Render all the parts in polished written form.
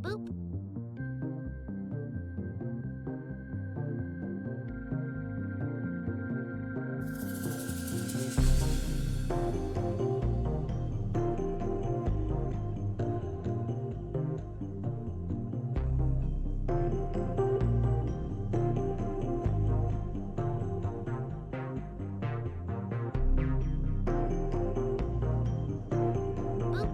Boop. Boop.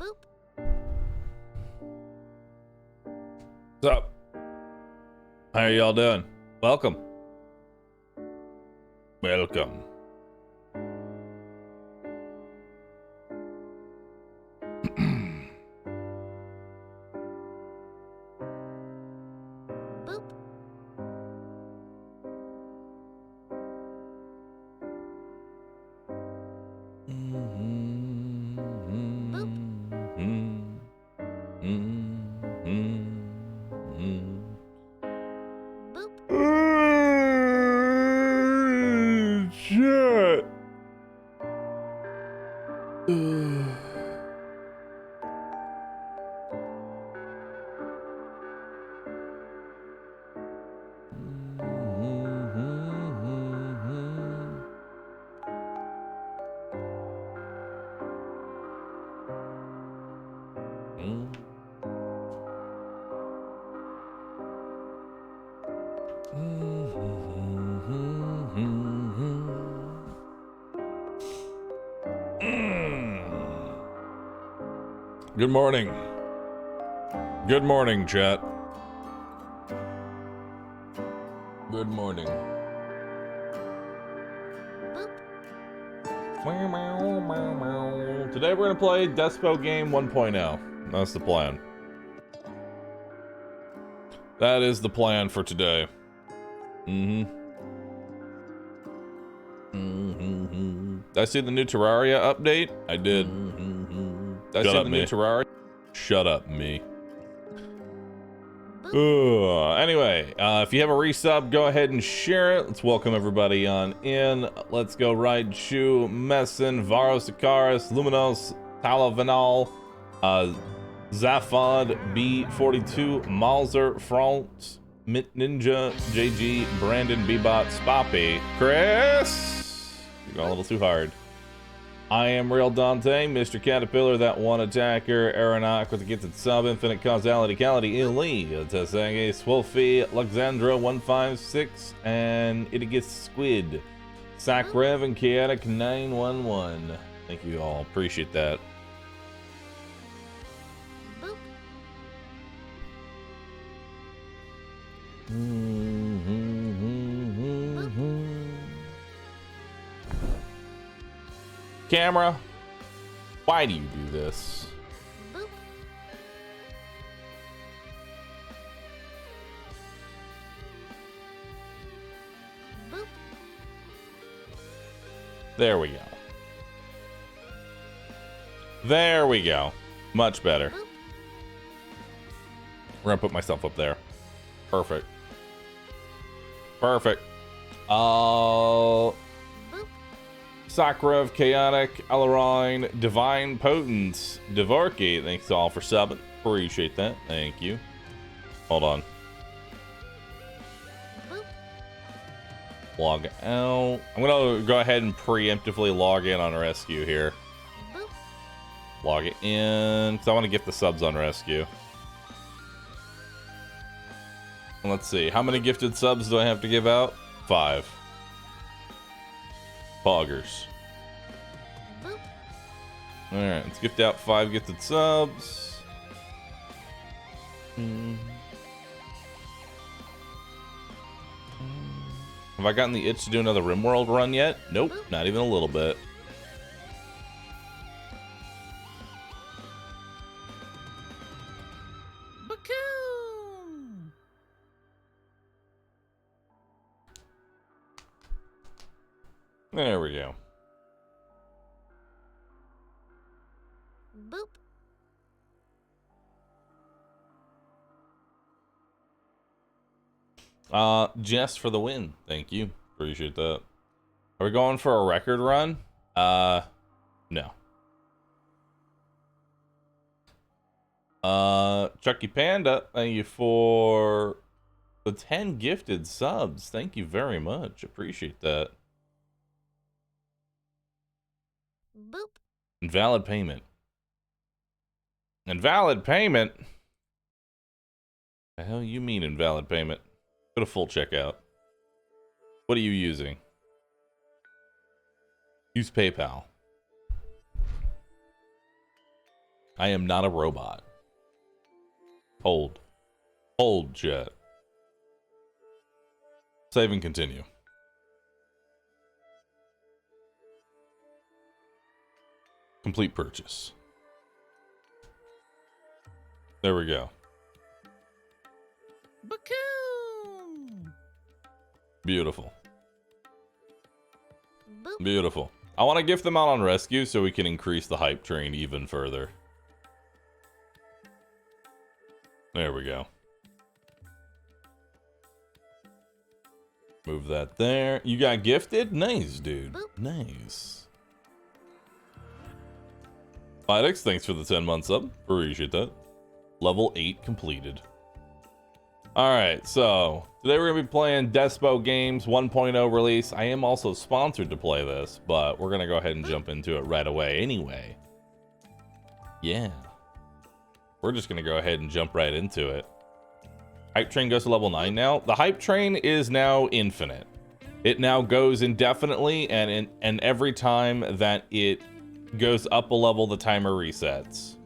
What's up? How are y'all doing? Welcome. Welcome. Shit. Good morning. Good morning, chat. Good morning. Today we're gonna play Despot game 1.0. That's the plan. That is the plan for today. Did I see the new Terraria update? I did. Did I see the new Terraria? Shut up, me. Anyway, if you have a resub, go ahead and share it. Let's welcome everybody on in. Let's go ride Shu, Messin, Varo Sakaris, Luminos, Talavanal, Zafod, B42, Malzer, France, Mint Ninja, JG, Brandon, Bebot, Spoppy, Chris. You're going a little too hard. I am Real Dante, Mr. Caterpillar, that one attacker, Aeronaut with the gifted sub, Infinite Causality, Eli, Tessange, Swolfie, Luxandra 156, and it gets Squid, Sakrev, and Chaotic 911. Thank you all, appreciate that. Camera, why do you do this? There we go. There we go. Much better. We're gonna put myself up there. Perfect. Perfect. Sakrev, Chaotic, Alarine, Divine Potence, Dvorki, thanks all for subbing. Appreciate that. Thank you. Hold on. Log out. I'm gonna go ahead and preemptively log in on rescue here. Log it in, because I want to get the subs on rescue. Let's see, how many gifted subs do I have to give out? 5. Poggers. Alright, let's gift out 5 gifted subs. Have I gotten the itch to do another RimWorld run yet? Nope, not even a little bit. There we go. Jess for the win. Thank you. Appreciate that. Are we going for a record run? No. Chucky Panda, thank you for the 10 gifted subs. Thank you very much. Appreciate that. Boop. Invalid payment. Invalid payment? The hell you mean invalid payment? Go to full checkout. What are you using? Use PayPal. I am not a robot. Hold. Hold, chat. Save and continue. Complete purchase. There we go. Beautiful. Beautiful. I want to gift them out on rescue so we can increase the hype train even further. There we go. Move that there. You got gifted? Nice, dude. Nice. Fidex, thanks for the 10-month sub. Appreciate that. Level 8 completed. Alright, so today we're going to be playing Despot Games 1.0 release. I am also sponsored to play this, but we're going to go ahead and jump into it right away anyway. Yeah. We're just going to go ahead and jump right into it. Hype train goes to level 9 now. The hype train is now infinite. It now goes indefinitely, and every time that it goes up a level, the timer resets.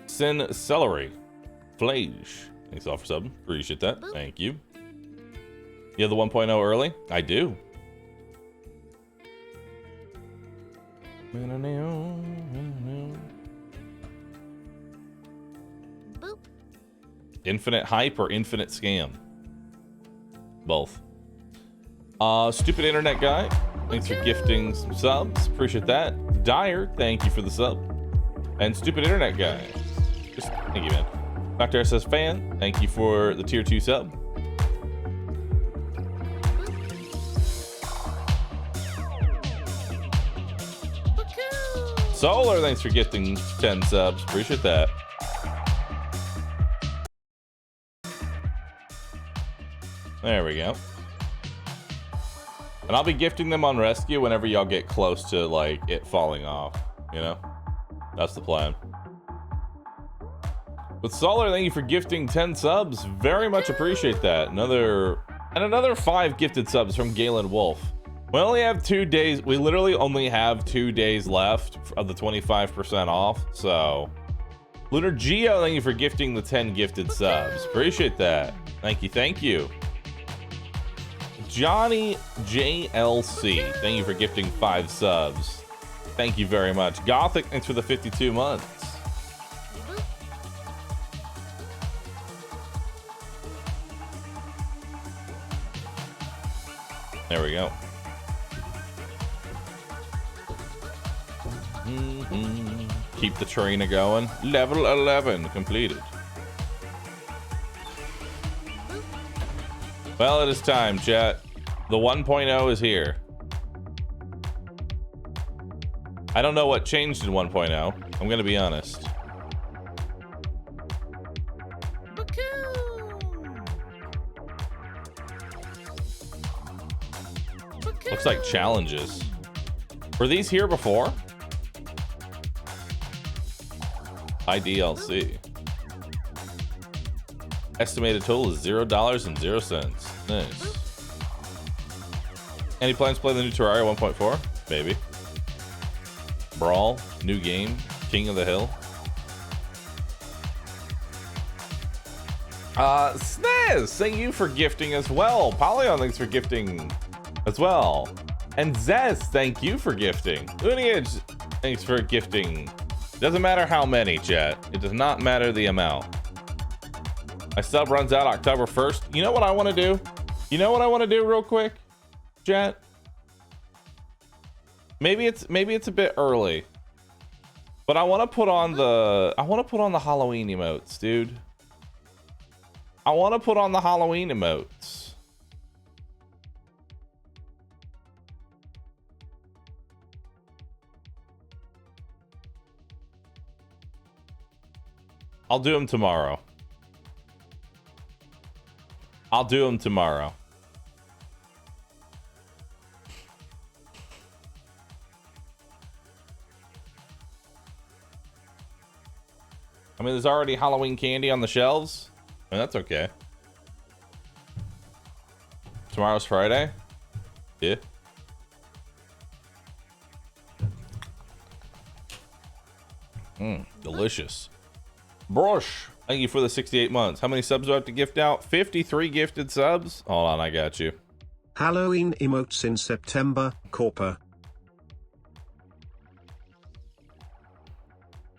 Sin Celery. Flage. Thanks all for sub. Appreciate that. Thank you. You have the 1.0 early? I do. Infinite hype or infinite scam? Both. Stupid internet guy. Thanks for gifting some subs. Appreciate that. Dyer, thank you for the sub. And stupid internet guy. Thank you, man. Dr. SS fan, thank you for the tier 2 sub. Solar, thanks for gifting 10 subs. Appreciate that. There we go. And I'll be gifting them on rescue whenever y'all get close to like it falling off, you know? That's the plan. But Solar, thank you for gifting 10 subs. Very much appreciate that. Another 5 gifted subs from Galen Wolf. We only have 2 days. We literally only have 2 days left of the 25% off. So, Lunar Geo, thank you for gifting the 10 gifted subs. Appreciate that. Thank you. Thank you. Johnny JLC, thank you for gifting 5 subs. Thank you very much. Gothic, thanks for the 52 months. There we go. Keep the train a-going. Level 11 completed. Well, it is time, chat. The 1.0 is here. I don't know what changed in 1.0. I'm gonna be honest. Looks like challenges. Were these here before? IDLC. Estimated total is $0.00. Nice. Any plans to play the new Terraria 1.4? Maybe. Brawl, new game, King of the Hill. Snez, thank you for gifting as well. Polyon, thanks for gifting as well. And Zez, thank you for gifting. Lineage, thanks for gifting. Doesn't matter how many, chat. It does not matter the amount. My sub runs out October 1st. You know what I want to do? You know what I want to do real quick, chat? Maybe it's a bit early. But I want to put on the Halloween emotes, dude. I want to put on the Halloween emotes. I'll do them tomorrow. I'll do them tomorrow. I mean, there's already Halloween candy on the shelves. I mean, that's okay. Tomorrow's Friday? Yeah. Delicious. Brush, thank you for the 68 months. How many subs do I have to gift out? 53 gifted subs. Hold on, I got you. Halloween emotes in September, Corper.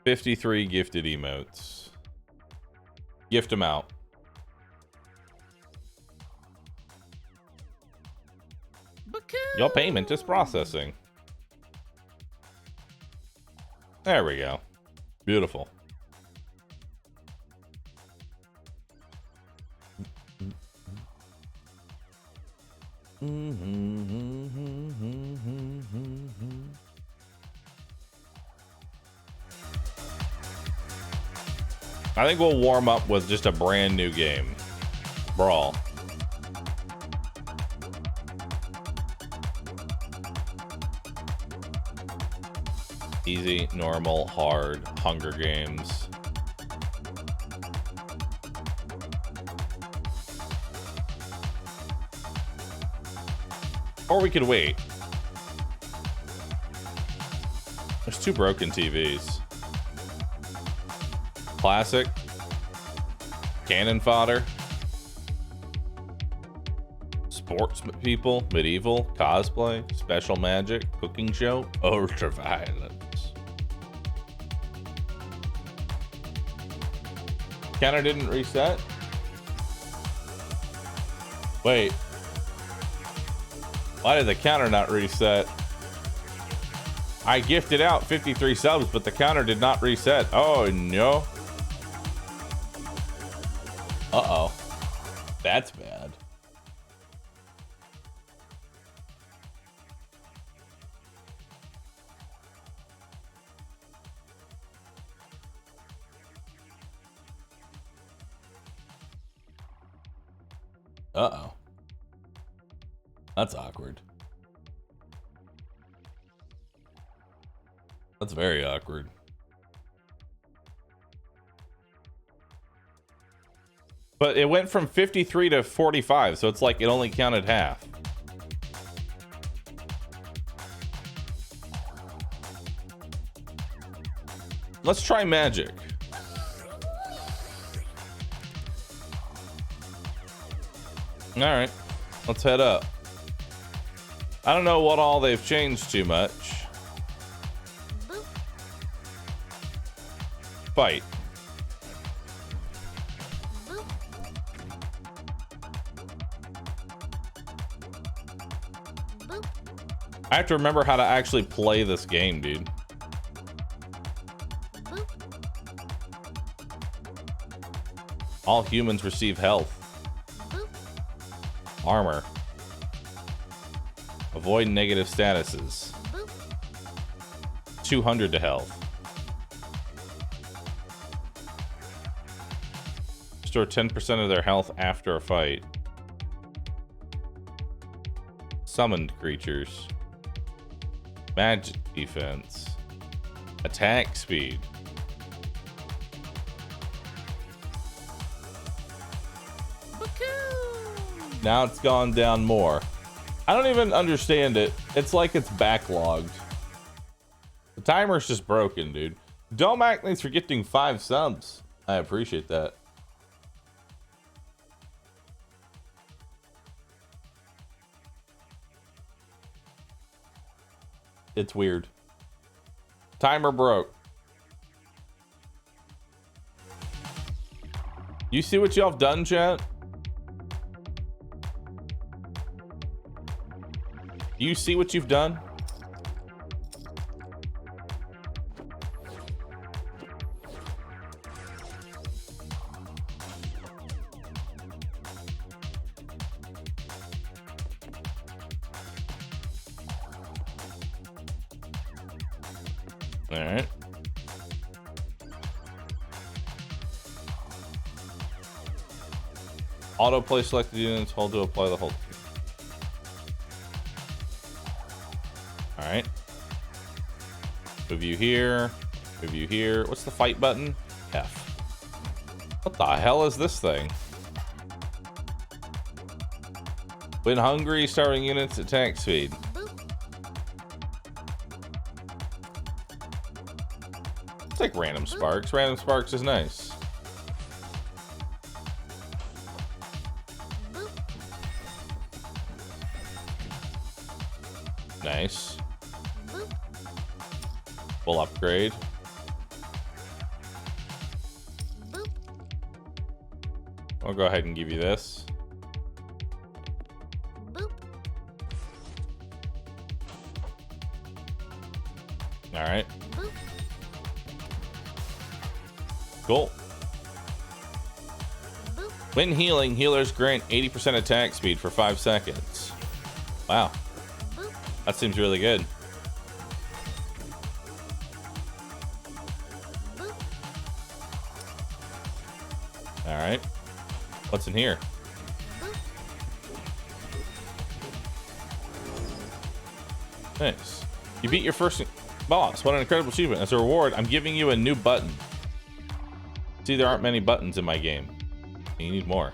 53 gifted emotes. Gift them out. Your payment is processing. There we go. Beautiful. I think we'll warm up with just a brand new game. Brawl. Easy, normal, hard, Hunger Games. Or we could wait. There's 2 broken TVs. Classic. Cannon fodder. Sports people. Medieval. Cosplay. Special magic. Cooking show. Ultraviolence. Counter didn't reset? Wait. Why did the counter not reset? I gifted out 53 subs, but the counter did not reset. Oh, no. Uh-oh. That's bad. Uh-oh. That's awkward. That's very awkward. But it went from 53 to 45, so it's like it only counted half. Let's try magic. All right, let's head up. I don't know what all they've changed too much. Fight. I have to remember how to actually play this game, dude. All humans receive health. Armor. Avoid negative statuses. 200 to health. Restore 10% of their health after a fight. Summoned creatures. Magic defense. Attack speed. Now it's gone down more. I don't even understand it. It's like it's backlogged. The timer's just broken, dude. Domac, thanks for gifting 5 subs. I appreciate that. It's weird. Timer broke. You see what y'all have done, chat? You see what you've done? All right. Autoplay selected units, hold to apply the whole. All right. Move you here. Move you here. What's the fight button? F. What the hell is this thing? When hungry, starting units attack speed. take random sparks. Random sparks is nice. Nice. Full upgrade. I'll go ahead and give you this. All right. Cool. When healing, healers grant 80% attack speed for 5 seconds. Wow. That seems really good. All right. What's in here? Nice. You beat your first boss. What an incredible achievement. As a reward, I'm giving you a new button. See, there aren't many buttons in my game. You need more.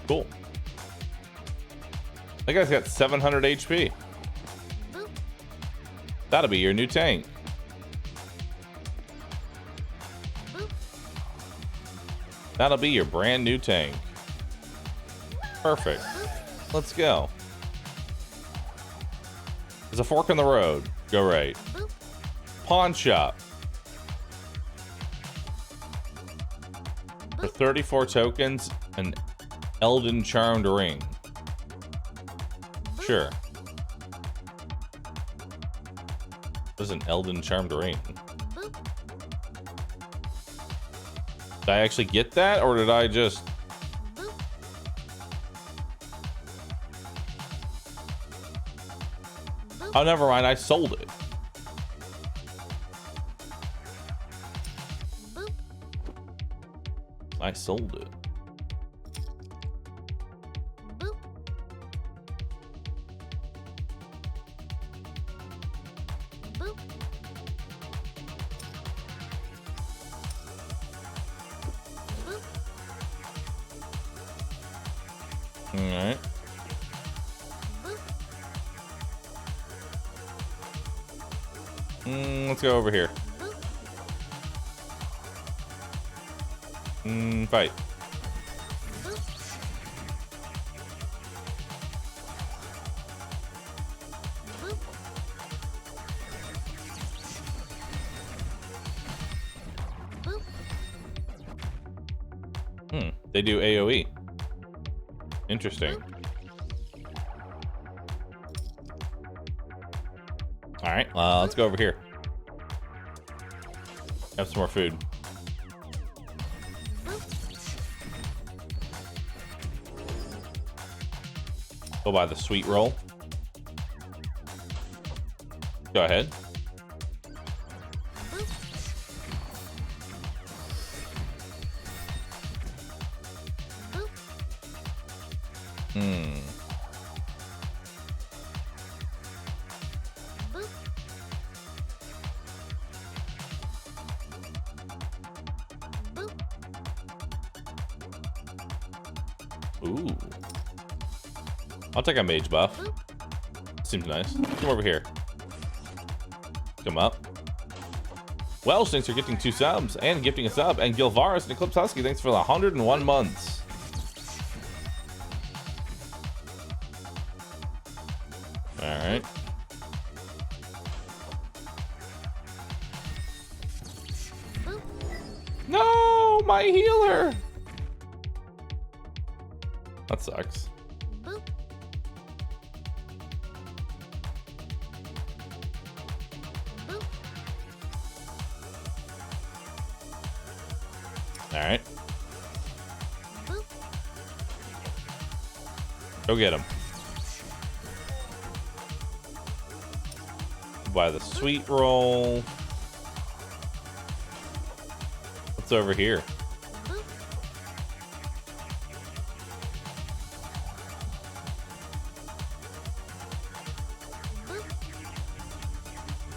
Cool. That guy's got 700 HP. That'll be your new tank. That'll be your brand new tank. Perfect. Let's go. There's a fork in the road. Go right. Pawn shop. For 34 tokens, an Elden Charmed ring. Sure. What is an Elden Charmed ring? Did I actually get that, or did I just... Oh, never mind. I sold it. I sold it. Alright. Let's go over here. Fight. They do AoE. Interesting. All right, let's go over here. Have some more food. Go buy the sweet roll. Go ahead. Ooh. I'll take a mage buff. Seems nice. Come over here. Come up. Welsh, thanks for gifting 2 subs and gifting a sub. And Gilvaris and Eclipse Husky, thanks for the 101 months. Alright. No, my healer. That sucks. All right. Go get him. Buy the sweet roll. What's over here?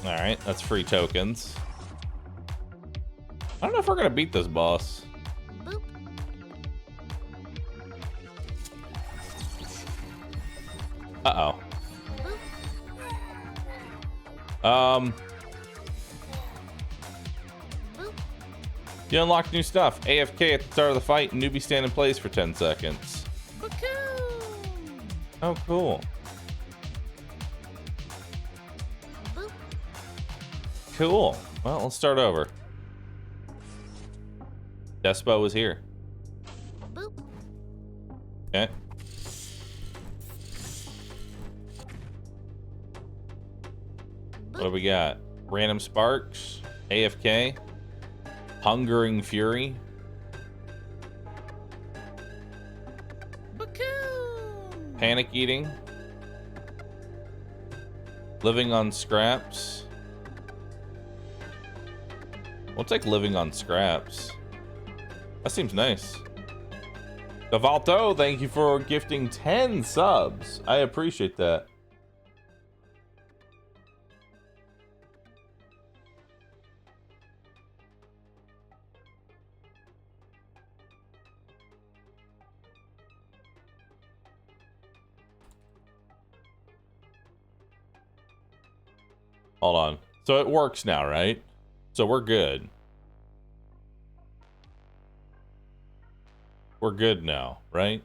All right, that's free tokens. I don't know if we're gonna beat this boss. Boop. Uh-oh. Boop. You unlock new stuff. AFK at the start of the fight, and newbie stand in place for 10 seconds. Cocoon. Oh, cool. Boop. Cool. Well, let's start over. Despot was here. Boop. Okay. What do we got? Random sparks, AFK, hungering fury. Cocoon. Panic eating. Living on scraps. We'll take living on scraps. That seems nice. Devalto, thank you for gifting 10 subs. I appreciate that. Hold on. So it works now, right? So we're good. We're good now, right?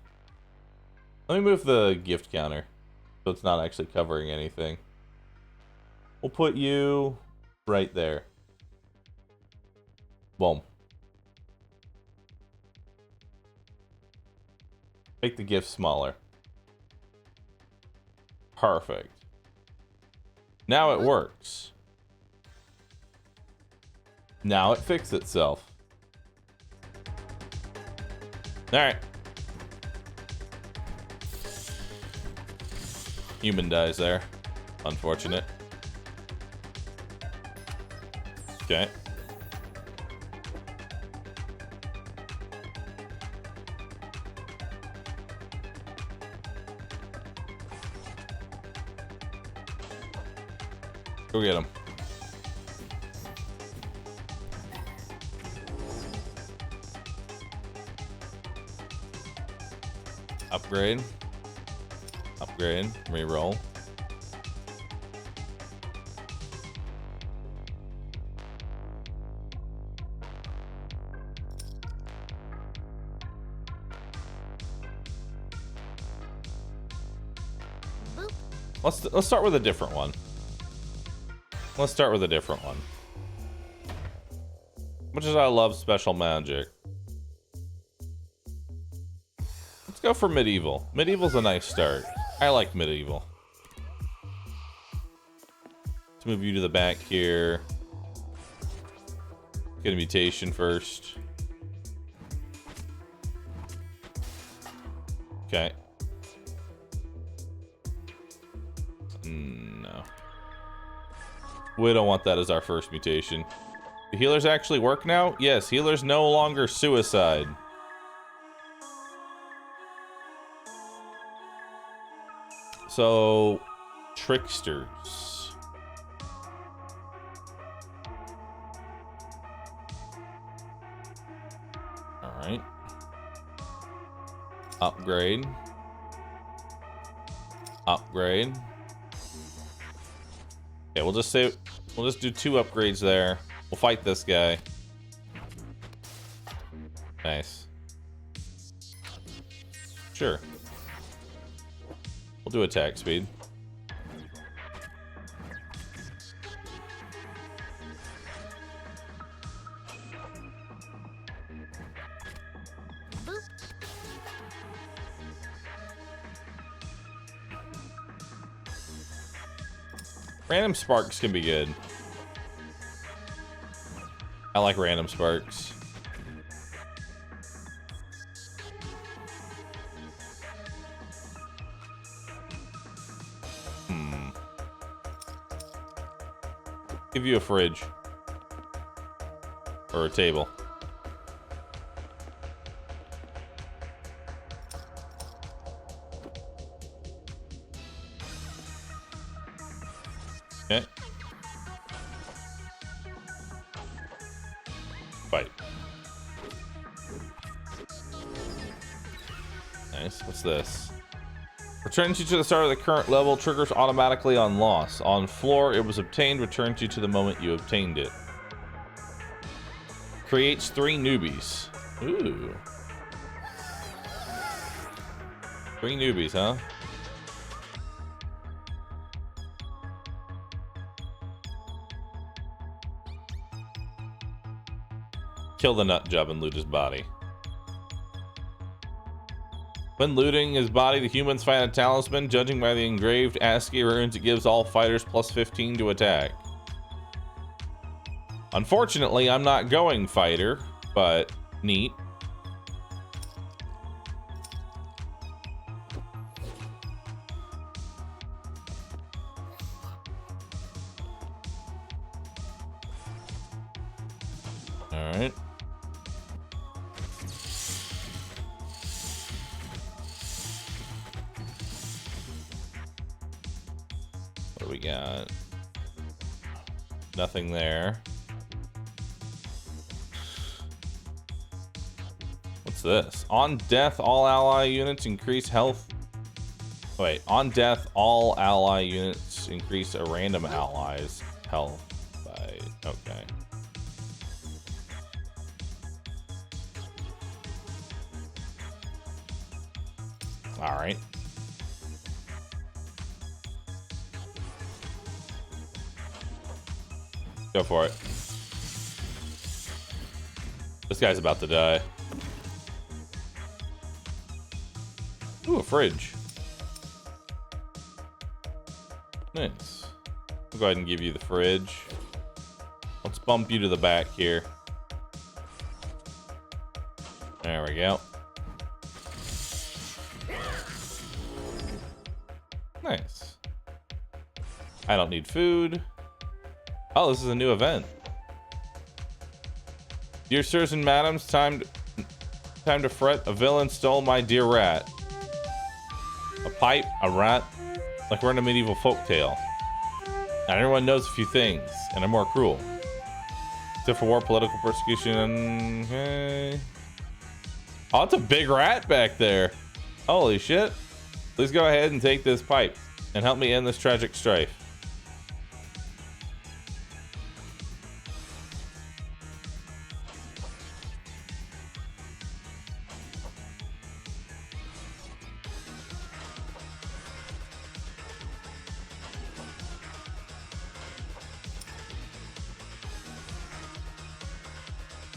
Let me move the gift counter so it's not actually covering anything. We'll put you right there. Boom. Make the gift smaller. Perfect. Now it works. Now it fixed itself. Alright. Human dies there. Unfortunate. Okay. Go get him. Upgrade. Upgrade. Reroll. Boop. Let's start with a different one. Let's start with a different one. Much as I love special magic. Let's go for medieval. Medieval's a nice start. I like medieval. Let's move you to the back here. Get a mutation first. Okay. No. We don't want that as our first mutation. Do healers actually work now? Yes, healers no longer suicide. So, tricksters. Alright. Upgrade. Upgrade. Yeah, we'll just do 2 upgrades there. We'll fight this guy. Nice. Sure. We'll do attack speed. Boop. Random sparks can be good. I like random sparks. Give you a fridge. Or a table. Okay. Fight. Nice. What's this? Returns you to the start of the current level. Triggers automatically on loss. On floor, it was obtained. Returns you to the moment you obtained it. Creates 3 newbies. Ooh. 3 newbies, huh? Kill the nut job and loot his body. When looting his body, the humans find a talisman. Judging by the engraved ASCII runes, it gives all fighters plus 15 to attack. Unfortunately, I'm not going fighter, but neat. All right. What do we got? Nothing there. What's this? On death, all ally units increase health. Wait, on death, all ally units increase a random ally's health by. Okay. All right. Go for it. This guy's about to die. Ooh, a fridge. Nice. I'll go ahead and give you the fridge. Let's bump you to the back here. There we go. Nice. I don't need food. Oh, this is a new event. Dear sirs and madams, time to fret. A villain stole my dear rat. A pipe, a rat, like we're in a medieval folktale. And everyone knows a few things, and are more cruel. Except for war, political persecution. Okay. Oh, it's a big rat back there. Holy shit. Please go ahead and take this pipe and help me end this tragic strife.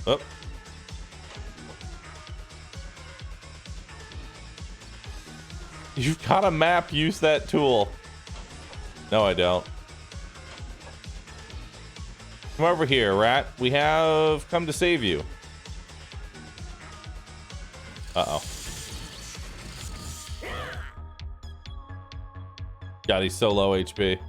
Oh. You've got a map, use that tool. No, I don't. Come over here, rat. We have come to save you. Uh-oh. God, he's so low HP.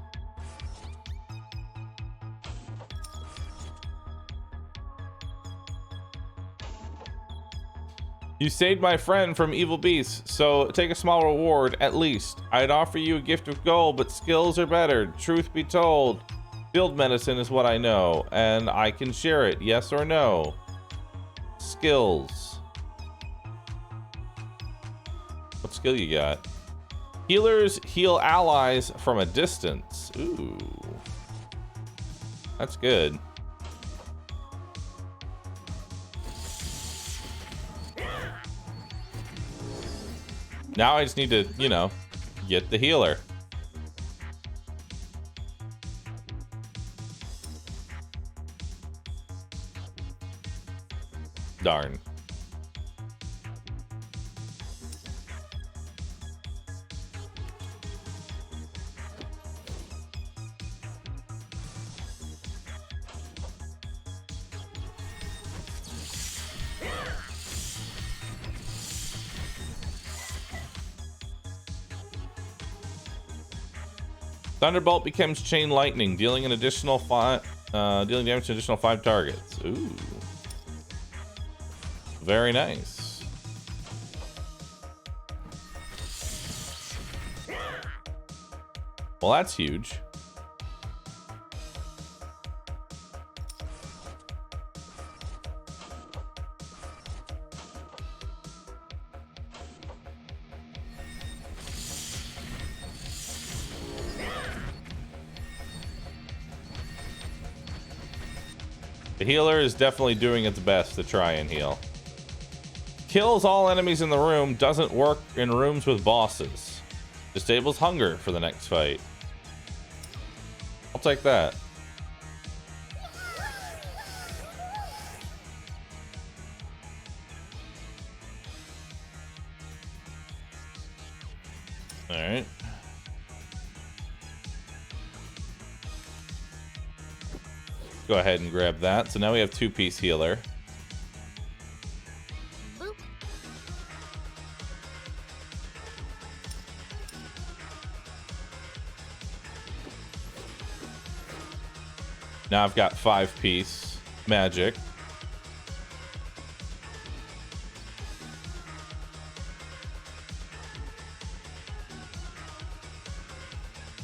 You saved my friend from evil beasts, so take a small reward at least. I'd offer you a gift of gold, but skills are better. Truth be told, field medicine is what I know, and I can share it, yes or no. Skills. What skill you got? Healers heal allies from a distance. Ooh. That's good. Now I just need to, you know, get the healer. Darn. Thunderbolt becomes chain lightning, dealing an additional dealing damage to additional 5 targets. Ooh, very nice. Well, that's huge. The healer is definitely doing its best to try and heal. Kills all enemies in the room, doesn't work in rooms with bosses. Disables hunger for the next fight. I'll take that. Alright. Go ahead and grab that. So now we have 2-piece healer. Boop. Now I've got 5-piece magic.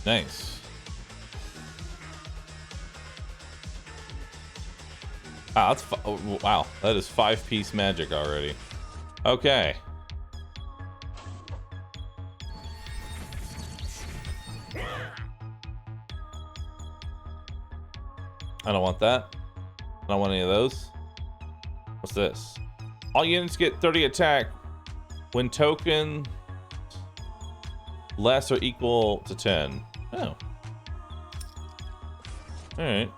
Nice. Ah, that's oh, wow. That is 5-piece magic already. Okay. I don't want that. I don't want any of those. What's this? All units get 30 attack when token less or equal to 10. Oh. Alright.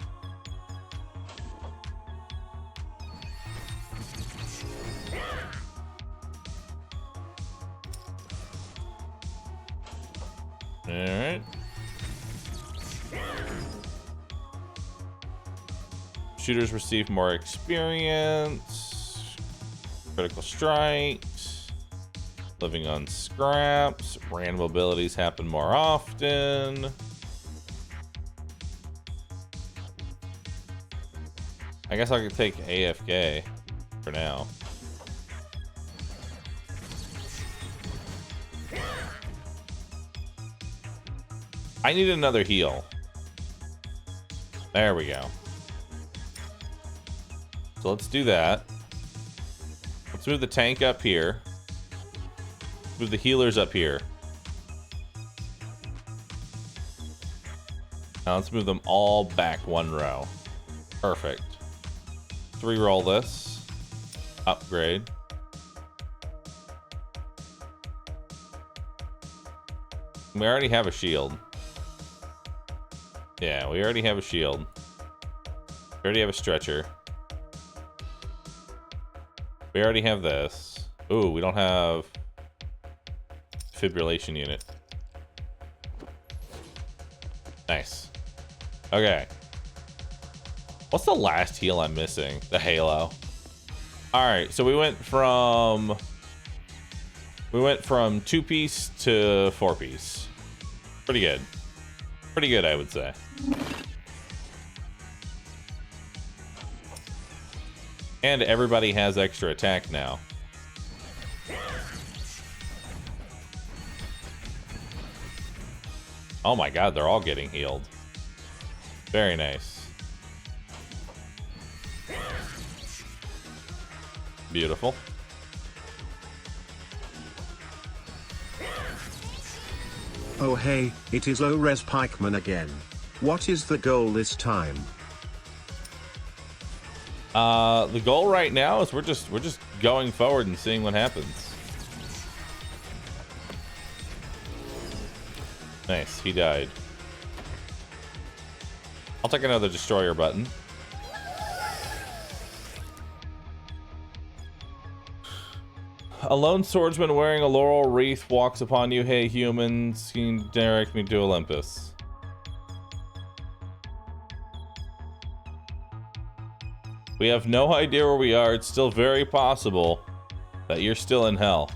Alright. Shooters receive more experience. Critical strikes. Living on scraps. Random abilities happen more often. I guess I could take AFK for now. I need another heal. There we go. So let's do that. Let's move the tank up here. Move the healers up here. Now let's move them all back 1 row. Perfect. Let's re-roll this. Upgrade. We already have a shield. Yeah, we already have a shield. We already have a stretcher. We already have this. Ooh, we don't have fibrillation unit. Nice. Okay. What's the last heal I'm missing? The halo. Alright, so we went from 2-piece to 4-piece. Pretty good. Pretty good, I would say. And everybody has extra attack now. Oh my god, they're all getting healed. Very nice. Beautiful. Oh hey, it is low-res pikeman again. What is the goal this time? The goal right now is we're just going forward and seeing what happens. Nice, he died. I'll take another destroyer button. A lone swordsman wearing a laurel wreath walks upon you. Hey humans, can you direct me to Olympus? We have no idea where we are. It's still very possible that you're still in hell.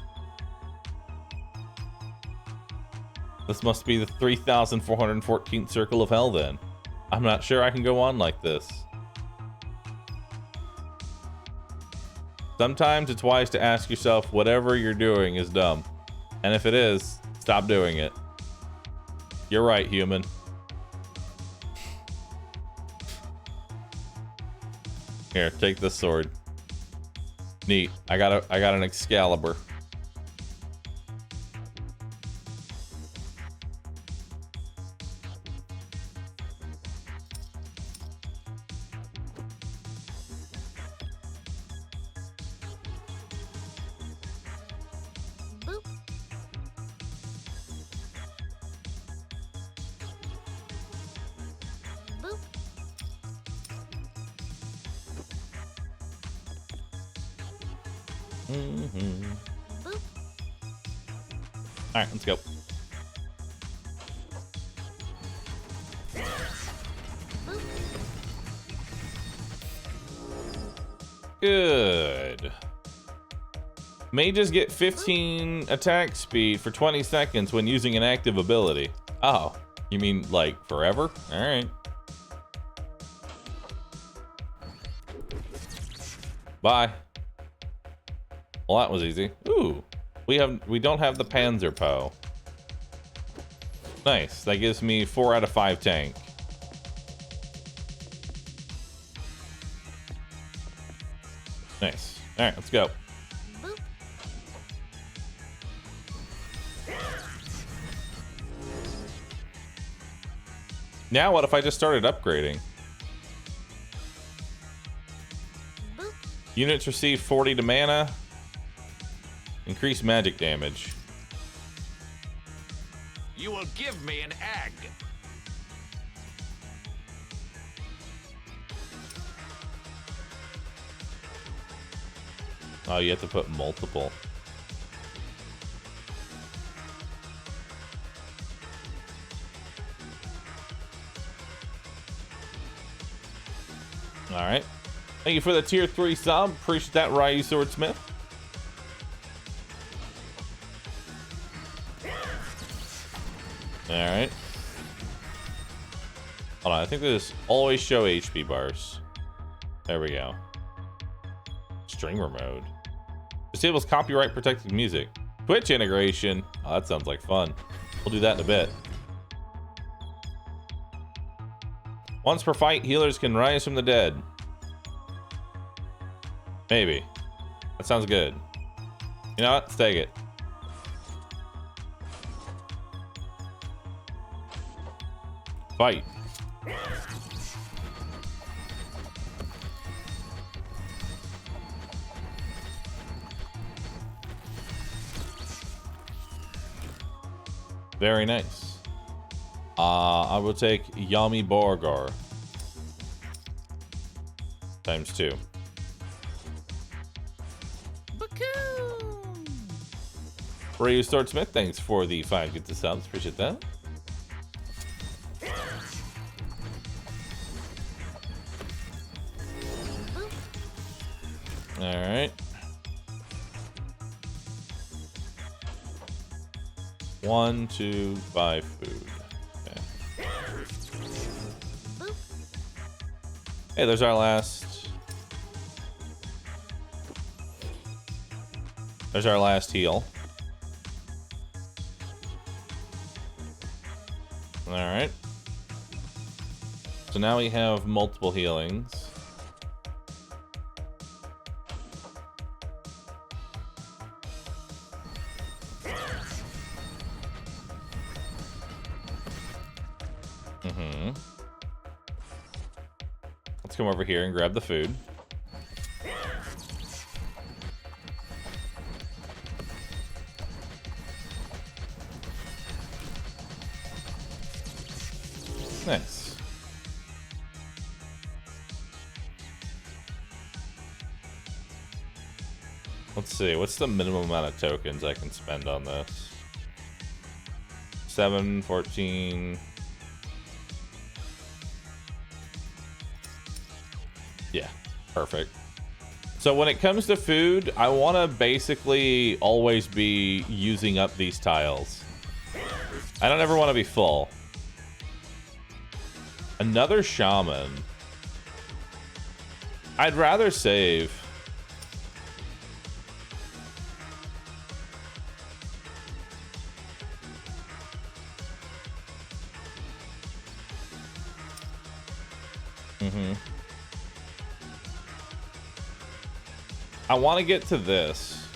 This must be the 3,414th circle of hell then. I'm not sure I can go on like this. Sometimes it's wise to ask yourself whatever you're doing is dumb. And if it is, stop doing it. You're right, human. Here, take this sword. Neat. I got an Excalibur. Boop. All right, let's go. Boop. Good. Mages get 15 attack speed for 20 seconds when using an active ability. Oh, you mean like forever? All right. Bye. Well, that was easy. Ooh, we don't have the Panzerpo. Nice. That gives me 4 out of 5 tank. Nice. All right, let's go. Boop. Now what if I just started upgrading? Boop. Units receive 40 to mana. Increase magic damage. You will give me an egg. Oh, you have to put multiple. All right. Thank you for the tier 3 sub. Appreciate that, Ryu Swordsmith. All right. Hold on. I think there's always show HP bars. There we go. Streamer mode. Disables copyright protected music. Twitch integration. Oh, that sounds like fun. We'll do that in a bit. Once per fight, healers can rise from the dead. Maybe. That sounds good. You know what? Let's take it. Fight. Very nice. I will take Yami Borgar. Times 2. Bakoo. Ryu Swordsmith, thanks for the 5 gifted subs. Appreciate that. All right. 1, 2, 5 food. Okay. Hey, there's our last. There's our last heal. All right. So now we have multiple healings. Let's come over here and grab the food. Nice. Let's see, what's the minimum amount of tokens I can spend on this? 7, 14. Yeah, perfect. So when it comes to food, I want to basically always be using up these tiles. I don't ever want to be full. Another shaman. I'd rather save. I want to get to this.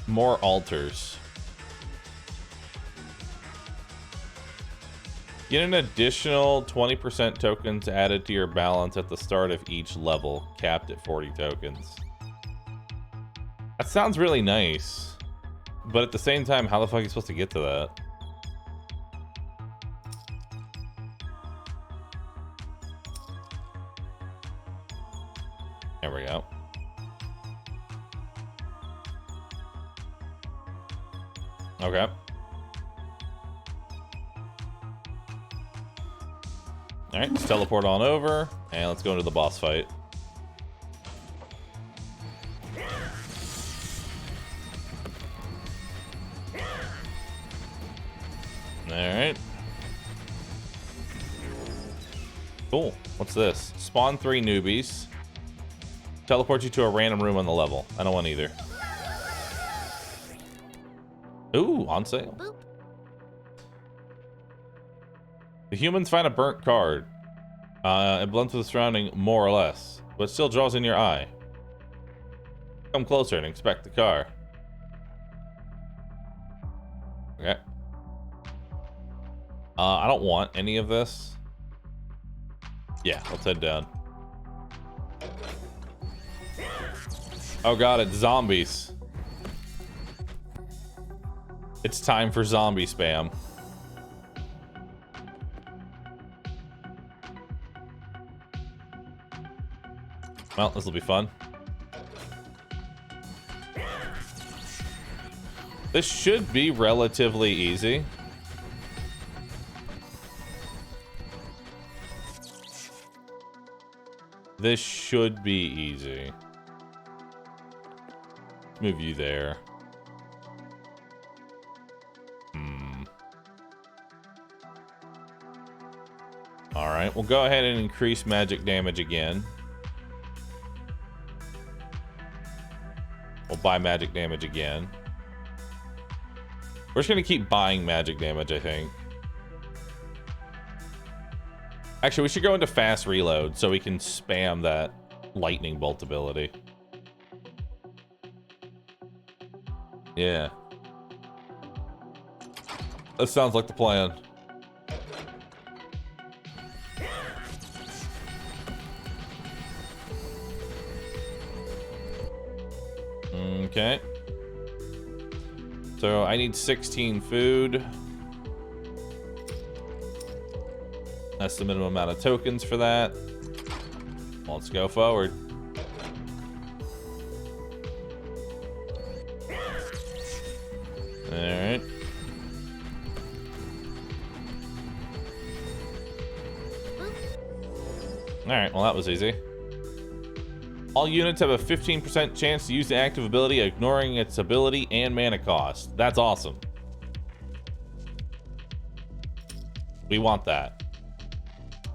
More altars. Get an additional 20% tokens added to your balance at the start of each level, capped at 40 tokens. That sounds really nice. But at the same time, how the fuck are you supposed to get to that? There we go. Okay. Alright, let's teleport on over, and let's go into the boss fight. Alright. Cool. What's this? Spawn 3 newbies. Teleport you to a random room on the level. I don't want either. Ooh, on sale. Boop. The humans find a burnt card. It blends with the surrounding more or less, but still draws in your eye. Come closer and inspect the car. Okay. I don't want any of this. Yeah, let's head down. Oh god, it's zombies. It's time for zombie spam. Well, this will be fun. This should be relatively easy. This should be easy. Move you there. Alright, we'll go ahead and increase magic damage again. We'll buy magic damage again. We're just gonna keep buying magic damage, I think. Actually, we should go into fast reload so we can spam that lightning bolt ability. Yeah. That sounds like the plan. Okay. So I need 16 food. That's the minimum amount of tokens for that. Let's go forward. Alright. Alright, well that was easy. All units have a 15% chance to use the active ability, ignoring its ability and mana cost. That's awesome. We want that.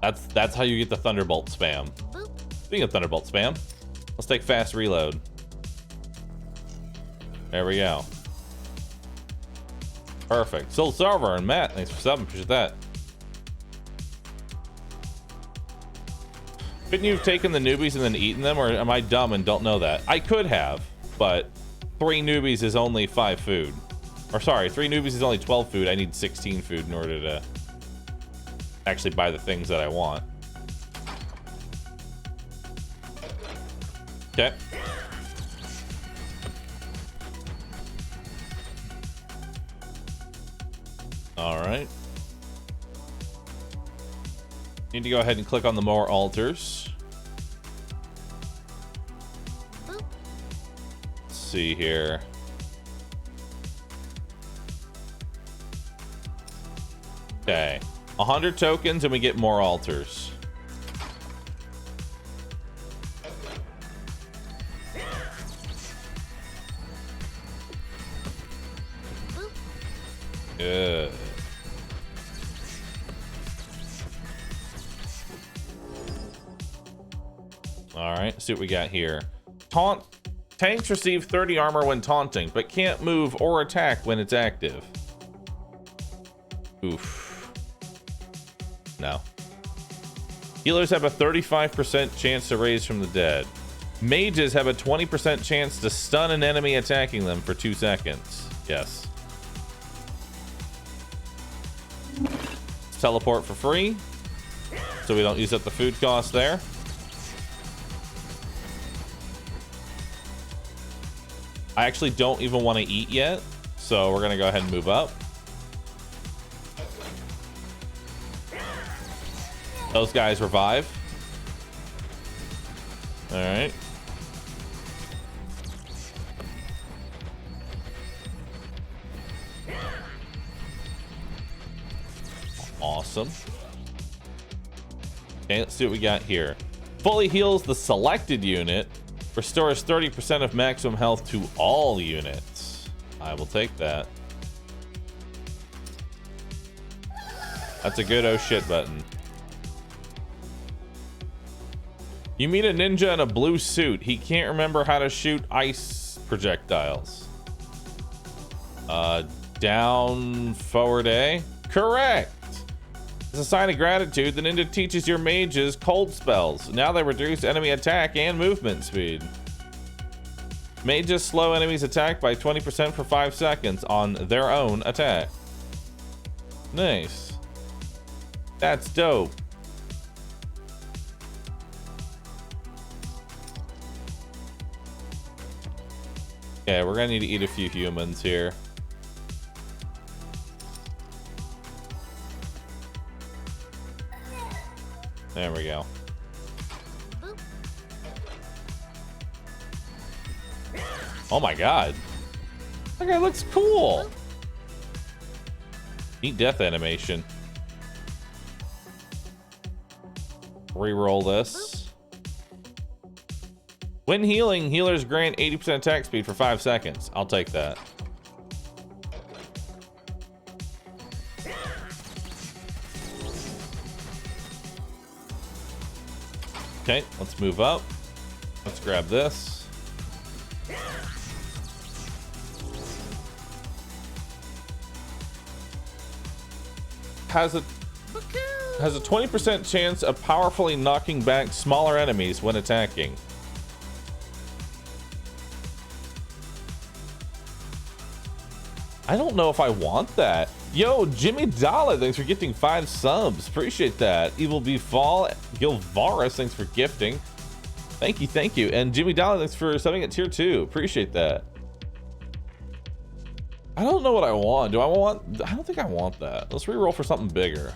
That's how you get the Thunderbolt spam. Speaking of Thunderbolt spam, let's take fast reload. There we go. Perfect. Soul Server and Matt, thanks for subbing. Appreciate that. Couldn't you have taken the newbies and then eaten them, or am I dumb and don't know that? I could have, but 3 newbies is only 5 food. Or sorry, 3 newbies is only 12 food. I need 16 food in order to actually buy the things that I want. Okay. All right. Need to go ahead and click on the more altars. Let's see here. Okay. 100 tokens and we get more altars. Good. All right, let's see what we got here. Taunt. Tanks receive 30 armor when taunting, but can't move or attack when it's active. Oof. No. Healers have a 35% chance to raise from the dead. Mages have a 20% chance to stun an enemy attacking them for 2 seconds. Yes. Let's teleport for free, so we don't use up the food cost there. I actually don't even want to eat yet, so we're gonna go ahead and move up. Those guys revive. All right. Awesome. Okay, let's see what we got here. Fully heals the selected unit. Restores 30% of maximum health to all units. I will take that. That's a good oh shit button. You meet a ninja in a blue suit. He can't remember how to shoot ice projectiles. Down, forward A? Correct! As a sign of gratitude, the ninja teaches your mages cold spells. Now they reduce enemy attack and movement speed. Mages slow enemies' attack by 20% for 5 seconds on their own attack. Nice. That's dope. Okay, we're gonna need to eat a few humans here. There we go. Boop. Oh my god. That guy looks cool. Neat death animation. Reroll this. When healing, healers grant 80% attack speed for 5 seconds. I'll take that. Okay, let's move up. Let's grab this. Has a 20% chance of powerfully knocking back smaller enemies when attacking. I don't know if I want that. Yo, Jimmy Dollar, thanks for gifting 5 subs. Appreciate that. Evil Be Fall, Gilvaris, thanks for gifting. Thank you, thank you. And Jimmy Dollar, thanks for subbing at tier 2. Appreciate that. I don't know what I want. I don't think I want that. Let's reroll for something bigger.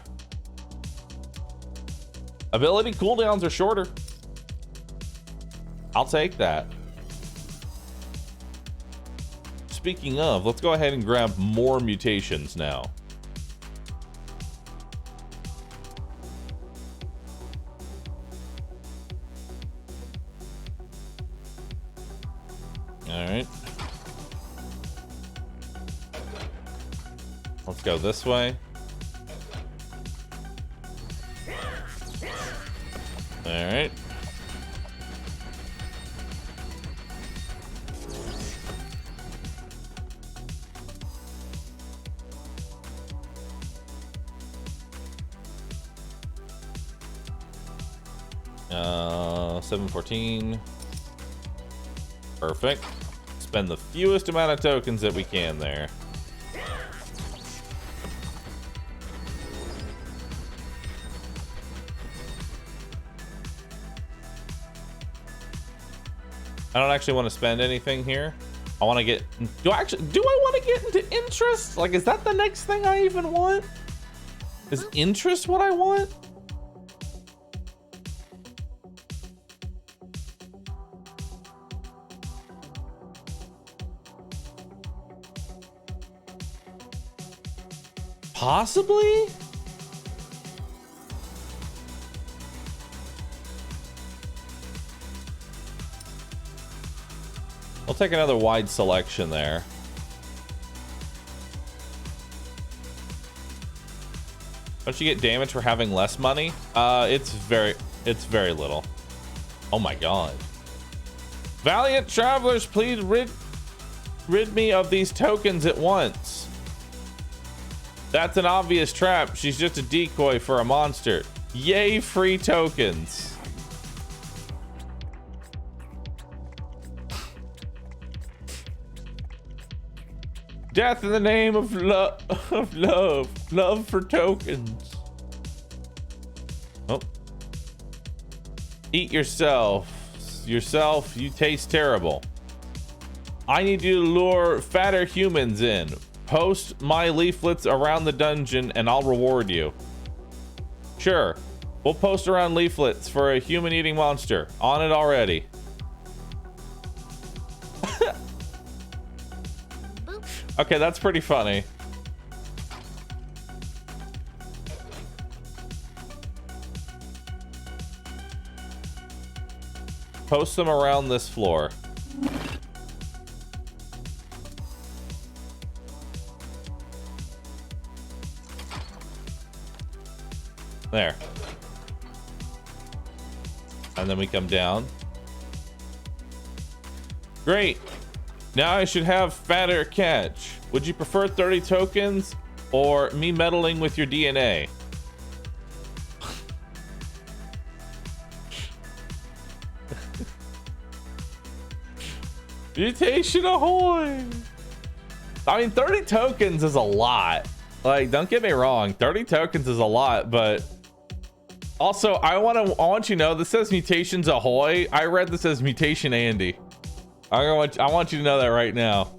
Ability cooldowns are shorter. I'll take that. Speaking of, let's go ahead and grab more mutations now. All right. Let's go this way. All right. Uh, 714. Perfect. Spend the fewest amount of tokens that we can there. I don't actually want to spend anything here. I want to get... Do I want to get into interest? Like, is that the next thing I even want? Is interest what I want? Possibly? We'll take another wide selection there. Don't you get damage for having less money? It's very little. Oh my god. Valiant travelers, please rid me of these tokens at once. That's an obvious trap. She's just a decoy for a monster. Yay, free tokens. Death in the name of love for tokens. Oh. Eat yourself. You taste terrible. I need you to lure fatter humans in. Post my leaflets around the dungeon and I'll reward you. Sure. We'll post around leaflets for a human-eating monster. On it already. Boop. Okay, that's pretty funny. Post them around this floor. There. And then we come down. Great. Now I should have fatter catch. Would you prefer 30 tokens or me meddling with your DNA? Mutation ahoy! I mean, 30 tokens is a lot. Like, don't get me wrong, 30 tokens is a lot, but also I want you to know this says mutations ahoy. I read this as mutation Andy. I want you to know that right now.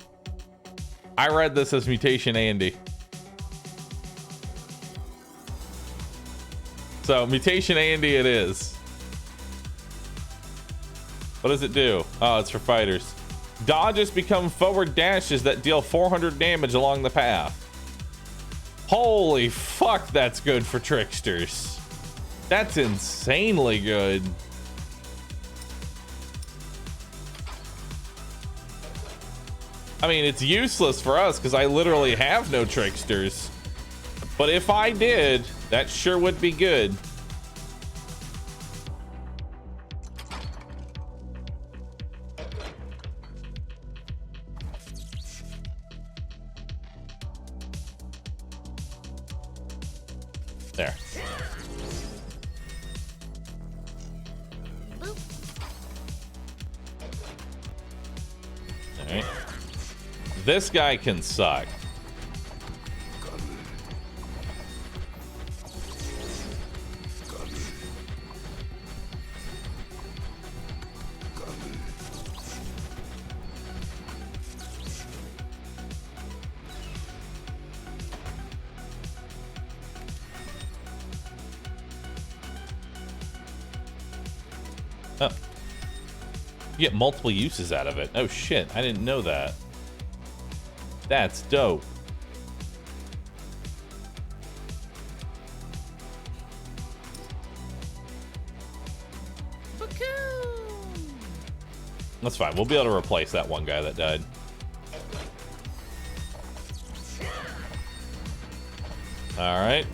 I read this as mutation Andy. So mutation Andy it is. What does it do? Oh, it's for fighters. Dodges become forward dashes that deal 400 damage along the path. Holy fuck, that's good for tricksters. That's insanely good. I mean, it's useless for us because I literally have no tricksters. But if I did, that sure would be good. There. All right. This guy can suck. Oh. You get multiple uses out of it. Oh shit, I didn't know that. That's dope. That's fine. We'll be able to replace that one guy that died. All right.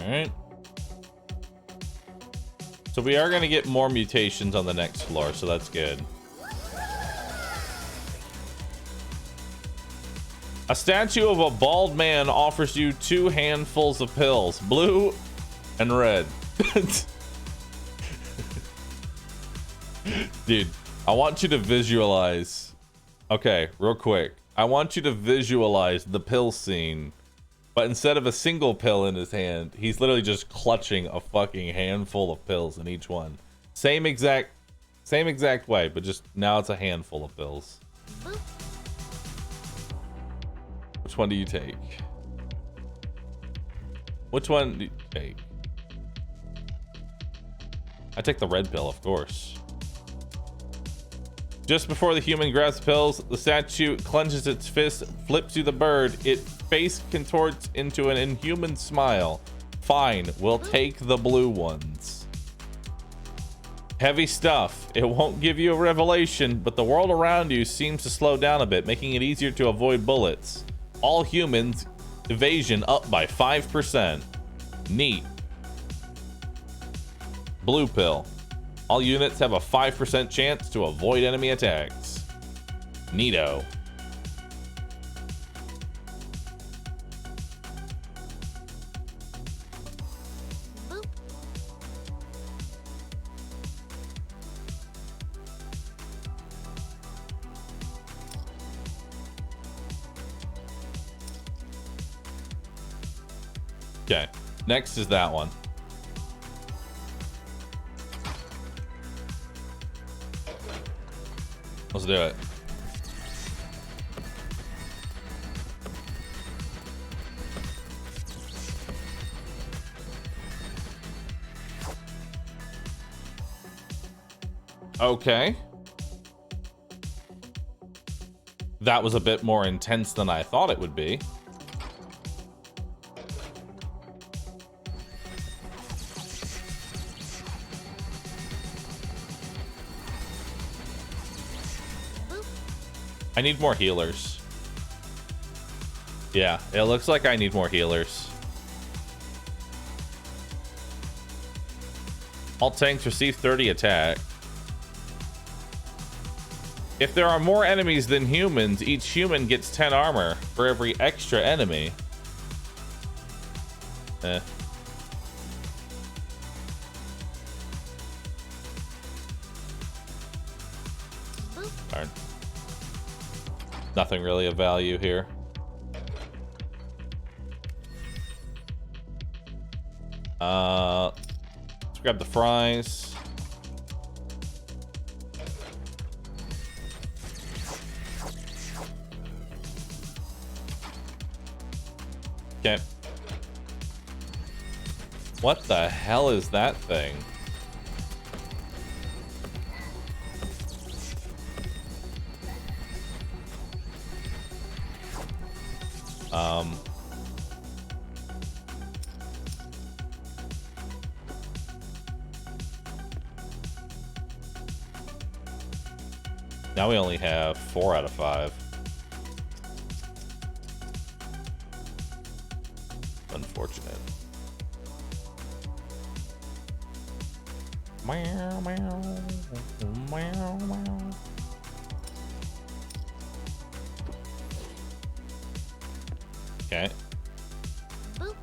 Alright. So we are going to get more mutations on the next floor, so that's good. A statue of a bald man offers you 2 handfuls of pills, blue and red. Dude, I want you to visualize. Okay, real quick. I want you to visualize the pill scene. But instead of a single pill in his hand, he's literally just clutching a fucking handful of pills in each one. Same exact way, but just now it's a handful of pills. Which one do you take? Which one do you take? I take the red pill, of course. Just before the human grabs pills, the statue clenches its fist, flips you the bird. It face contorts into an inhuman smile. Fine, we'll take the blue ones. Heavy stuff. It won't give you a revelation, but the world around you seems to slow down a bit, making it easier to avoid bullets. All humans, evasion up by 5%. Neat. Blue pill. All units have a 5% chance to avoid enemy attacks. Neato. Okay, next is that one. Let's do it. Okay. That was a bit more intense than I thought it would be. I need more healers. Yeah, it looks like I need more healers. All tanks receive 30 attack. If there are more enemies than humans, each human gets 10 armor for every extra enemy. Darn. Nothing really of value here. Let's grab the fries. Okay. What the hell is that thing? Now we only have 4 out of 5. Unfortunate. Meow, meow, meow, meow. Okay. Boop.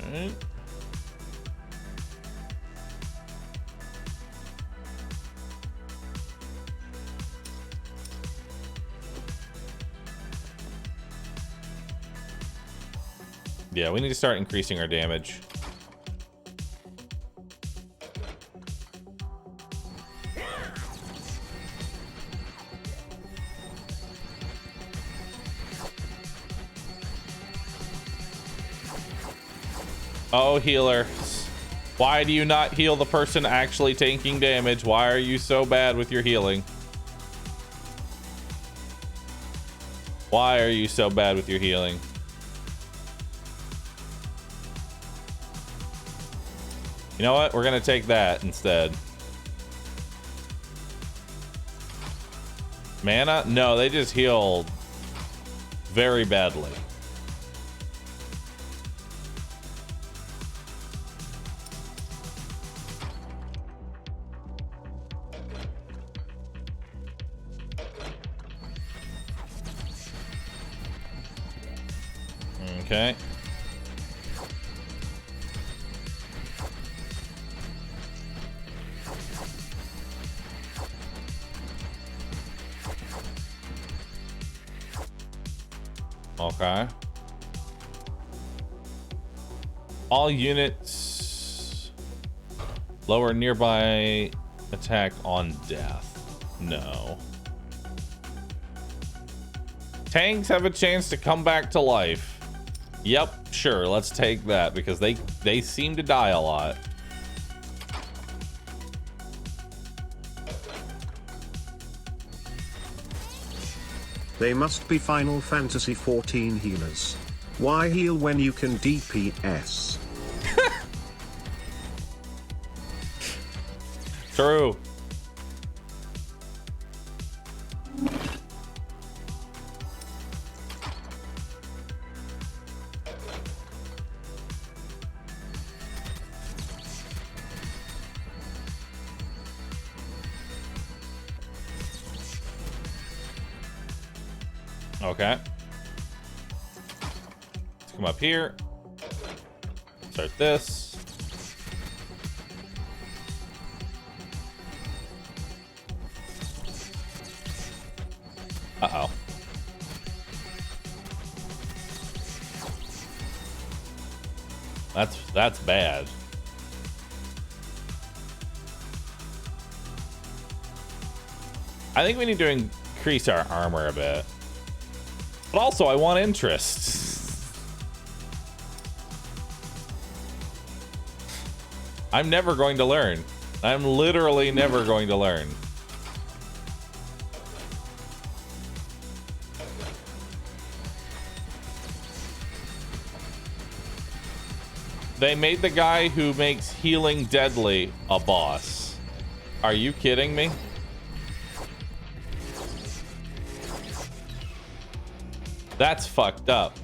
Alright. Yeah, we need to start increasing our damage. Oh, healer. Why do you not heal the person actually taking damage? Why are you so bad with your healing? Why are you so bad with your healing? You know what? We're gonna take that instead. Mana? No, they just healed very badly. Okay. Okay. All units lower nearby attack on death. No. Tanks have a chance to come back to life. Yep, sure, let's take that because they seem to die a lot. They must be Final Fantasy XIV healers. Why heal when you can DPS? True. Okay. Let's come up here. Start this. Uh-oh. That's bad. I think we need to increase our armor a bit. But also, I want interest. I'm never going to learn. I'm literally never going to learn. They made the guy who makes healing deadly a boss. Are you kidding me? That's fucked up.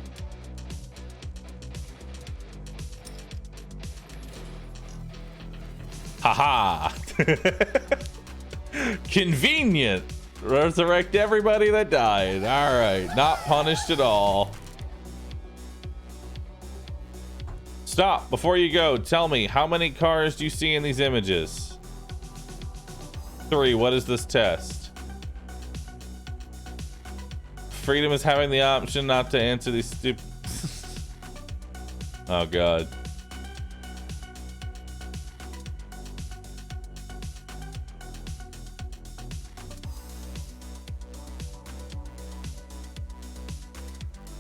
Haha. Convenient. Resurrect everybody that died. All right. Not punished at all. Stop. Before you go, tell me, how many cars do you see in these images? 3. What is this test? Freedom is having the option not to answer these stupid... Oh, God.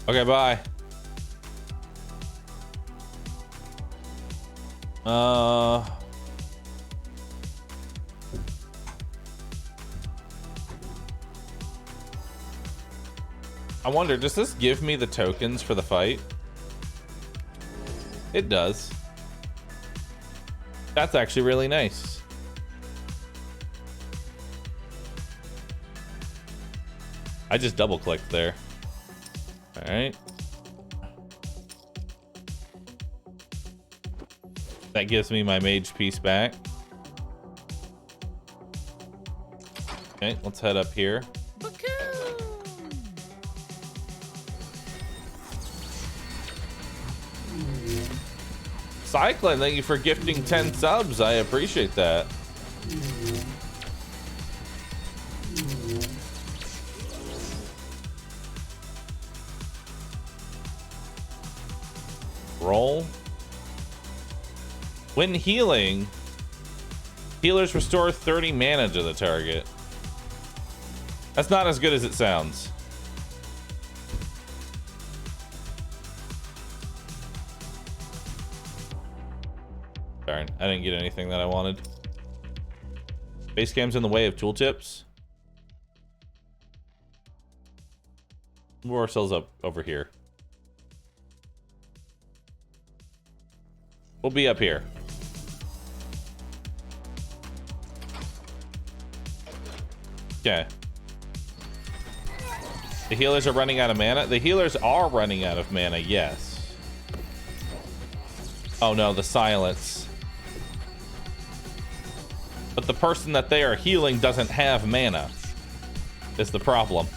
Okay, bye. I wonder, does this give me the tokens for the fight? It does. That's actually really nice. I just double clicked there. All right. That gives me my mage piece back. Okay, let's head up here. Cyclone, thank you for gifting 10 subs. I appreciate that. Roll. When healing, healers restore 30 mana to the target. That's not as good as it sounds. Darn, I didn't get anything that I wanted. Base cam's in the way of tooltips. Move ourselves up over here. We'll be up here. Okay. The healers are running out of mana. The healers are running out of mana, yes. Oh no, the silence. But the person that they are healing doesn't have mana. Is the problem.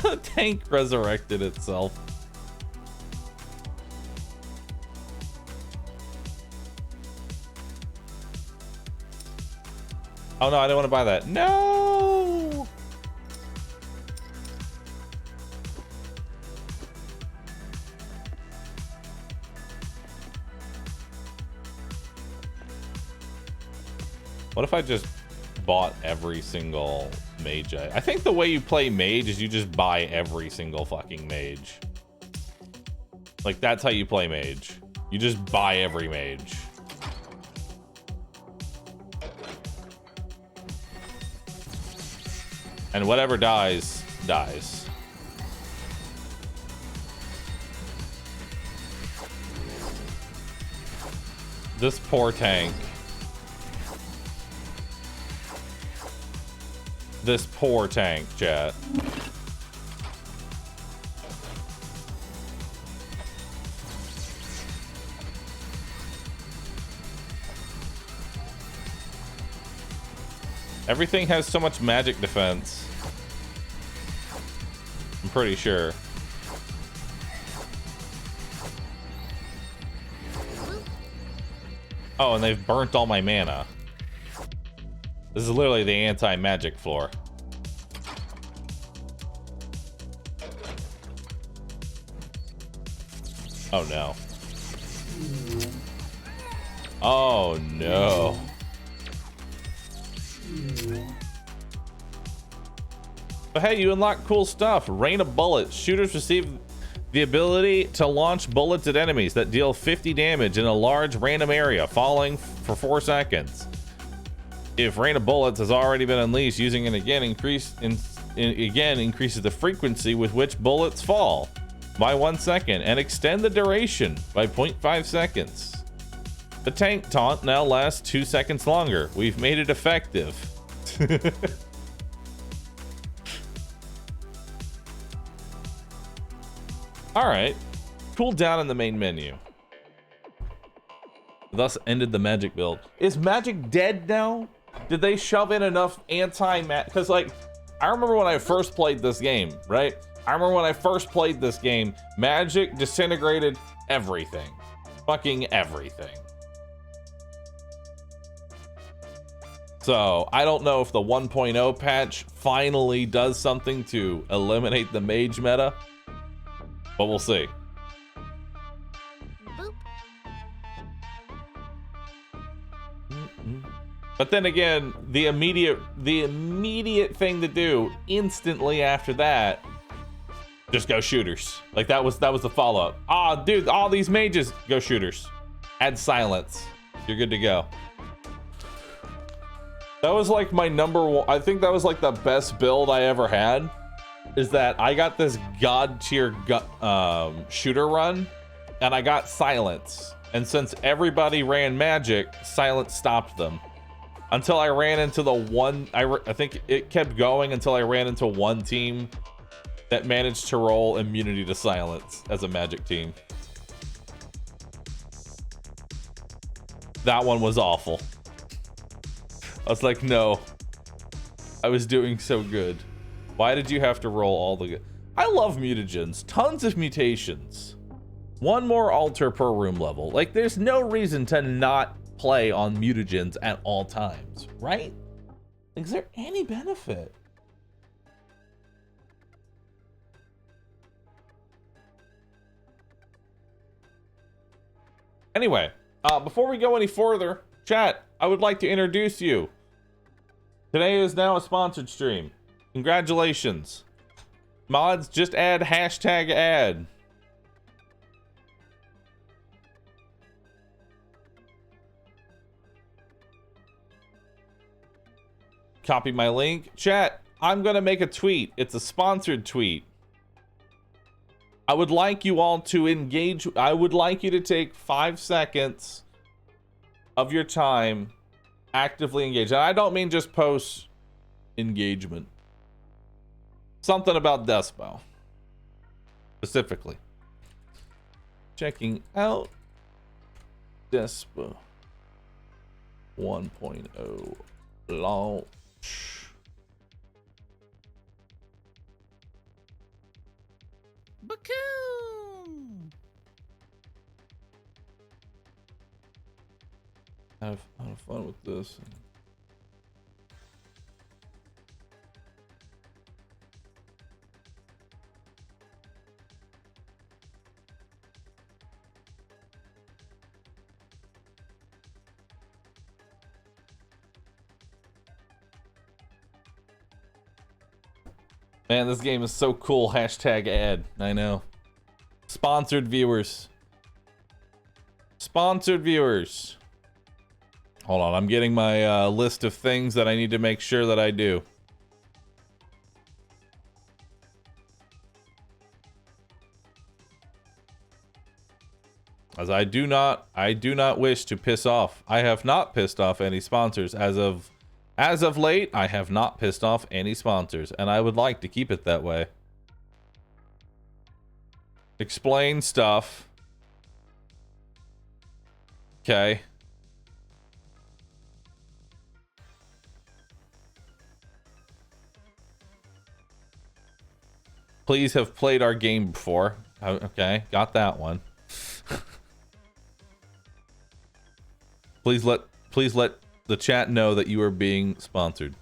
The tank resurrected itself. Oh no, I don't want to buy that. No! What if I just bought every single mage? I think the way you play mage is you just buy every single fucking mage. Like, that's how you play mage. You just buy every mage. And whatever dies, dies. This poor tank. This poor tank, chat. Everything has so much magic defense. I'm pretty sure. Oh, and they've burnt all my mana. This is literally the anti-magic floor. Oh no. Oh no. But hey, you unlock cool stuff. Rain of bullets. Shooters receive the ability to launch bullets at enemies that deal 50 damage in a large random area, falling for 4 seconds. If rain of bullets has already been unleashed, using it again increases the frequency with which bullets fall by 1 second and extend the duration by 0.5 seconds. The tank taunt now lasts 2 seconds longer. We've made it effective. All right, cool down in the main menu. Thus ended the magic build. Is magic dead now? Did they shove in enough anti-magic? Because like, I remember when I first played this game, right? I remember when I first played this game, magic disintegrated everything. Fucking everything. So I don't know if the 1.0 patch finally does something to eliminate the mage meta, but we'll see. Boop. But then again, the immediate thing to do instantly after that, just go shooters. Like that was the follow-up. Ah, dude, all these mages, go shooters. Add silence. You're good to go. That was like my number one. I think that was like the best build I ever had. Is that I got this god tier shooter run, and I got silence. And since everybody ran magic, silence stopped them. Until I ran into the one, I think it kept going until I ran into one team that managed to roll immunity to silence as a magic team. That one was awful. I was like, no. I was doing so good. Why did you have to roll all the... I love mutagens. Tons of mutations. One more altar per room level. Like, there's no reason to not play on mutagens at all times, right? Like, is there any benefit? Anyway, before we go any further, chat, I would like to introduce you. Today is now a sponsored stream. Congratulations. Mods, just add hashtag ad. Copy my link. Chat, I'm gonna make a tweet. It's a sponsored tweet. I would like you all to engage. I would like you to take 5 seconds of your time actively engage. And I don't mean just post engagement. Something about Despot specifically. Checking out Despot 1.0 launch. Bacoon. Have fun with this. Man, this game is so cool. Hashtag ad. I know. Sponsored viewers. Sponsored viewers. Hold on, I'm getting my list of things that I need to make sure that I do. As I do not wish to piss off. I have not pissed off any sponsors as of late. I have not pissed off any sponsors, and I would like to keep it that way. Explain stuff. Okay. Please have played our game before. Okay, got that one. Please let the chat know that you are being sponsored.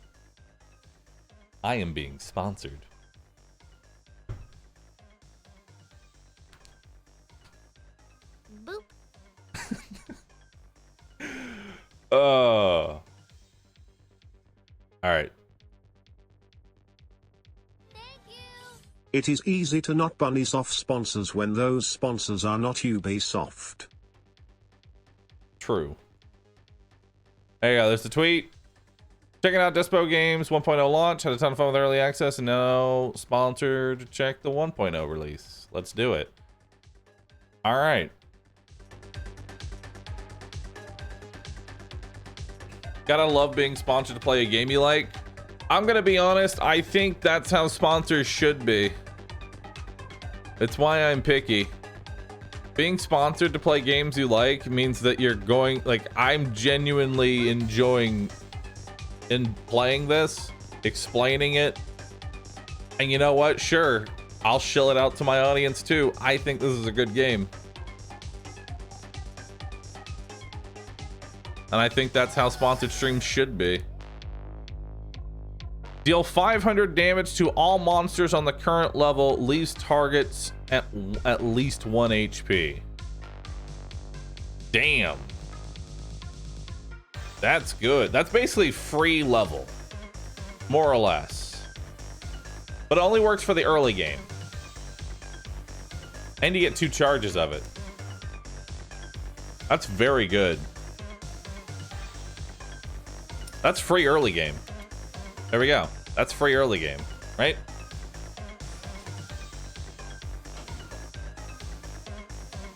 I am being sponsored. Boop. All right. It is easy to not bunnies off sponsors when those sponsors are not Ubisoft. True. There you go. There's the tweet. Checking out Despot Games 1.0 launch. Had a ton of fun with early access and now sponsored. Check the 1.0 release. Let's do it. All right. Gotta love being sponsored to play a game you like. I'm gonna be honest, I think that's how sponsors should be. It's why I'm picky. Being sponsored to play games you like means that you're going, like, I'm genuinely enjoying in playing this, explaining it. And you know what? Sure, I'll shill it out to my audience too. I think this is a good game. And I think that's how sponsored streams should be. Deal 500 damage to all monsters on the current level, leaves targets at least 1 HP. Damn. That's good. That's basically free level, more or less. But it only works for the early game. And you get 2 charges of it. That's very good. That's free early game. There we go. That's free early game, right?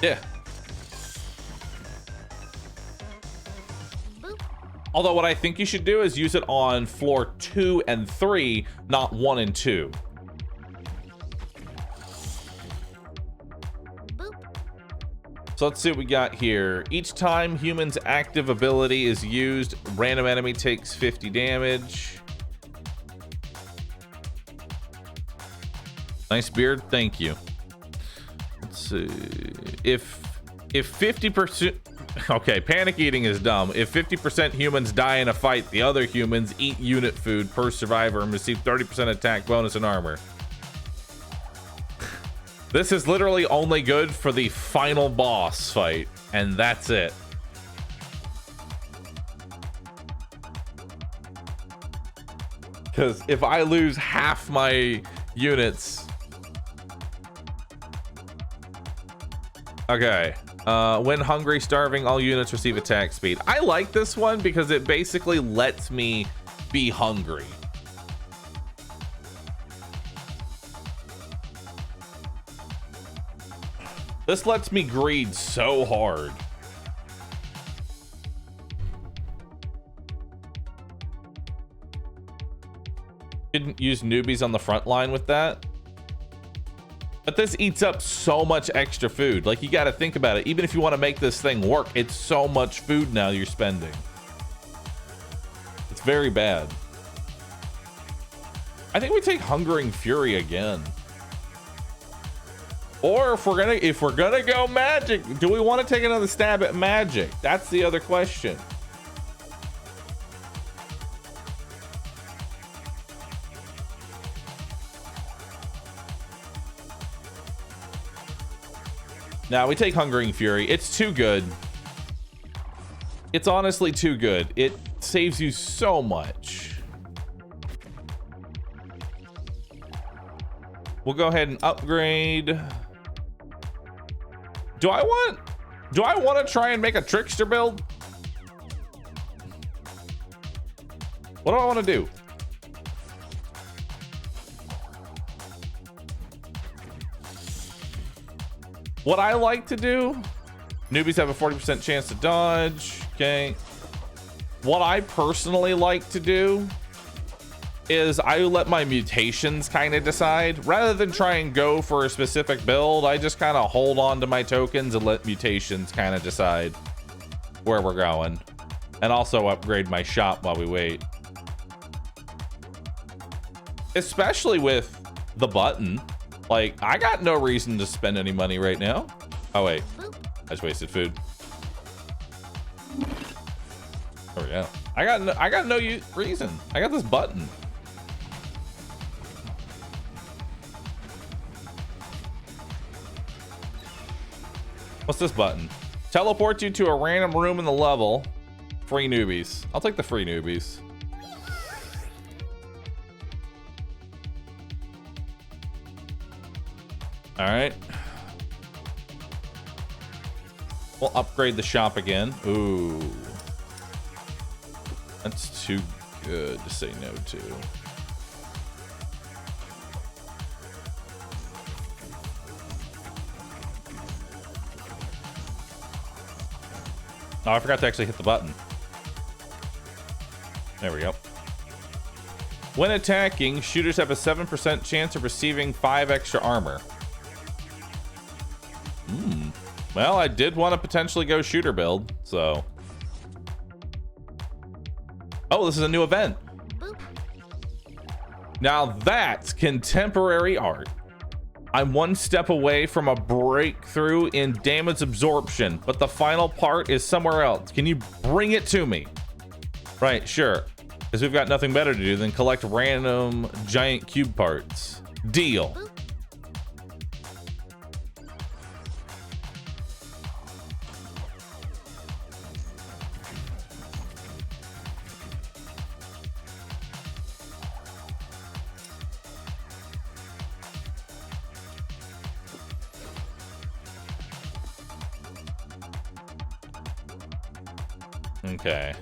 Yeah. Although what I think you should do is use it on floor 2 and 3, not 1 and 2. So let's see what we got here. Each time human's active ability is used, random enemy takes 50 damage. Nice beard, thank you. Let's see. If 50%, okay, panic eating is dumb. If 50% humans die in a fight, the other humans eat unit food per survivor and receive 30% attack bonus and armor. This is literally only good for the final boss fight, and that's it. Because if I lose half my units... Okay. When hungry, starving, all units receive attack speed. I like this one because it basically lets me be hungry. This lets me greed so hard. Didn't use newbies on the front line with that. But this eats up so much extra food. Like, you got to think about it. Even if you want to make this thing work, it's so much food now you're spending. It's very bad. I think we take Hungering Fury again. Or if we're gonna go magic, do we want to take another stab at magic? That's the other question. Now we take Hungering Fury. It's too good. It's honestly too good. It saves you so much. We'll go ahead and upgrade. Do I want to try and make a trickster build? What do I want to do? What I like to do, newbies have a 40% chance to dodge. Okay. What I personally like to do is I let my mutations kind of decide. Rather than try and go for a specific build, I just kind of hold on to my tokens and let mutations kind of decide where we're going. And also upgrade my shop while we wait. Especially with the button. Like, I got no reason to spend any money right now. Oh, wait. I just wasted food. There we go. I got no reason. I got this button. What's this button? Teleport you to a random room in the level. free newbies. I'll take the free newbies. All right. We'll upgrade the shop again. Ooh. That's too good to say no to. Oh, I forgot to actually hit the button. There we go. When attacking, shooters have a 7% chance of receiving 5 extra armor. Well, I did want to potentially go shooter build, so. Oh, this is a new event. Now that's contemporary art. I'm one step away from a breakthrough in damage absorption, but the final part is somewhere else. Can you bring it to me? Right, sure. Because we've got nothing better to do than collect random giant cube parts. Deal. Okay.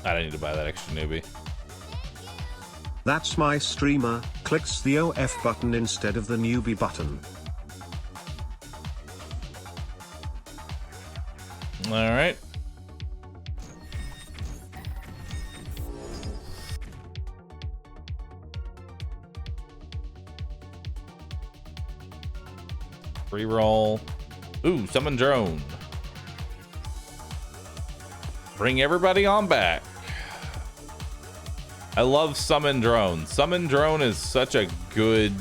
I don't need to buy that extra newbie. That's my streamer, clicks the OF button instead of the newbie button. All right. Reroll. Ooh, summon drone. Bring everybody on back. I love summon drone. Summon drone is such a good...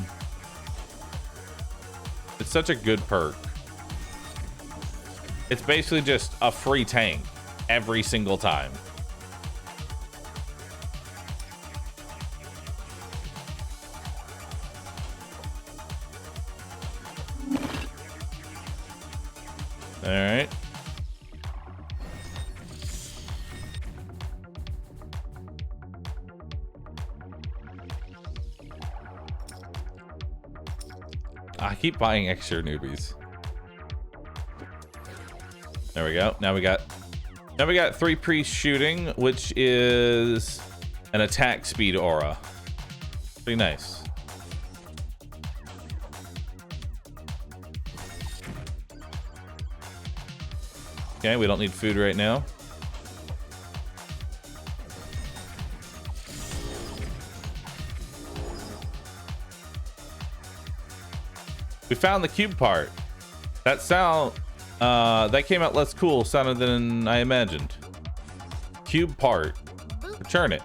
It's such a good perk. It's basically just a free tank every single time. All right. I keep buying extra newbies. There we go. Now we got 3 priest shooting, which is an attack speed aura. Pretty nice. Okay, we don't need food right now. We found the cube part. That sound, that came out less cool sounded than I imagined. Cube part. Return it.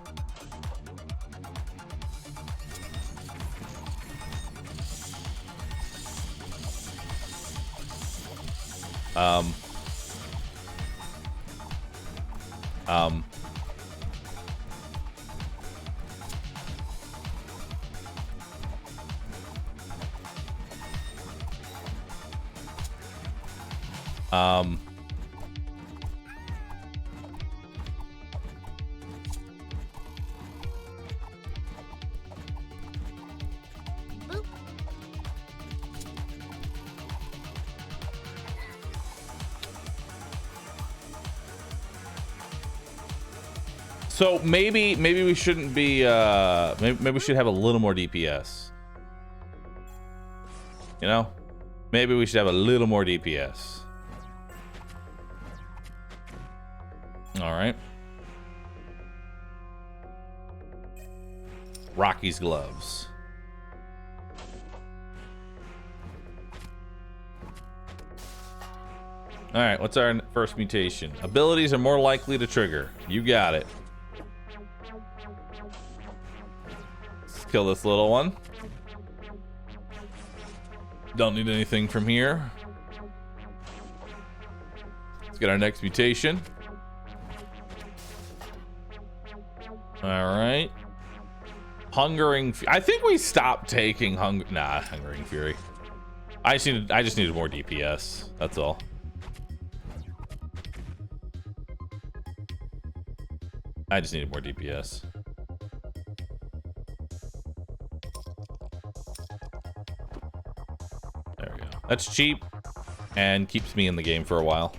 So maybe we shouldn't be maybe we should have a little more DPS. You know? Maybe we should have a little more DPS. All right. Rocky's gloves. All right, what's our first mutation? Abilities are more likely to trigger. You got it. Let's kill this little one. Don't need anything from here. Let's get our next mutation. All right. Hungering. I think we stopped taking Hungering Fury. I just needed more DPS. That's all. I just needed more DPS. There we go. That's cheap and keeps me in the game for a while.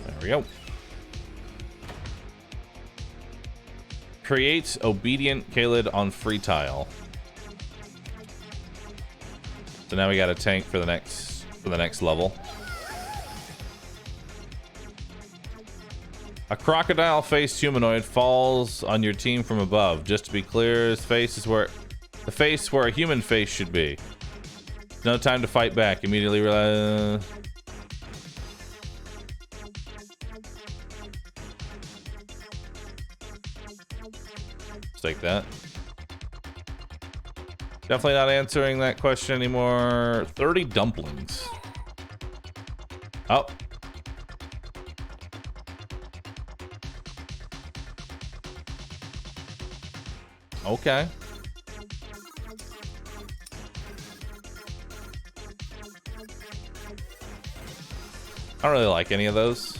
There we go. Creates obedient Khalid on free tile. So now we got a tank for the next level. A crocodile-faced humanoid falls on your team from above. Just to be clear, his face is where the face where a human face should be. No time to fight back. Immediately realize. Take that. Definitely not answering that question anymore. 30 dumplings. Oh. Okay. I don't really like any of those.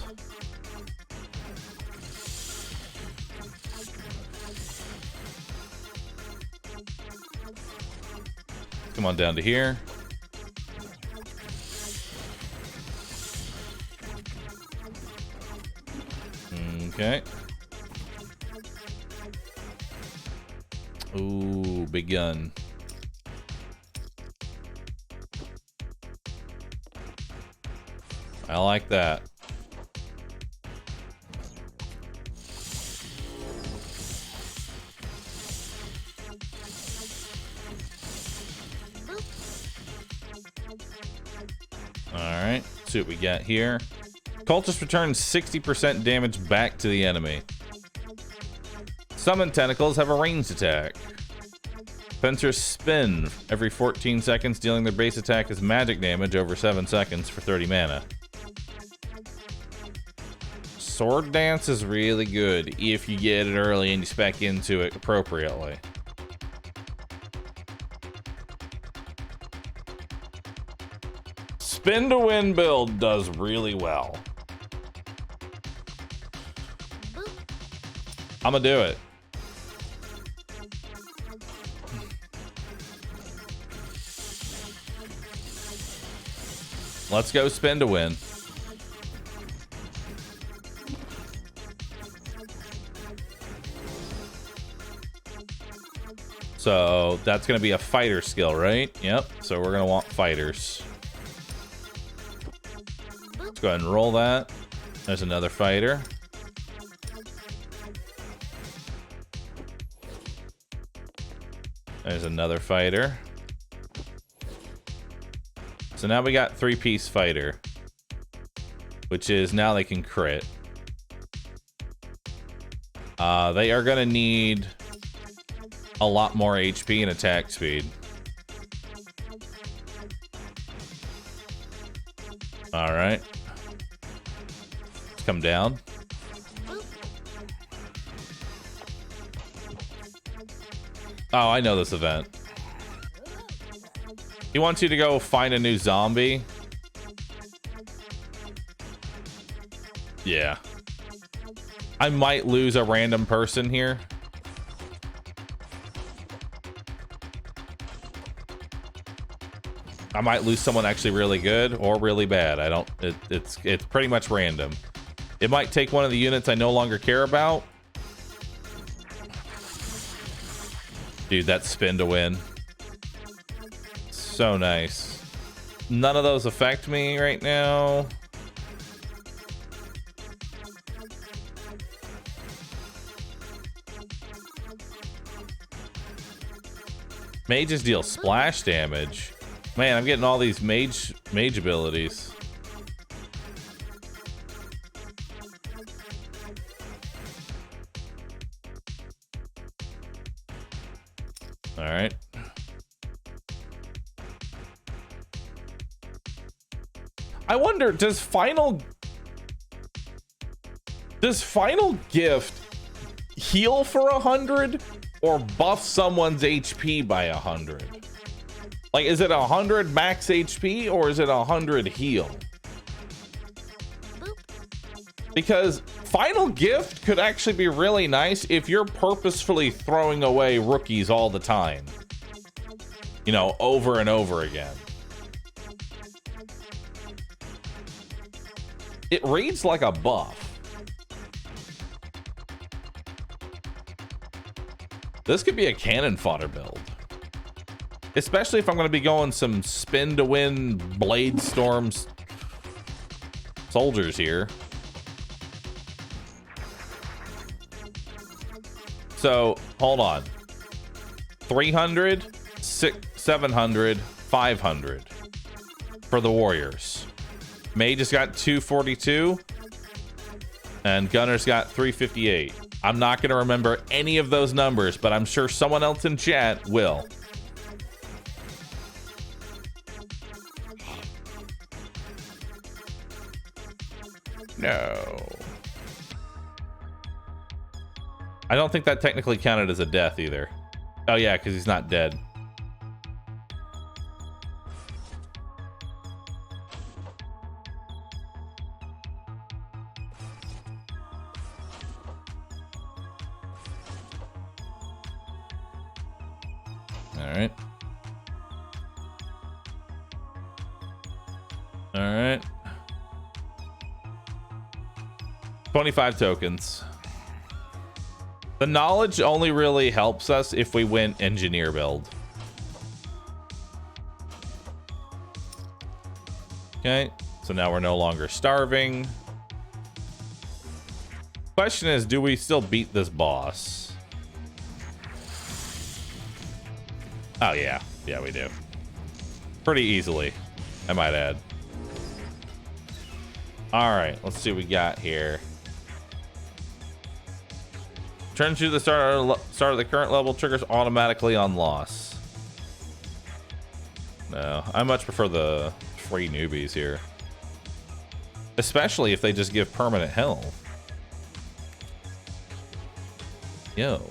Come on down to here. Okay. Ooh, big gun. I like that. Alright, see what we got here. Cultist returns 60% damage back to the enemy. Summon tentacles have a ranged attack. Fencers spin every 14 seconds, dealing their base attack as magic damage over 7 seconds for 30 mana. Sword Dance is really good if you get it early and you spec into it appropriately. Spin to win build does really well. I'm gonna do it. Let's go spin to win. So that's gonna be a fighter skill, right? Yep. So we're gonna want fighters. Let's go ahead and roll that. There's another fighter. There's another fighter. So now we got 3-piece fighter, which is now they can crit. They are gonna need a lot more HP and attack speed. All right. Let's come down. Oh, I know this event. He wants you to go find a new zombie. Yeah. I might lose a random person here. I might lose someone actually really good or really bad. I don't. It's pretty much random. It might take one of the units I no longer care about. Dude, that spin to win. So nice. None of those affect me right now. Mages deal splash damage. Man, I'm getting all these mage abilities. All right. I wonder, does final gift heal for 100 or buff someone's HP by 100? Like, is it 100 max HP or is it 100 heal? Because final gift could actually be really nice if you're purposefully throwing away rookies all the time. You know, over and over again. It reads like a buff. This could be a cannon fodder build. Especially if I'm going to be going some spin to win Blade Storms soldiers here. So, hold on. 300, 700, 500 for the Warriors. Mage has got 242 and Gunner's got 358. I'm not going to remember any of those numbers, but I'm sure someone else in chat will. No. I don't think that technically counted as a death either. Oh yeah, because he's not dead. Alright. Alright. 25 tokens. The knowledge only really helps us if we win engineer build. Okay, so now we're no longer starving. Question is, do we still beat this boss? Oh yeah, yeah we do. Pretty easily, I might add. All right, let's see what we got here. Turn to the start of the current level, triggers automatically on loss. No, I much prefer the free newbies here. Especially if they just give permanent health. Yo.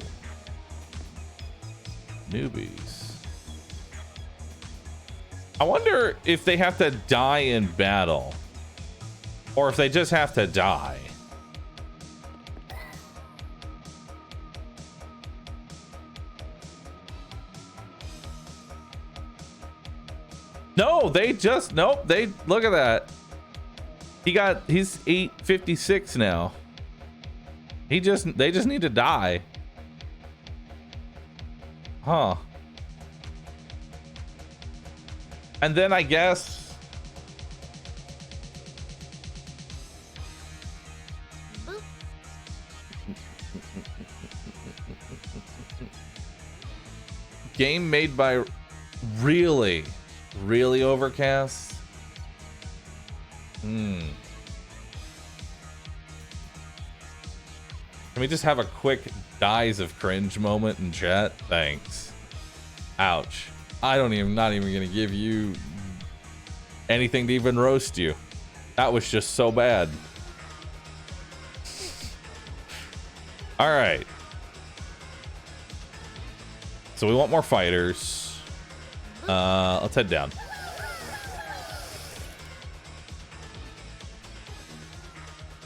Newbies. I wonder if they have to die in battle. Or if they just have to die. No, they just, nope, they, look at that. He's 856 now. They just need to die. Huh. And then I guess. Game made by really Overcast. Can we just have a quick dies of cringe moment in chat? Thanks. Ouch. Not even gonna give you anything to even roast you. That was just so bad. All right. So we want more fighters. Let's head down.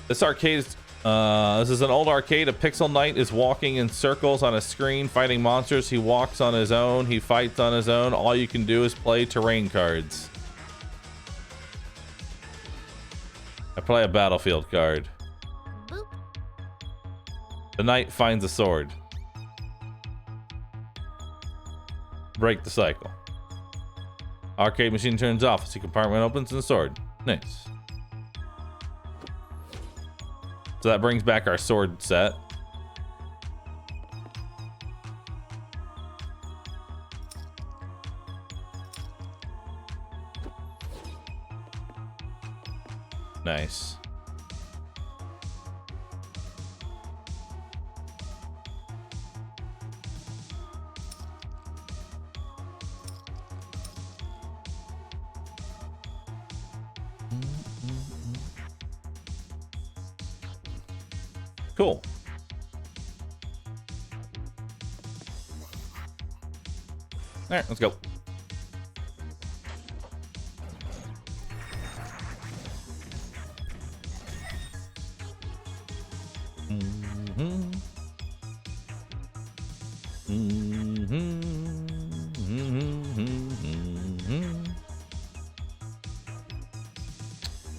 This arcade is, this is an old arcade. A pixel knight is walking in circles on a screen, fighting monsters. He walks on his own. He fights on his own. All you can do is play terrain cards. I play a battlefield card. Boop. The knight finds a sword. Break the cycle. Arcade machine turns off. See compartment opens and the sword. Nice. So that brings back our sword set. Nice. cool. All right, let's go.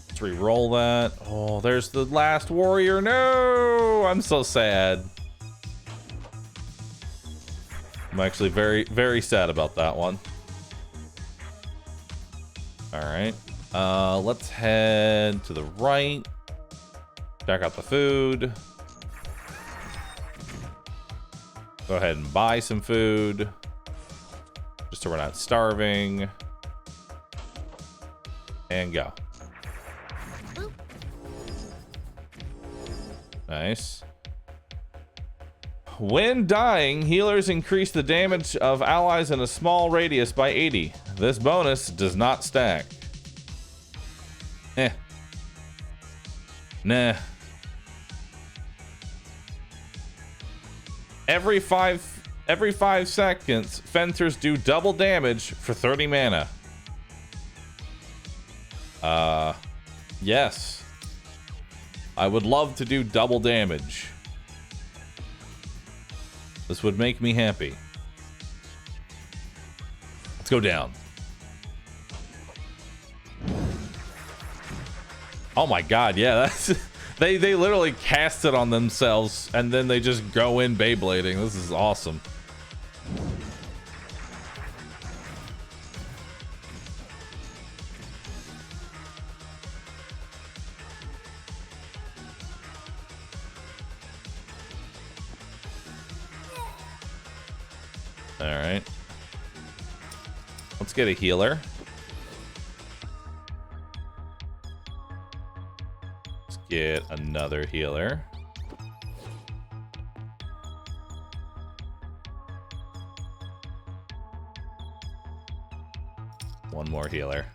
Let's re-roll that. Oh, there's the last warrior. No, I'm so sad. I'm actually very, very sad about that one. All right. Let's head to the right. Check out the food. Go ahead and buy some food. Just so we're not starving. And go. Nice. When dying, healers increase the damage of allies in a small radius by 80. This bonus does not stack. Nah. Every five seconds, fencers do double damage for 30 mana. Yes. I would love to do double damage. This would make me happy. Let's go down. Oh my god, yeah, that's they literally cast it on themselves and then they just go in Beyblading. This is awesome. All right. Let's get a healer. Let's get another healer. One more healer.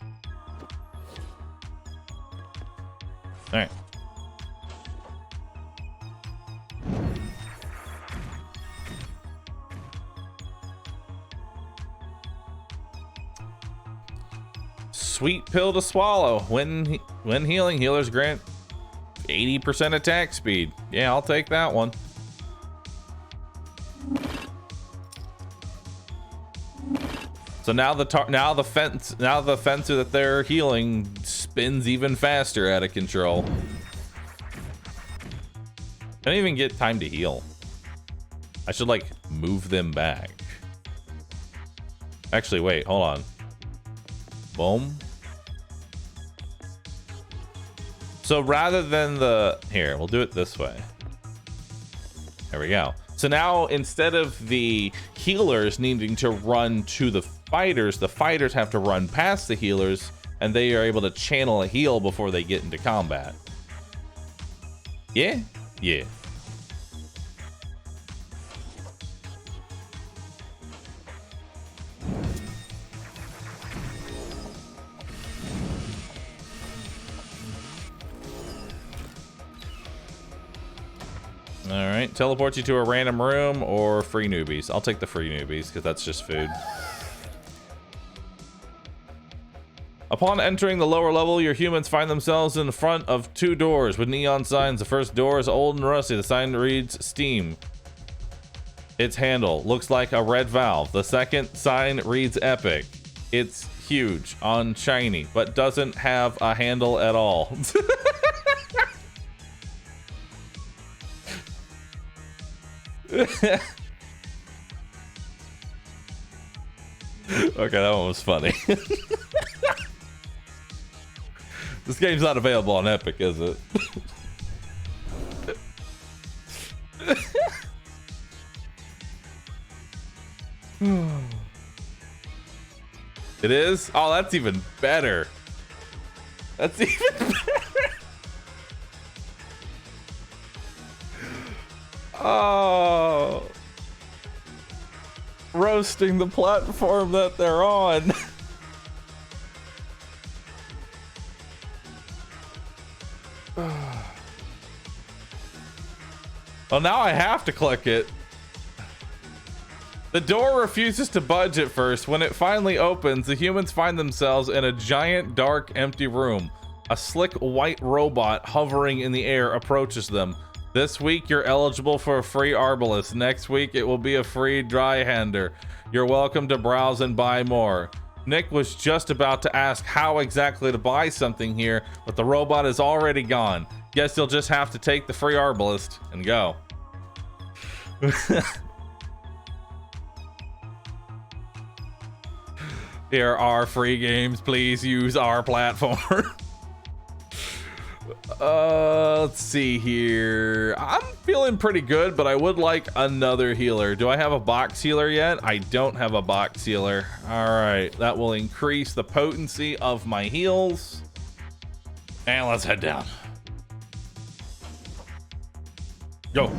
All right. Sweet pill to swallow. When healing, healers grant 80% attack speed. Yeah, I'll take that one. So now the fencer that they're healing spins even faster, out of control. I don't even get time to heal. I should like move them back. Actually, wait, hold on. Boom. So rather than here, we'll do it this way. There we go. So now instead of the healers needing to run to the fighters have to run past the healers, and they are able to channel a heal before they get into combat. Yeah? Yeah. All right, teleport you to a random room or free newbies. I'll take the free newbies because that's just food. Upon entering the lower level, your humans find themselves in front of two doors with neon signs. The first door is old and rusty. The sign reads Steam. Its handle looks like a red valve. The second sign reads Epic. It's huge on shiny, but doesn't have a handle at all. Okay, that one was funny. This game's not available on Epic, is it? It is? Oh, that's even better. That's even better. Oh, roasting the platform that they're on. Well, now I have to click it. The door refuses to budge at first. When it finally opens, the humans find themselves in a giant, dark, empty room. A slick white robot hovering in the air approaches them. This week, you're eligible for a free Arbalest. Next week, it will be a free dry hander. You're welcome to browse and buy more. Nick was just about to ask how exactly to buy something here, but the robot is already gone. Guess you'll just have to take the free Arbalest and go. Here are free games. Please use our platform. Let's see here. I'm feeling pretty good, but I would like another healer. Do I have a box healer yet? I don't have a box healer. All right, that will increase the potency of my heals. And let's head down. Go.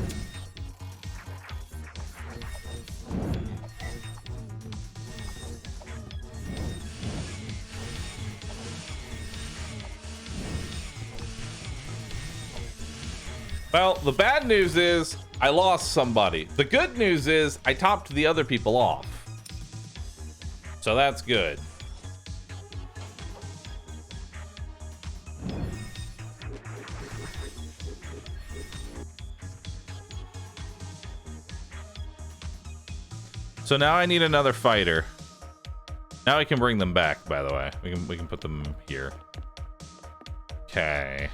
Well, the bad news is I lost somebody. The good news is I topped the other people off. So that's good. So now I need another fighter. Now I can bring them back, by the way. We can put them here. Okay.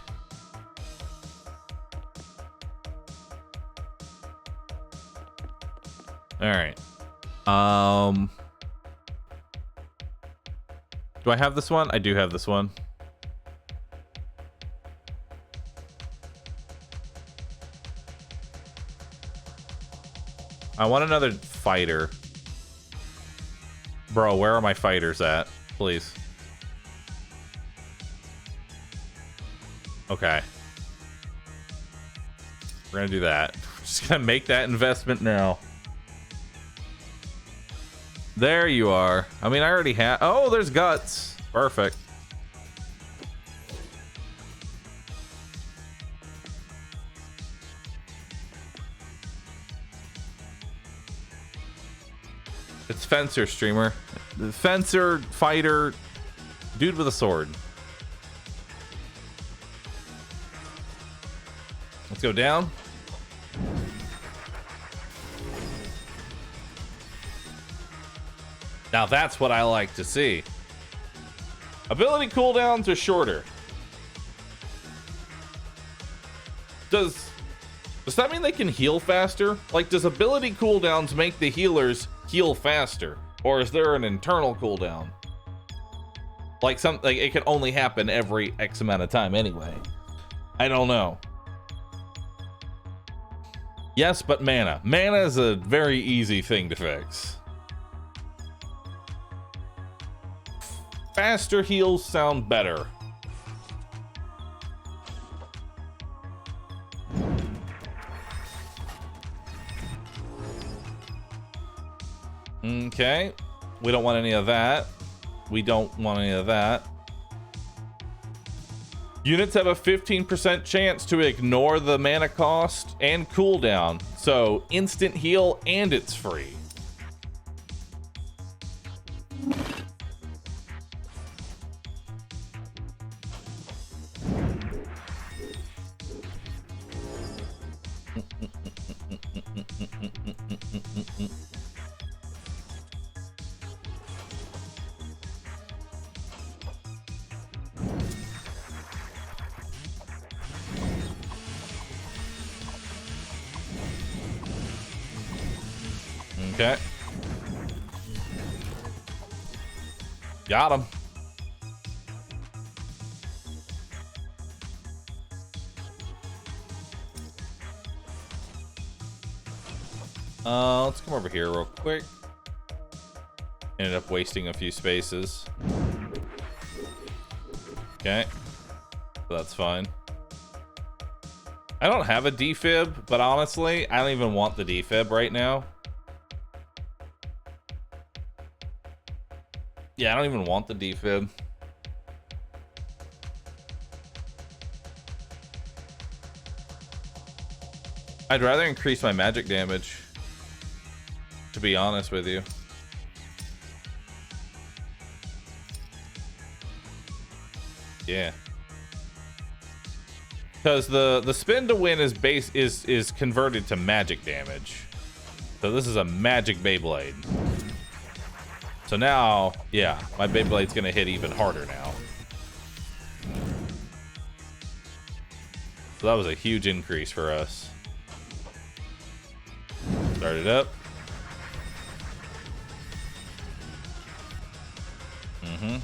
All right. Do I have this one? I do have this one. I want another fighter. Bro, where are my fighters at? Please. Okay. We're gonna do that. Just gonna make that investment now. There you are. I mean, I already have. Oh, there's guts. Perfect. It's Fencer streamer. The Fencer fighter. Dude with a sword. Let's go down. Now that's what I like to see. Ability cooldowns are shorter. Does that mean they can heal faster? Like, does ability cooldowns make the healers heal faster? Or is there an internal cooldown? Like it can only happen every X amount of time anyway. I don't know. Yes, but mana. Mana is a very easy thing to fix. Faster heals sound better. Okay. We don't want any of that. We don't want any of that. Units have a 15% chance to ignore the mana cost and cooldown. So instant heal and it's free. Okay. Got him. Let's come over here real quick. Ended up wasting a few spaces. Okay. That's fine. I don't have a defib, but honestly, I don't even want the defib right now. Yeah, I don't even want the defib. I'd rather increase my magic damage, to be honest with you. Yeah. Because the spin to win is converted to magic damage. So this is a magic Beyblade. So now, yeah, my Beyblade's gonna hit even harder now. So that was a huge increase for us. Start it up. Mm-hmm.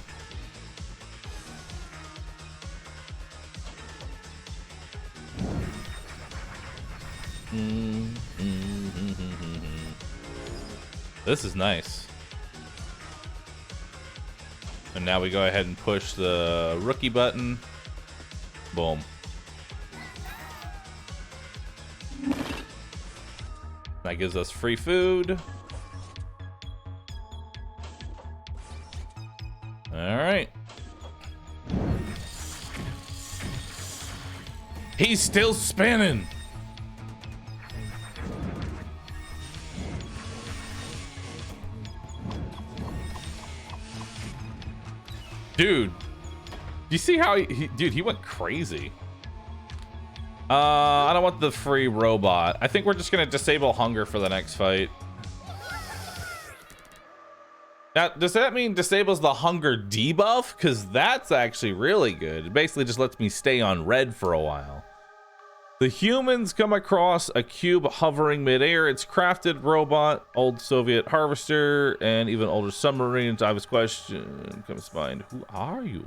This is nice. And now we go ahead and push the rookie button. Boom. That gives us free food. All right. He's still spinning. Dude, you see how he went crazy. I don't want the free robot. I think we're just gonna disable hunger for the next fight. Now, does that mean disables the hunger debuff? Because that's actually really good. It basically just lets me stay on red for a while. The humans come across a cube hovering midair. It's crafted robot, old Soviet harvester, and even older submarines. I was questioned. Comes to mind. Who are you?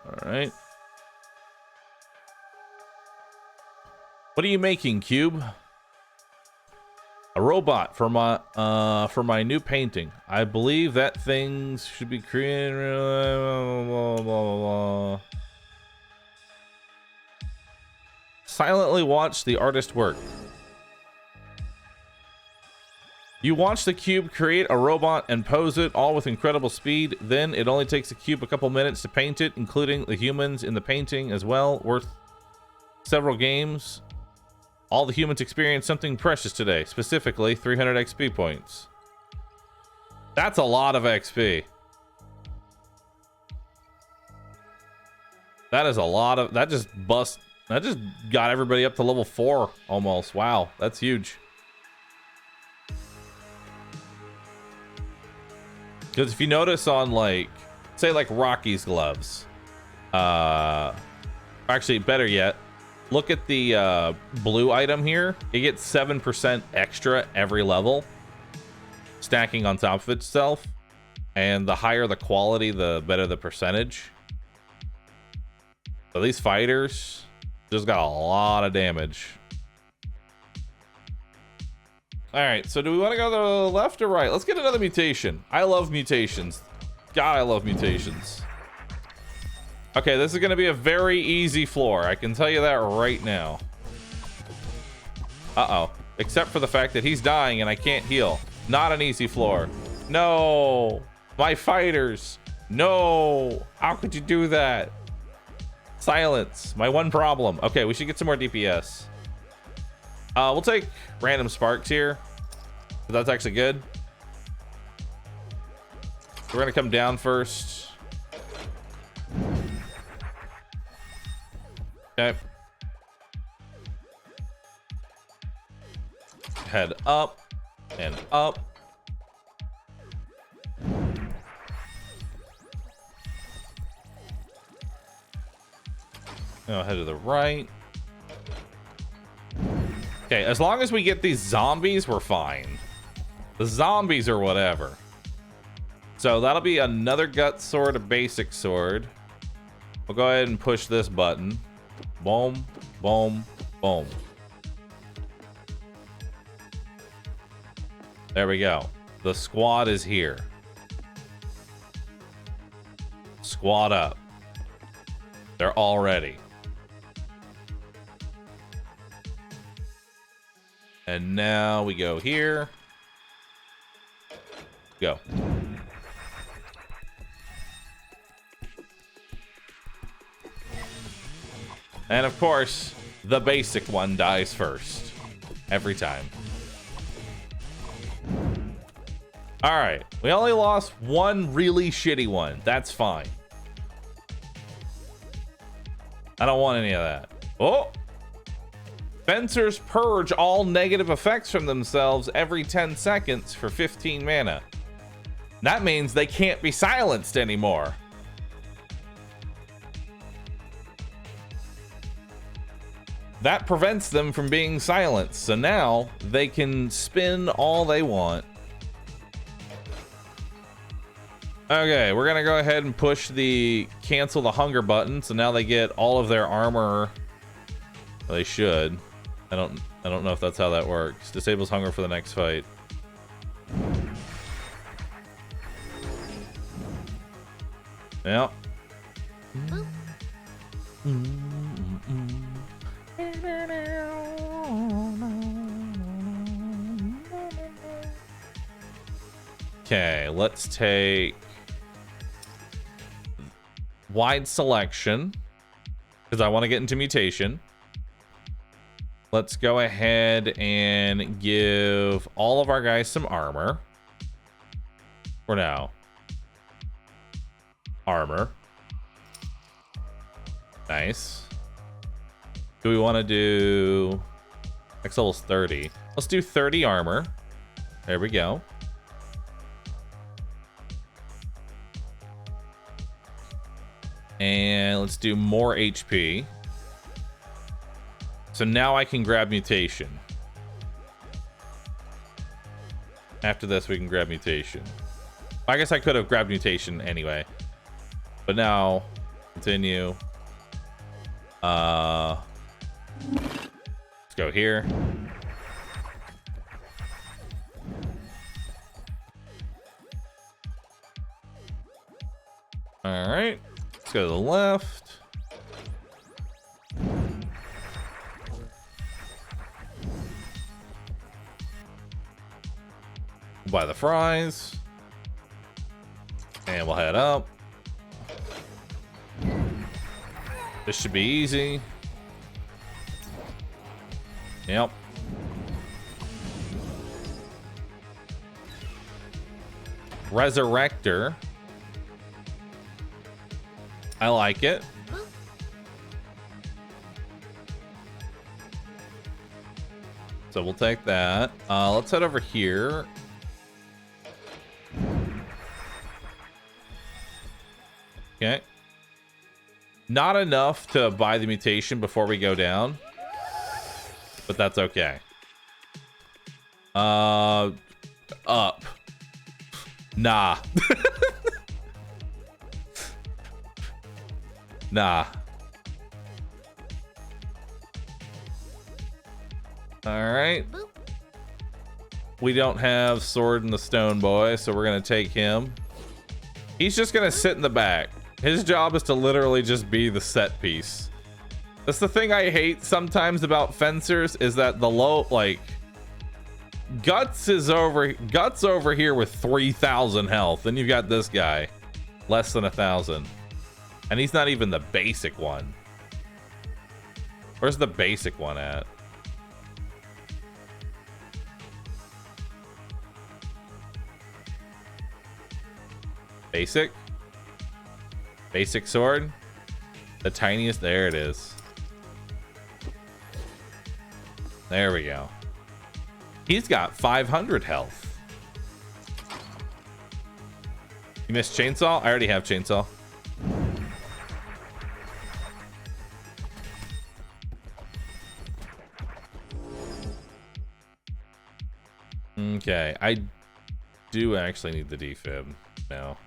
All right. What are you making, Cube? A robot for my new painting. I believe that things should be created. Blah, blah, blah, blah. Silently watch the artist work. You watch the cube create a robot and pose it all with incredible speed. Then it only takes the cube a couple minutes to paint it, including the humans in the painting as well. Worth several games. All the humans experience something precious today, specifically 300 XP points. That's a lot of XP. That is a lot of, that just got everybody up to level 4 almost. Wow, that's huge. Because if you notice on like, say like Rocky's gloves, actually better yet, look at the blue item here. It gets 7% extra every level, stacking on top of itself. And the higher the quality, the better the percentage. So these fighters just got a lot of damage. All right, so do we want to go to the left or right? Let's get another mutation. I love mutations. God, I love mutations. Okay, this is going to be a very easy floor. I can tell you that right now. Uh-oh. Except for the fact that he's dying and I can't heal. Not an easy floor. No. My fighters. No. How could you do that? Silence. My one problem. Okay, we should get some more DPS. We'll take random sparks here. That's actually good. We're going to come down first. Okay. Head up and up. Now head to the right. Okay, as long as we get these zombies, we're fine. The zombies are whatever. So that'll be another gut sword, a basic sword. We'll go ahead and push this button. Boom, boom, boom. There we go. The squad is here. Squad up. They're all ready. And now we go here. Go. And of course, the basic one dies first. Every time. Alright. We only lost one really shitty one. That's fine. I don't want any of that. Oh! Fencers purge all negative effects from themselves every 10 seconds for 15 mana. That means they can't be silenced anymore. That prevents them from being silenced. So now they can spin all they want. Okay, we're gonna go ahead and push the cancel the hunger button. So now they get all of their armor. Well, they should. I don't know if that's how that works. Disables hunger for the next fight. Yeah. Okay, let's take wide selection because I want to get into mutation. Let's go ahead and give all of our guys some armor. For now. Armor. Nice. Do we want to do... X level's 30. Let's do 30 armor. There we go. And let's do more HP. So now I can grab mutation. After this, we can grab mutation. I guess I could have grabbed mutation anyway. But now, continue. Let's go here. All right. Let's go to the left. Buy the fries. And we'll head up. This should be easy. Yep. Resurrector. I like it. So we'll take that. Let's head over here. Okay. Not enough to buy the mutation before we go down. But that's okay. Up. Nah. Nah. Alright. We don't have Sword in the Stone Boy, so we're gonna take him. He's just gonna sit in the back. His job is to literally just be the set piece. That's the thing I hate sometimes about fencers, is that the low, like, Guts over here with 3,000 health. Then you've got this guy, less than 1,000. And he's not even the basic one. Where's the basic one at? Basic? Basic sword? The tiniest? There it is. There we go. He's got 500 health. You missed chainsaw? I already have chainsaw. Okay, I do actually need the defib now.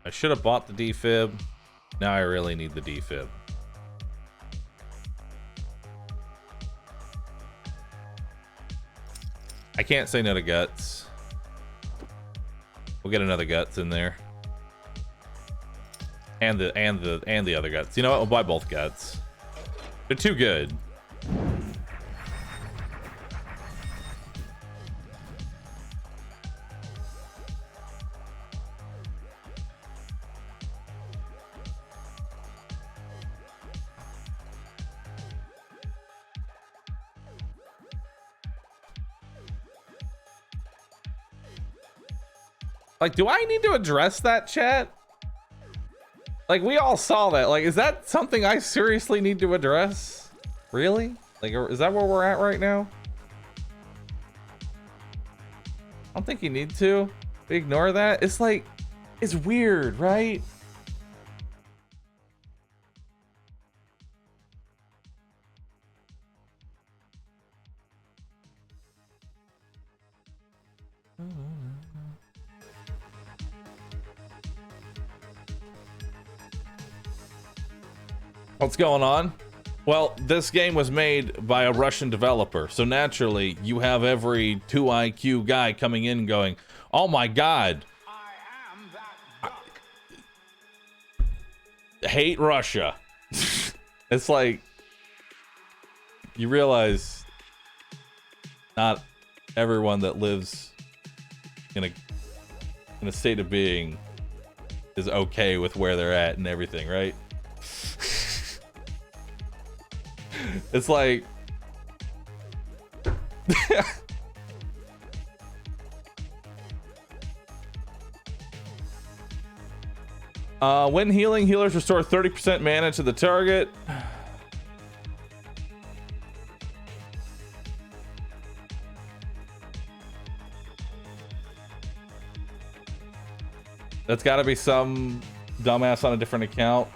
I should have bought the defib. Now I really need the defib. I can't say no to guts. We'll get another guts in there. And the other guts. You know what? We'll buy both guts. They're too good. Like, do I need to address that, chat? Like, we all saw that. Like, is that something I seriously need to address? Really? Like, is that where we're at right now? I don't think you need to. We ignore that. It's like, it's weird, right? What's going on? Well, this game was made by a Russian developer, so naturally you have every 2 IQ guy coming in going, oh my god, I hate Russia. It's like, you realize not everyone that lives in a state of being is okay with where they're at and everything, right? It's like when healing, healers restore 30% mana to the target. That's got to be some dumbass on a different account.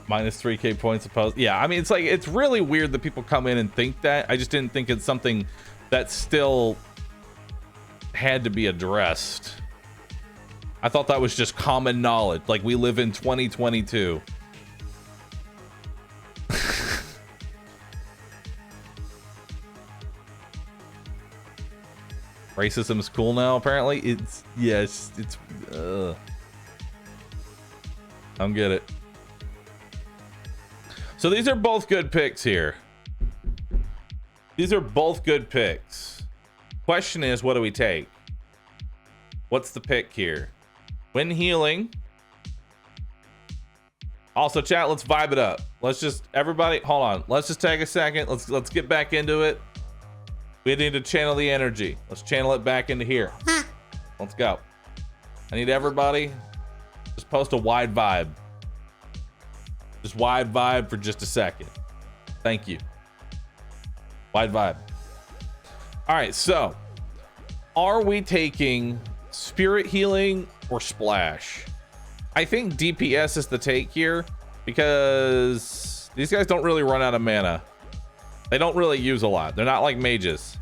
Minus 3k points opposed. Yeah, I mean, it's like, it's really weird that people come in and think that. I just didn't think it's something that still had to be addressed. I thought that was just common knowledge. Like, we live in 2022. Racism is cool now, apparently. It's, yeah, it's I don't get it. So these are both good picks here. These are both good picks. Question is, what do we take? What's the pick here? When healing. Also, chat, let's vibe it up. Let's just, everybody, hold on. Let's just take a second. Let's get back into it. We need to channel the energy. Let's channel it back into here. Let's go. I need everybody just post a wide vibe. Just wide vibe for just a second. Thank you. Wide vibe. All right, so are we taking spirit healing or splash? I think DPS is the take here because these guys don't really run out of mana. They don't really use a lot. They're not like mages.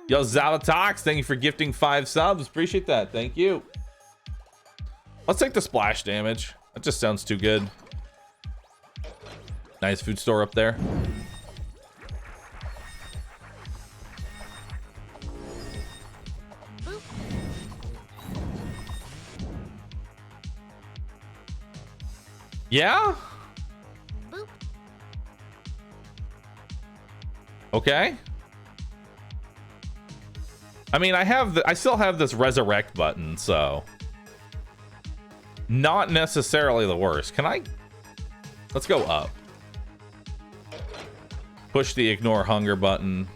Yo, Zalatox, thank you for gifting 5 subs. Appreciate that. Thank you. Let's take the splash damage. That just sounds too good. Nice food store up there. Boop. Yeah? Boop. Okay. I mean, I still have this resurrect button, so not necessarily the worst. Let's go up. Push the ignore hunger button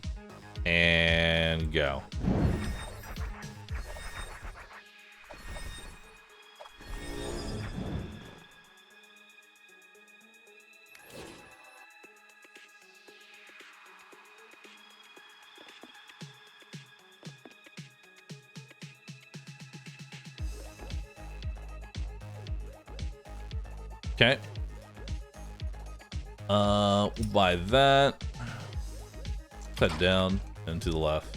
and go. Okay. We'll buy that. Head down and to the left.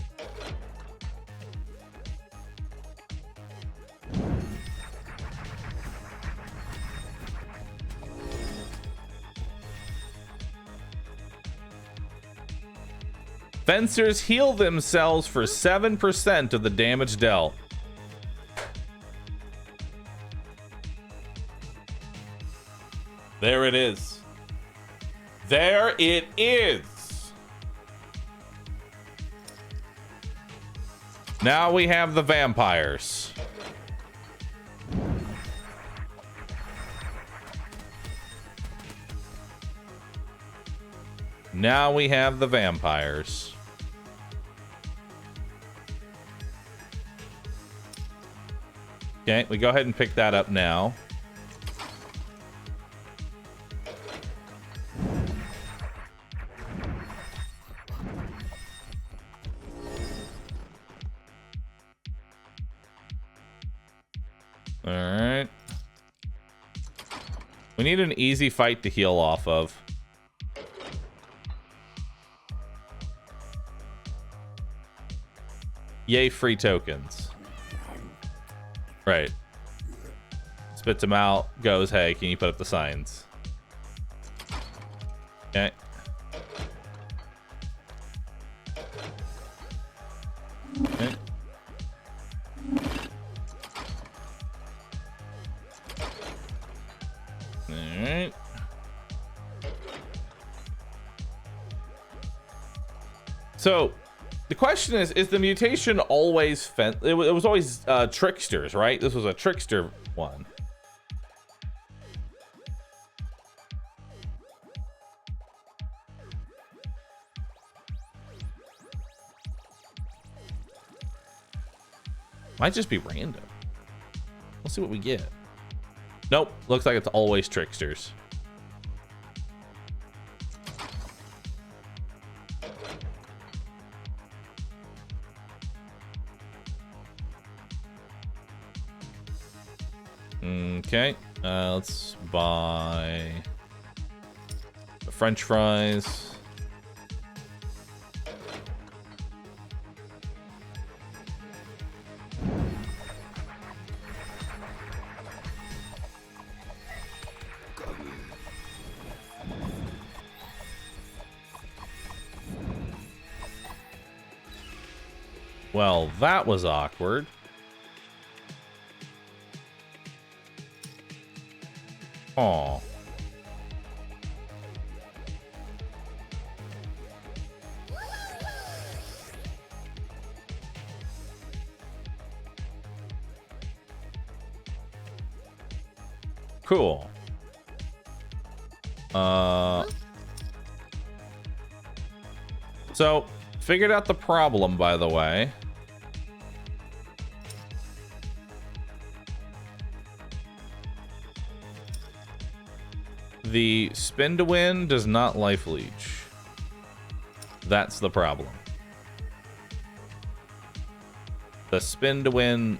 Fencers heal themselves for 7% of the damage dealt. There it is. There it is. Now we have the vampires. Now we have the vampires. Okay, we go ahead and pick that up now. All right. We need an easy fight to heal off of. Yay, free tokens. Right. Spits them out, goes, hey, can you put up the signs? Okay. Okay. Alright. So, the question is the mutation always it was always tricksters, right? This was a trickster one. Might just be random. Let's see what we get. Nope, looks like it's always tricksters. Okay, let's buy the French fries. Well, that was awkward. Oh. Cool. So, figured out the problem, by the way. The spin to win does not life leech. That's the problem. The spin to win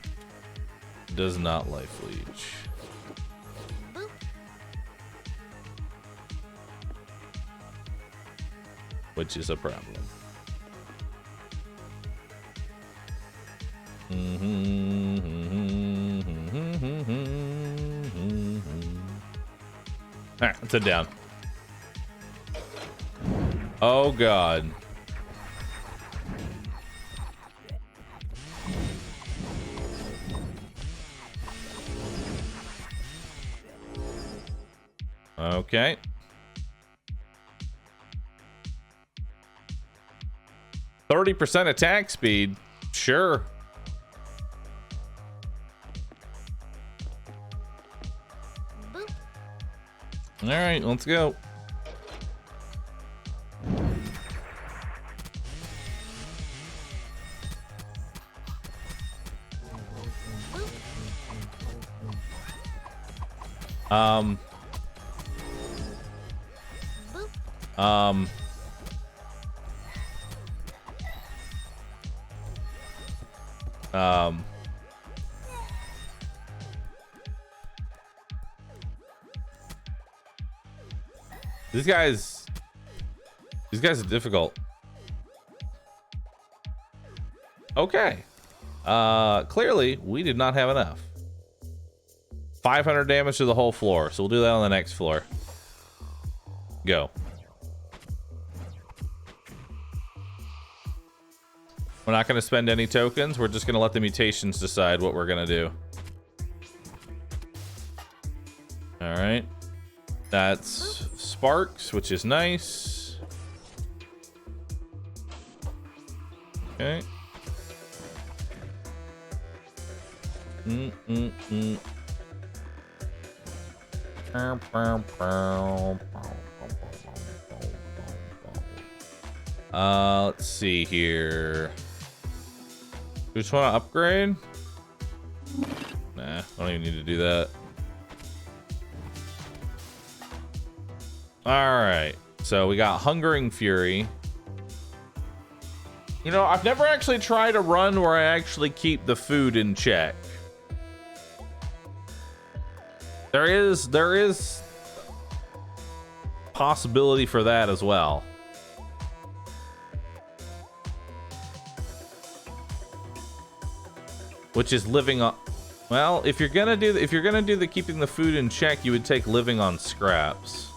does not life leech. Which is a problem. Alright, let's head down. Oh god. Okay. %30 attack speed. Sure. All right, let's go. Um, these guys are difficult. Okay. Clearly we did not have enough. 500 damage to the whole floor, so we'll do that on the next floor. Go. We're not going to spend any tokens. We're just going to let the mutations decide what we're going to do. All right. That's sparks, which is nice. Okay. Let's see here. We just want to upgrade? Nah. I don't even need to do that. Alright. So we got Hungering Fury. You know, I've never actually tried a run where I actually keep the food in check. There is possibility for that as well. Which is living on, well, if you're gonna do the keeping the food in check, you would take living on scraps.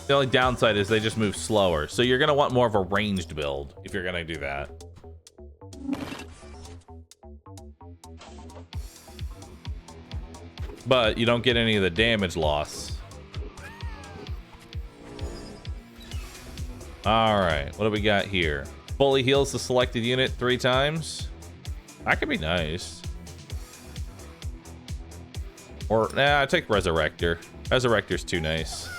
The only downside is they just move slower, so you're gonna want more of a ranged build if you're gonna do that. But you don't get any of the damage loss. All right, what do we got here? Fully heals the selected unit 3 times. That could be nice. Or, nah, I take Resurrector. Resurrector's too nice.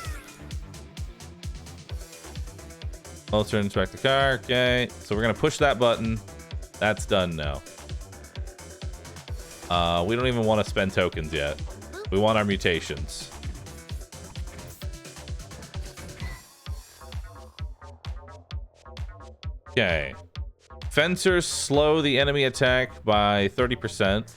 Closer, inspect the car. Okay, so we're gonna push that button. That's done now. We don't even want to spend tokens yet. We want our mutations. Okay. Fencers slow the enemy attack by 30%.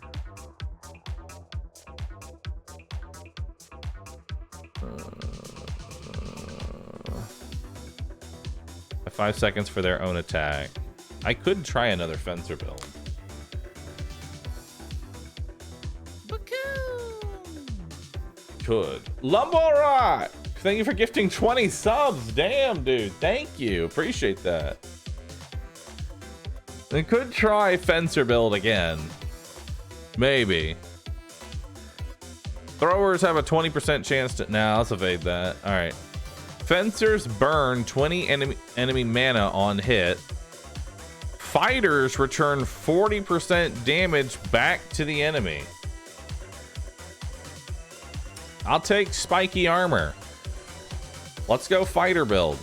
5 seconds for their own attack. I could try another fencer build. Could. Lumborak! Thank you for gifting 20 subs. Damn, dude. Thank you. Appreciate that. I could try fencer build again. Maybe. Throwers have a 20% chance to... Nah, let's evade that. All right. Fencers burn 20 enemy mana on hit. Fighters return 40% damage back to the enemy. I'll take spiky armor. Let's go fighter build.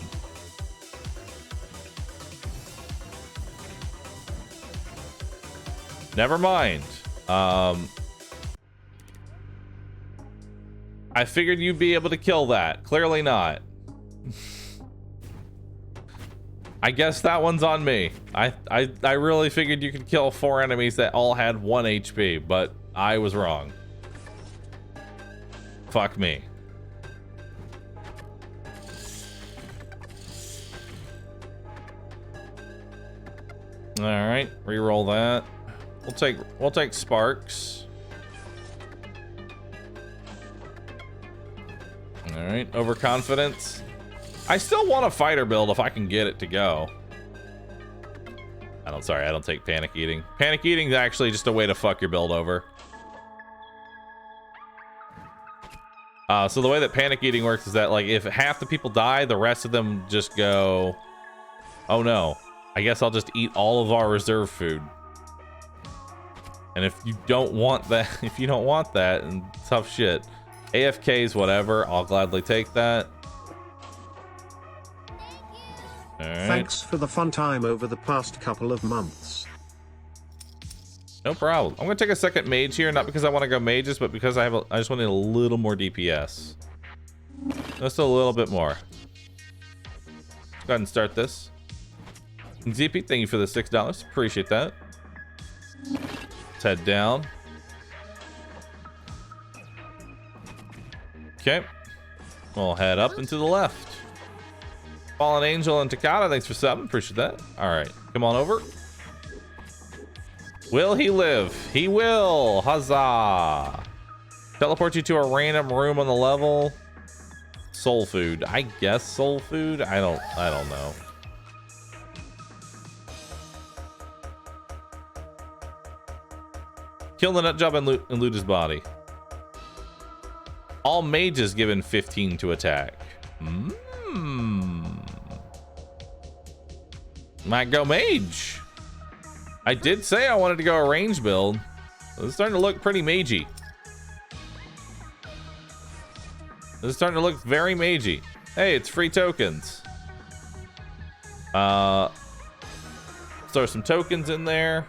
Never mind. I figured you'd be able to kill that. Clearly not. I guess that one's on me. I really figured you could kill 4 enemies that all had 1 HP, but I was wrong. Fuck me. All right, reroll that. We'll take sparks. All right, overconfidence. I still want a fighter build if I can get it to go. I don't take panic eating. Panic eating is actually just a way to fuck your build over. So the way that panic eating works is that, like, if half the people die, the rest of them just go, oh no, I guess I'll just eat all of our reserve food. And if you don't want that, and tough shit. AFKs, whatever, I'll gladly take that. All right. Thanks for the fun time over the past couple of months. No problem. I'm gonna take a second mage here, not because I want to go mages, but because I just wanted a little more DPS. Just a little bit more. Let's go ahead and start this. ZP, thank you for the $6. Appreciate that. Let's head down. Okay. We'll head up and to the left. Fallen Angel and Takata, thanks for subbing. Appreciate that. All right, come on over. Will he live? He will. Huzzah. Teleport you to a random room on the level. Soul food. I guess soul food. I don't know. Kill the nut job and loot his body. All mages given 15 to attack. Might go mage. I did say I wanted to go a range build. It's starting to look pretty magey. It's starting to look very magey. Hey, it's free tokens. throw some tokens in there.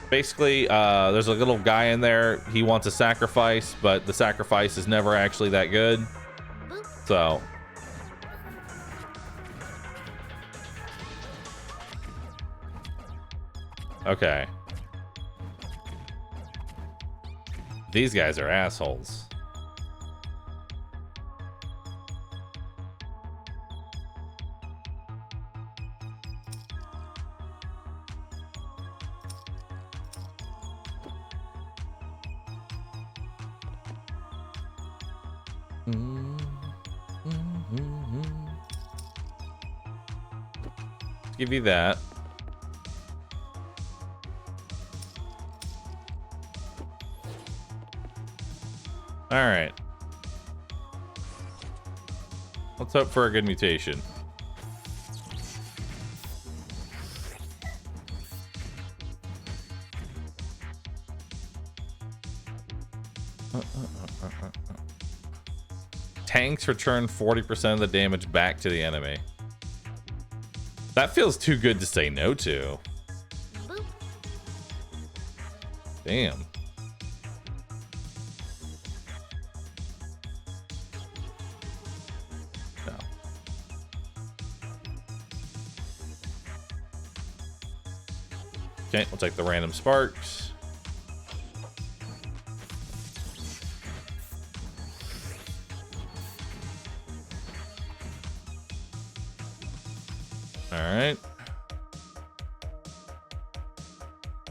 Basically, there's a little guy in there. He wants a sacrifice, but the sacrifice is never actually that good. So okay. These guys are assholes. Give you that. All right. Let's hope for a good mutation. Tanks return 40% of the damage back to the enemy. That feels too good to say no to. Damn. No. Okay, we'll take the random sparks. All right.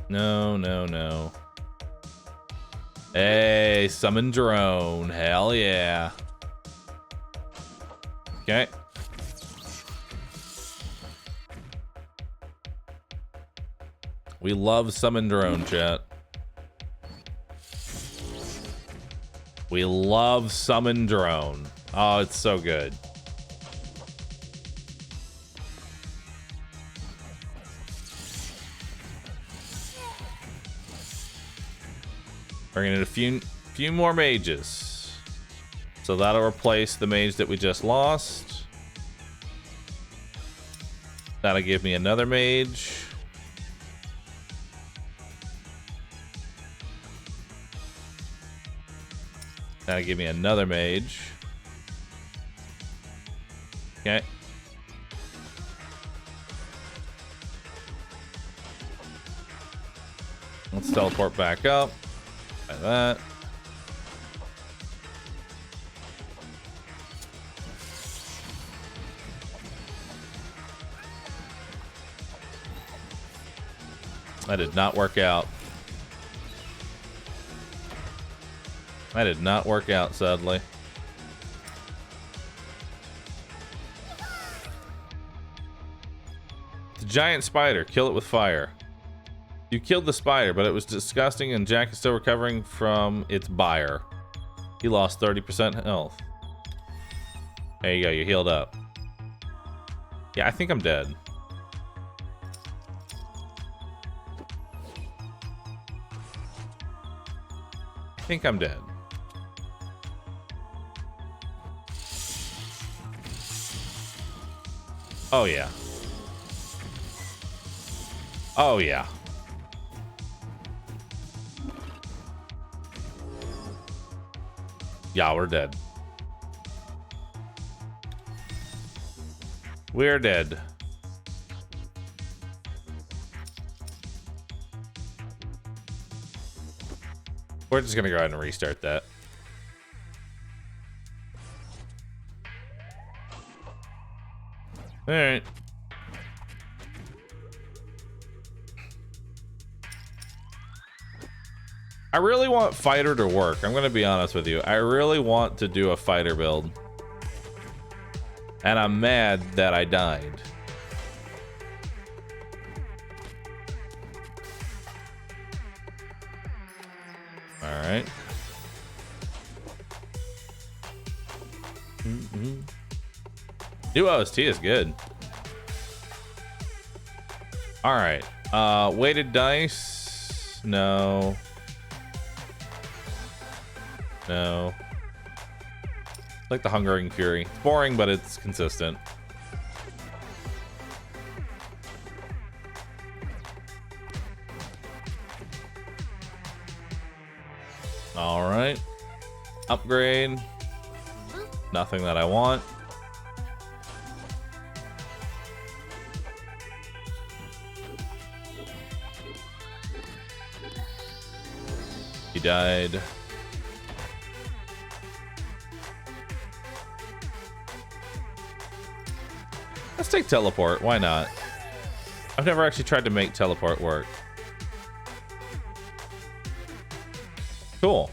No, no, no. Hey, summon drone. Hell yeah. Okay. We love summon drone, chat. We love summon drone. Oh, it's so good. Bringing in a few more mages. So that'll replace the mage that we just lost. That'll give me another mage. That'll give me another mage. Okay. Let's teleport back up. Like that. That did not work out. That did not work out, sadly. The giant spider. Kill it with fire. You killed the spider, but it was disgusting, and Jack is still recovering from its bire. He lost 30% health. There you go, you healed up. Yeah, I think I'm dead. I think I'm dead. Oh, yeah. Oh, yeah. Yeah, we're dead. We're dead. We're just gonna go ahead and restart that. All right. I really want fighter to work. I'm gonna be honest with you. I really want to do a fighter build. And I'm mad that I died. All right. New OST is good. All right. Weighted dice. No. No. Like the Hungering Fury. It's boring, but it's consistent. All right. Upgrade. Nothing that I want. He died. Let's take teleport. Why not? I've never actually tried to make teleport work. Cool.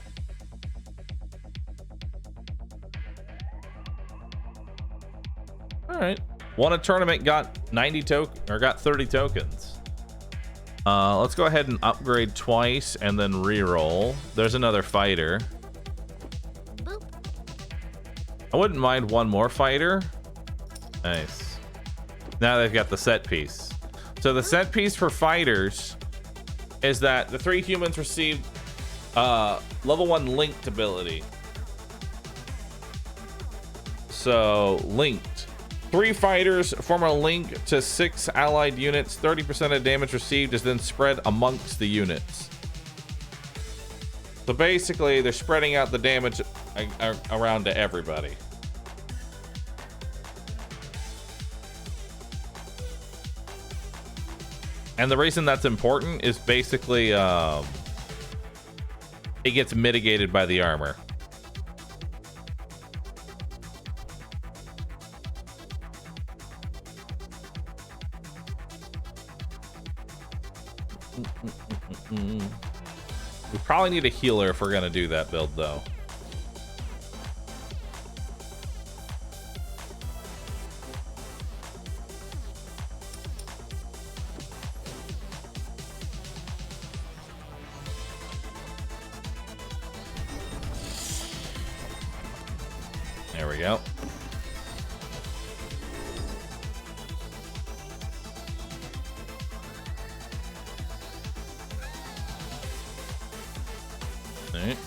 All right. Won a tournament, got 90 got 30 tokens. Let's go ahead and upgrade twice and then re-roll. There's another fighter. Boop. I wouldn't mind one more fighter. Nice. Now they've got the set piece. So the set piece for fighters is that the 3 humans received level 1 linked ability. So linked. 3 fighters form a link to 6 allied units. 30% of damage received is then spread amongst the units. So basically, they're spreading out the damage around to everybody. And the reason that's important is basically it gets mitigated by the armor. We probably need a healer if we're gonna do that build, though. There we go. Alright.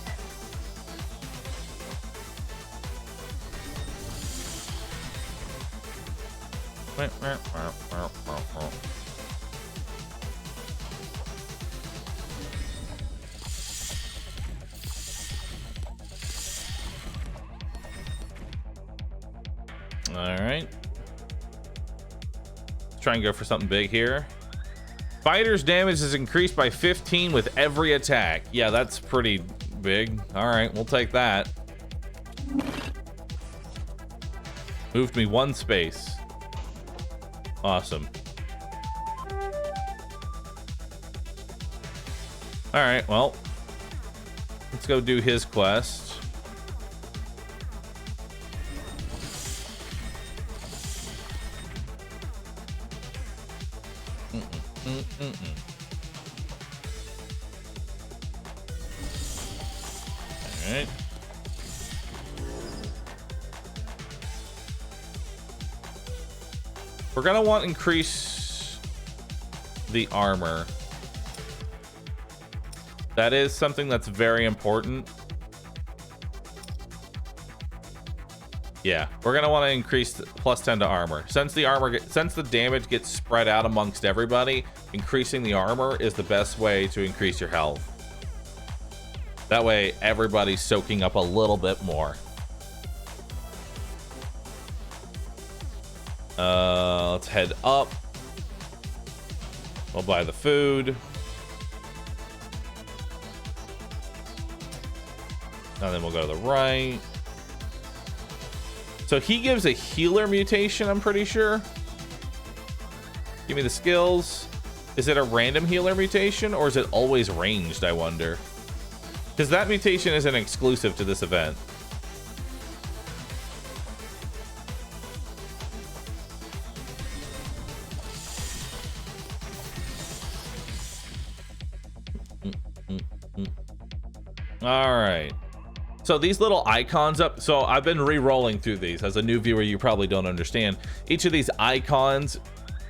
Alright. Let's try and go for something big here. Fighter's damage is increased by 15 with every attack. Yeah, that's pretty big. All right, we'll take that. Moved me 1 space. Awesome. All right, well, let's go do his quest. Alright. We're gonna want to increase the armor. That is something that's very important. Yeah, we're gonna want to increase plus 10 to armor. Since the damage gets spread out amongst everybody, increasing the armor is the best way to increase your health. That way, everybody's soaking up a little bit more. Let's head up. We'll buy the food. And then we'll go to the right. So he gives a healer mutation, I'm pretty sure. Give me the skills. Is it a random healer mutation or is it always ranged, I wonder? Because that mutation isn't exclusive to this event. All right. So these little icons up, so I've been re-rolling through these. As a new viewer, you probably don't understand. Each of these icons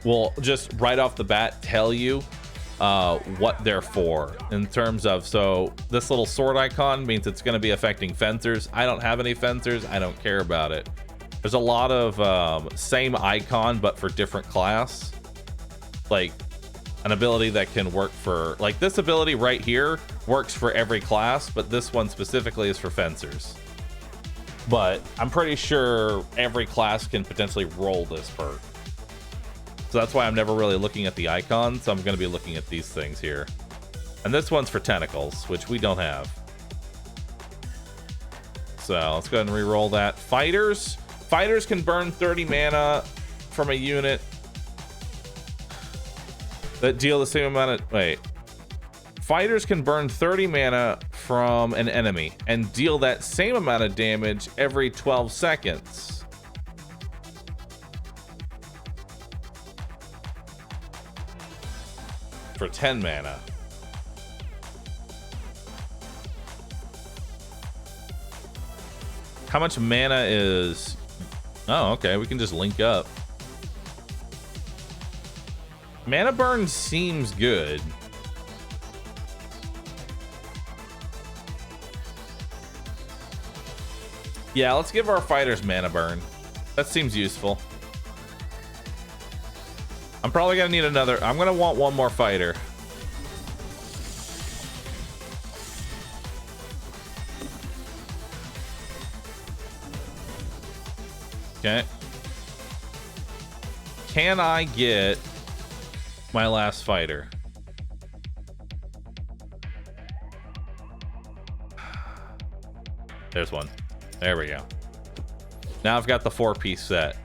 will just right off the bat tell you what they're for in terms of, so this little sword icon means it's going to be affecting fencers. I don't have any fencers. I don't care about it. There's a lot of same icon, but for different class. Like an ability that can work for, like, this ability right here works for every class, but this one specifically is for fencers. But I'm pretty sure every class can potentially roll this perk. So that's why I'm never really looking at the icons. So I'm going to be looking at these things here. And this one's for tentacles, which we don't have. So let's go ahead and re-roll that. Fighters. Fighters can burn 30 mana from a unit that deal the same amount of... Wait. Fighters can burn 30 mana from an enemy and deal that same amount of damage every 12 seconds. For 10 mana. How much mana is... Oh, okay. We can just link up. Mana burn seems good. Yeah, let's give our fighters mana burn. That seems useful. I'm probably gonna need another. I'm gonna want one more fighter. Okay. Can I get my last fighter? There's one. There we go. Now I've got the 4-piece set.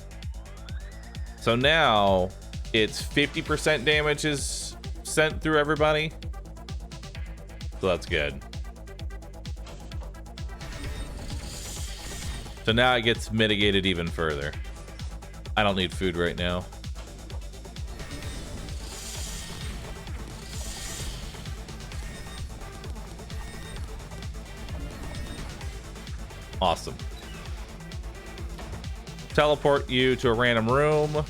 So now it's 50% damage is sent through everybody. So that's good. So now it gets mitigated even further. I don't need food right now. Awesome. Teleport you to a random room.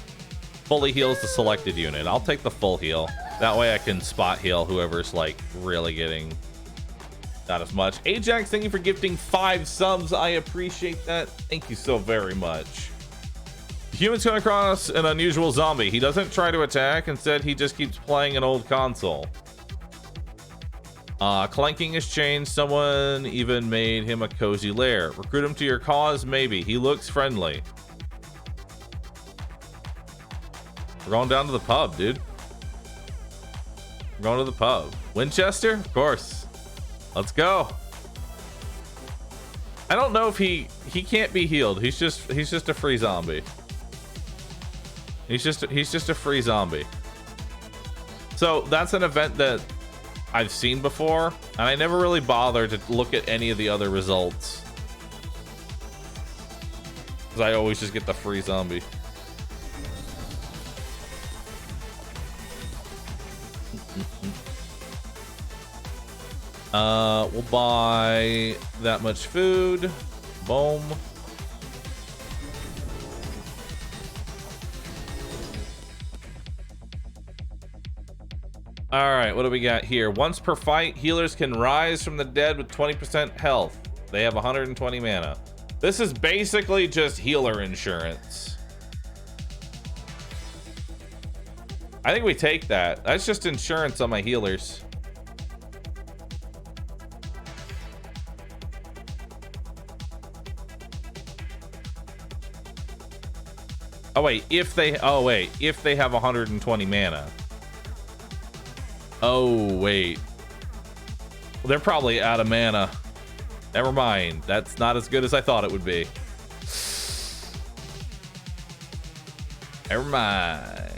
Fully heals the selected unit. I'll take the full heal. That way I can spot heal whoever's like really getting not as much. Ajax, thank you for gifting 5 subs. I appreciate that. Thank you so very much. Humans come across an unusual zombie. He doesn't try to attack. Instead, he just keeps playing an old console. Clanking has changed. Someone even made him a cozy lair. Recruit him to your cause, maybe. He looks friendly. We're going down to the pub, dude. We're going to the pub. Winchester? Of course. Let's go. I don't know if he can't be healed. He's just a free zombie. He's just a free zombie. So that's an event that I've seen before, and I never really bothered to look at any of the other results, because I always just get the free zombie. We'll buy that much food. Boom. All right, what do we got here? Once per fight, healers can rise from the dead with 20% health. They have 120 mana. This is basically just healer insurance. I think we take that. That's just insurance on my healers. Oh wait, if they have 120 mana. Oh wait, well, they're probably out of mana. Never mind, that's not as good as I thought it would be. Never mind.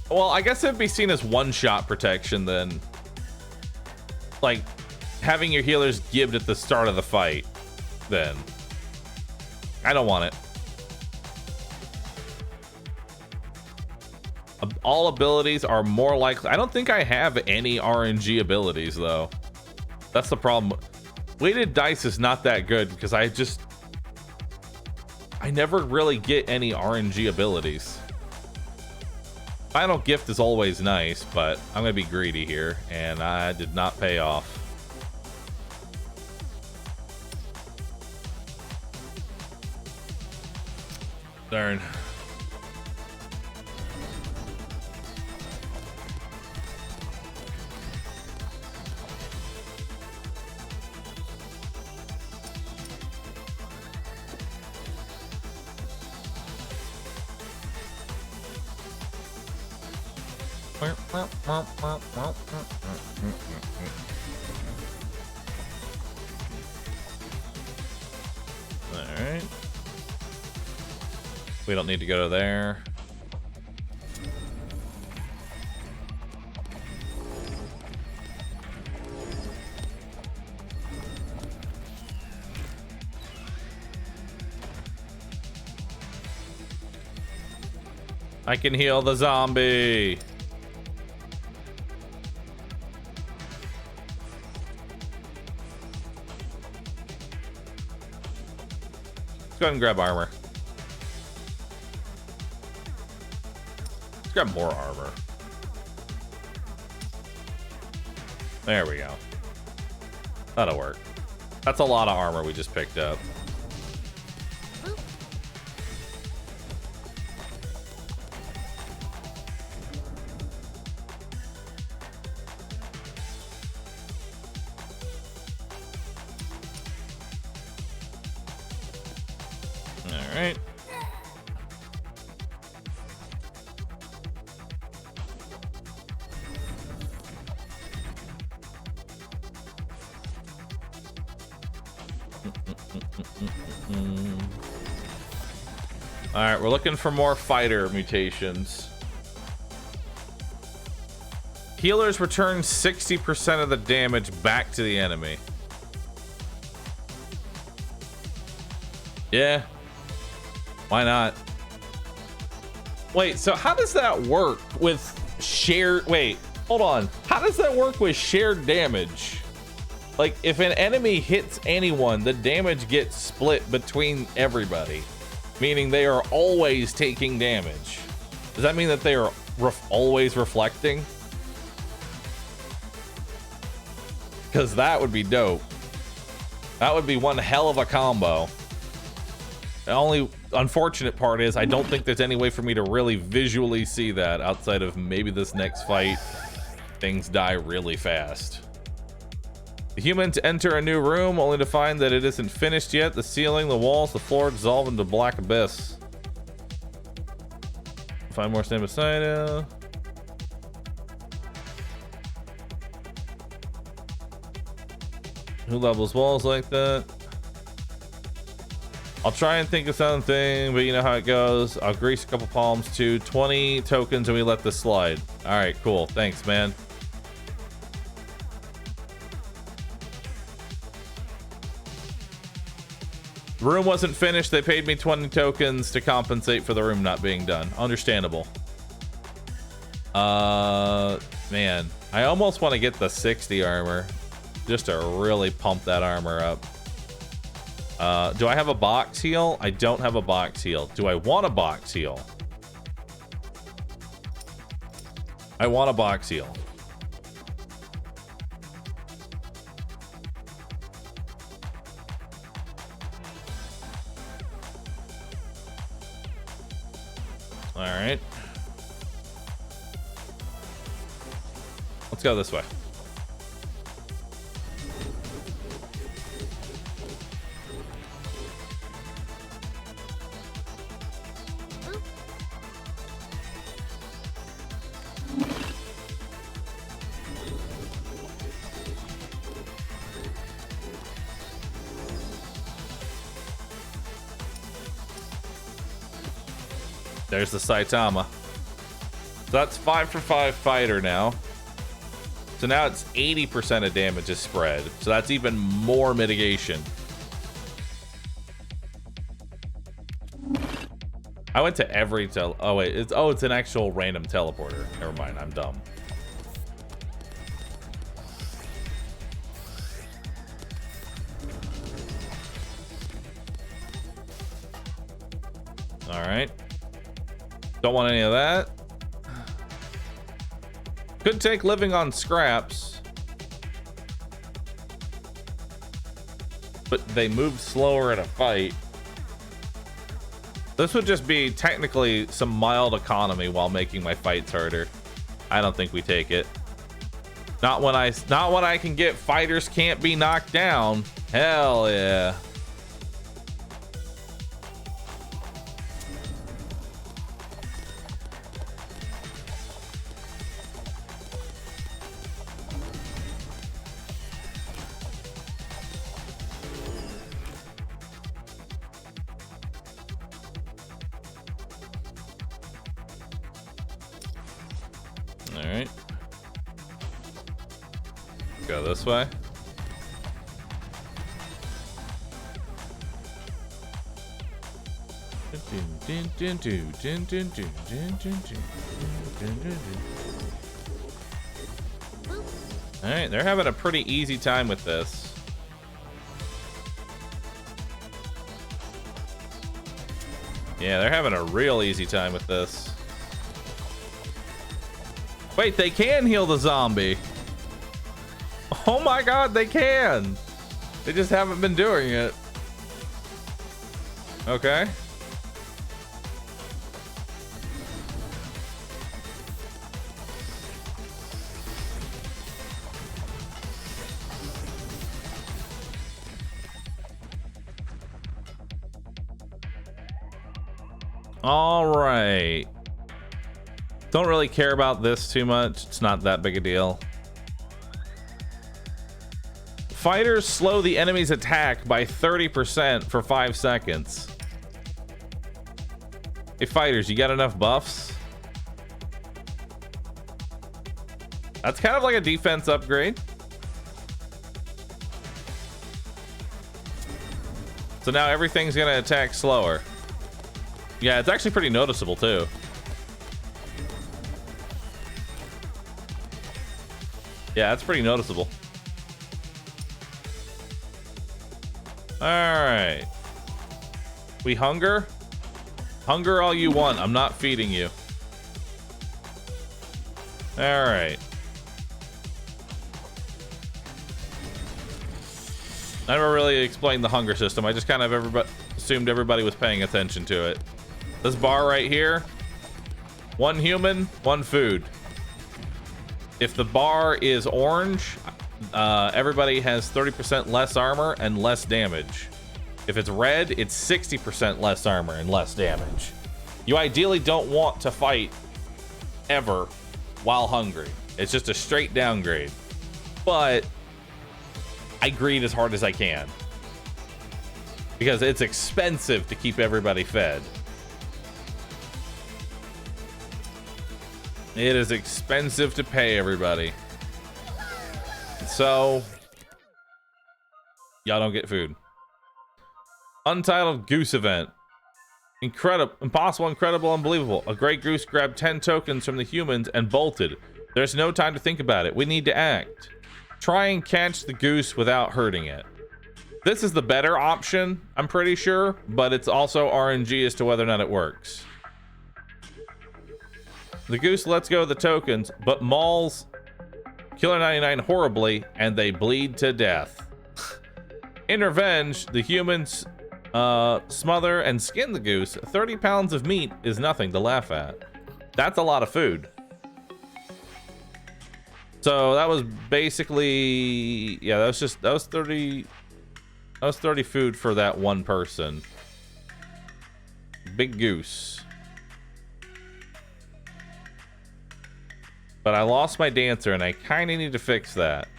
Well, I guess it'd be seen as one-shot protection then, like having your healers gibbed at the start of the fight. Then I don't want it. All abilities are more likely. I don't think I have any RNG abilities though. That's the problem. Weighted dice is not that good because I never really get any RNG abilities. Final gift is always nice, but I'm gonna be greedy here, and I did not pay off. Darn. Alright. We don't need to go to there. I can heal the zombie. Let's go ahead and grab armor. Let's grab more armor. There we go. That'll work. That's a lot of armor we just picked up. Alright. Alright, we're looking for more fighter mutations. Healers return 60% of the damage back to the enemy. Yeah. Why not? Wait, so how does that work with shared... Wait, hold on. How does that work with shared damage? Like, if an enemy hits anyone, the damage gets split between everybody. Meaning they are always taking damage. Does that mean that they are always reflecting? Because that would be dope. That would be one hell of a combo. The only unfortunate part is I don't think there's any way for me to really visually see that outside of maybe this next fight. Things die really fast. The humans enter a new room only to find that it isn't finished yet. The ceiling, the walls, the floor dissolve into black abyss. Find more stand beside you. Who levels walls like that? I'll try and think of something, but you know how it goes. I'll grease a couple palms too. 20 tokens and we let this slide. All right, cool. Thanks, man. The room wasn't finished. They paid me 20 tokens to compensate for the room not being done. Understandable. Man, I almost want to get the 60 armor just to really pump that armor up. Do I have a box heal? I don't have a box heal. Do I want a box heal? I want a box heal. All right. Let's go this way. There's the Saitama. So that's 5 for 5 fighter now. So now it's 80% of damage is spread. So that's even more mitigation. I went to every oh wait, it's an actual random teleporter. Never mind, I'm dumb. All right. Don't want any of that. Could take living on scraps, but they move slower in a fight. This would just be technically some mild economy while making my fights harder. I don't think we take it. Not when I can get fighters can't be knocked down. Hell yeah. All right. Go this way. All right, they're having a pretty easy time with this. Yeah, they're having a real easy time with this. Wait, they can heal the zombie. Oh my god, they can. They just haven't been doing it. Okay. All right. Don't really care about this too much. It's not that big a deal. Fighters slow the enemy's attack by 30% for 5 seconds. Hey, fighters, you got enough buffs? That's kind of like a defense upgrade. So now everything's gonna attack slower. Yeah, it's actually pretty noticeable too. Yeah, it's pretty noticeable. All right. We hunger? Hunger all you want. I'm not feeding you. All right. I never really explained the hunger system. I just kind of assumed everybody was paying attention to it. This bar right here, 1 human, 1 food. If the bar is orange, everybody has 30% less armor and less damage. If it's red, it's 60% less armor and less damage. You ideally don't want to fight ever while hungry. It's just a straight downgrade. But I greed as hard as I can because it's expensive to keep everybody fed. It is expensive to pay everybody. So y'all don't get food. Untitled Goose Event. Incredible, impossible, incredible, unbelievable. A great goose grabbed 10 tokens from the humans and bolted. There's no time to think about it. We need to act. Try and catch the goose without hurting it. This is the better option, I'm pretty sure, but it's also RNG as to whether or not it works. The goose lets go of the tokens, but mauls Killer 99 horribly, and they bleed to death. In revenge, the humans smother and skin the goose. 30 pounds of meat is nothing to laugh at. That's a lot of food. So that was basically, yeah, that was 30 food for that one person. Big goose. But I lost my dancer and I kind of need to fix that.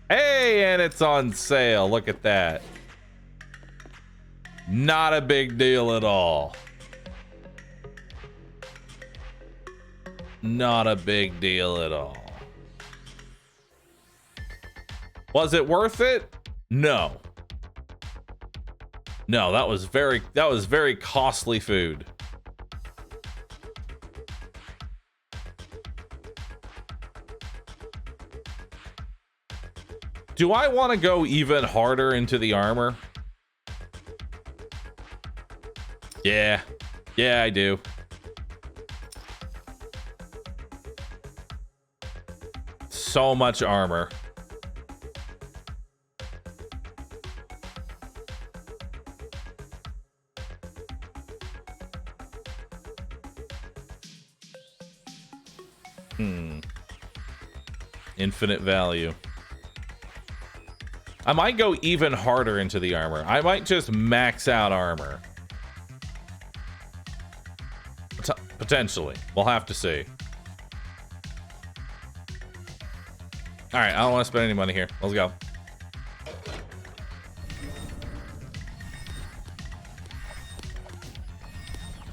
Hey, and it's on sale. Look at that. Not a big deal at all. Not a big deal at all. Was it worth it? No. No, that was very costly food. Do I want to go even harder into the armor? Yeah. Yeah, I do. So much armor. Infinite value. I might go even harder into the armor. I might just max out armor. Potentially. We'll have to see. All right, I don't want to spend any money here. Let's go.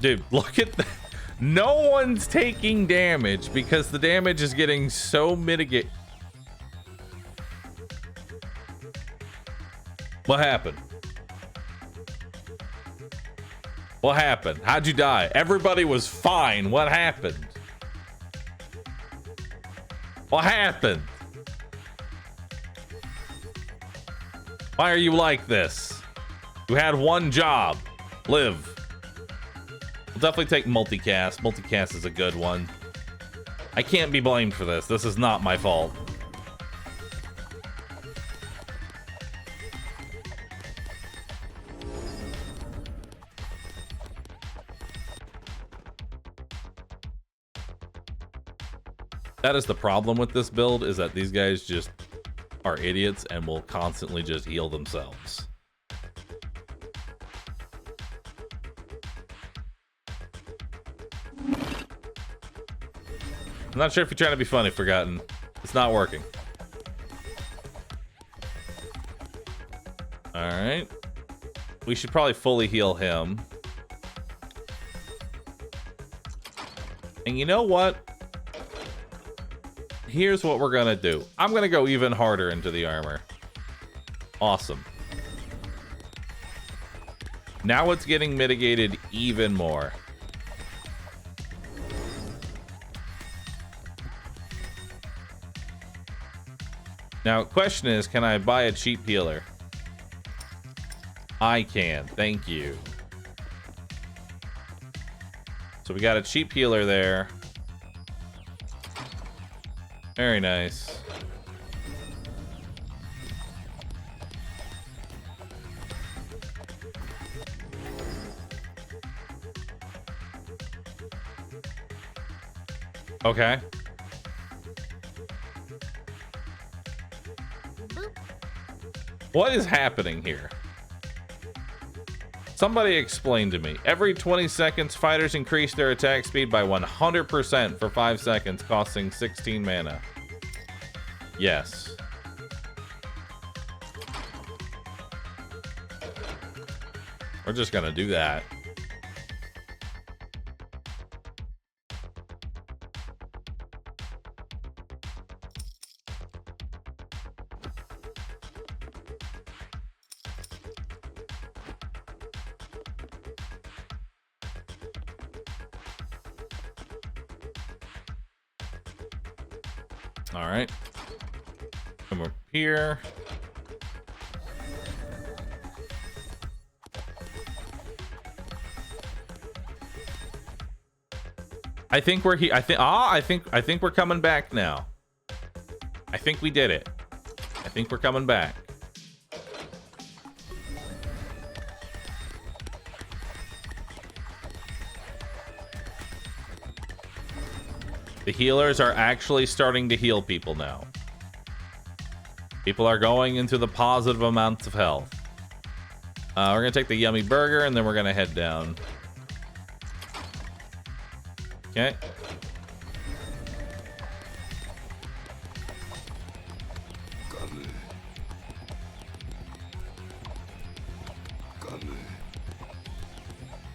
Dude, look at that. No one's taking damage because the damage is getting so mitigated. What happened? What happened? How'd you die? Everybody was fine. What happened? What happened? Why are you like this? You had one job. Live. We'll definitely take multicast. Multicast is a good one. I can't be blamed for this. This is not my fault. That is the problem with this build, is that these guys just are idiots and will constantly just heal themselves. I'm not sure if you're trying to be funny, Forgotten. It's not working. Alright. We should probably fully heal him. And you know what? Here's what we're gonna do. I'm gonna go even harder into the armor. Awesome. Now it's getting mitigated even more. Now, question is, can I buy a cheap healer? I can. Thank you. So we got a cheap healer there. Very nice. Okay. What is happening here? Somebody explain to me. Every 20 seconds, fighters increase their attack speed by 100% for 5 seconds, costing 16 mana. Yes. We're just gonna do that. All right. Come up here. I think we're here. I think we're coming back now. I think we did it. I think we're coming back. The healers are actually starting to heal people now. People are going into the positive amounts of health. We're gonna take the yummy burger and then we're gonna head down. Okay.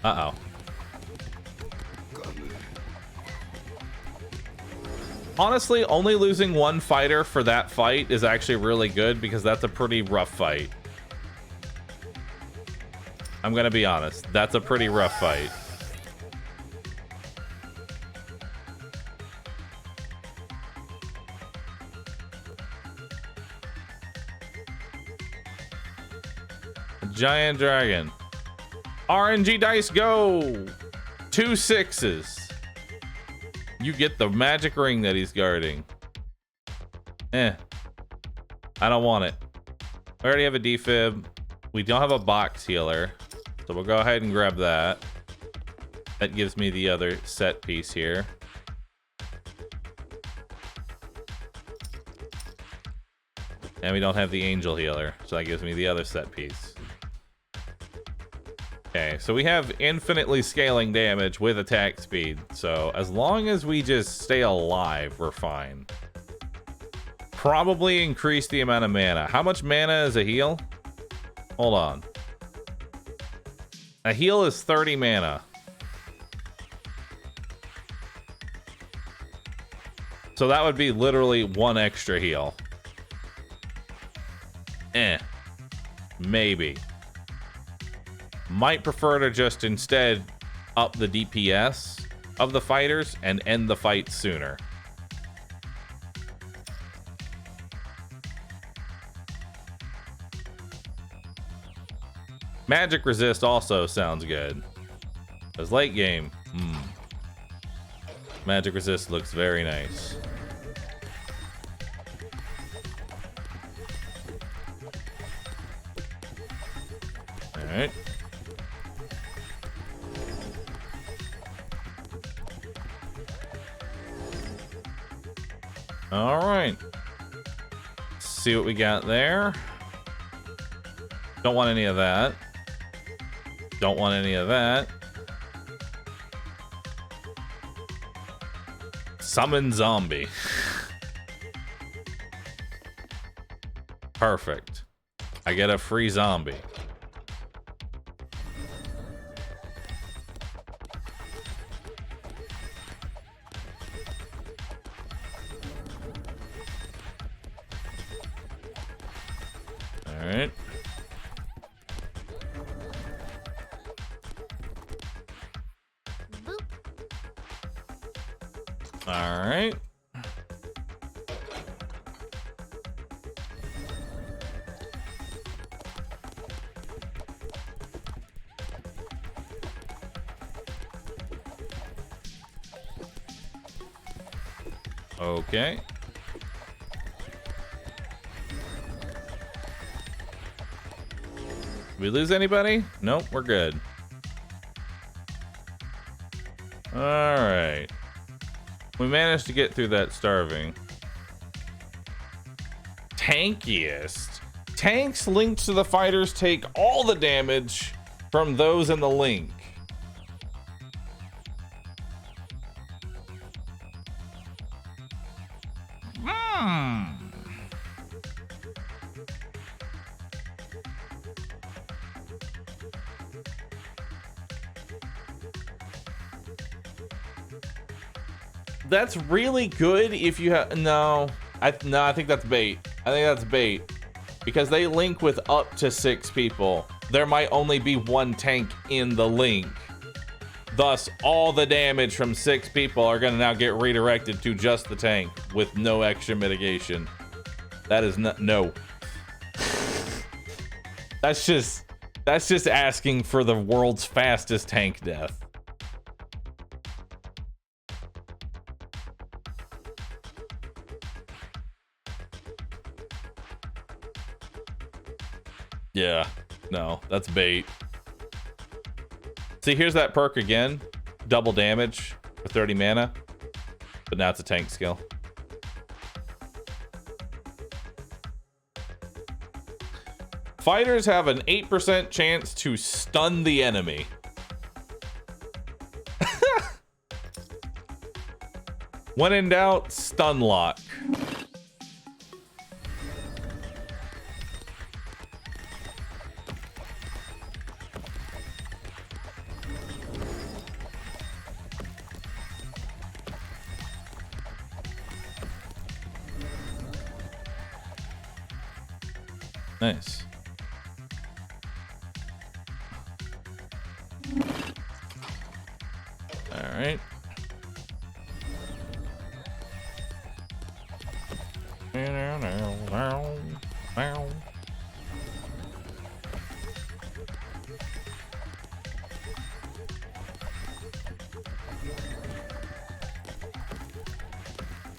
Uh-oh. Honestly, only losing one fighter for that fight is actually really good because that's a pretty rough fight. I'm gonna be honest. That's a pretty rough fight. Giant dragon. RNG dice go! 2 6s. You get the magic ring that he's guarding. I don't want it. I already have a defib. We don't have a box healer. So we'll go ahead and grab that. That gives me the other set piece here. And we don't have the angel healer. So that gives me the other set piece. Okay, so we have infinitely scaling damage with attack speed. So as long as we just stay alive, we're fine. Probably increase the amount of mana. How much mana is a heal? Hold on. A heal is 30 mana. So that would be literally 1 extra heal. Maybe. Might prefer to just instead up the DPS of the fighters and end the fight sooner. Magic resist also sounds good. As late game, magic resist looks very nice. Alright. Alright. See what we got there. Don't want any of that. Don't want any of that. Summon zombie. Perfect. I get a free zombie. All right. Boop. All right. Okay. Did we lose anybody? Nope, we're good. All right. We managed to get through that starving. Tankiest. Tanks linked to the fighters take all the damage from those in the link. That's really good if you have I think that's bait. I think that's bait because they link with up to 6 people. There might only be 1 tank in the link. Thus, all the damage from 6 people are going to now get redirected to just the tank with no extra mitigation. That is not no. That's just asking for the world's fastest tank death. Yeah, no, that's bait. See, here's that perk again. Double damage for 30 mana. But now it's a tank skill. Fighters have an 8% chance to stun the enemy. When in doubt, stun lock. Nice. All right.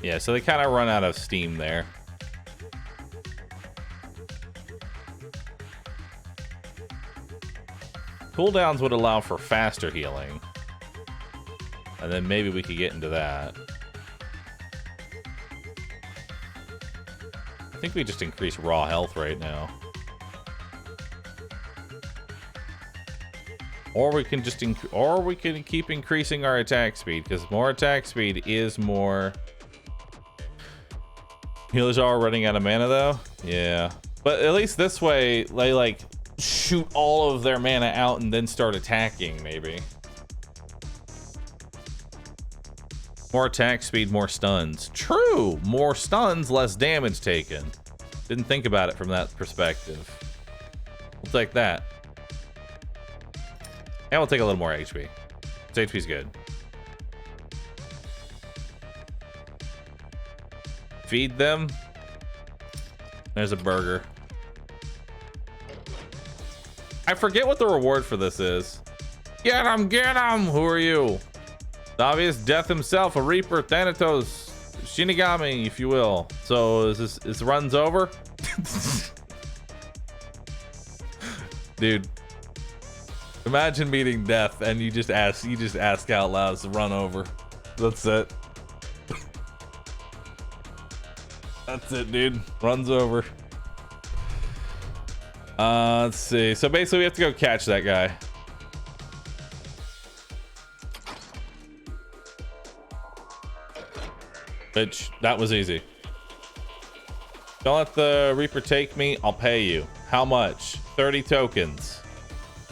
Yeah, so they kind of run out of steam there. Cooldowns would allow for faster healing. And then maybe we could get into that. I think we just increase raw health right now. Or we can just keep increasing our attack speed, because more attack speed is more. Healers are running out of mana though. Yeah. But at least this way they like shoot all of their mana out and then start attacking, maybe. More attack speed, more stuns. True. More stuns, less damage taken. Didn't think about it from that perspective. We'll take that. And we'll take a little more HP. This HP's good. Feed them. There's a burger. I forget what the reward for this is. Get him, get him! Who are you? The obvious death himself, a Reaper, Thanatos, Shinigami, if you will. So is this runs over? Dude, imagine meeting death and you just ask out loud, it's a run over. That's it. That's it, dude. Runs over. Let's see. So basically we have to go catch that guy. Bitch, that was easy. Don't let the Reaper take me. I'll pay you. How much? 30 tokens.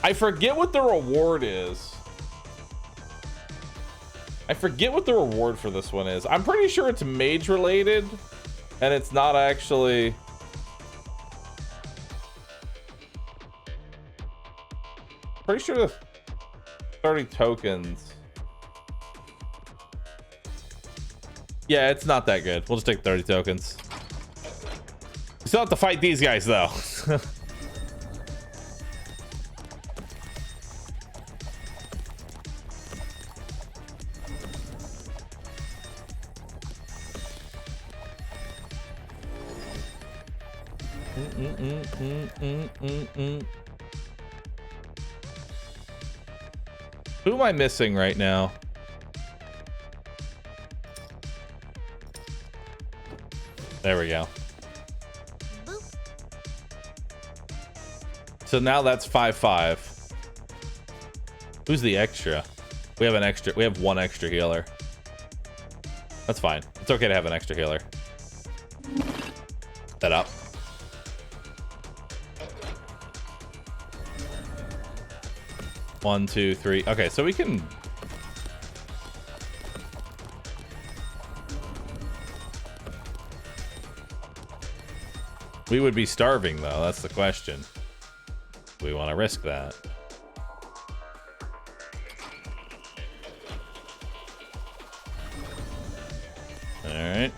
I forget what the reward is. I forget what the reward for this one is. I'm pretty sure it's mage related. And it's not actually... Pretty sure the 30 tokens. Yeah, it's not that good. We'll just take 30 tokens. We still have to fight these guys, though. Who am I missing right now? There we go. Boop. So now that's 5-5. Who's the extra? We have an extra. We have one extra healer. That's fine. It's okay to have an extra healer. Set up. One, two, three. Okay, so we can. We would be starving, though. That's the question. We want to risk that. All right.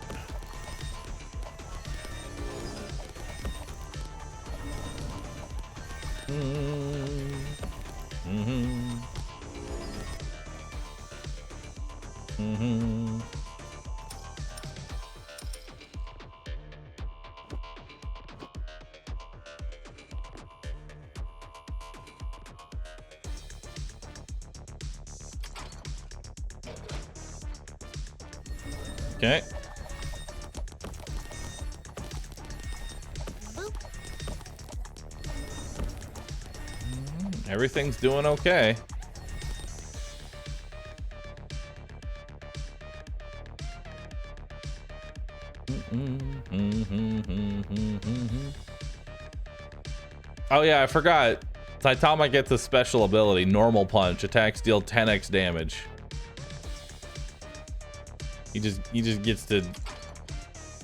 Okay. Everything's doing okay. Oh yeah, I forgot. Saitama gets a special ability, normal punch. Attacks deal 10x damage. He just gets to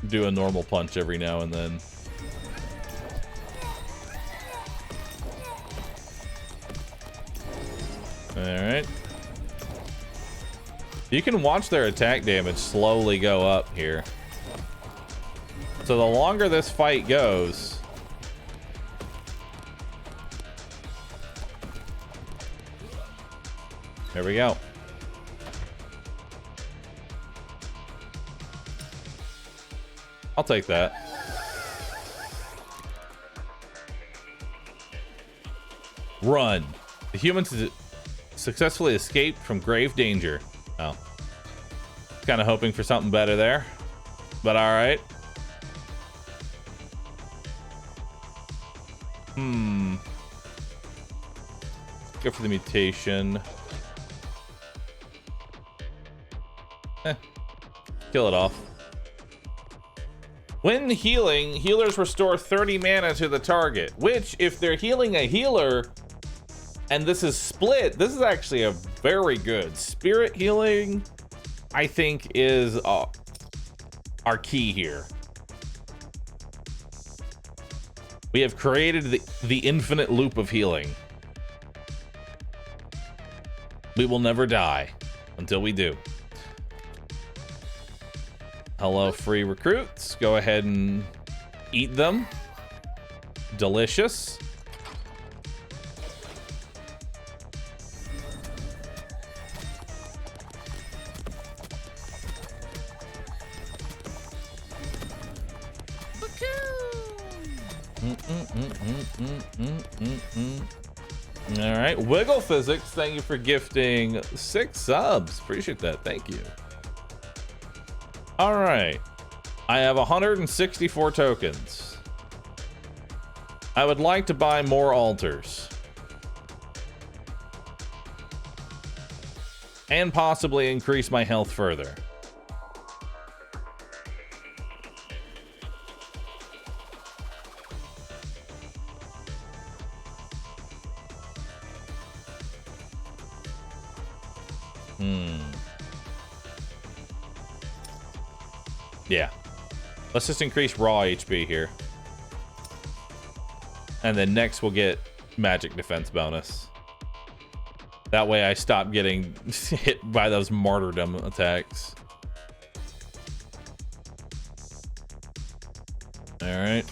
do a normal punch every now and then. All right. You can watch their attack damage slowly go up here. So the longer this fight goes, there we go. I'll take that. Run. The humans successfully escaped from grave danger. Oh. Kind of hoping for something better there. But all right. Go for the mutation. Kill it off. When healing, healers restore 30 mana to the target, which if they're healing a healer and this is split, this is actually a very good spirit healing I think, is our key here. We have created the infinite loop of healing. We will never die until we do. Hello, free recruits. Go ahead and eat them. Delicious. All right, Wiggle Physics, thank you for gifting 6 subs. Appreciate that. Thank you. All right, I have 164 tokens. I would like to buy more altars and possibly increase my health further. Yeah. Let's just increase raw HP here. And then next we'll get magic defense bonus. That way I stop getting hit by those martyrdom attacks. All right.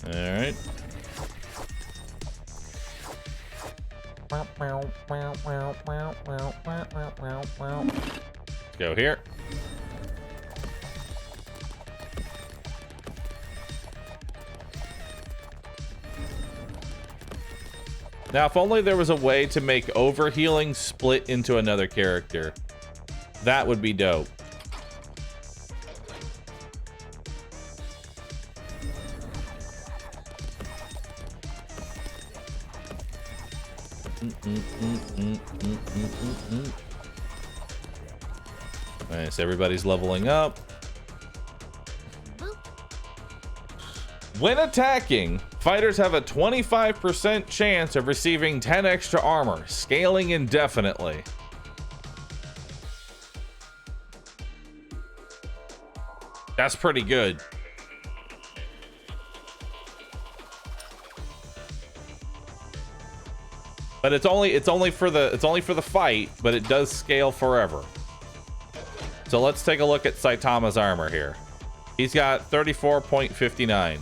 All right. Let's go here. Now, if only there was a way to make overhealing split into another character. That would be dope. Nice, everybody's leveling up. When attacking, fighters have a 25% chance of receiving 10 extra armor, scaling indefinitely. That's pretty good. But it's only for the fight, but it does scale forever. So let's take a look at Saitama's armor here. He's got 34.59.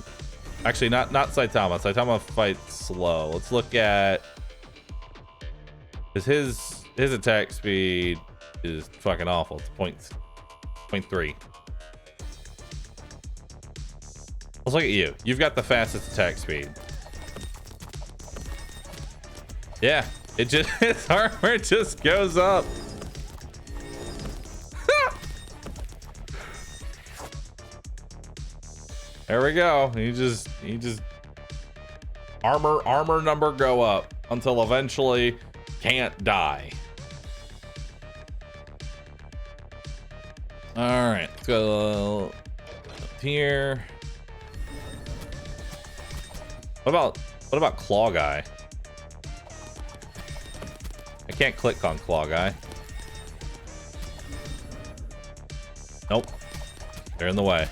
Actually, not Saitama. Saitama fights slow. Let's look at his attack speed is fucking awful. It's 0.3. Let's look at you. You've got the fastest attack speed. Yeah, his armor just goes up. There we go. He just armor number go up until eventually can't die. All right, let's go up here. What about Claw Guy? I can't click on Claw Guy. Nope. They're in the way.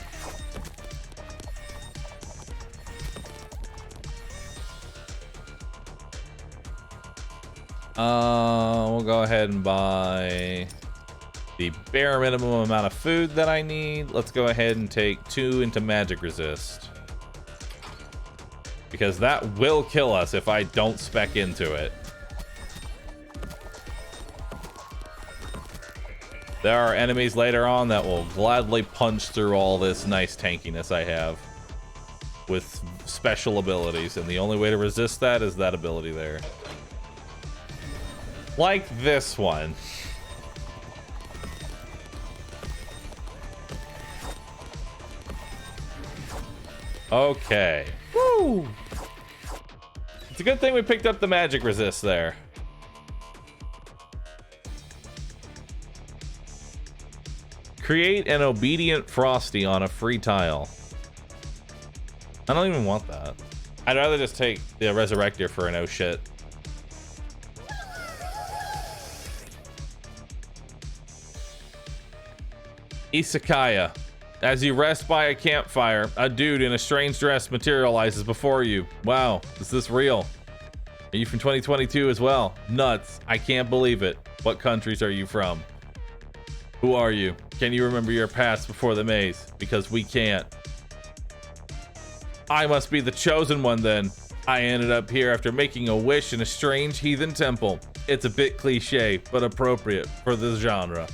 We'll go ahead and buy the bare minimum amount of food that I need. Let's go ahead and take 2 into magic resist. Because that will kill us if I don't spec into it. There are enemies later on that will gladly punch through all this nice tankiness I have with special abilities, and the only way to resist that is that ability there. Like this one. Okay. Woo! It's a good thing we picked up the magic resist there. Create an obedient Frosty on a free tile. I don't even want that. I'd rather just take the Resurrector for an oh shit. Isakaya. As you rest by a campfire, a dude in a strange dress materializes before you. Wow, is this real? Are you from 2022 as well? Nuts. I can't believe it. What countries are you from? Who are you? Can you remember your past before the maze? Because we can't. I must be the chosen one then. I ended up here after making a wish in a strange heathen temple. It's a bit cliche, but appropriate for this genre.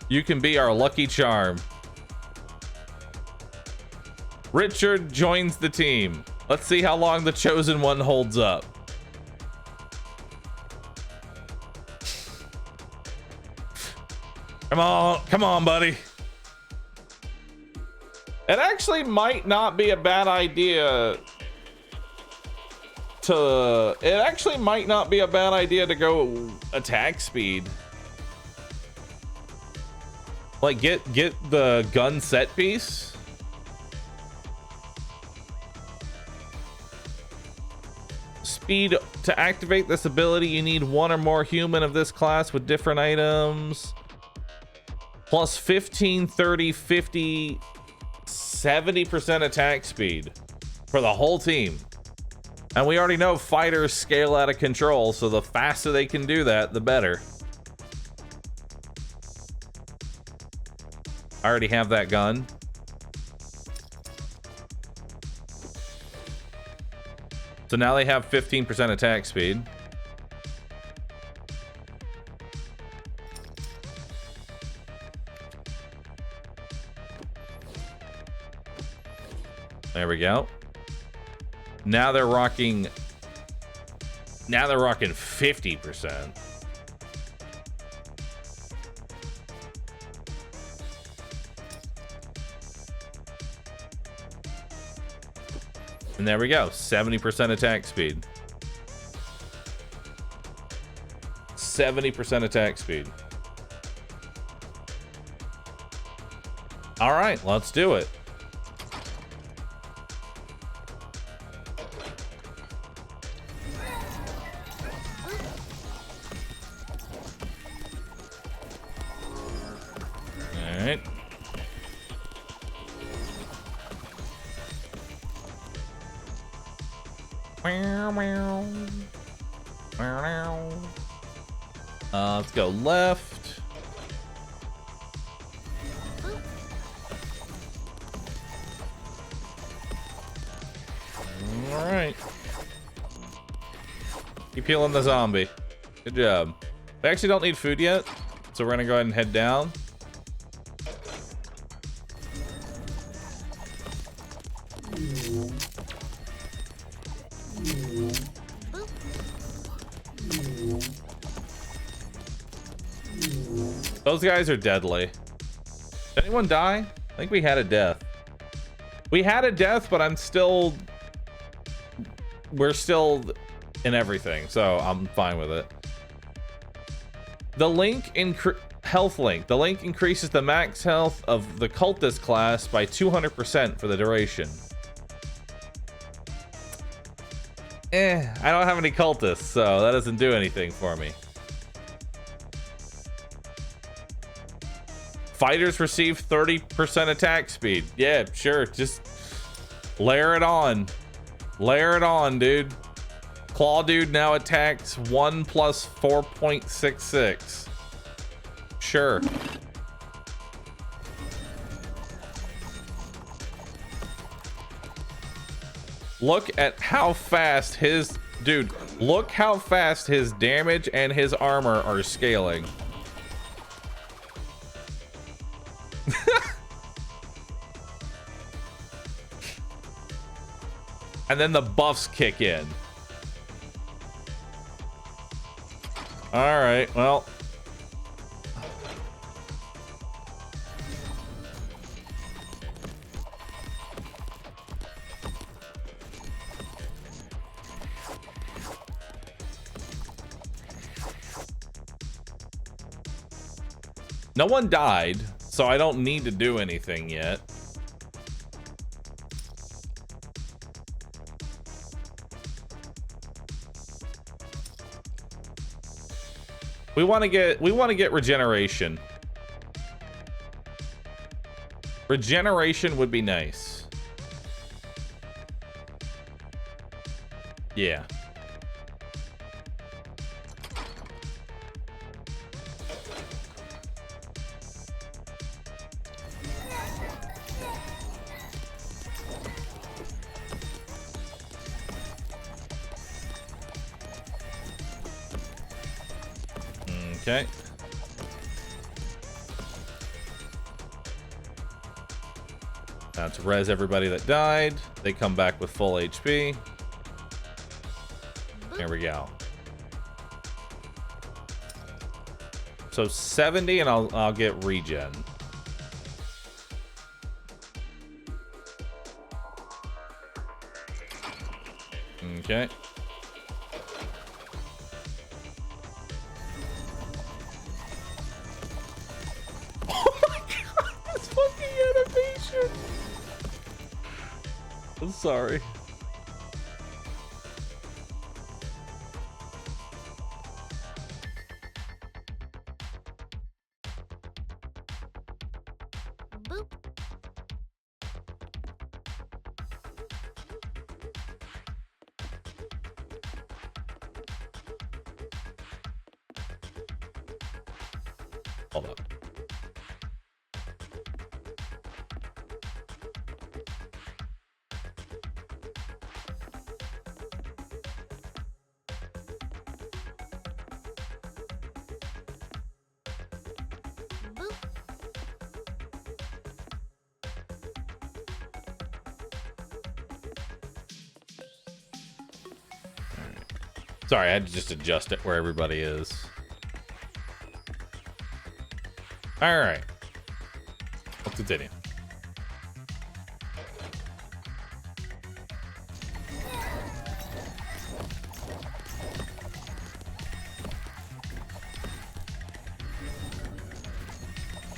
You can be our lucky charm. Richard joins the team. Let's see how long the chosen one holds up. Come on, buddy. It actually might not be a bad idea to go attack speed. Like get the gun set piece. Speed to activate this ability, you need one or more human of this class with different items. Plus 15, 30, 50, 70% attack speed for the whole team. And we already know fighters scale out of control, so the faster they can do that, the better. I already have that gun. So now they have 15% attack speed. There we go. Now they're rocking 50%. And there we go, 70% attack speed. 70% attack speed. All right, let's do it. All right. Let's go left. All right. Keep healing the zombie. Good job. We actually don't need food yet, so we're gonna go ahead and head down. Those guys are deadly. Did anyone die? I think we had a death. We had a death, but we're still in everything, so I'm fine with it. The link health link. The link increases the max health of the cultist class by 200% for the duration. I don't have any cultists, so that doesn't do anything for me. Fighters receive 30% attack speed. Yeah, sure. Just layer it on. Layer it on, dude. Claw dude now attacks 1 plus 4.66. Sure. Look at how fast his... Dude, look how fast his damage and his armor are scaling. And then the buffs kick in. All right, well. No one died, so I don't need to do anything yet. We want to get regeneration. Regeneration would be nice. Yeah. Okay. Now to res everybody that died. They come back with full HP. There we go. So 70 and I'll get regen. Okay. I'm sorry. Boop. Hold up. Boop. Sorry, I had to just adjust it where everybody is. All right. Let's continue.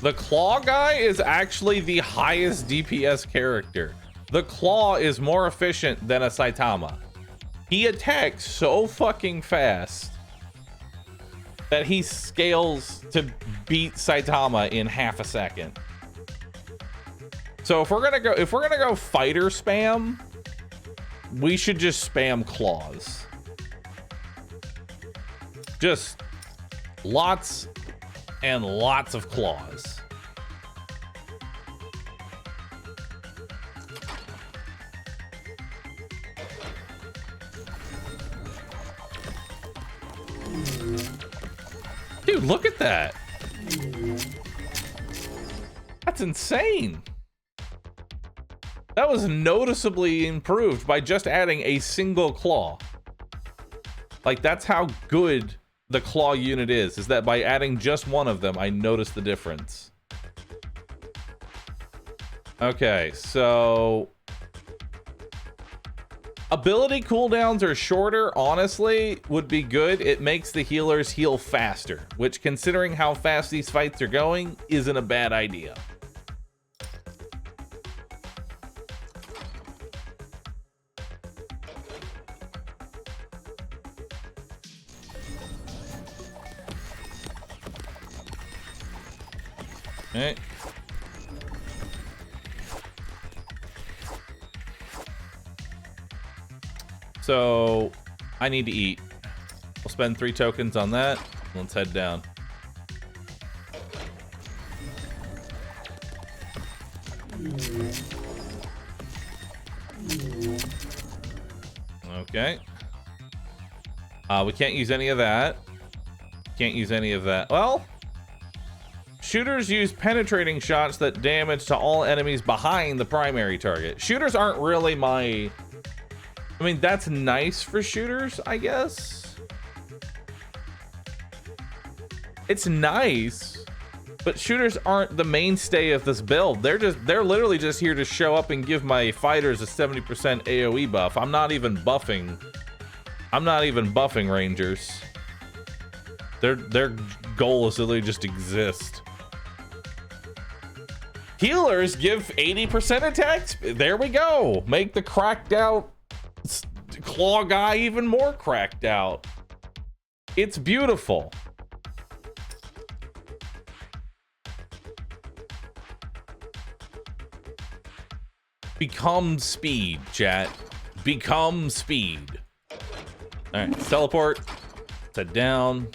The Claw guy is actually the highest DPS character. The Claw is more efficient than a Saitama. He attacks so fucking fast that he scales to beat Saitama in half a second. So if we're gonna go fighter spam, we should just spam claws. Just lots and lots of claws. Dude, look at that. That's insane. That was noticeably improved by just adding a single claw. Like, that's how good the claw unit is that by adding just one of them, I noticed the difference. Okay, so ability cooldowns are shorter, honestly, would be good. It makes the healers heal faster, which, considering how fast these fights are going, isn't a bad idea. Okay. So I need to eat. We'll spend 3 tokens on that. Let's head down. Okay. We can't use any of that. Can't use any of that. Well, shooters use penetrating shots that damage to all enemies behind the primary target. Shooters aren't really my... I mean, that's nice for shooters, I guess. It's nice, but shooters aren't the mainstay of this build. They're literally just here to show up and give my fighters a 70% AoE buff. I'm not even buffing rangers. Their goal is to literally just exist. Healers give 80% attacks. There we go. Make the cracked out claw guy even more cracked out. It's beautiful. Become speed, chat. Become speed. All right, teleport to down.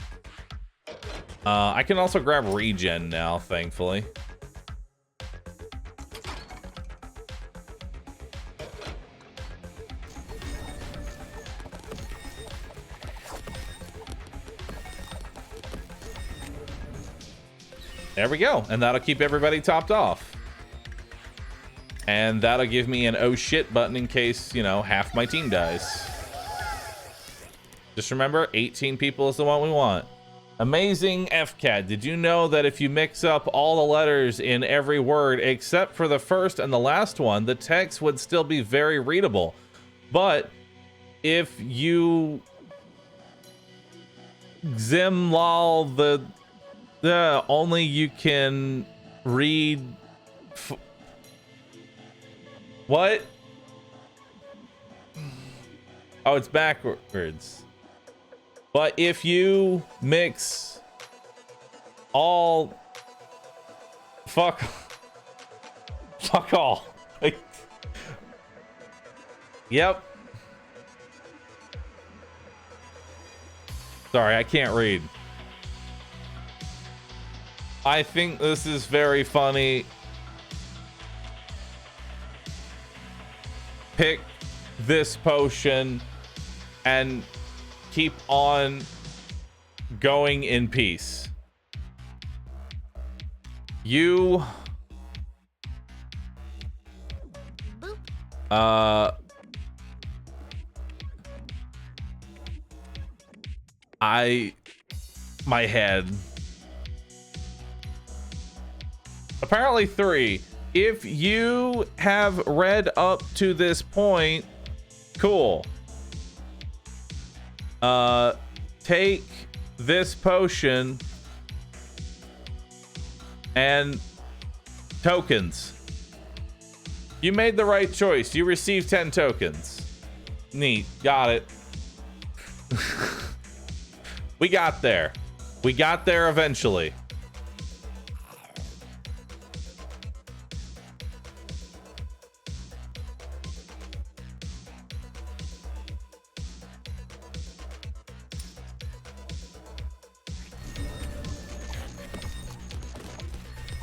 I can also grab regen now, thankfully. There we go, and that'll keep everybody topped off. And that'll give me an oh shit button in case, you know, half my team dies. Just remember, 18 people is the one we want. Amazing FCAT. Did you know that if you mix up all the letters in every word except for the first and the last one, the text would still be very readable? But if you zimlal the only you can read what? Oh, it's backwards. But if you mix all fuck all. Yep. Sorry, I can't read. I think this is very funny. Pick this potion and keep on going in peace. You my head. Apparently 3. If you have read up to this point, cool. Take this potion and tokens. You made the right choice. You received 10 tokens. Neat. Got it. We got there. We got there eventually.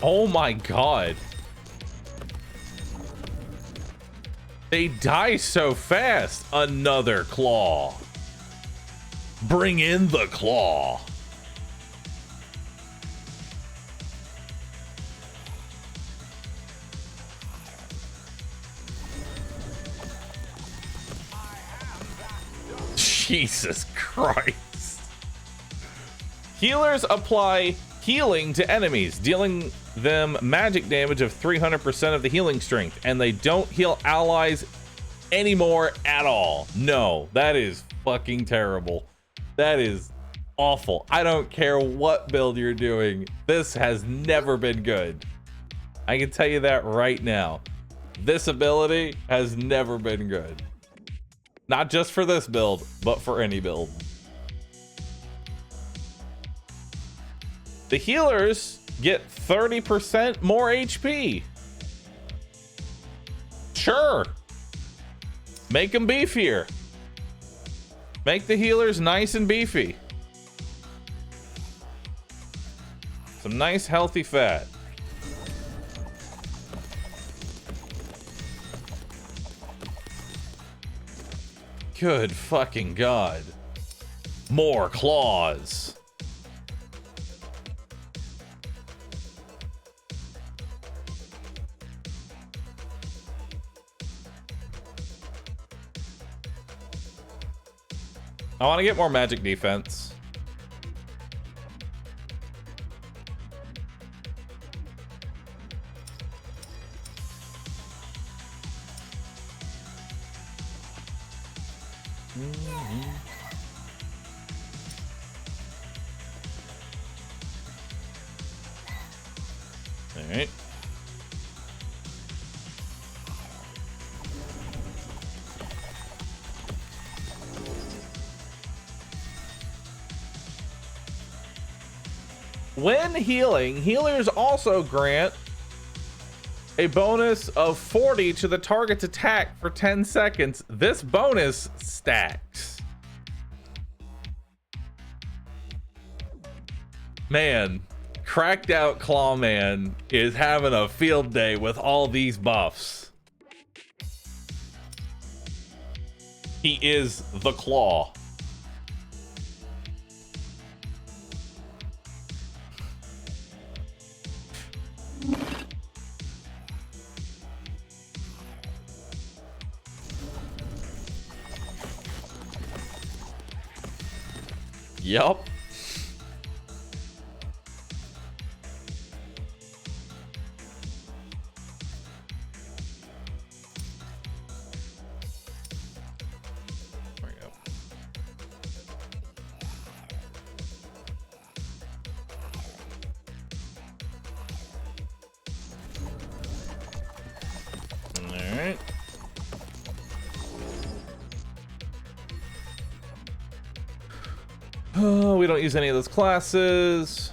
Oh my god. They die so fast. Another claw. Bring in the claw. Jesus Christ. Healers apply healing to enemies, dealing them magic damage of 300% of the healing strength, and they don't heal allies anymore at all. No, that is fucking terrible. That is awful. I don't care what build you're doing. This has never been good. I can tell you that right now. This ability has never been good. Not just for this build, but for any build. The healers get 30% more HP. Sure. Make them beefier. Make the healers nice and beefy. Some nice healthy fat. Good fucking god. More claws. I want to get more magic defense. All right. When healing, healers also grant a bonus of 40 to the target's attack for 10 seconds. This bonus stacks. Man, cracked out Clawman is having a field day with all these buffs. He is the Claw. Yup. There we go. All right. Oh, we don't use any of those classes.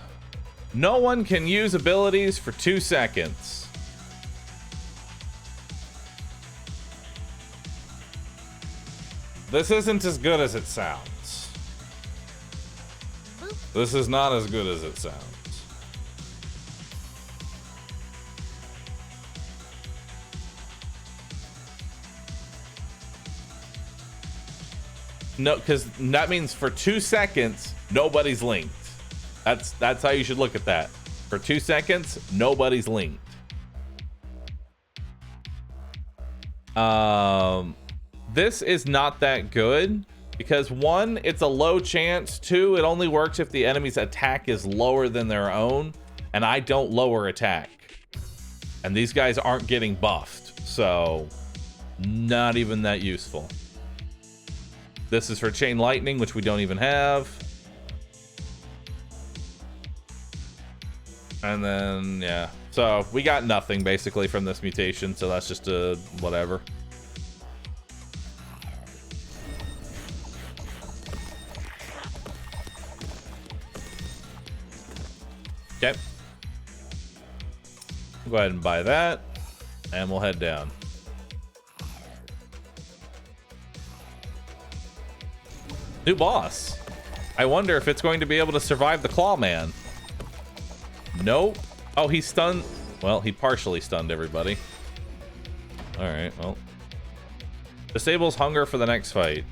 No one can use abilities for 2 seconds. This isn't as good as it sounds. This is not as good as it sounds. No, because that means for 2 seconds, nobody's linked. That's how you should look at that. For 2 seconds, nobody's linked. This is not that good because 1, it's a low chance. 2, it only works if the enemy's attack is lower than their own, and I don't lower attack. And these guys aren't getting buffed, so not even that useful. This is for Chain Lightning, which we don't even have. And then, yeah. So we got nothing basically from this mutation, so that's just a whatever. Okay. Go ahead and buy that, and we'll head down. New boss. I wonder if it's going to be able to survive the Clawman. Nope. Oh, he's stunned. Well, he partially stunned everybody. All right, well. Disables hunger for the next fight.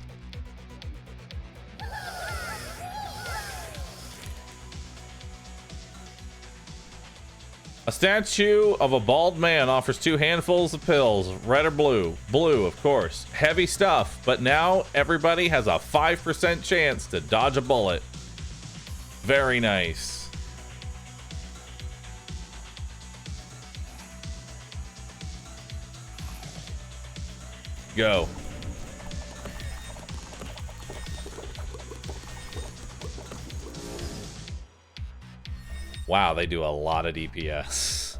A statue of a bald man offers 2 handfuls of pills, red or blue. Blue, of course. Heavy stuff, but now everybody has a 5% chance to dodge a bullet. Very nice. Go. Wow, they do a lot of DPS.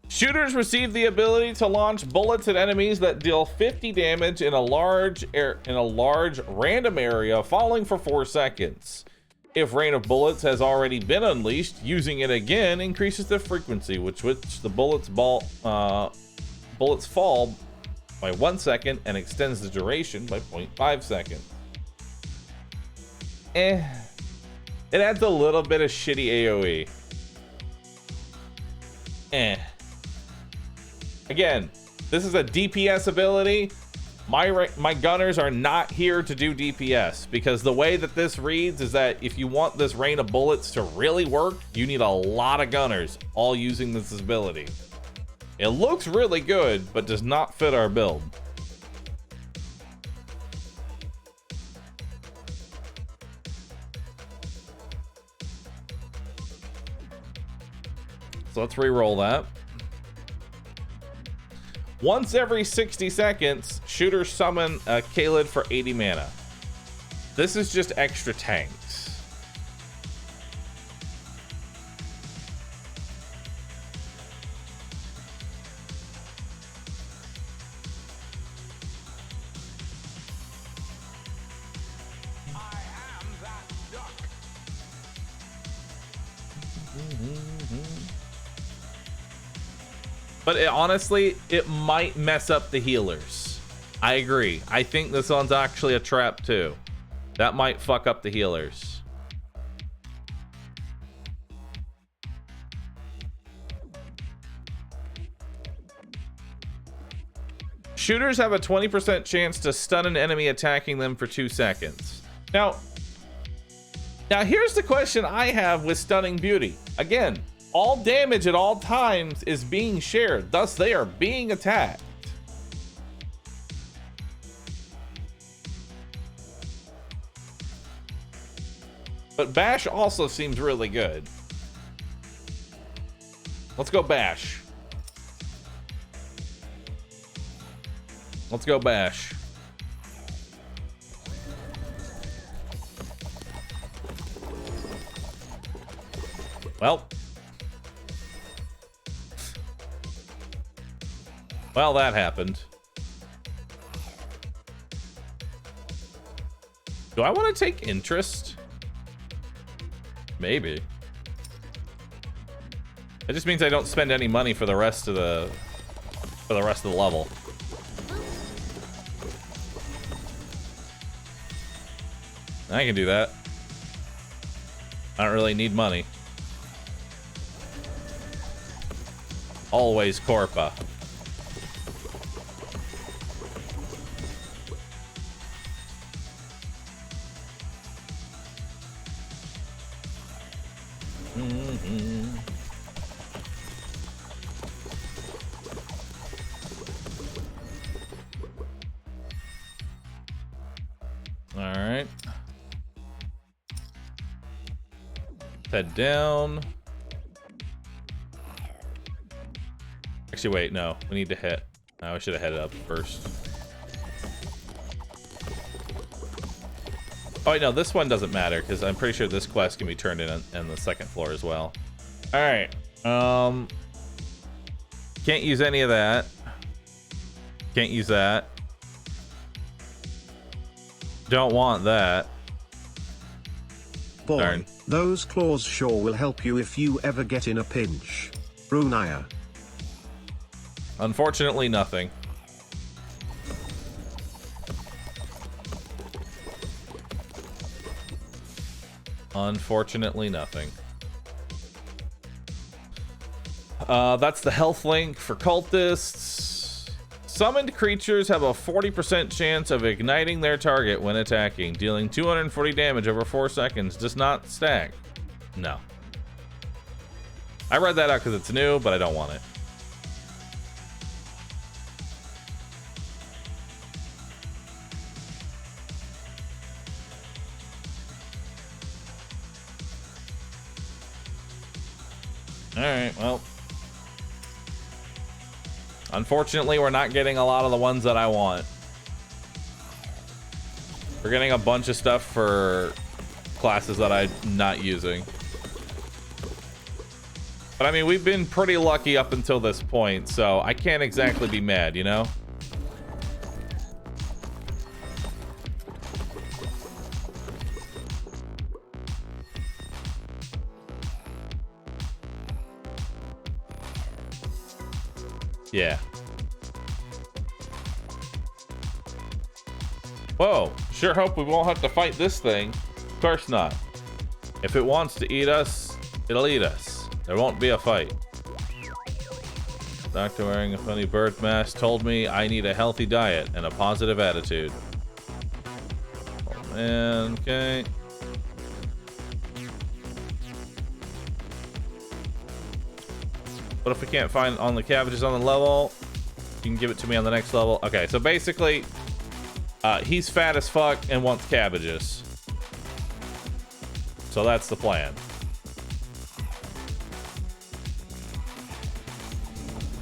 Shooters receive the ability to launch bullets at enemies that deal 50 damage in a large random area, falling for 4 seconds. If rain of bullets has already been unleashed, using it again increases the frequency with which the bullets fall by 1 second and extends the duration by 0.5 seconds. It adds a little bit of shitty AoE. Again, this is a DPS ability. My gunners are not here to do DPS because the way that this reads is that if you want this rain of bullets to really work, you need a lot of gunners all using this ability. It looks really good, but does not fit our build. So let's re-roll that. Once every 60 seconds, shooters summon a Khalid for 80 mana. This is just extra tanks. But honestly, it might mess up the healers. I agree. I think this one's actually a trap too. That might fuck up the healers. Shooters have a 20% chance to stun an enemy attacking them for 2 seconds. Now here's the question I have with Stunning Beauty. Again, all damage at all times is being shared, thus they are being attacked. But Bash also seems really good. Let's go Bash. Let's go Bash. Well, that happened. Do I want to take interest? Maybe. It just means I don't spend any money for the rest of the level. I can do that. I don't really need money. Always Corpa. Alright. Head down. Actually, wait, no. We need to hit. I should have headed up first. Oh, wait, no, this one doesn't matter, because I'm pretty sure this quest can be turned in on the second floor as well. Alright. Can't use any of that. Can't use that. Don't want that. Boy, Darn. those claws sure will help you if you ever get in a pinch. Brunaya. Unfortunately, nothing. Unfortunately, nothing. That's the health link for cultists. Summoned creatures have a 40% chance of igniting their target when attacking, dealing 240 damage over 4 seconds. Does not stack. No. I read that out because it's new, but I don't want it. Alright, well. Unfortunately, we're not getting a lot of the ones that I want. We're getting a bunch of stuff for classes that I'm not using. But I mean, we've been pretty lucky up until this point, so I can't exactly be mad, you know? Yeah. Whoa, sure hope we won't have to fight this thing. Of course not. If it wants to eat us, it'll eat us. There won't be a fight. Doctor wearing a funny bird mask told me I need a healthy diet and a positive attitude. Oh man, okay. What if we can't find on the cabbages on the level? You can give it to me on the next level. Okay, so basically, he's fat as fuck and wants cabbages. So that's the plan.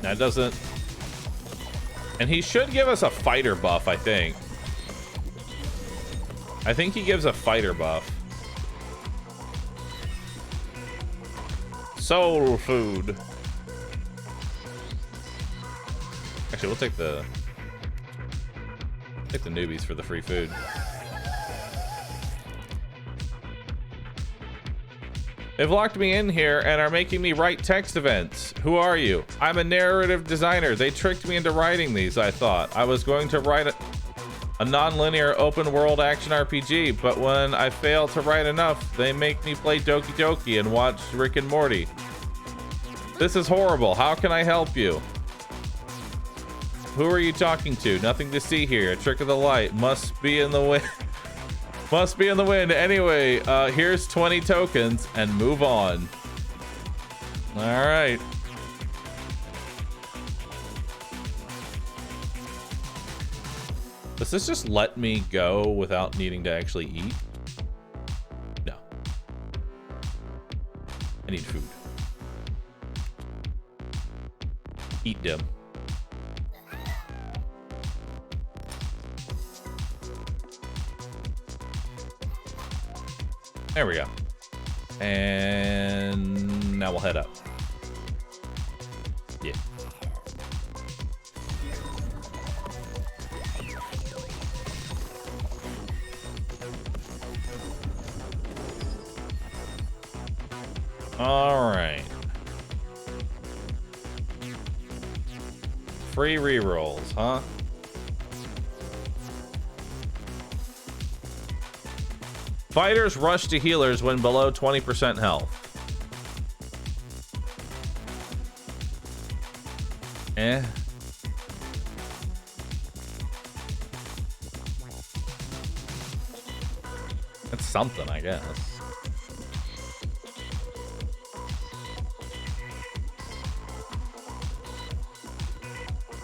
That doesn't... And he should give us a fighter buff, I think. I think he gives a fighter buff. Soul food. Actually, we'll take the newbies for the free food. They've locked me in here and are making me write text events. Who are you? I'm a narrative designer. They tricked me into writing these, I thought. I was going to write a non-linear open world action RPG, but when I fail to write enough, they make me play Doki Doki and watch Rick and Morty. This is horrible. How can I help you? Who are you talking to? Nothing to see here. A trick of the light. Must be in the wind. Must be in the wind. Anyway, here's 20 tokens and move on. All right. Does this just let me go without needing to actually eat? No. I need food. Eat dim. There we go. And now we'll head up. Yeah. All right. Free rerolls, huh? Fighters rush to healers when below 20% health. Eh. That's something, I guess.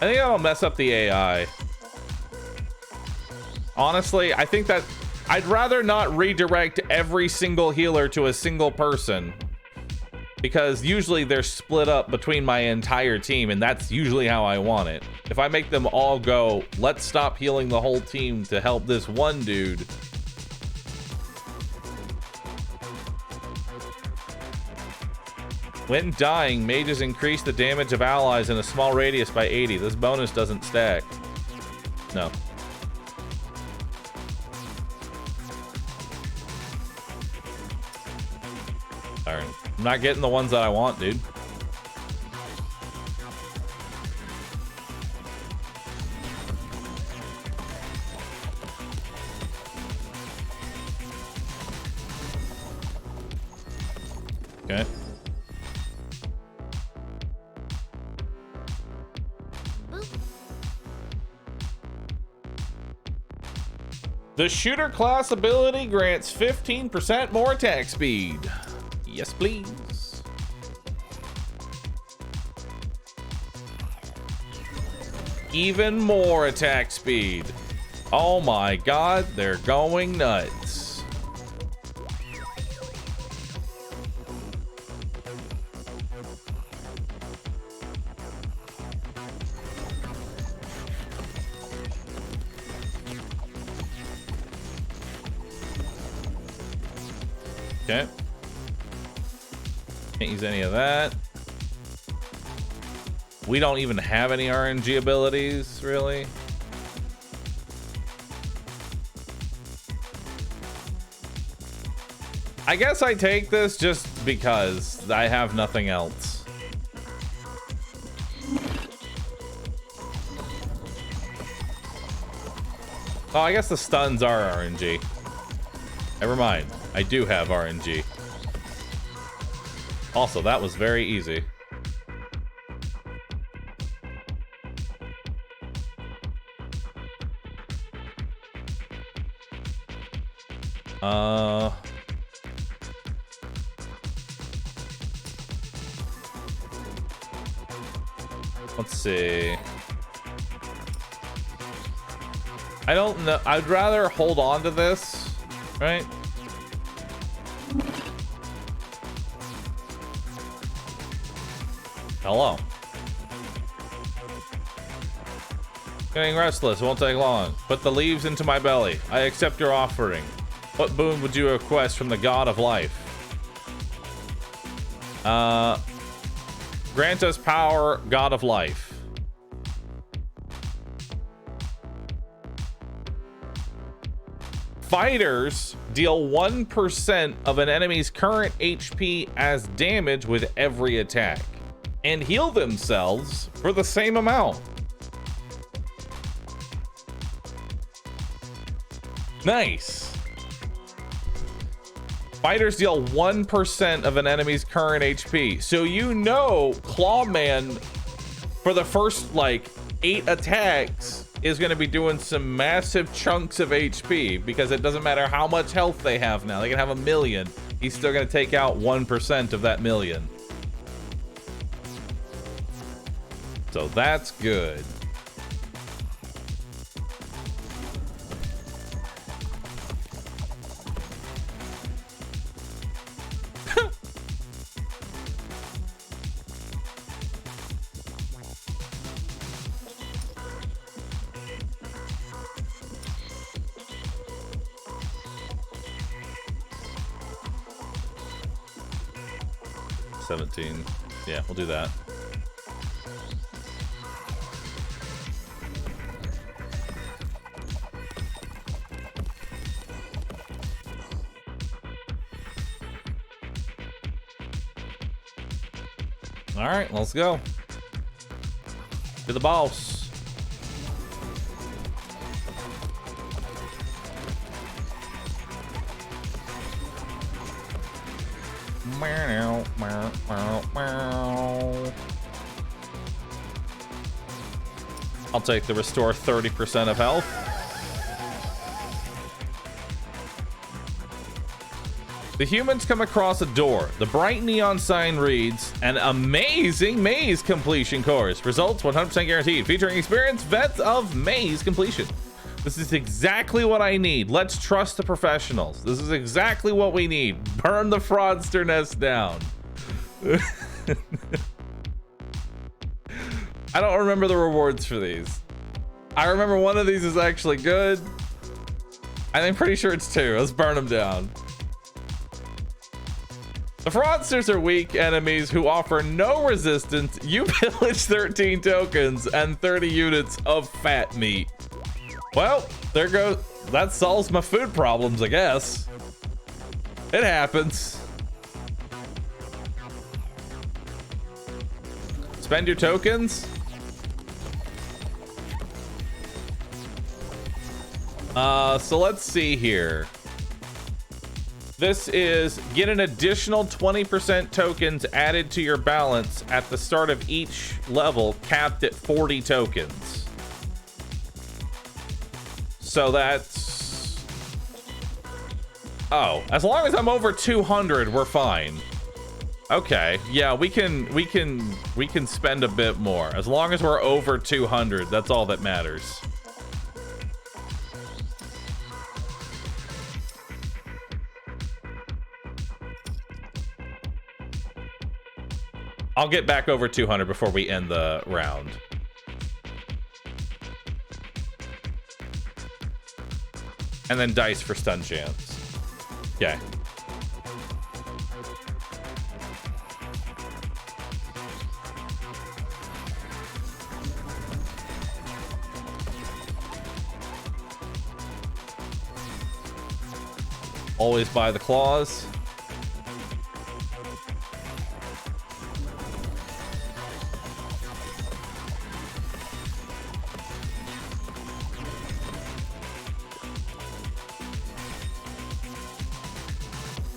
I think I'll mess up the AI. Honestly, I think that I'd rather not redirect every single healer to a single person, because usually they're split up between my entire team, and that's usually how I want it. If I make them all go, let's stop healing the whole team to help this one dude. When dying, mages increase the damage of allies in a small radius by 80. This bonus doesn't stack. No. Alright. I'm not getting the ones that I want, dude. Okay. The shooter class ability grants 15% more attack speed. Yes, please. Even more attack speed. Oh my god, they're going nuts. Okay. Can't use any of that. We don't even have any RNG abilities, really. I guess I take this just because I have nothing else. Oh, I guess the stuns are RNG. Never mind. I do have RNG. Also, that was very easy. Let's see. I don't know. I'd rather hold on to this, right? Hello. Getting restless, won't take long. Put the leaves into my belly. I accept your offering. What boon would you request from the god of life? Grant us power, god of life. Fighters deal 1% of an enemy's current HP as damage with every attack and heal themselves for the same amount. Nice. Fighters deal 1% of an enemy's current HP. So you know Clawman for the first like 8 attacks is going to be doing some massive chunks of HP because it doesn't matter how much health they have now. They can have 1,000,000. He's still going to take out 1% of that 1,000,000. So that's good. Yeah, we'll do that. All right, let's go. To the boss. I'll take the restore 30% of health. The humans come across a door. The bright neon sign reads, an amazing maze completion course. Results 100% guaranteed, featuring experienced vets of maze completion. This is exactly what I need. Let's trust the professionals. This is exactly what we need. Burn the fraudster nest down. I don't remember the rewards for these. I remember one of these is actually good. I'm pretty sure it's 2. Let's burn them down. The fraudsters are weak enemies who offer no resistance. You pillage 13 tokens and 30 units of fat meat. Well, there goes. That solves my food problems, I guess. It happens. Spend your tokens. So let's see here. This is get an additional 20% tokens added to your balance at the start of each level, capped at 40 tokens. So that's... Oh, as long as I'm over 200, we're fine. Okay, yeah, we can spend a bit more. As long as we're over 200, that's all that matters. I'll get back over 200 before we end the round. And then dice for stun chance. Okay. Always buy the claws.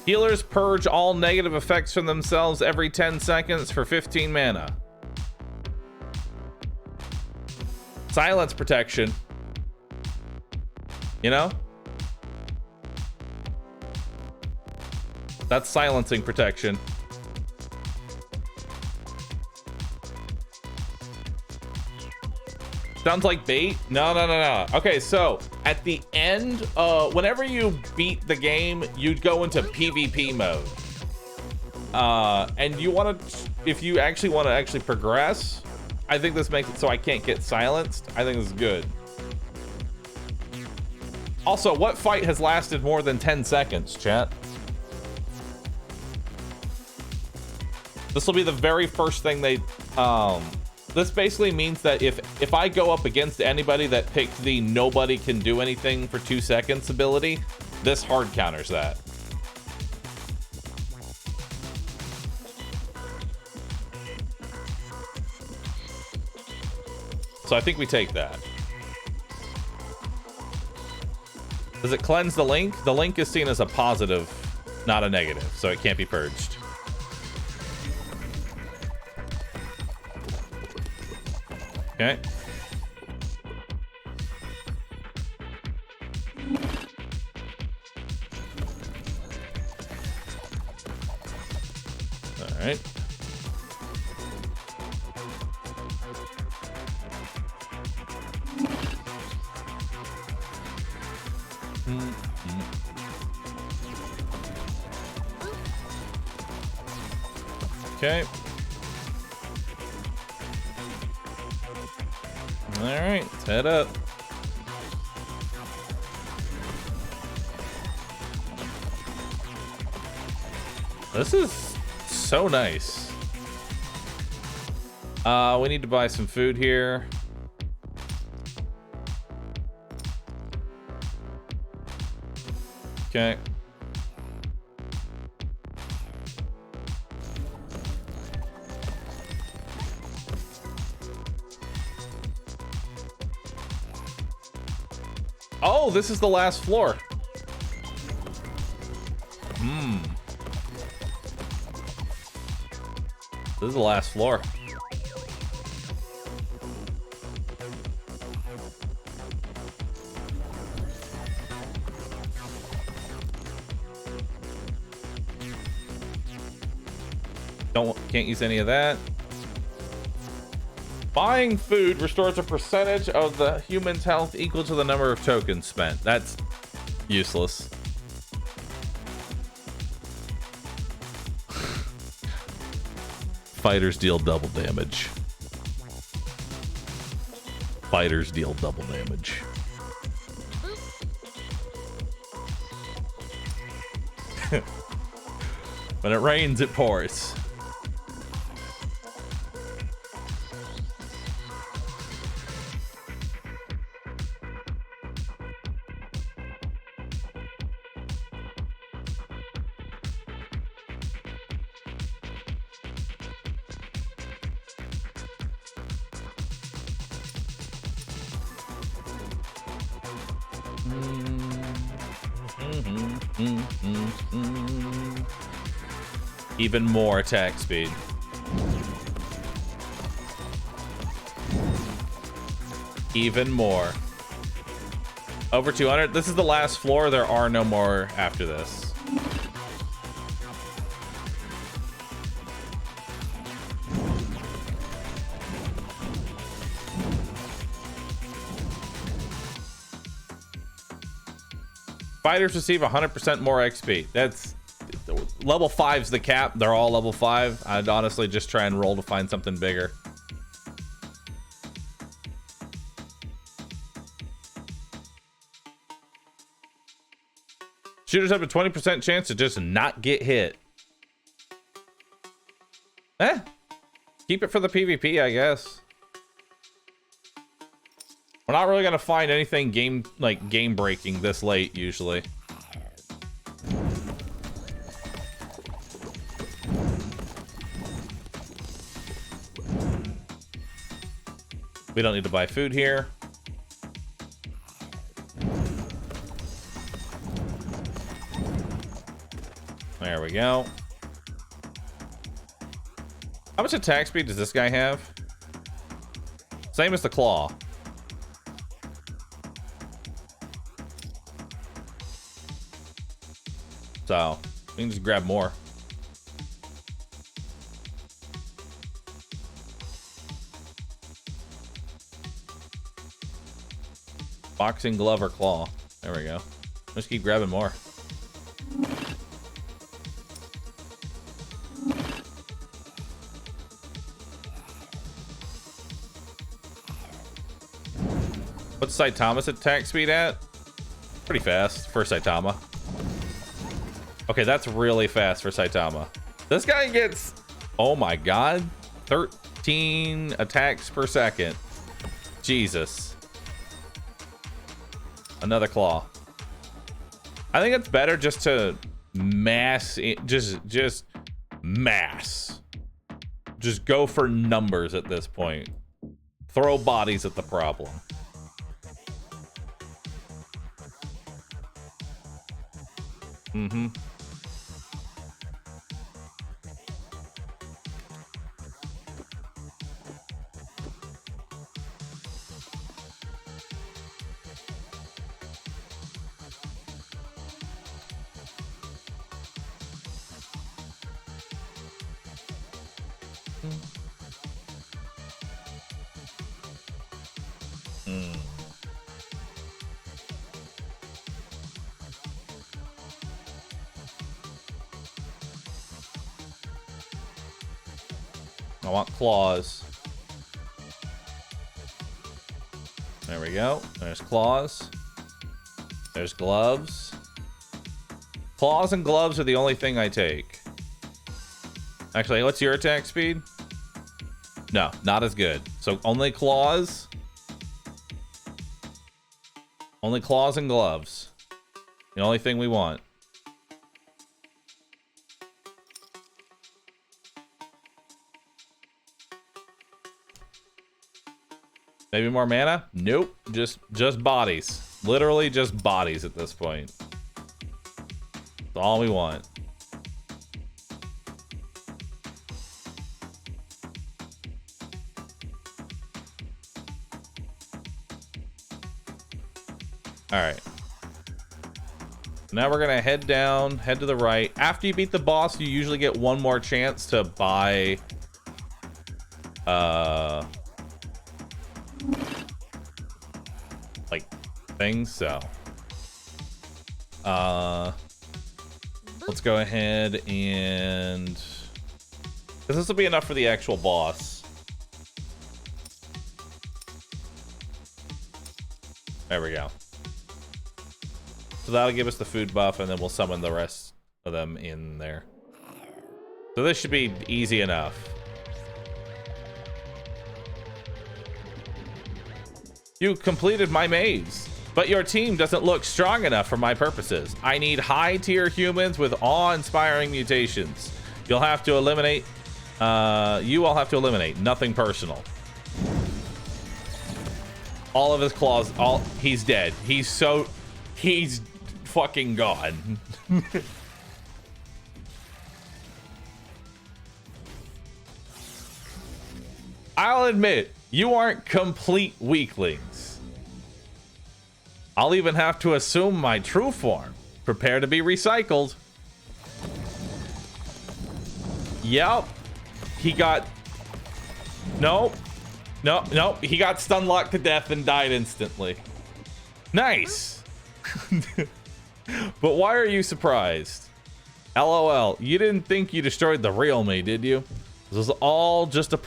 Healers purge all negative effects from themselves every 10 seconds for 15 mana. Silence protection. You know? That's silencing protection. Sounds like bait? No. Okay, so at the end, whenever you beat the game, you'd go into PvP mode. And you want to, if you actually want to progress, I think this makes it so I can't get silenced. I think this is good. Also, what fight has lasted more than 10 seconds, chat? This will be the very first thing they, this basically means that if I go up against anybody that picked the nobody can do anything for 2 seconds ability, This hard counters that. So I think we take that. Does it cleanse the link? The link is seen as a positive, not a negative, so it can't be purged. Okay. All right. Okay. All right, let's head up. This is so nice. We need to buy some food here. Okay. Oh, this is the last floor. This is the last floor. Can't use any of that. Buying food restores a percentage of the human's health equal to the number of tokens spent. That's useless. Fighters deal double damage. Fighters deal double damage. When it rains, it pours. Even more attack speed. Even more. Over 200. This is the last floor. There are no more after this. Fighters receive 100% more XP. That's level 5's the cap. They're all level 5. I'd honestly just try and roll to find something bigger. Shooters have a 20% chance to just not get hit. Keep it for the PvP, I guess. We're not really gonna find anything game breaking this late usually. We don't need to buy food here. There we go. How much attack speed does this guy have? Same as the claw. So we can just grab more. Boxing glove or claw. There we go. Let's keep grabbing more. What's Saitama's attack speed at? Pretty fast for Saitama. Okay, that's really fast for Saitama. This guy gets, oh my god, 13 attacks per second. Jesus. Another claw. I think it's better just to mass, just mass. Just go for numbers at this point. Throw bodies at the problem. Mm-hmm. I want claws. There we go. There's claws. There's gloves. Claws and gloves are the only thing I take. Actually, what's your attack speed? No, not as good. So only claws. Only claws and gloves. The only thing we want. Maybe more mana? Nope. Just bodies. Literally just bodies at this point. That's all we want. Alright. Now we're gonna head down, head to the right. After you beat the boss, you usually get one more chance to buy like things, so let's go ahead and, because this will be enough for the actual boss. There we go. So that'll give us the food buff, and then we'll summon the rest of them in there. So this should be easy enough. You completed my maze, but your team doesn't look strong enough for my purposes. I need high-tier humans with awe-inspiring mutations. You'll have to eliminate. You all have to eliminate. Nothing personal. All of his claws. He's dead. He's fucking gone. I'll admit, you aren't complete weaklings. I'll even have to assume my true form. Prepare to be recycled. Yep. He got... Nope. Nope. He got stun locked to death and died instantly. Nice. But why are you surprised? LOL. You didn't think you destroyed the real me, did you? This was all just a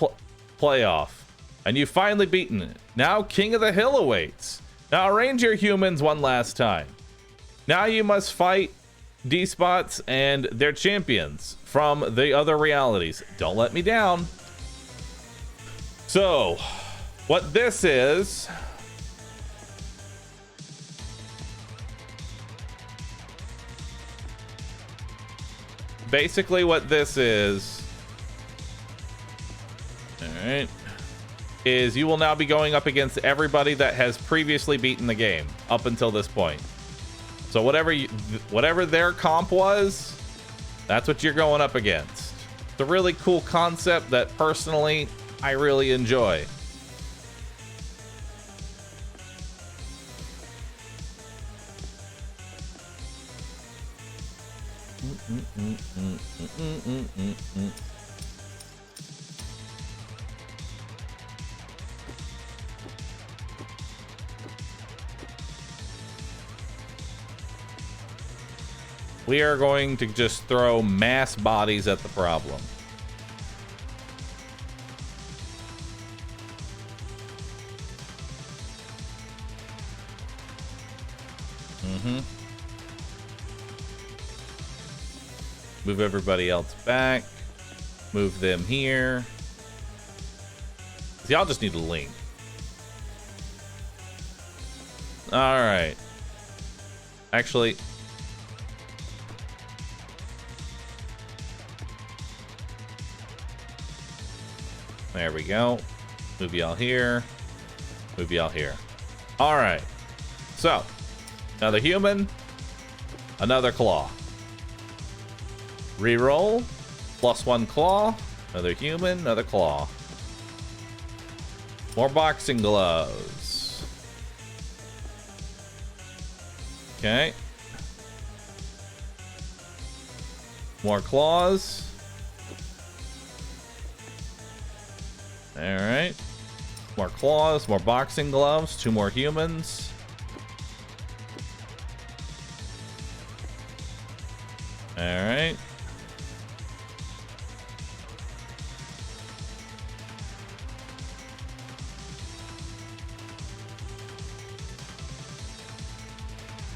playoff. And you've finally beaten it. Now King of the Hill awaits. Now arrange your humans one last time. Now you must fight Despots and their champions from the other realities. Don't let me down. So, what this is... Basically what this is... Alright. Is you will now be going up against everybody that has previously beaten the game up until this point. So whatever their comp was, that's what you're going up against. It's a really cool concept that personally I really enjoy. We are going to just throw mass bodies at the problem. Move everybody else back. Move them here. See, I'll just need a link. All right. Actually, There we go. Move y'all here. Move y'all here. All right. So, another human, another claw. Reroll. +1 claw. Another human, another claw. More boxing gloves. Okay. More claws. Alright. More claws, more boxing gloves, 2 more humans. Alright.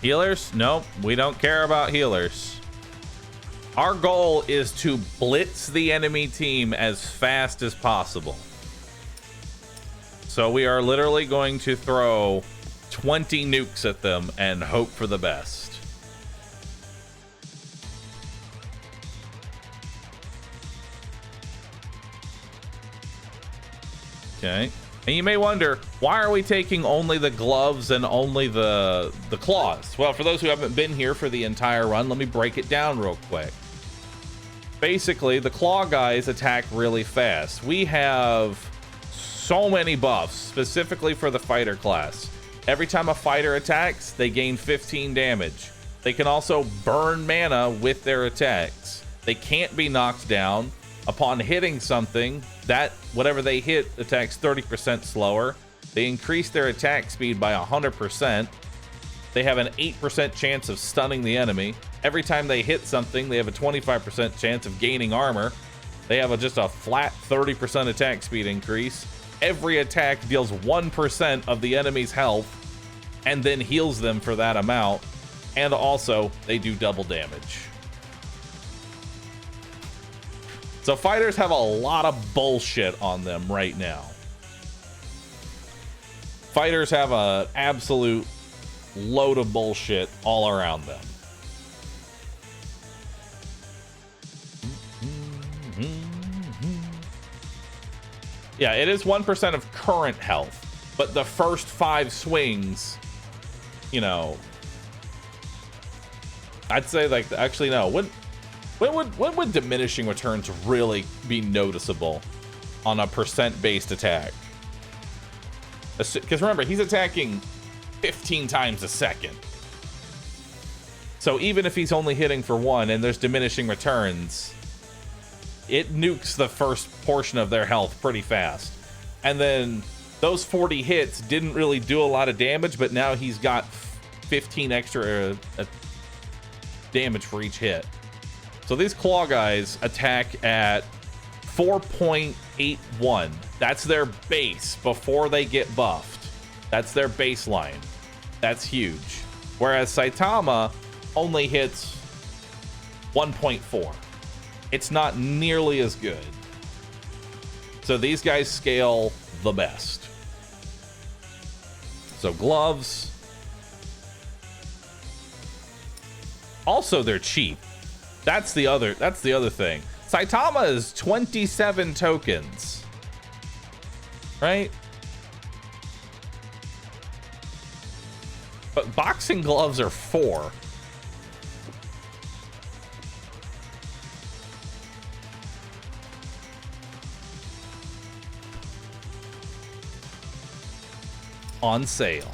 Healers? Nope, we don't care about healers. Our goal is to blitz the enemy team as fast as possible. So we are literally going to throw 20 nukes at them and hope for the best. Okay. And you may wonder, why are we taking only the gloves and only the claws? Well, for those who haven't been here for the entire run, let me break it down real quick. Basically, the claw guys attack really fast. We have so many buffs, specifically for the fighter class. Every time a fighter attacks, they gain 15 damage. They can also burn mana with their attacks. They can't be knocked down. Upon hitting something, that whatever they hit attacks 30% slower. They increase their attack speed by 100%. They have an 8% chance of stunning the enemy. Every time they hit something, they have a 25% chance of gaining armor. They have just a flat 30% attack speed increase. Every attack deals 1% of the enemy's health and then heals them for that amount. And also, they do double damage. So fighters have a lot of bullshit on them right now. Fighters have an absolute load of bullshit all around them. Yeah, it is 1% of current health, but the first 5 swings, you know, I'd say like, actually no, when would diminishing returns really be noticeable on a percent-based attack? Because remember, he's attacking 15 times a second. So even if he's only hitting for 1 and there's diminishing returns, it nukes the first portion of their health pretty fast. And then those 40 hits didn't really do a lot of damage, but now he's got 15 extra damage for each hit. So these claw guys attack at 4.81. That's their base before they get buffed. That's their baseline. That's huge. Whereas Saitama only hits 1.4. It's not nearly as good. So these guys scale the best. So gloves. Also, they're cheap. That's the other thing. Saitama is 27 tokens. Right? But boxing gloves are 4. On sale.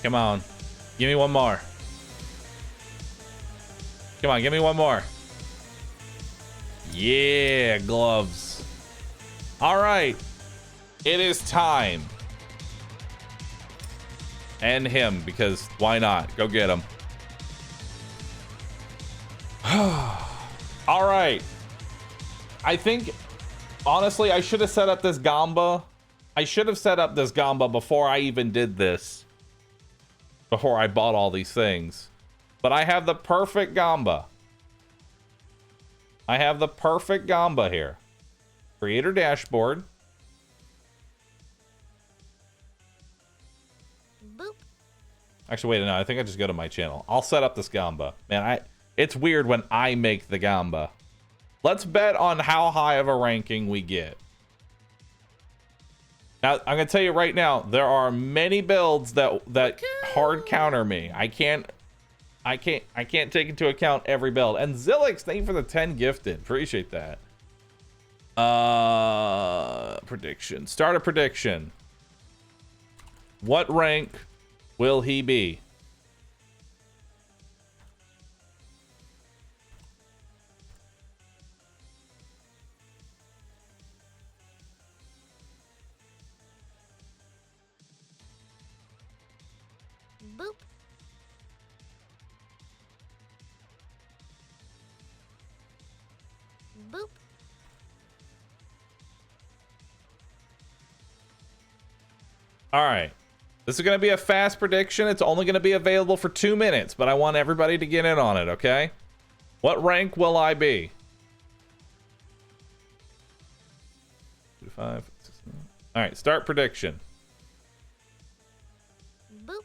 Come on. Give me one more. Come on, give me one more. Yeah, gloves. All right. It is time. And him, because why not? Go get him. All right. I think, honestly, I should have set up this Gamba. I should have set up this Gamba before I even did this. Before I bought all these things. But I have the perfect Gamba. I have the perfect Gamba here. Creator dashboard. Boop. Actually, wait, no, I think I just go to my channel. I'll set up this Gamba. Man, It's weird when I make the gamba. Let's bet on how high of a ranking we get. Now, I'm gonna tell you right now, there are many builds that hard counter me. I can't take into account every build. And Zilix, thank you for the 10 gifted. Appreciate that. Prediction. Start a prediction. What rank will he be? Boop. Boop. All right. This is going to be a fast prediction. It's only going to be available for 2 minutes, but I want everybody to get in on it, okay? What rank will I be? 2, 5, 6, 9. All right, start prediction. Boop.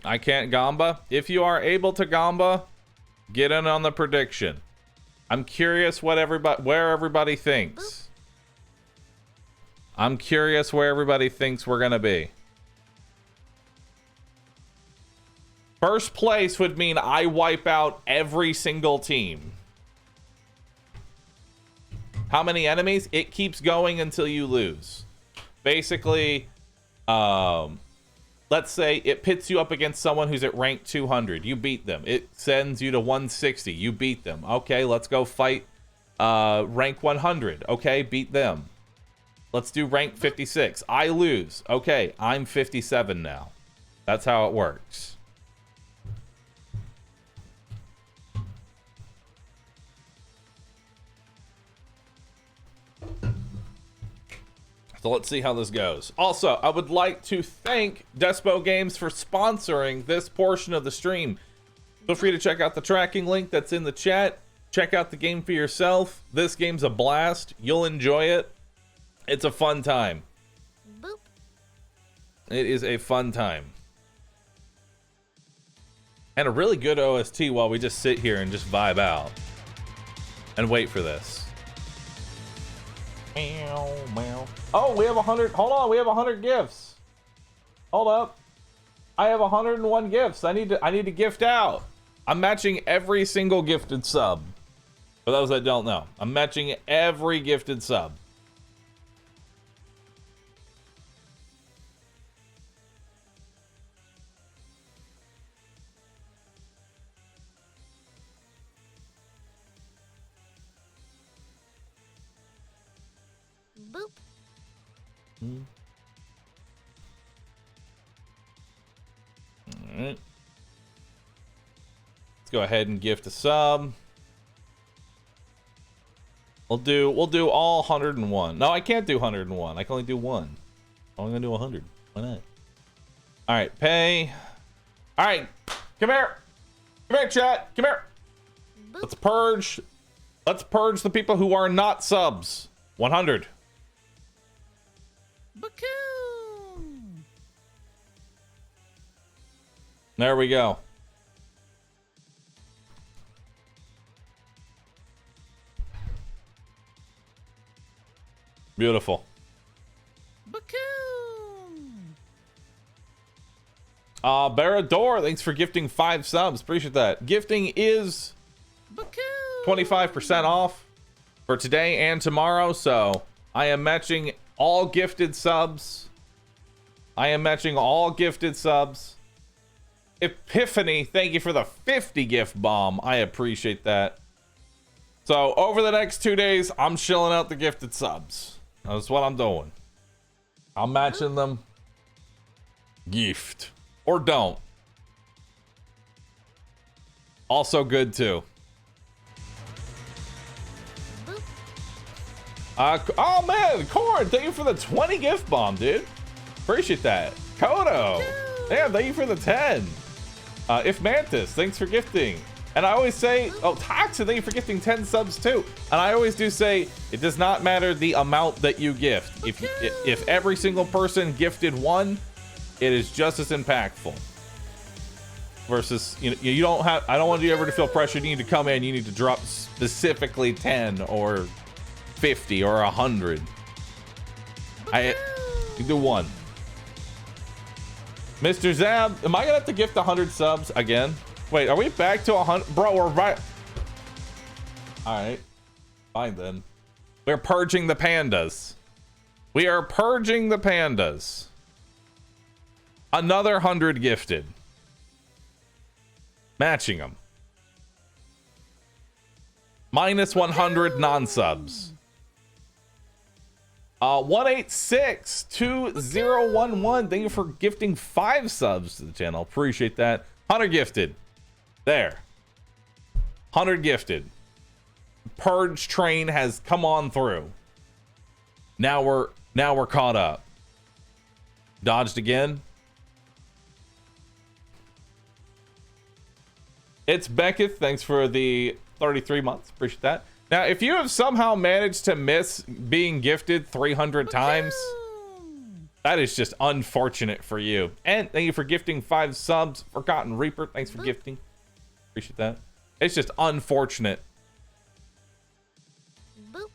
I can't gamba. If you are able to gamba, get in on the prediction. I'm curious where everybody thinks. I'm curious where everybody thinks we're gonna be. First place would mean I wipe out every single team. How many enemies? It keeps going until you lose. Basically, let's say it pits you up against someone who's at rank 200. You beat them. It sends you to 160. You beat them. Okay, let's go fight rank 100. Okay, beat them. Let's do rank 56. I lose. Okay, I'm 57 now. That's how it works. So let's see how this goes. Also, I would like to thank Despot Games for sponsoring this portion of the stream. Feel free to check out the tracking link that's in the chat. Check out the game for yourself. This game's a blast. You'll enjoy it. It's a fun time. Boop. It is a fun time. And a really good OST while we just sit here and just vibe out. And wait for this. Meow, meow. Oh, we have 100. Hold on, we have 100 gifts. Hold up. I have 101 gifts. I need to gift out. I'm matching every single gifted sub. For those that don't know, I'm matching every gifted sub. Boop. All right. Let's go ahead and gift a sub. We'll do all 101. No, I can't do 101. I can only do one. I'm gonna do 100. Why not? All right, pay. All right, come here. Come here, chat. Come here. Boop. Let's purge. Let's purge the people who are not subs. 100. Bacoon. There we go. Beautiful. Bacoon. Barador, thanks for gifting 5 subs. Appreciate that. Gifting is Bacoon. 25% off for today and tomorrow, so I am matching all gifted subs. I am matching all gifted subs. Epiphany, thank you for the 50 gift bomb. I appreciate that. So over the next 2 days, I'm shilling out the gifted subs. That's what I'm doing. I'm matching them. Gift. Or don't. Also good too. Oh man, Corn, thank you for the 20 gift bomb, dude. Appreciate that. Kodo, damn, thank you for the 10. If Mantis, thanks for gifting. And I always say, oh, Toxin, thank you for gifting 10 subs too. And I always do say, it does not matter the amount that you gift. If every single person gifted one, it is just as impactful. Versus, you don't have, I don't want you ever to feel pressured. You need to come in, you need to drop specifically 10 or 50 or 100. You do one. Mr. Zab, am I gonna have to gift 100 subs again? Wait, are we back to 100? Bro, we're right. All right, fine then. We're purging the pandas. We are purging the pandas. Another 100 gifted. Matching them. Minus 100 non-subs. 1862011. Thank you for gifting 5 subs to the channel. Appreciate that. 100 gifted. There. 100 gifted. Purge train has come on through. Now we're caught up. Dodged again. It's Beckett. Thanks for the 33 months. Appreciate that. Now, if you have somehow managed to miss being gifted 300 times, that is just unfortunate for you. And thank you for gifting 5 subs. Forgotten Reaper, thanks for gifting. Appreciate that. It's just unfortunate. Boop.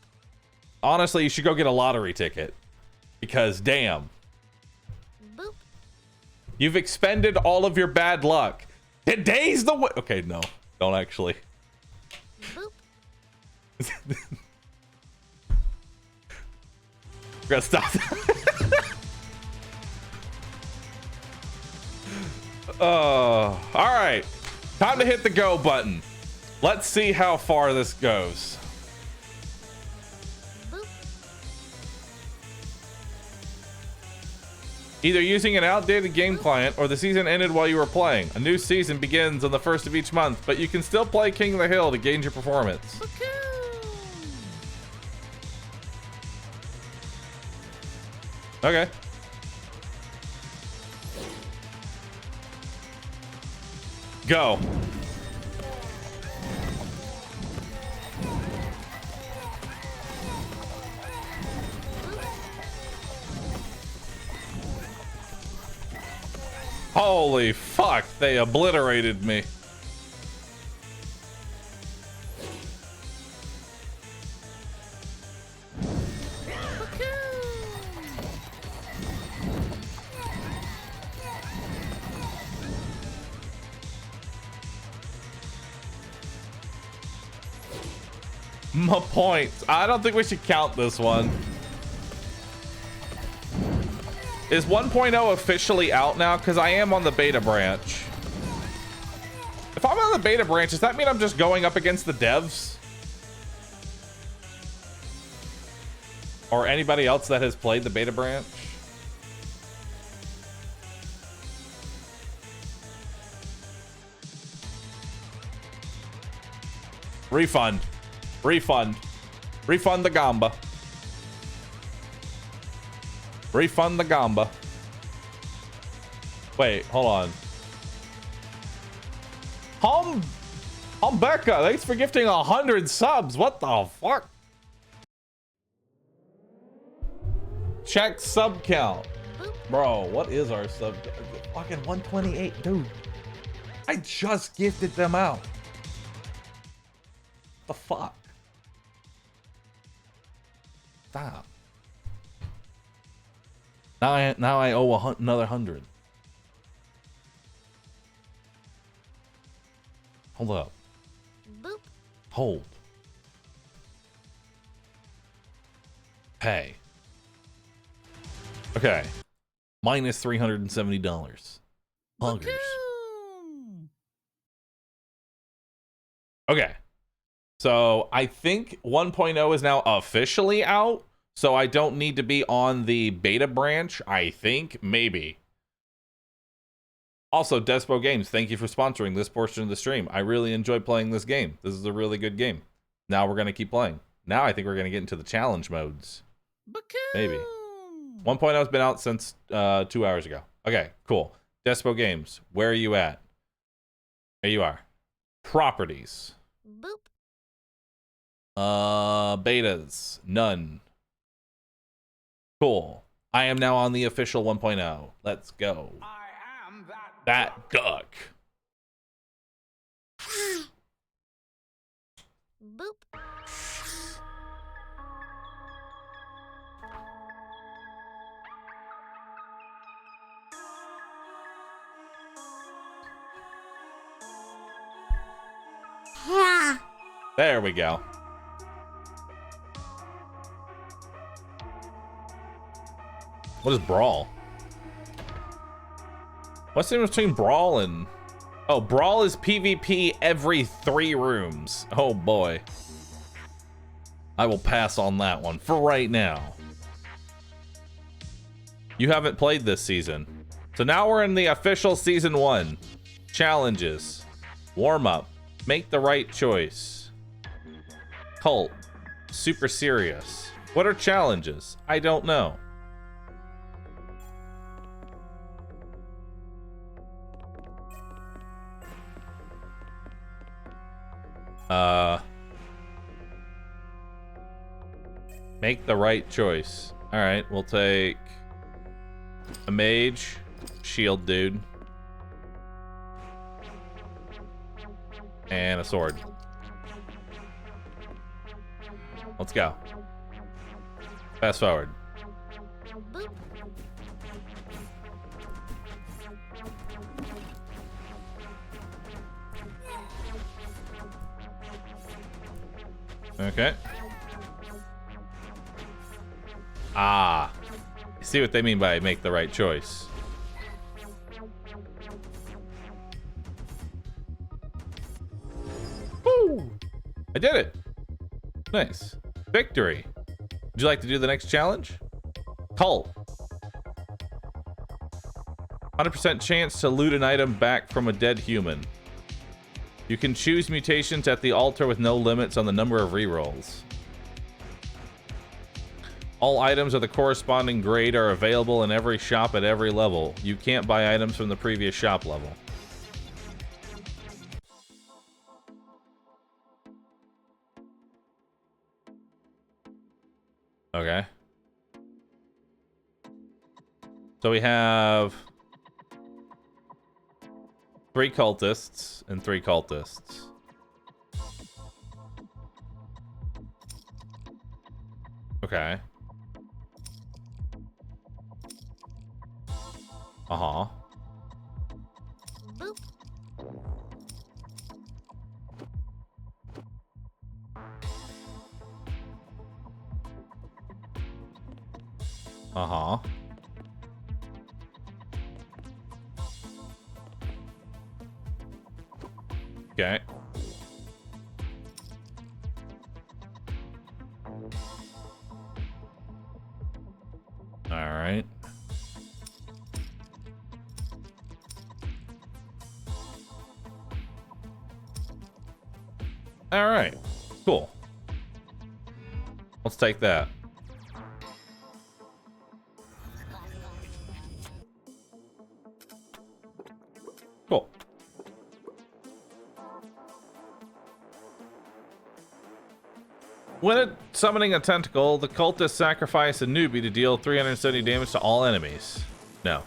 Honestly, you should go get a lottery ticket. Because, damn. Boop. You've expended all of your bad luck. Today's the way. Okay, no. Don't actually. Boop. We're gonna stop. All right. Time to hit the go button. Let's see how far this goes. Boop. Either using an outdated game client or the season ended while you were playing. A new season begins on the 1st of each month, but you can still play King of the Hill to gauge your performance. Boop. Okay. Go. Holy fuck, they obliterated me. My points. I don't think we should count this one. Is 1.0 officially out now? Because I am on the beta branch. If I'm on the beta branch, does that mean I'm just going up against the devs? Or anybody else that has played the beta branch? Refund. Refund. Refund the Gamba. Refund the Gamba. Wait, hold on. Becca, thanks for gifting 100 subs. What the fuck? Check sub count. Bro, what is our sub count? Fucking 128, dude. I just gifted them out. The fuck? Stop. Now I owe another 100. Hold up. Boop. Hold. Pay. Okay. Minus $370. Buggers. Boom. Okay. So I think 1.0 is now officially out. So I don't need to be on the beta branch. I think maybe. Also, Despot Games, thank you for sponsoring this portion of the stream. I really enjoy playing this game. This is a really good game. Now we're going to keep playing. Now I think we're going to get into the challenge modes. Maybe. 1.0 has been out since 2 hours ago. Okay, cool. Despot Games, where are you at? There you are. Properties. Boop. Betas. None. Cool. I am now on the official 1.0. Let's go. I am That duck. Boop. There we go. What is Brawl? What's the difference between Brawl and... Oh, Brawl is PvP every 3 rooms. Oh boy. I will pass on that one for right now. You haven't played this season. So now we're in the official season 1. Challenges. Warm up. Make the right choice. Cult. Super serious. What are challenges? I don't know. Make the right choice. All right, we'll take a mage, shield dude, and a sword. Let's go. Fast forward. Boop. Okay. Ah. You see what they mean by make the right choice. Woo! I did it. Nice. Victory. Would you like to do the next challenge? Cult. 100% chance to loot an item back from a dead human. You can choose mutations at the altar with no limits on the number of rerolls. All items of the corresponding grade are available in every shop at every level. You can't buy items from the previous shop level. Okay. So we have 3 cultists and 3 cultists. Okay. Uh-huh. Boop. Uh-huh. Okay. All right. All right. Cool. Let's take that. Cool. When summoning a tentacle, the cultist sacrifice a newbie to deal 370 damage to all enemies. No.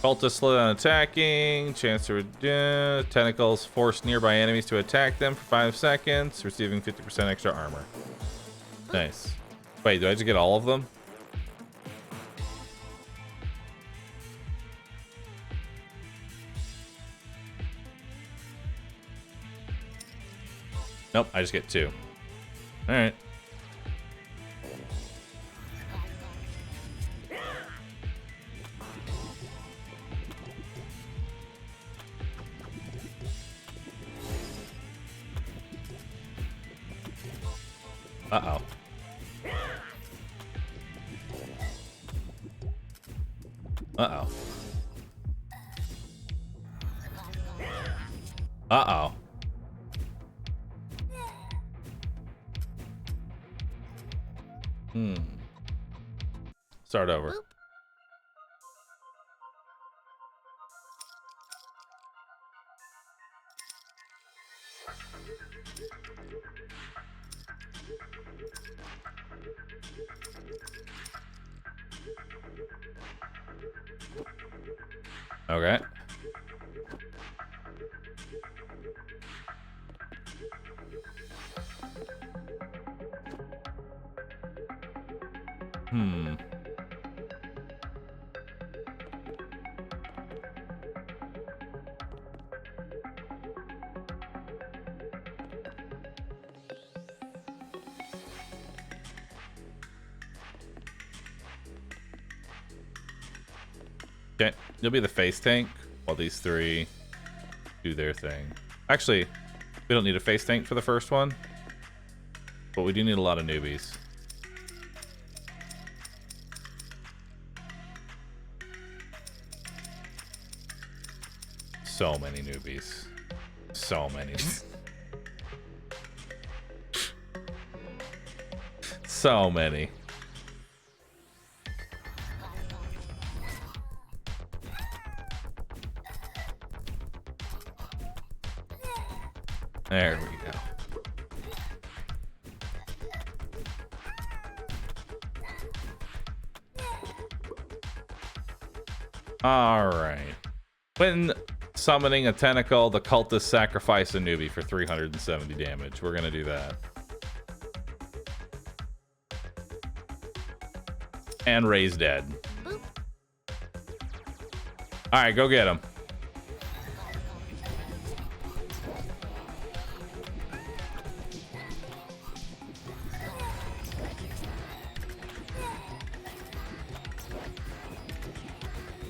Cultist slow down attacking. Chance to reduce. Tentacles force nearby enemies to attack them for 5 seconds, receiving 50% extra armor. Nice. Wait, do I just get all of them? Nope, I just get 2. All right. Uh-oh. Uh-oh. Uh-oh. Start over. Boop. Okay. Hmm. Okay, you'll be the face tank while these three do their thing. Actually, we don't need a face tank for the first one, but we do need a lot of newbies. So many newbies. So many. So many. There we go. All right. When summoning a tentacle, the cultists sacrifice a newbie for 370 damage. We're gonna do that. And raise dead. Boop. All right, go get him.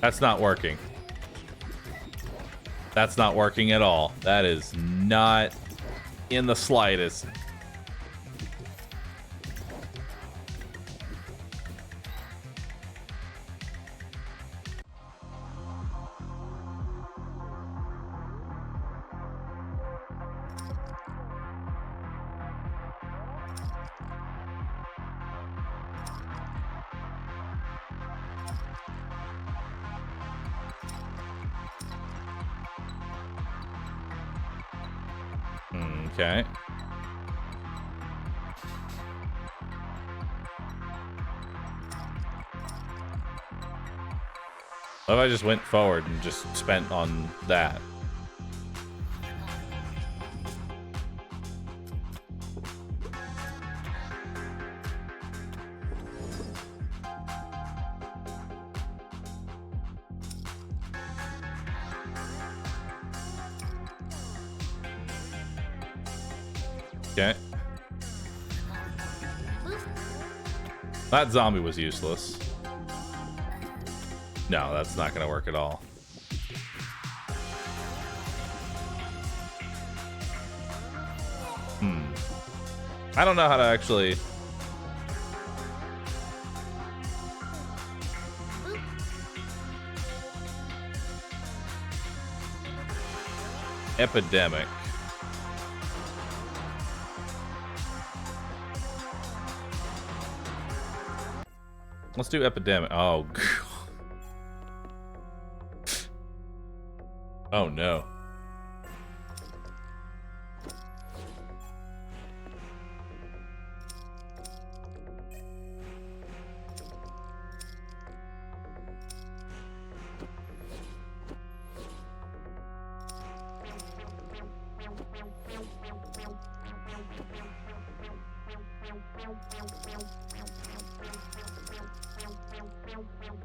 That's not working. That's not working at all. That is not in the slightest. Okay. What if I just went forward and just spent on that? Okay. That zombie was useless. No, that's not going to work at all. I don't know how to actually... Epidemic. Let's do epidemic. Oh, God. Oh no.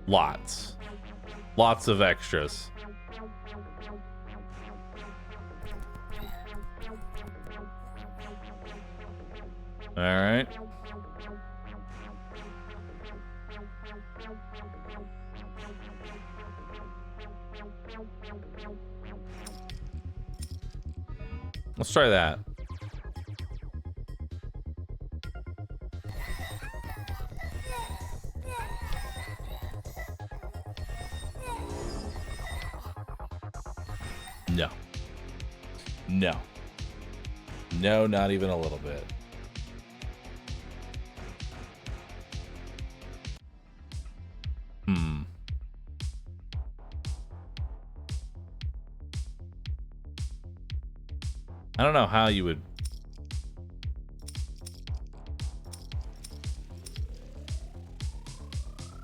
Lots. Lots of extras. All right. Let's try that. No. No. No, not even a little bit. I don't know how you would.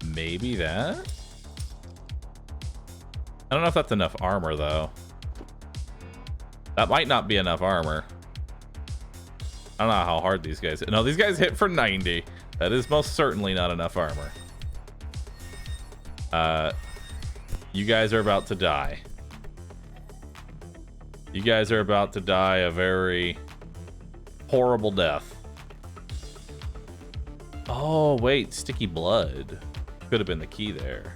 Maybe that? I don't know if that's enough armor, though. That might not be enough armor. I don't know how hard these guys hit. No, these guys hit for 90. That is most certainly not enough armor. You guys are about to die. You guys are about to die a very horrible death. Oh, wait. Sticky blood. Could have been the key there.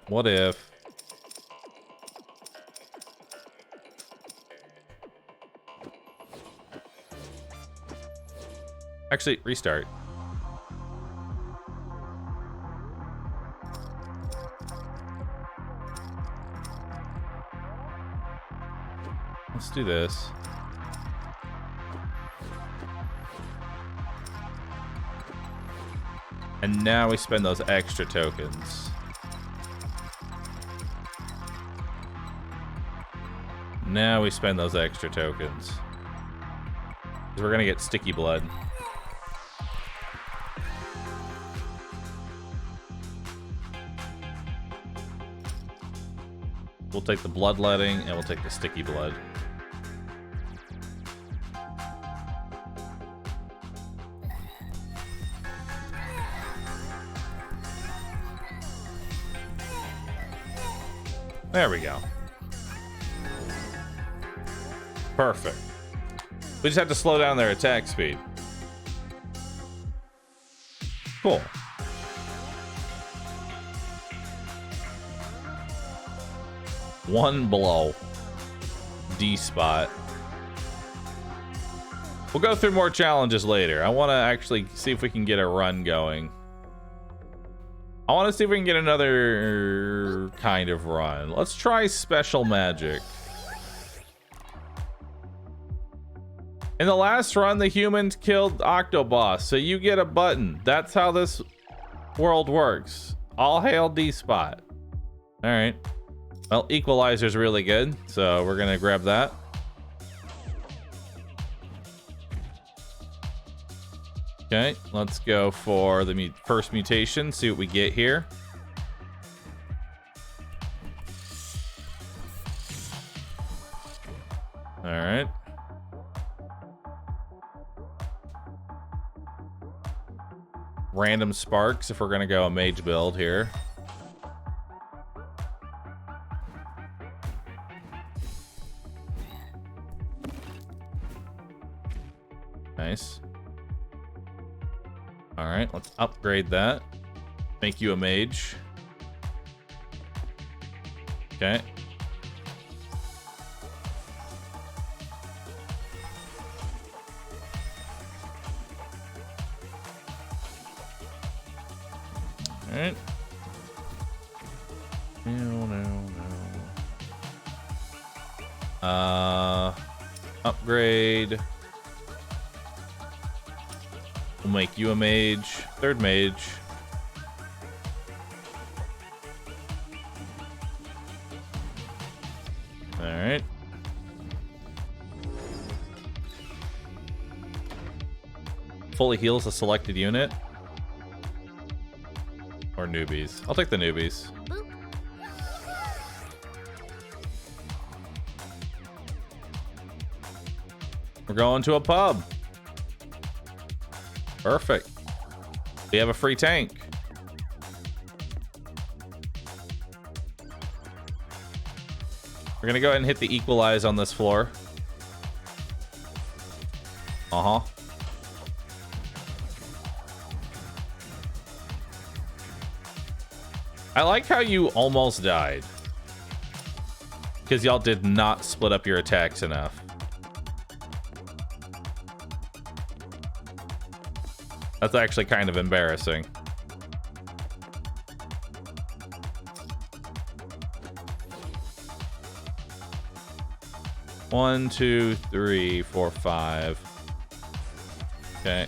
What if... Actually, restart. Let's do this. And now we spend those extra tokens. Now we spend those extra tokens. 'Cause we're gonna get sticky blood. We'll take the bloodletting and we'll take the sticky blood. There we go. Perfect. We just have to slow down their attack speed. Cool. One blow. Despot. We'll go through more challenges later. I want to actually see if we can get a run going. I want to see if we can get another kind of run. Let's try special magic. In the last run, the humans killed Octoboss, so you get a button. That's how this world works. All hail Despot. All right. Well, Equalizer's really good, so we're gonna grab that. Okay, let's go for the first mutation, see what we get here. All right. Random sparks if we're gonna go a mage build here. Nice. All right, let's upgrade that. Make you a mage. Okay. All right. No. Upgrade. We'll make you a mage. Third mage. All right. Fully heals a selected unit. Or newbies. I'll take the newbies. Boop. We're going to a pub. Perfect. We have a free tank. We're gonna go ahead and hit the equalize on this floor. Uh-huh. I like how you almost died. Because y'all did not split up your attacks enough. That's actually kind of embarrassing. One, two, three, four, five. Okay.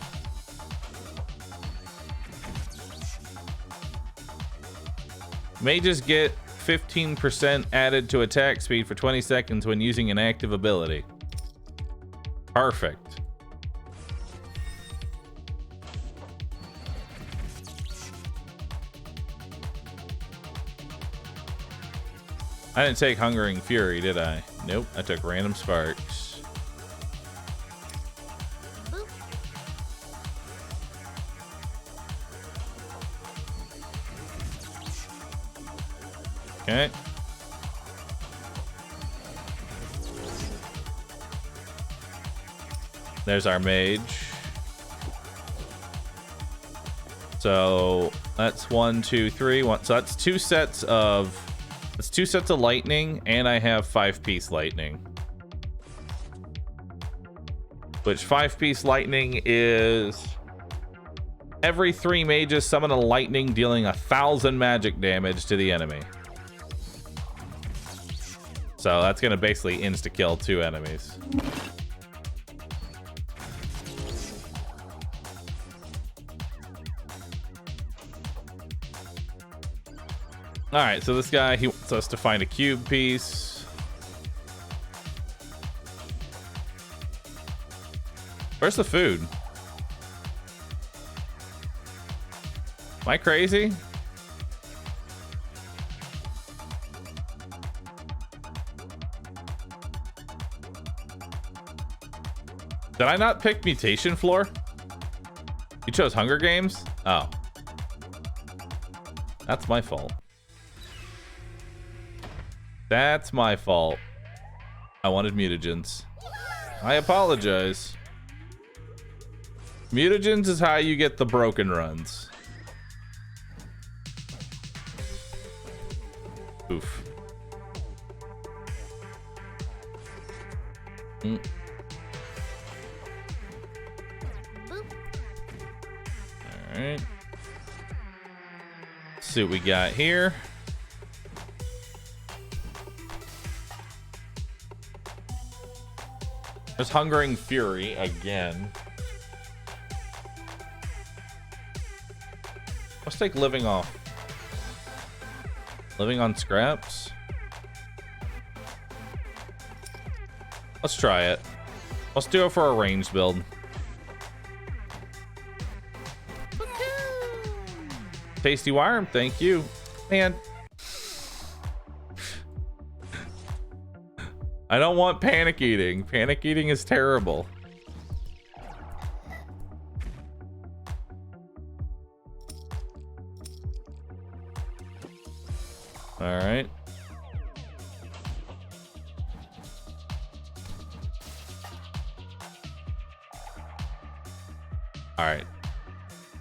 Mages get 15% added to attack speed for 20 seconds when using an active ability. Perfect. I didn't take Hungering Fury, did I? Nope, I took Random Sparks. Boop. Okay. There's our mage. So that's 1, 2, 3. So that's two sets of lightning, and I have 5-piece lightning. Which 5-piece lightning is every 3 mages summon a lightning, dealing 1,000 magic damage to the enemy. So that's gonna basically insta-kill 2 enemies. Alright, so this guy, he wants us to find a cube piece. Where's the food? Am I crazy? Did I not pick Mutation Floor? You chose Hunger Games? Oh. That's my fault. That's my fault. I wanted mutagens. I apologize. Mutagens is how you get the broken runs. Oof. Boop. Alright. See what we got here. There's Hungering Fury again. Let's take Living off. Living on scraps? Let's try it. Let's do it for a ranged build. Tasty Worm, thank you. Man. I don't want panic eating. Panic eating is terrible. All right. All right.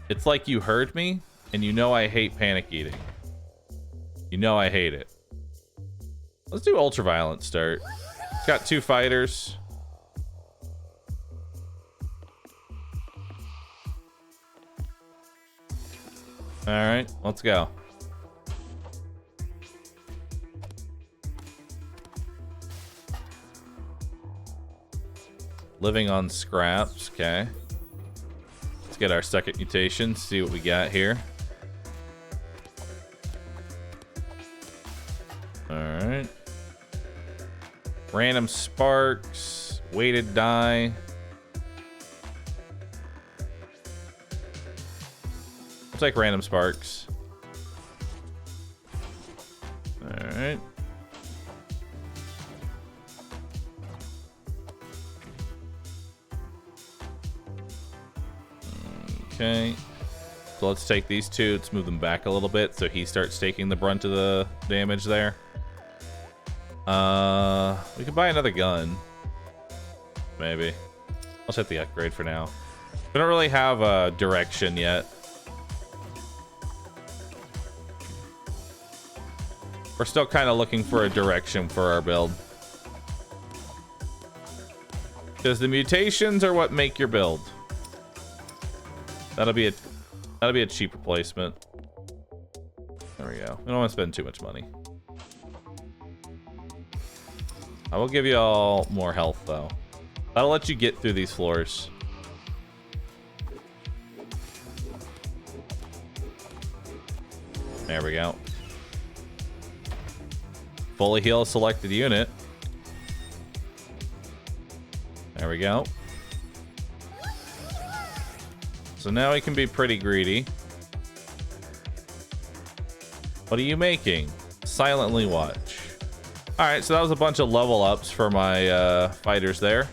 It's like you heard me, and you know I hate panic eating. You know I hate it. Let's do Ultraviolent start. It's got 2 fighters. All right, let's go. Living on scraps, okay. Let's get our second mutation, see what we got here. All right. Random sparks, weighted die. I'll take random sparks. All right. Okay. So let's take these 2. Let's move them back a little bit so he starts taking the brunt of the damage there. We could buy another gun. Maybe. Let's hit the upgrade for now. We don't really have a direction yet. We're still kind of looking for a direction for our build. Because the mutations are what make your build. That'll be a cheap replacement. There we go. We don't want to spend too much money. I will give you all more health, though. That'll let you get through these floors. There we go. Fully heal a selected unit. There we go. So now he can be pretty greedy. What are you making? Silently watch. Alright, so that was a bunch of level ups for my fighters there.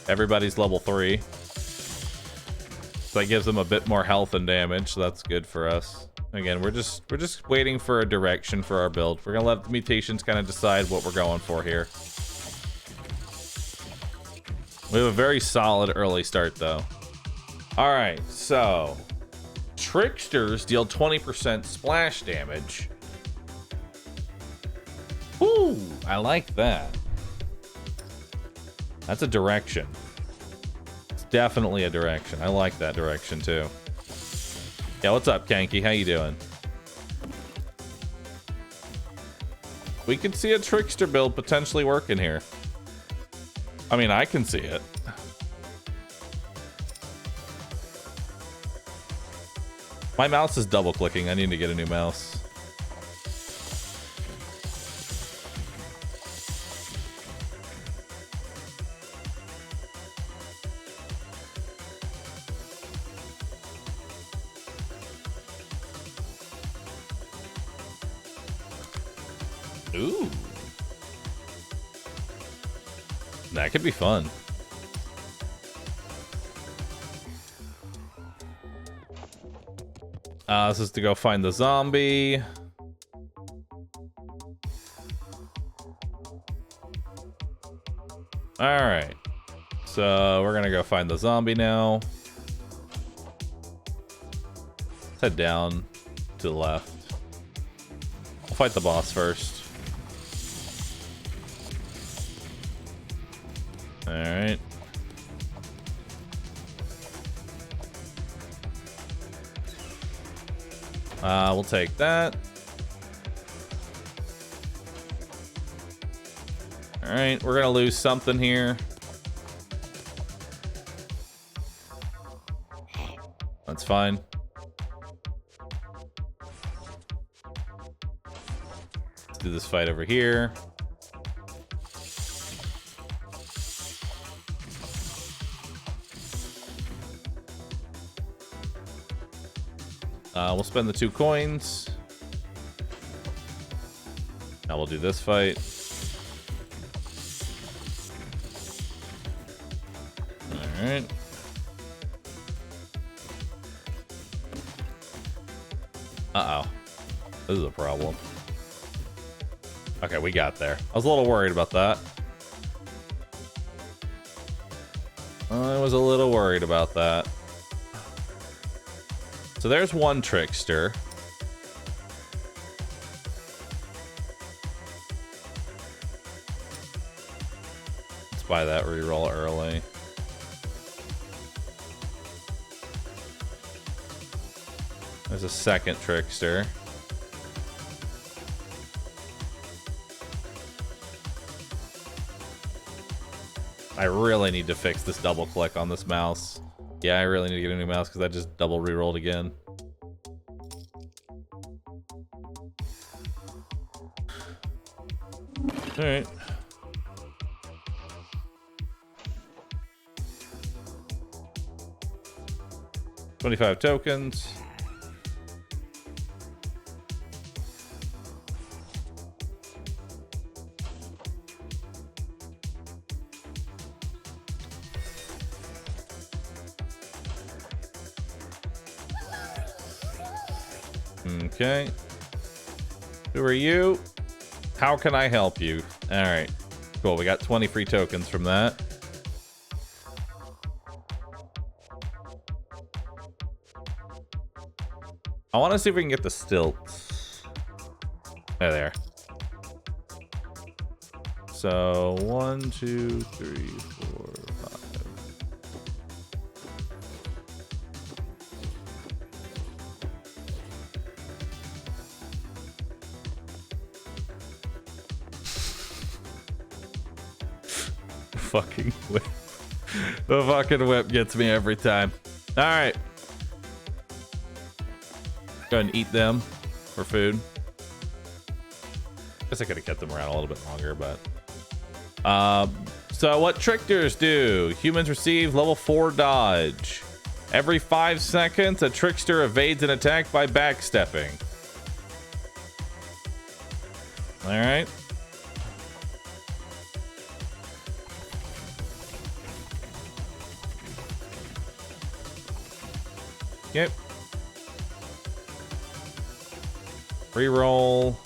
Everybody's level 3. So that gives them a bit more health and damage, so that's good for us. Again, we're just waiting for a direction for our build. We're gonna let the mutations kind of decide what we're going for here. We have a very solid early start though. Alright, so Tricksters deal 20% splash damage. Ooh, I like that. That's a direction. It's definitely a direction. I like that direction too. Yeah, what's up, Kanky? How you doing? We could see a Trickster build potentially working here. I mean, I can see it. My mouse is double clicking. I need to get a new mouse. Ooh. That could be fun. This is to go find the zombie. Alright. So we're gonna go find the zombie now. Let's head down to the left. We'll fight the boss first. Alright. We'll take that. Alright, we're gonna lose something here. That's fine. Let's do this fight over here. We'll spend the 2 coins. Now we'll do this fight. Alright. Uh-oh. This is a problem. Okay, we got there. I was a little worried about that. I was a little worried about that. So there's one Trickster. Let's buy that reroll early. There's a second Trickster. I really need to fix this double click on this mouse. Yeah, I really need to get a new mouse because I just double rerolled again. Alright. $25 tokens. Okay. Who are you? How can I help you? Alright. Cool, we got 20 free tokens from that. I want to see if we can get the stilts. There. So, 1, 2, 3, 4, 5. Fucking whip. The fucking whip gets me every time. Alright. Go ahead and eat them for food. Guess I could have kept them around a little bit longer, but so what tricksters do? Humans receive level 4 dodge. Every 5 seconds, a trickster evades an attack by backstepping. All right. Yep. Reroll.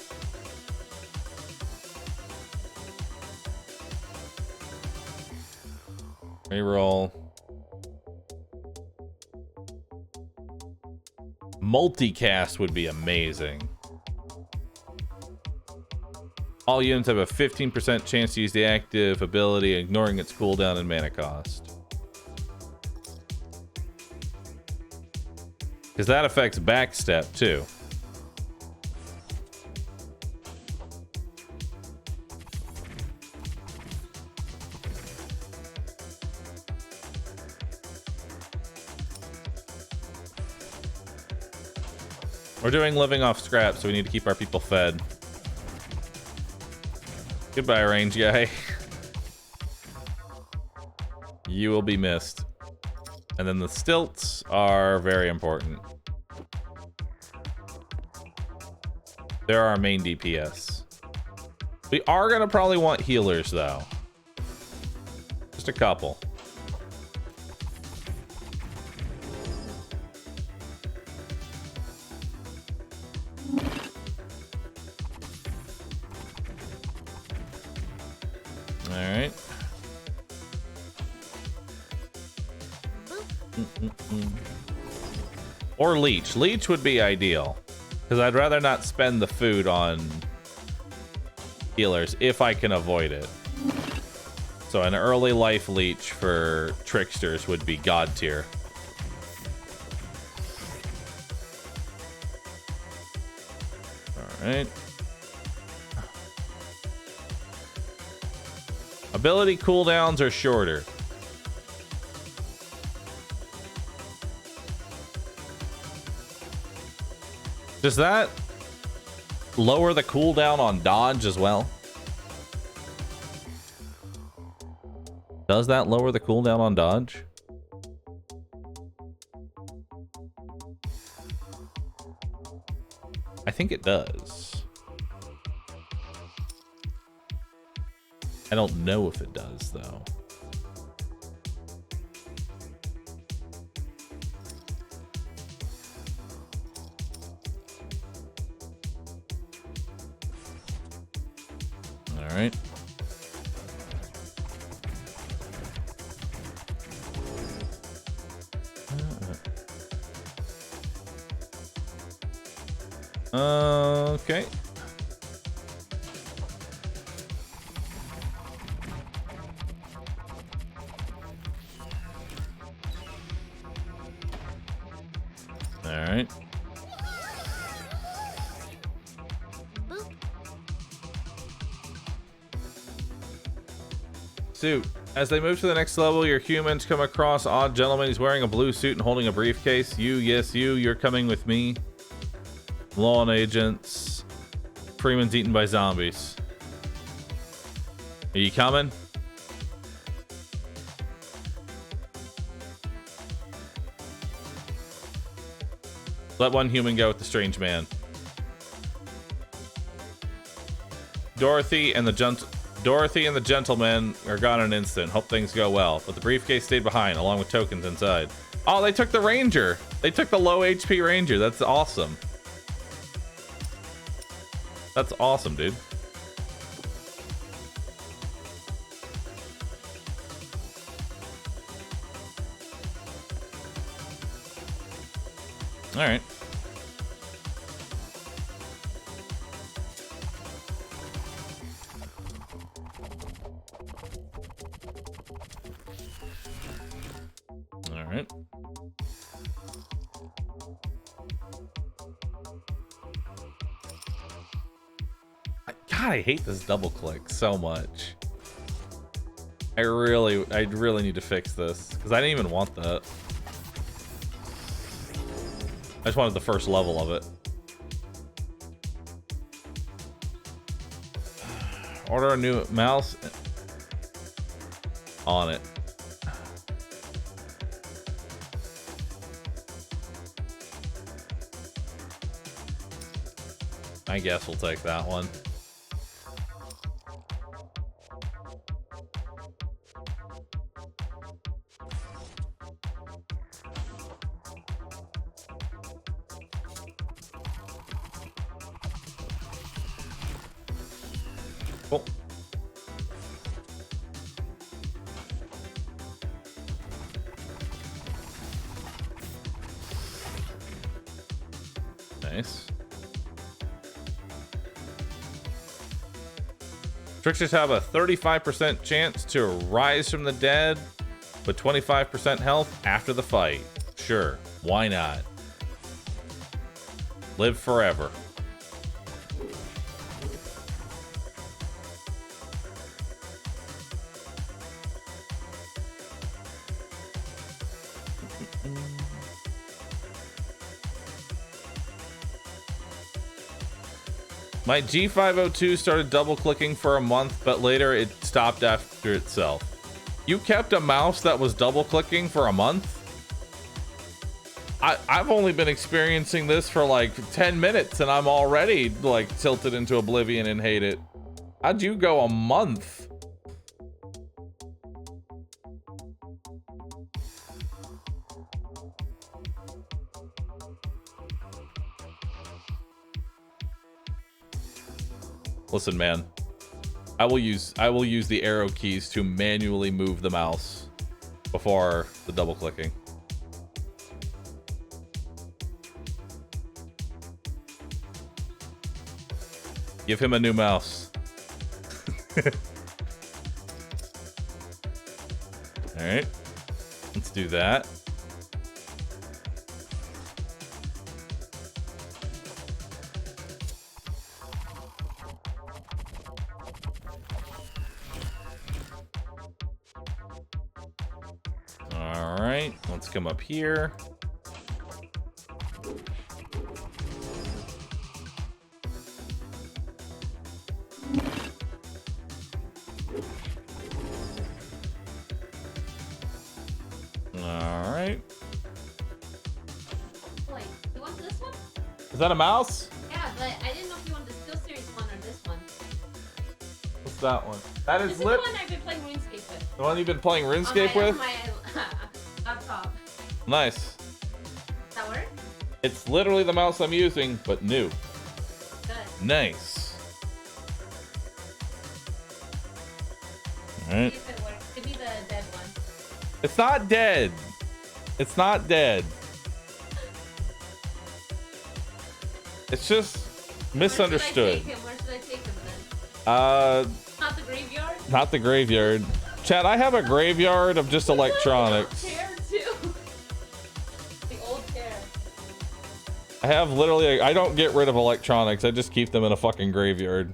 Reroll. Multicast would be amazing. All units have a 15% chance to use the active ability, ignoring its cooldown and mana cost. Because that affects backstep too. We're doing living off scraps, so we need to keep our people fed. Goodbye, range guy. You will be missed. And then the stilts are very important. They're our main DPS. We are gonna probably want healers though. Just a couple. Alright. Or leech. Leech would be ideal. Because I'd rather not spend the food on healers if I can avoid it. So an early life leech for tricksters would be god tier. Alright. Ability cooldowns are shorter. Does that lower the cooldown on dodge as well? Does that lower the cooldown on dodge? I think it does. I don't know if it does, though. All right. Okay. All right. Suit. As they move to the next level, your humans come across odd gentleman. He's wearing a blue suit and holding a briefcase. You, yes, you're coming with me. Law agents. Freeman's eaten by zombies. Are you coming? Let one human go with the strange man. Dorothy and the gentleman are gone in an instant. Hope things go well. But the briefcase stayed behind, along with tokens inside. Oh, they took the ranger. They took the low HP ranger. That's awesome. That's awesome, dude. All right. All right. God, I hate this double click so much. I really need to fix this because I didn't even want that. I just wanted the first level of it. Order a new mouse on it. I guess we'll take that one. Cool. Nice. Tricksters have a 35% chance to rise from the dead, with 25% health after the fight. Sure, why not? Live forever. My G502 started double clicking for a month, but later it stopped after itself. You kept a mouse that was double clicking for a month? I've only been experiencing this for like 10 minutes and I'm already like tilted into oblivion and hate it. How'd you go a month? Listen, man, I will use the arrow keys to manually move the mouse before the double clicking. Give him a new mouse. All right, let's do that. All right, let's come up here. All right. Wait, you want this one? Is that a mouse? Yeah, but I didn't know if you wanted the Steel Series one or this one. What's that one? That This is is the lit. one I've been playing RuneScape with. The one you've been playing RuneScape with? On my laptop. Nice. Does that work? It's literally the mouse I'm using, but new. Good. Nice. All right. See if it works. Give me the dead one. It's not dead. It's not dead. It's just misunderstood. Where should I take him then? Not the graveyard? Not the graveyard. Chad, I have a graveyard of just electronics. Chair too. The old chair. I have literally, I don't get rid of electronics. I just keep them in a fucking graveyard.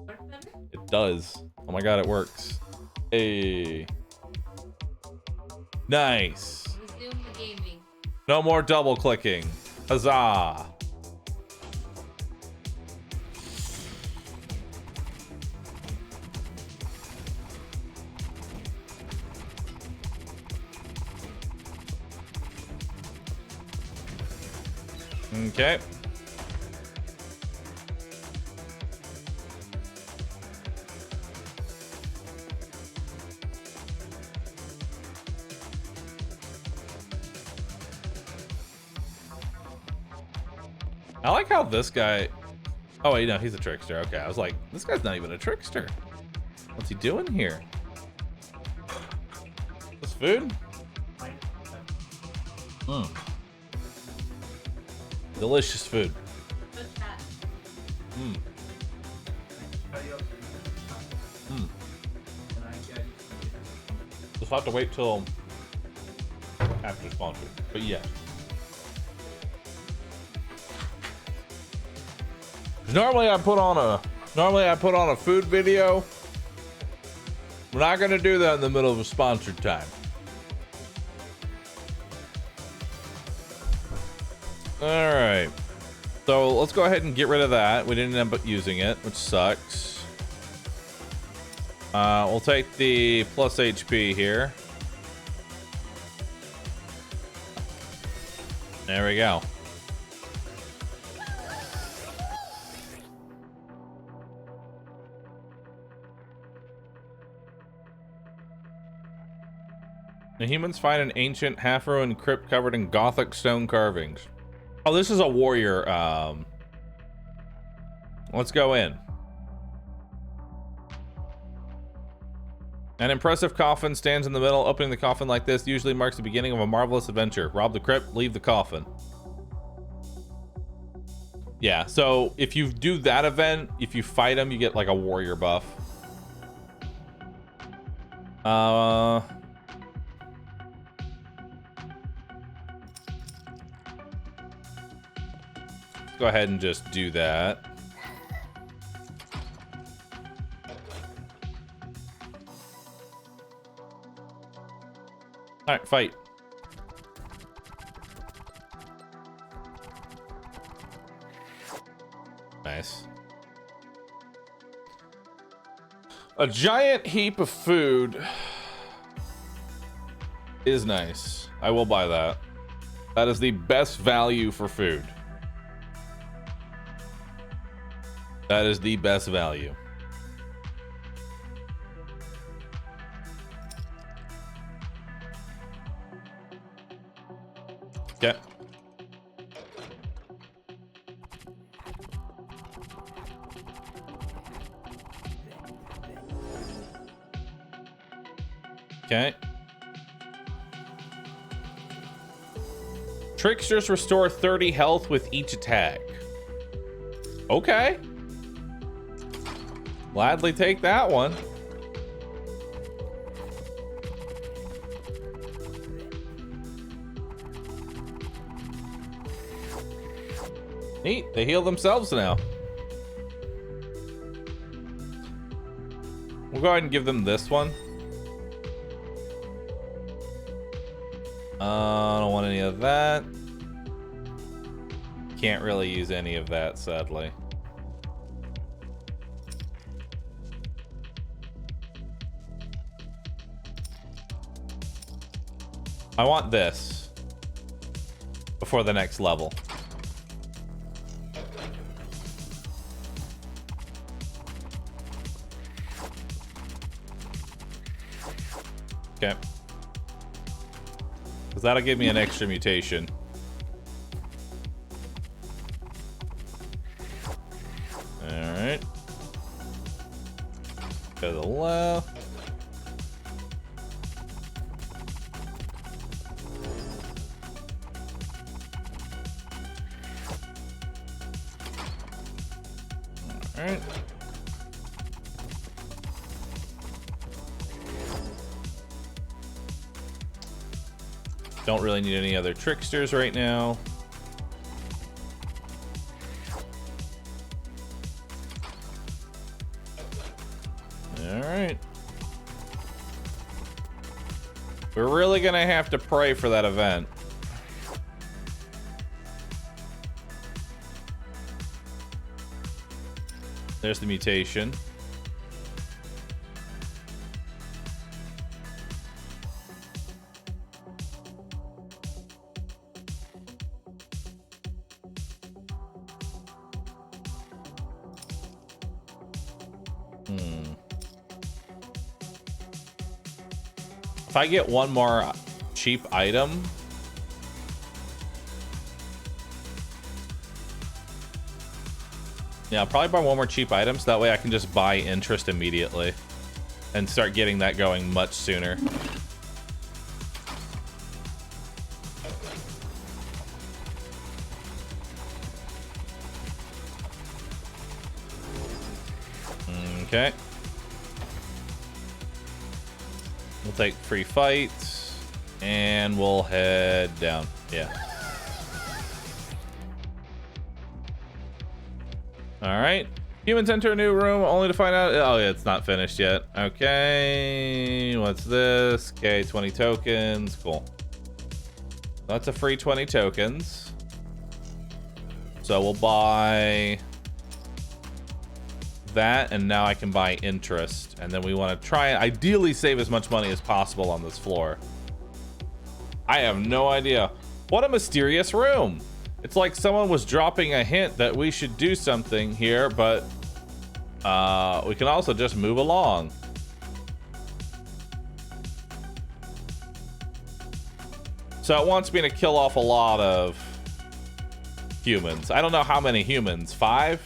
Work better? It does. Oh my god, it works. Hey. Nice. Resume the gaming. No more double clicking. Huzzah. Okay. I like how this guy... Oh, wait, no, he's a trickster. Okay, I was like, this guy's not even a trickster. What's he doing here? This food? Mmm. Delicious food. Good cat. Mmm. Mmm. Just have to wait till after sponsor. But yeah. Normally I put on a food video. We're not gonna do that in the middle of a sponsored time. All right. So let's go ahead and get rid of that. We didn't end up using it, which sucks. We'll take the plus HP here. There we go. The humans find an ancient, half-ruined crypt covered in Gothic stone carvings. Oh, this is a warrior. Let's go in. An impressive coffin stands in the middle. Opening the coffin like this usually marks the beginning of a marvelous adventure. Rob the crypt, leave the coffin. Yeah, so if you do that event, if you fight him, you get like a warrior buff. Go ahead and just do that. All right, fight. Nice. A giant heap of food is nice. I will buy that. That is the best value for food. That is the best value. Okay. Okay. Tricksters restore 30 health with each attack. Okay. Gladly take that one. Neat. They heal themselves now. We'll go ahead and give them this one. I don't want any of that. Can't really use any of that, sadly. I want this before the next level. Okay. Because that'll give me an extra mutation. Alright. Go to the left. Alright. Don't really need any other tricksters right now. Alright. We're really gonna have to pray for that event. There's the mutation. If I get one more cheap item, yeah, I'll probably buy one more cheap item so that way I can just buy interest immediately and start getting that going much sooner. Okay. We'll take free fights and we'll head down. Yeah. All right. Humans enter a new room only to find out. Oh, yeah, it's not finished yet. Okay. What's this? Okay, 20 tokens. Cool. That's a free 20 tokens. So we'll buy that, and now I can buy interest. And then we want to try and ideally save as much money as possible on this floor. I have no idea. What a mysterious room. It's like someone was dropping a hint that we should do something here, but we can also just move along. So it wants me to kill off a lot of humans. I don't know how many humans. 5?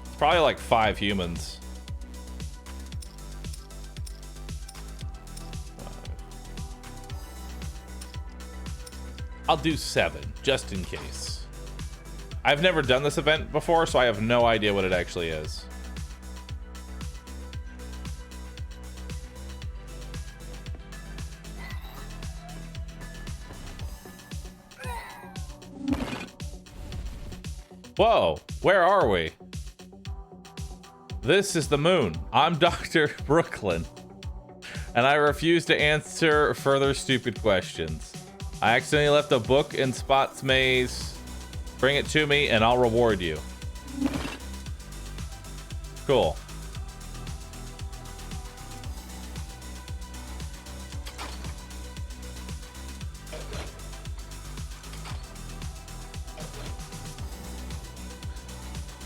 It's probably like 5 humans. 5. I'll do 7, just in case. I've never done this event before, so I have no idea what it actually is. Whoa, where are we? This is the moon. I'm Dr. Brooklyn, and I refuse to answer further stupid questions. I accidentally left a book in Spot's maze. Bring it to me and I'll reward you. Cool.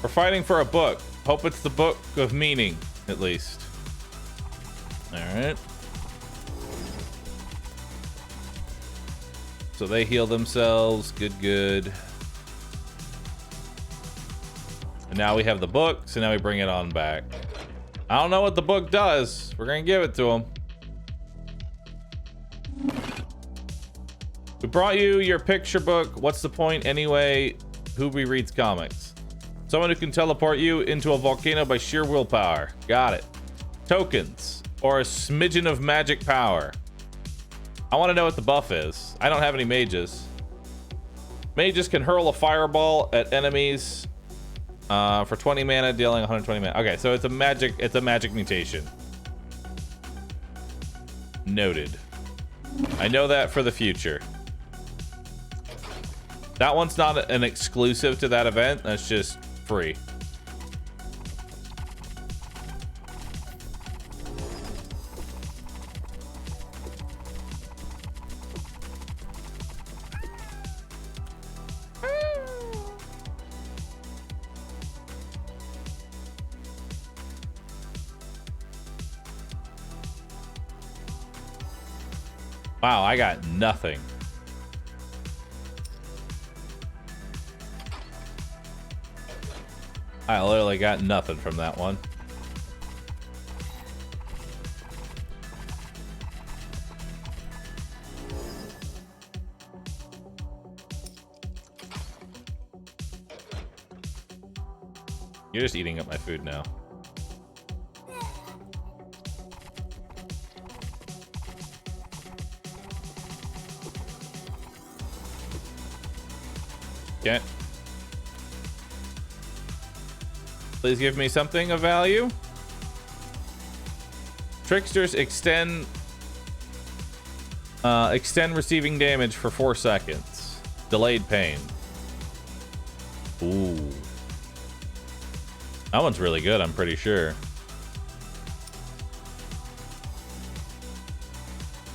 We're fighting for a book. Hope it's the book of meaning, at least. All right. So they heal themselves. Good, good. And now we have the book, so now we bring it on back. I don't know what the book does. We're gonna give it to him. We brought you your picture book. What's the point anyway? Who reads comics? Someone who can teleport you into a volcano by sheer willpower. Got it. Tokens, or a smidgen of magic power. I want to know what the buff is. I don't have any mages. Mages can hurl a fireball at enemies for 20 mana, dealing 120 mana. Okay, so it's a magic mutation. Noted. I know that for the future. That one's not an exclusive to that event. That's just free. Wow, I got nothing. I literally got nothing from that one. You're just eating up my food now. Okay. Please give me something of value. Tricksters extend receiving damage for 4 seconds. Delayed pain. Ooh. That one's really good, I'm pretty sure.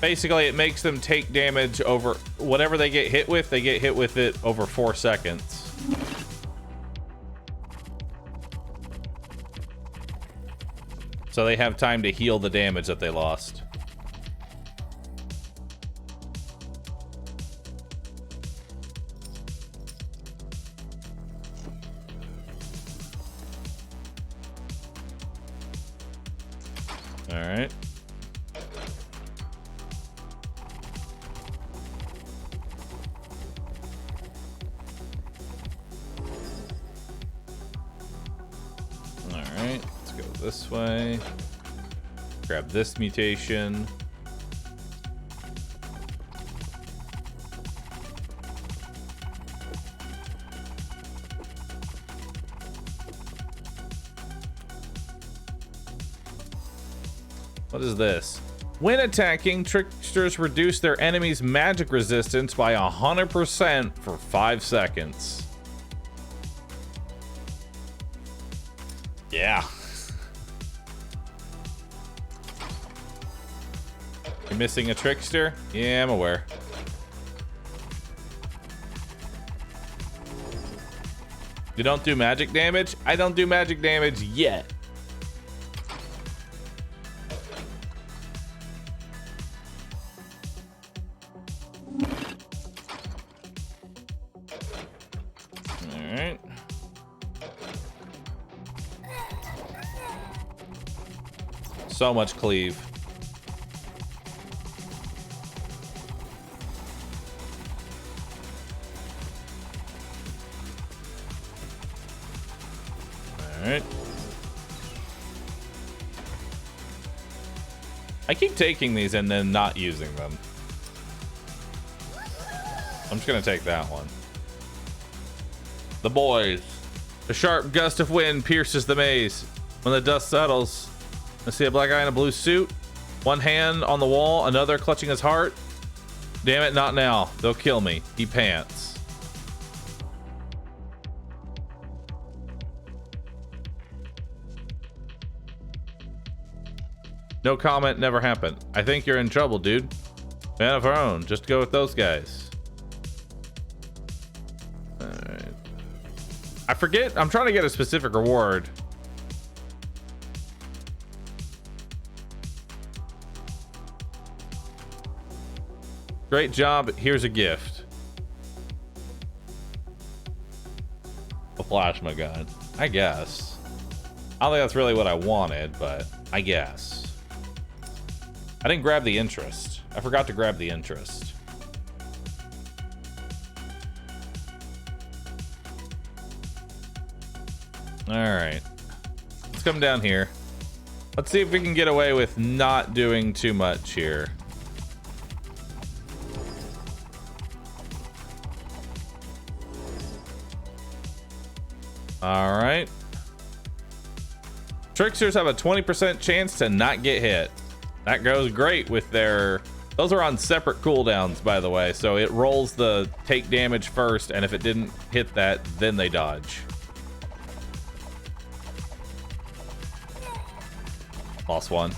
Basically, it makes them take damage over whatever they get hit with. They get hit with it over 4 seconds. So they have time to heal the damage that they lost. All right. This way. Grab this mutation. What is this? When attacking, tricksters reduce their enemy's magic resistance by 100% for 5 seconds. Yeah. You're missing a trickster? Yeah, I'm aware. You don't do magic damage? I don't do magic damage yet. Alright. So much cleave. Alright. I keep taking these and then not using them. I'm just gonna take that one. The boys. A sharp gust of wind pierces the maze. When the dust settles, I see a black guy in a blue suit. One hand on the wall, another clutching his heart. Damn it, not now. They'll kill me. He pants. No comment, never happened. I think you're in trouble, dude. Man of our own. Just go with those guys. Alright. I forget. I'm trying to get a specific reward. Great job. Here's a gift. A plasma gun. I guess. I don't think that's really what I wanted, but I guess. I didn't grab the interest. I forgot to grab the interest. All right. Let's come down here. Let's see if we can get away with not doing too much here. All right. Tricksters have a 20% chance to not get hit. That goes great with their... Those are on separate cooldowns, by the way. So it rolls the take damage first, and if it didn't hit that, then they dodge. Lost one.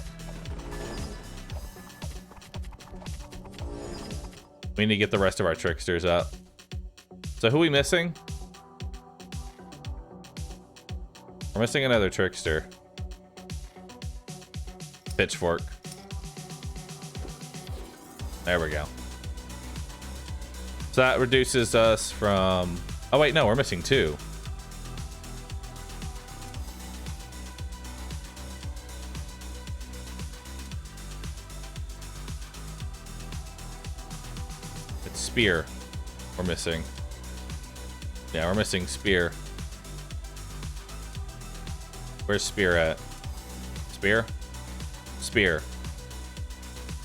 We need to get the rest of our tricksters up. So who are we missing? We're missing another trickster. Pitchfork. There we go. So that reduces us from... Oh wait, no, we're missing 2. It's spear we're missing. Yeah, we're missing spear. Where's spear at? Spear? Spear.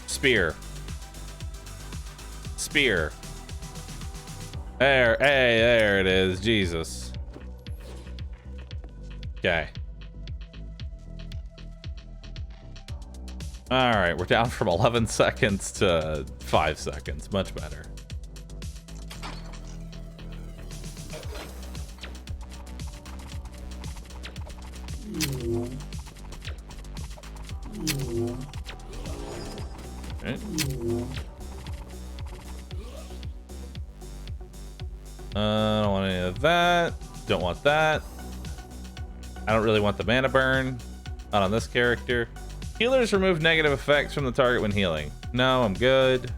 Spear. Spear. There, hey, there it is. Jesus. Okay. All right, we're down from 11 seconds to 5 seconds. Much better. Right. I don't want any of that. Don't want that. I don't really want the mana burn. Not on this character. Healers remove negative effects from the target when healing. No, I'm good.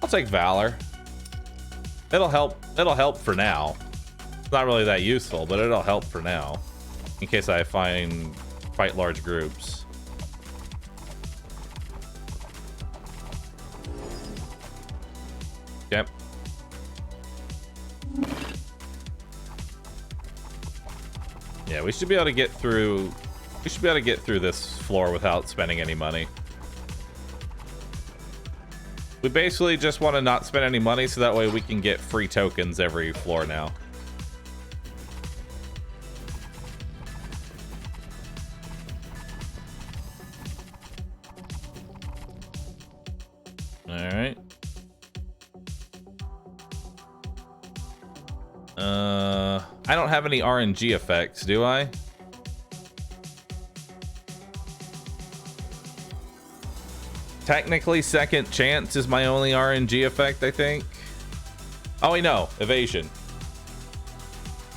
I'll take Valor. It'll help. It'll help for now. It's not really that useful, but it'll help for now. In case I fight large groups. Yep. Yeah, we should be able to get through. We should be able to get through this floor without spending any money. We basically just want to not spend any money so that way we can get free tokens every floor now. All right. I don't have any RNG effects, do I? Technically, second chance is my only RNG effect, I think. Oh, wait, no. Evasion.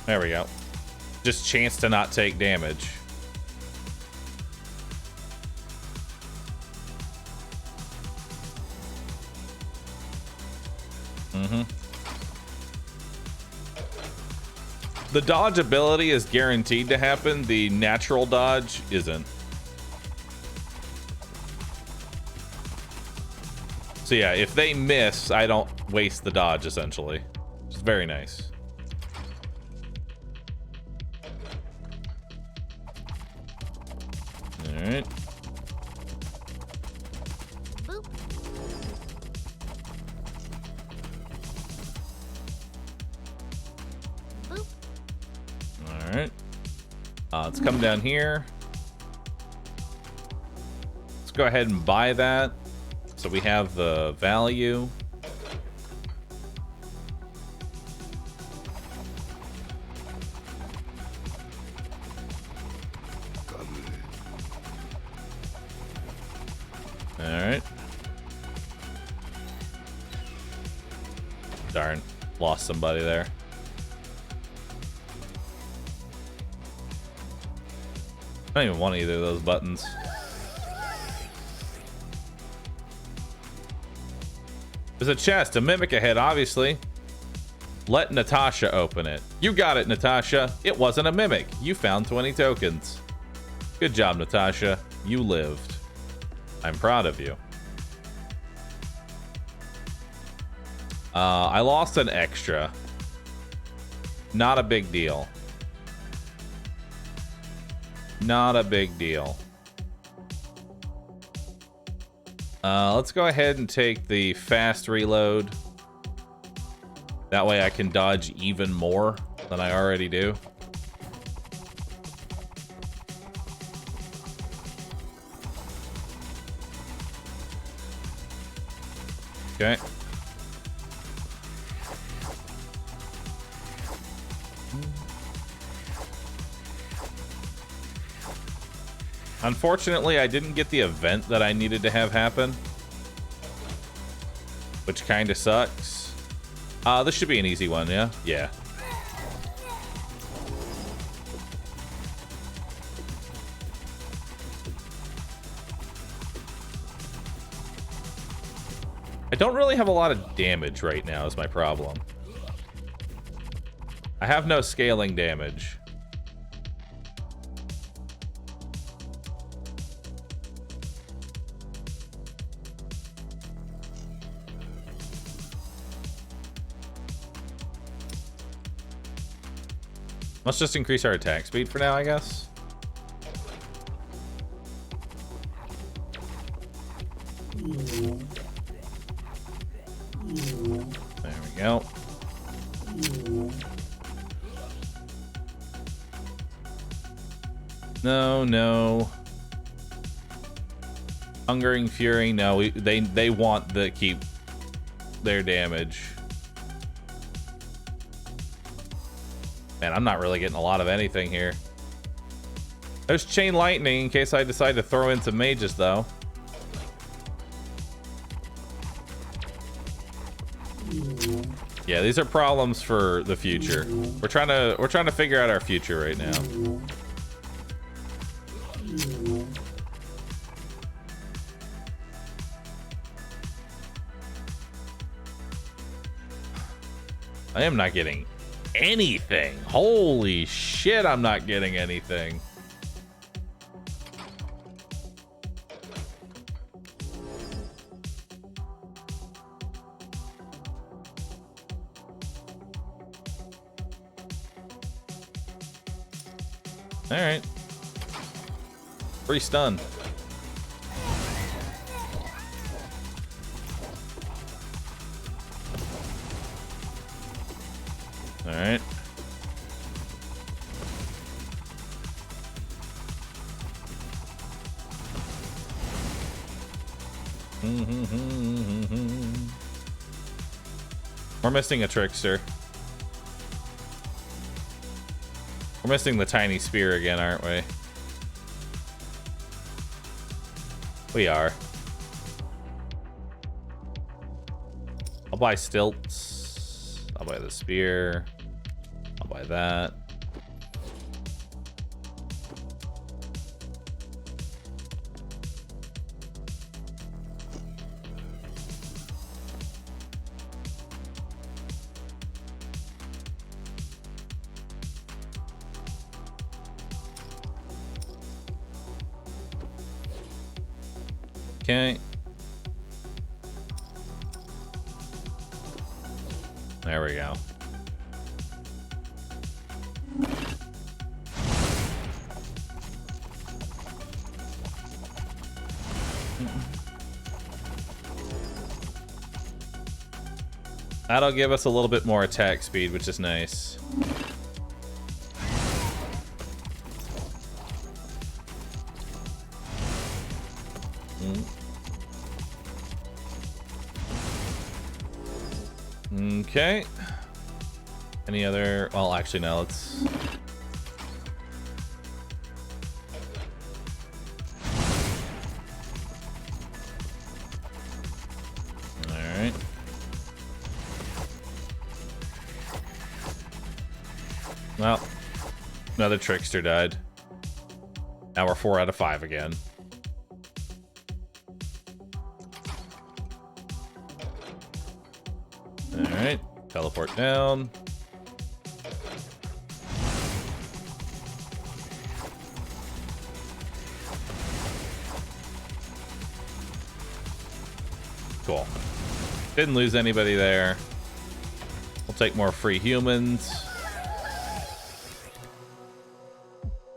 There we go. Just chance to not take damage. The dodge ability is guaranteed to happen. The natural dodge isn't. So yeah, if they miss, I don't waste the dodge, essentially. It's very nice. All right. Boop. Boop. All right. Let's come down here. Let's go ahead and buy that. So we have the value. All right. Darn, lost somebody there. I don't even want either of those buttons. There's a chest, a mimic ahead, obviously. Let Natasha open it. You got it, Natasha. It wasn't a mimic. You found 20 tokens. Good job, Natasha. You lived. I'm proud of you. I lost an extra. Not a big deal. Not a big deal. Let's go ahead and take the fast reload. That way I can dodge even more than I already do. Okay. Unfortunately, I didn't get the event that I needed to have happen, which kind of sucks. This should be an easy one, yeah? Yeah. I don't really have a lot of damage right now is my problem. I have no scaling damage. Let's just increase our attack speed for now, I guess. There we go. No, no. Hungering Fury, no, they want to keep their damage. Man, I'm not really getting a lot of anything here. There's Chain Lightning in case I decide to throw in some mages, though. Yeah, these are problems for the future. We're trying to figure out our future right now. I am not getting anything. Holy shit, I'm not getting anything. All right. Free stun. All right. We're missing a trickster. We're missing the tiny spear again, aren't we? We are. I'll buy stilts. I'll buy the spear. I'll buy that. Okay. There we go. That'll give us a little bit more attack speed, which is nice. Okay. Any other? Well, actually, no. Let's. All right. Well, another trickster died. Now we're 4 out of 5 again. Alright, teleport down. Cool. Didn't lose anybody there. We'll take more free humans.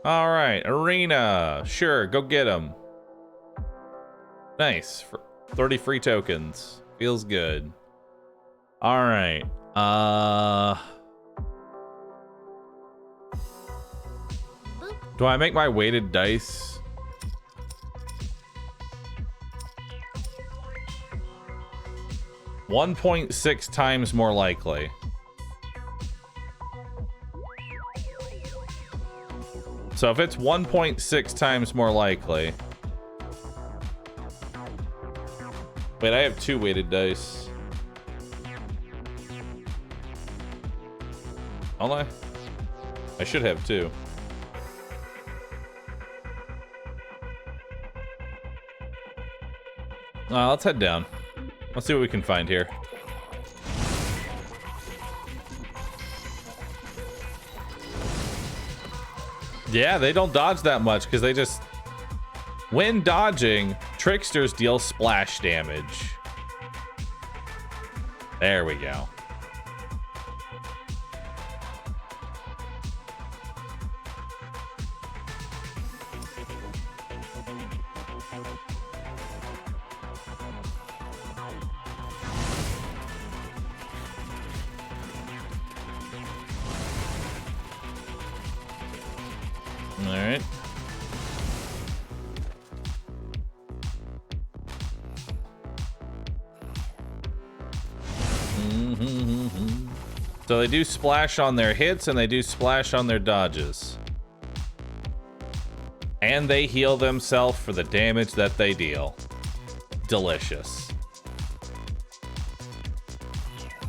Alright, arena. Sure, go get them. Nice. For 30 free tokens. Feels good. All right. Do I make my weighted dice? $1.6 times more likely. So if it's 1.6 times more likely. Wait, I have 2 weighted dice. Don't I should have 2. Let's head down. Let's see what we can find here. Yeah, they don't dodge that much because they just... When dodging, tricksters deal splash damage. There we go. Alright. So they do splash on their hits and they do splash on their dodges. And they heal themselves for the damage that they deal. Delicious.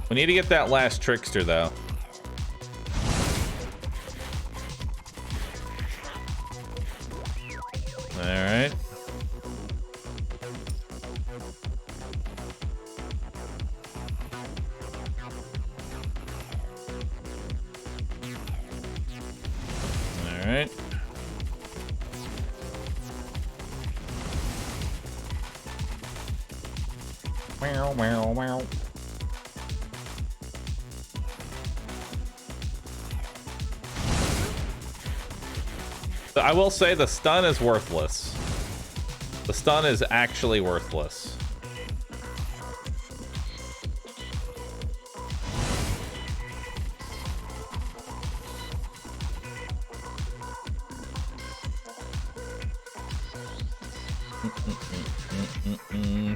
We need to get that last trickster though. Alright. Alright. Meow, meow, meow. I will say the stun is worthless. The stun is actually worthless.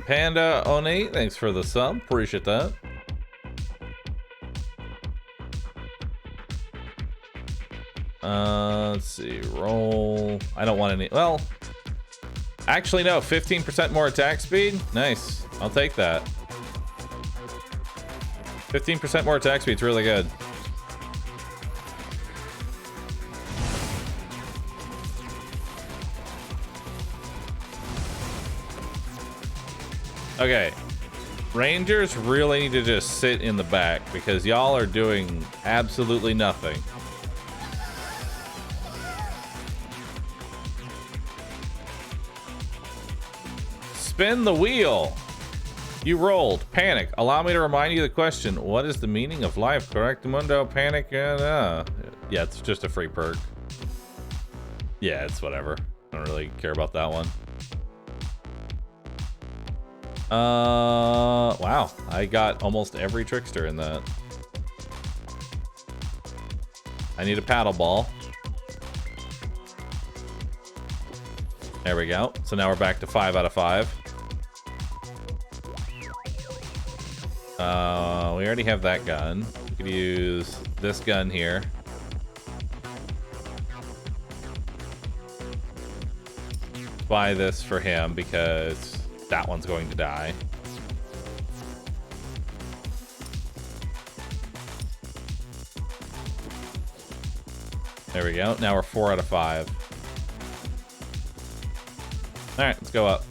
Panda Oni, thanks for the sub. Appreciate that. Let's see. Roll. I don't want any. Well, actually, no. 15% more attack speed. Nice. I'll take that. 15% more attack speed is really good. Okay. Rangers really need to just sit in the back because y'all are doing absolutely nothing. Spin the wheel. You rolled. Panic. Allow me to remind you the question. What is the meaning of life? Correctamundo. Panic. Yeah, it's just a free perk. Yeah, it's whatever. I don't really care about that one. Wow. I got almost every trickster in that. I need a paddle ball. There we go. So now we're back to 5 out of 5. We already have that gun. We could use this gun here. Buy this for him because that one's going to die. There we go. Now we're 4 out of 5. All right, let's go up.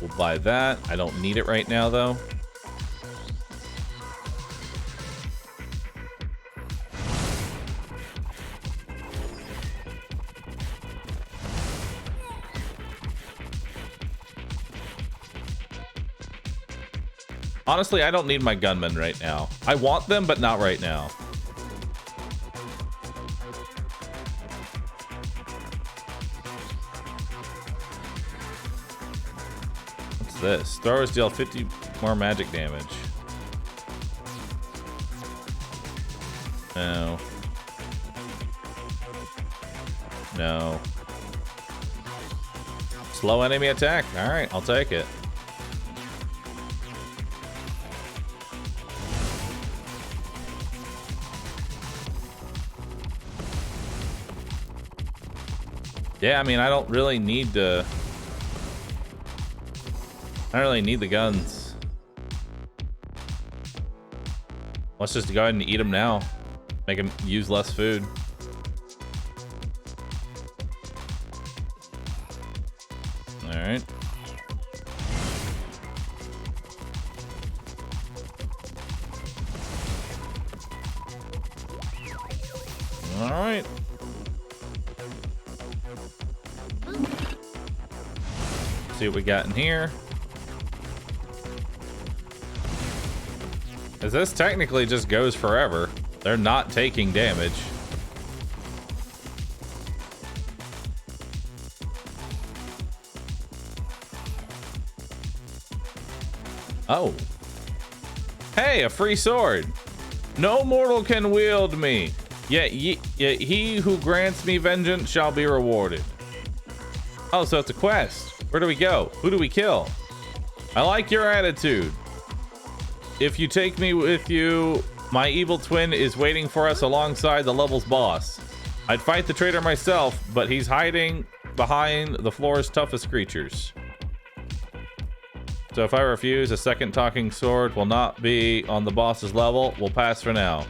We'll buy that. I don't need it right now, though. Honestly, I don't need my gunmen right now. I want them, but not right now. What's this? Throwers deal 50 more magic damage. No. No. Slow enemy attack. All right, I'll take it. Yeah, I mean, I don't really need to... I don't really need the guns. Let's just go ahead and eat them now. Make them use less food. All right. All right. See what we got in here. Because this technically just goes forever. They're not taking damage. Oh. Hey, a free sword. No mortal can wield me. Yet he who grants me vengeance shall be rewarded. Oh, so it's a quest. Where do we go? Who do we kill? I like your attitude. If you take me with you, my evil twin is waiting for us alongside the level's boss. I'd fight the traitor myself, but he's hiding behind the floor's toughest creatures. So if I refuse, a second talking sword will not be on the boss's level. We'll pass for now.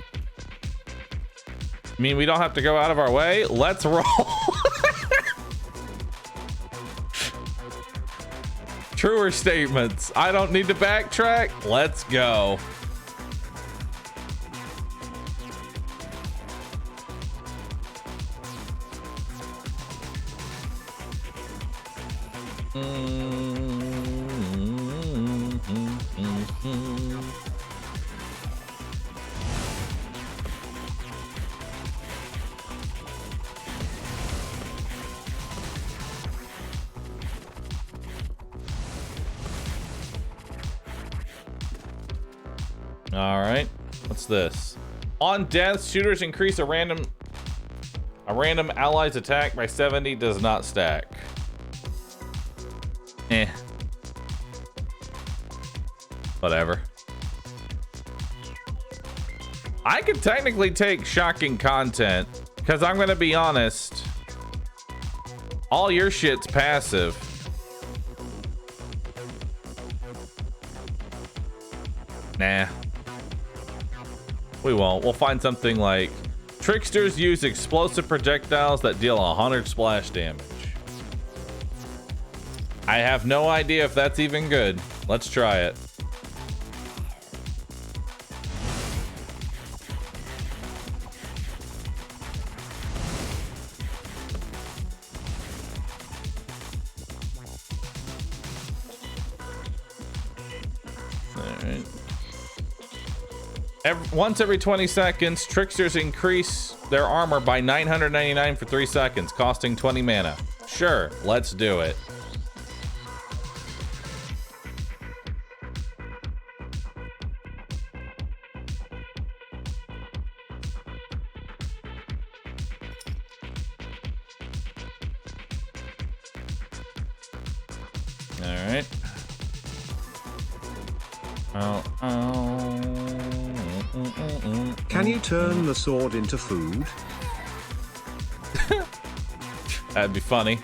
I mean, we don't have to go out of our way. Let's roll. Truer statements. I don't need to backtrack. Let's go. All right. What's this? On death, shooters increase a random ally's attack by 70. Does not stack. Eh. Whatever. I could technically take shocking content, because I'm going to be honest. All your shit's passive. Nah. We won't. We'll find something like tricksters use explosive projectiles that deal 100 splash damage. I have no idea if that's even good. Let's try it. Once every 20 seconds, tricksters increase their armor by 999 for 3 seconds, costing 20 mana. Sure, let's do it. All right. Can you turn the sword into food? That'd be funny.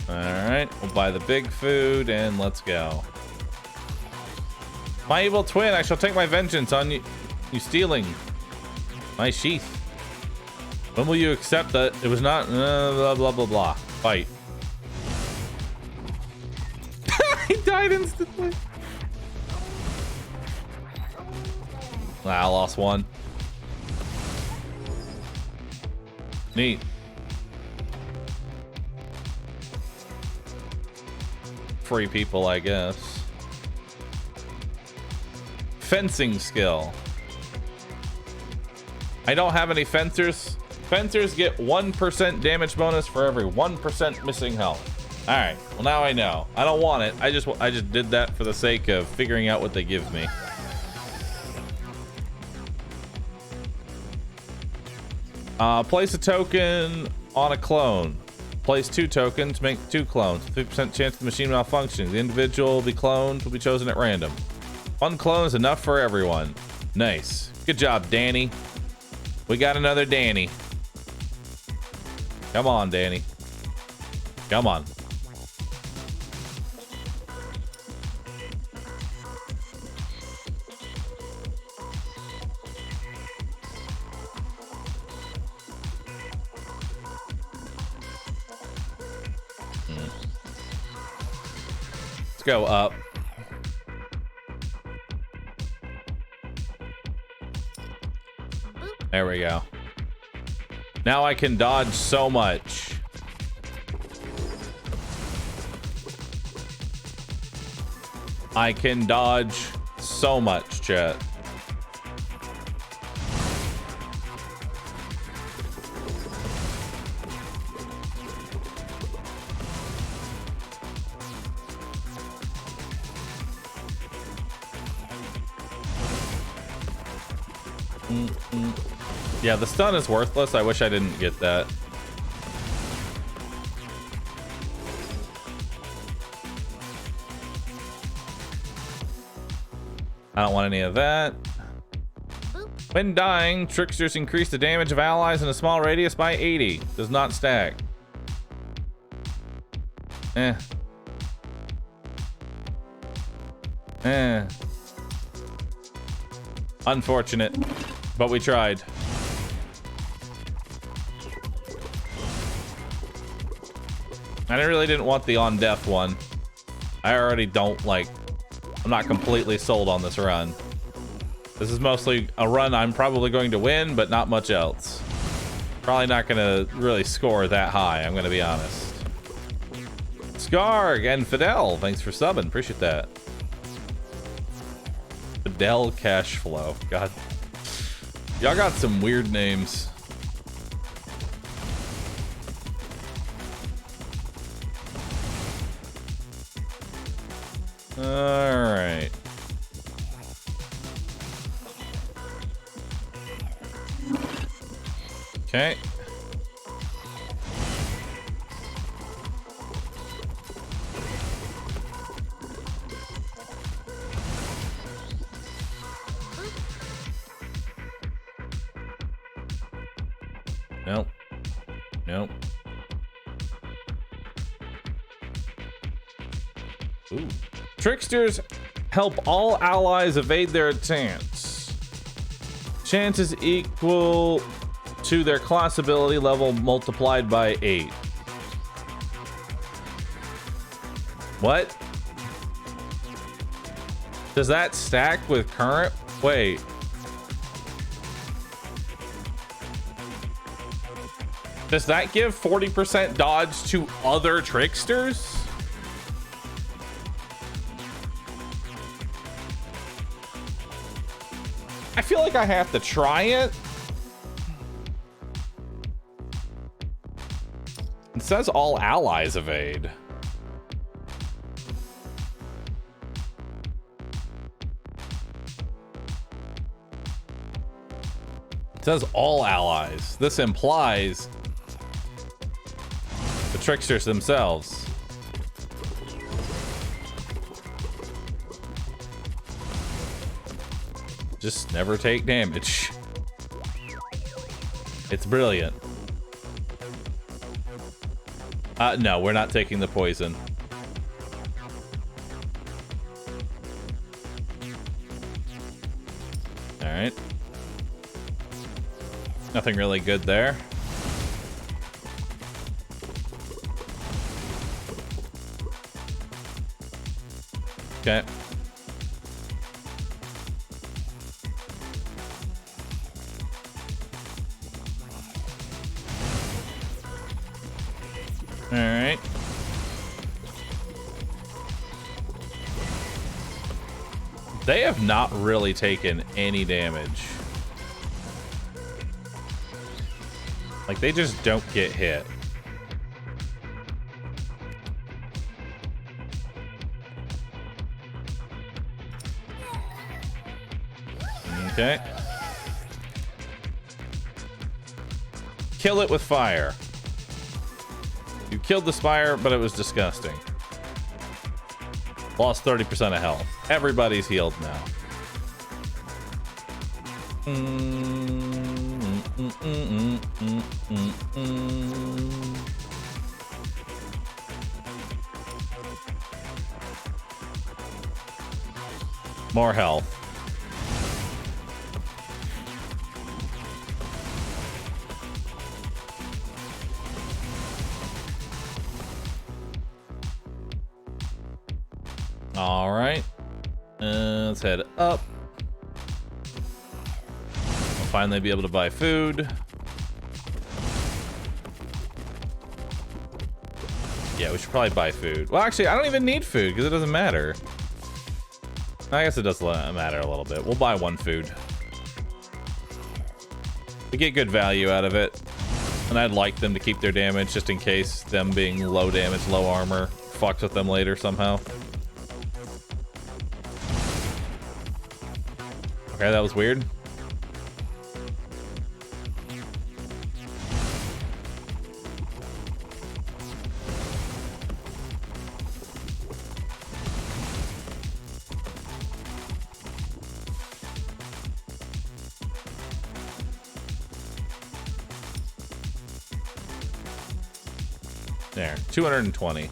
All right, we'll buy the big food and let's go. My evil twin, I shall take my vengeance on you stealing my sheath. When will you accept that it was not blah blah blah blah? Fight. He died instantly. I lost one. Neat. Free people, I guess. Fencing skill. I don't have any fencers. Fencers get 1% damage bonus for every 1% missing health. All right, well now I know. I don't want it. I just did that for the sake of figuring out what they give me. Place a token on a clone. Place 2 tokens, make 2 clones. 50% chance of the machine malfunctioning. The individual will be cloned, will be chosen at random. 1 clone is enough for everyone. Nice. Good job, Danny. We got another Danny. Come on, Danny. Come on. Let's go up. There we go. Now I can dodge so much. I can dodge so much, chat. Yeah, the stun is worthless. I wish I didn't get that. I don't want any of that. When dying, tricksters increase the damage of allies in a small radius by 80. Does not stack. Unfortunate, but we tried. I really didn't want the on death one. I already don't like. I'm not completely sold on this run. This is mostly a run I'm probably going to win, but not much else. Probably not going to really score that high, I'm going to be honest. Scarg and Fidel, thanks for subbing. Appreciate that. Fidel Cash Flow. God. Y'all got some weird names. Alright. Okay. Nope. Nope. Ooh. Tricksters help all allies evade their attacks. Chances equal to their class ability level multiplied by 8. What? Does that stack with current? Wait. Does that give 40% dodge to other tricksters? I feel like I have to try it. It says all allies evade. It says all allies. This implies the tricksters themselves. Just never take damage. It's brilliant. No, we're not taking the poison. All right. Nothing really good there. Okay. All right. They have not really taken any damage. Like, they just don't get hit. Okay. Kill it with fire. You killed the spire, but it was disgusting. Lost 30% of health. Everybody's healed now. More health. All right, let's head up. We'll finally be able to buy food. Yeah, we should probably buy food. Well, actually, I don't even need food because it doesn't matter. I guess it does matter a little bit. We'll buy one food. We get good value out of it. And I'd like them to keep their damage just in case them being low damage, low armor fucks with them later somehow. Okay, that was weird. There, 220.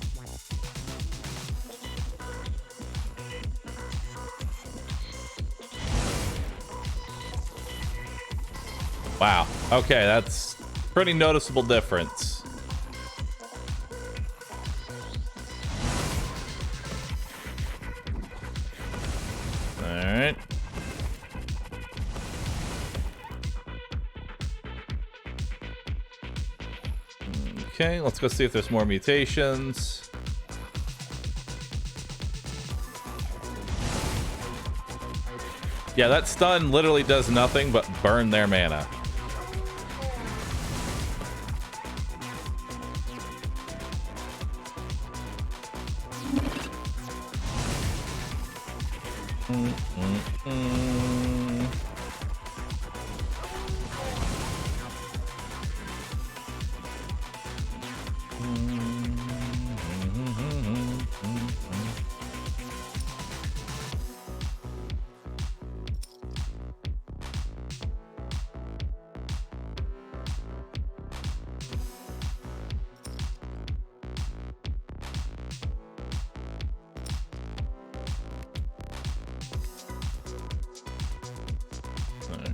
Wow. Okay, that's pretty noticeable difference. All right. Okay, let's go see if there's more mutations. Yeah, that stun literally does nothing but burn their mana.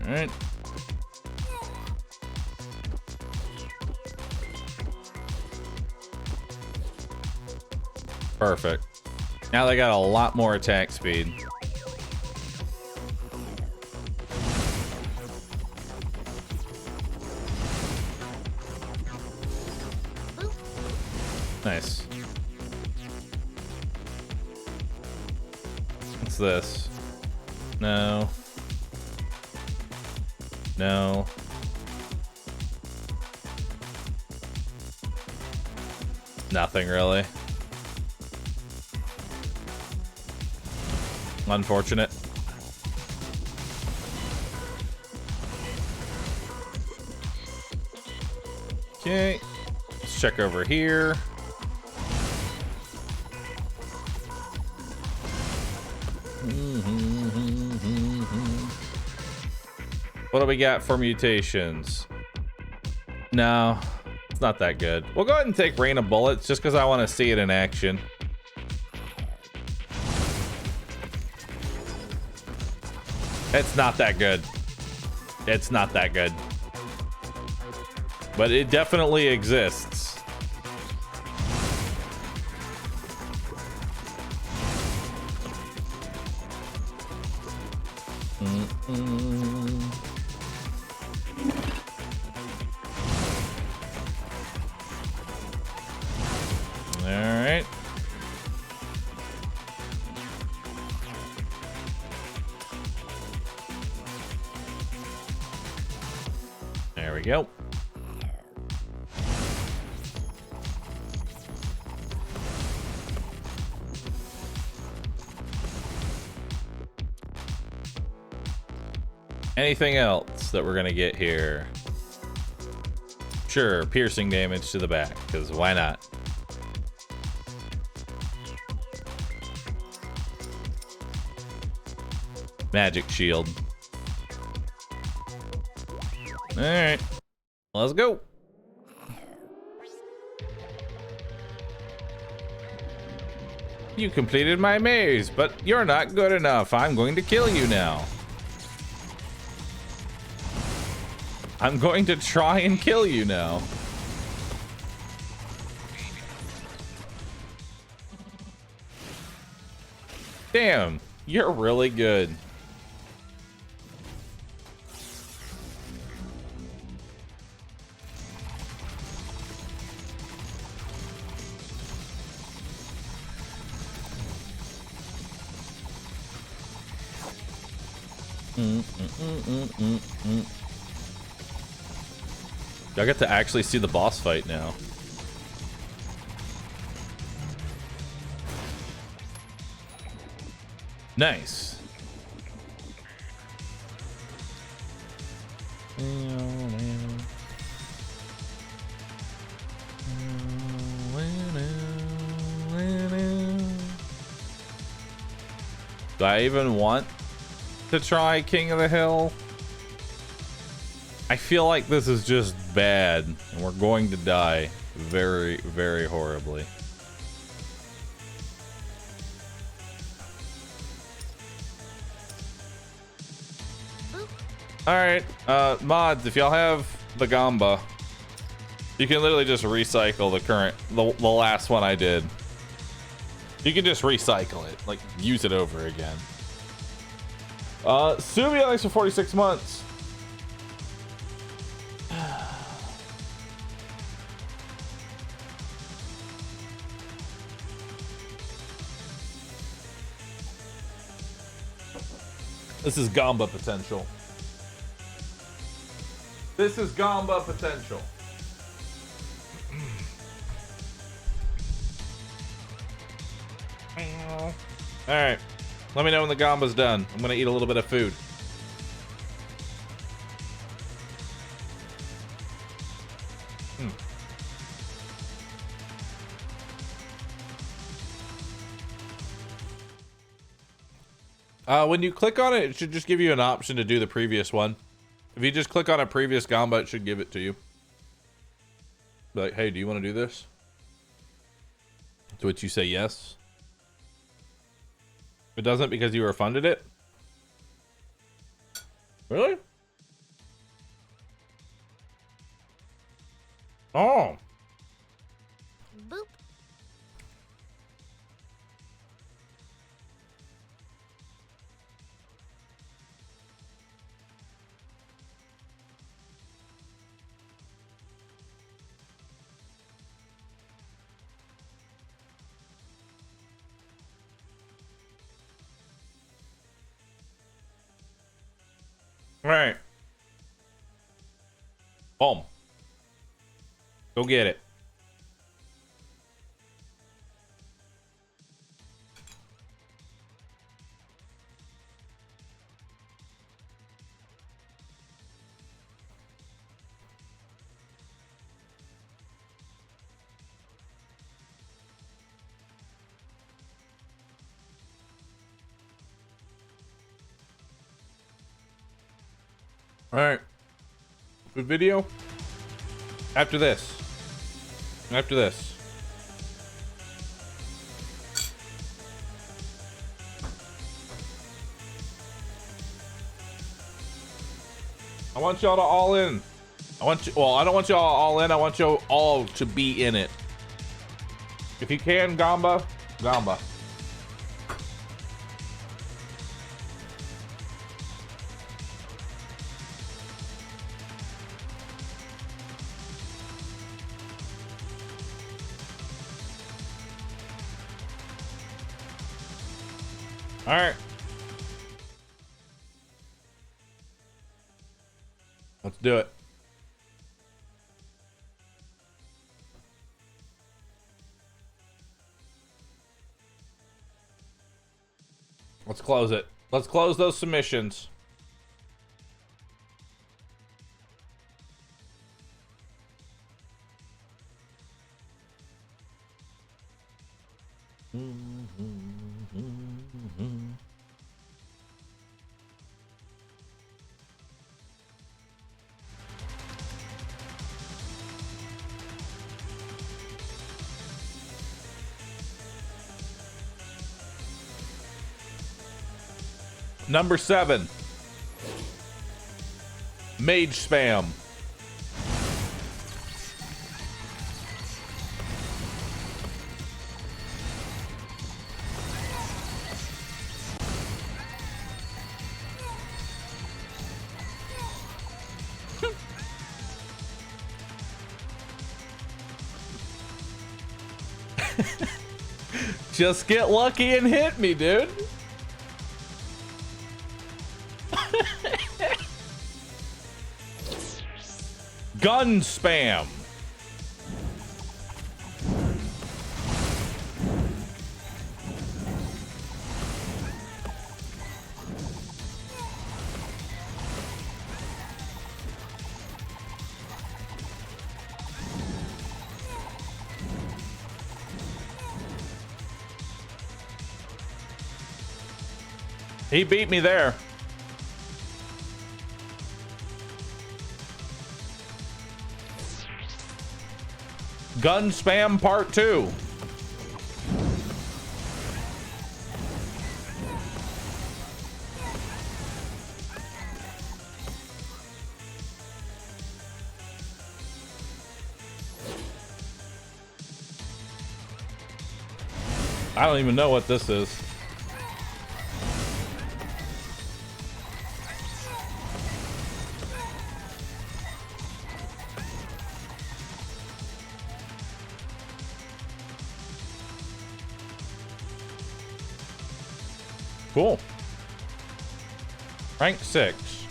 All right. Perfect. Now they got a lot more attack speed. Nice. What's this? No. No. Nothing really. Unfortunate. Okay. Let's check over here. What do we got for mutations? No, it's not that good. We'll go ahead and take Rain of Bullets just because I want to see it in action. It's not that good. It's not that good. But it definitely exists. All right. There we go. Anything else that we're gonna get here? Sure, piercing damage to the back, because why not? Magic shield. All right, let's go. You completed my maze, but you're not good enough. I'm going to kill you now. I'm going to try and kill you now. Damn, you're really good. I get to actually see the boss fight now. Nice. Do I even want to try King of the Hill? I feel like this is just bad, and we're going to die very, very horribly. Alright, mods, if y'all have the Gamba, you can literally just recycle the last one I did. You can just recycle it, like use it over again. Suvia, thanks for 46 months. This is Gamba potential. This is Gamba potential. All right. Let me know when the gamba's done. I'm gonna eat a little bit of food. When you click on it, it should just give you an option to do the previous one. If you just click on a previous gamba, it should give it to you. Be like, hey, do you want to do this? To which you say yes. If it doesn't because you refunded it? Really? Oh. Boop. All right. Boom. Go get it. All right. Good video. After this. After this. I want y'all to all in. I want you, well, I don't want y'all all in. I want you all to be in it. If you can, Gamba, Gamba. All right. Let's do it. Let's close it. Let's close those submissions. Number 7. Mage spam. Just get lucky and hit me, dude. Gun spam. He beat me there. Gun spam part 2. I don't even know what this is. Cool. Rank 6.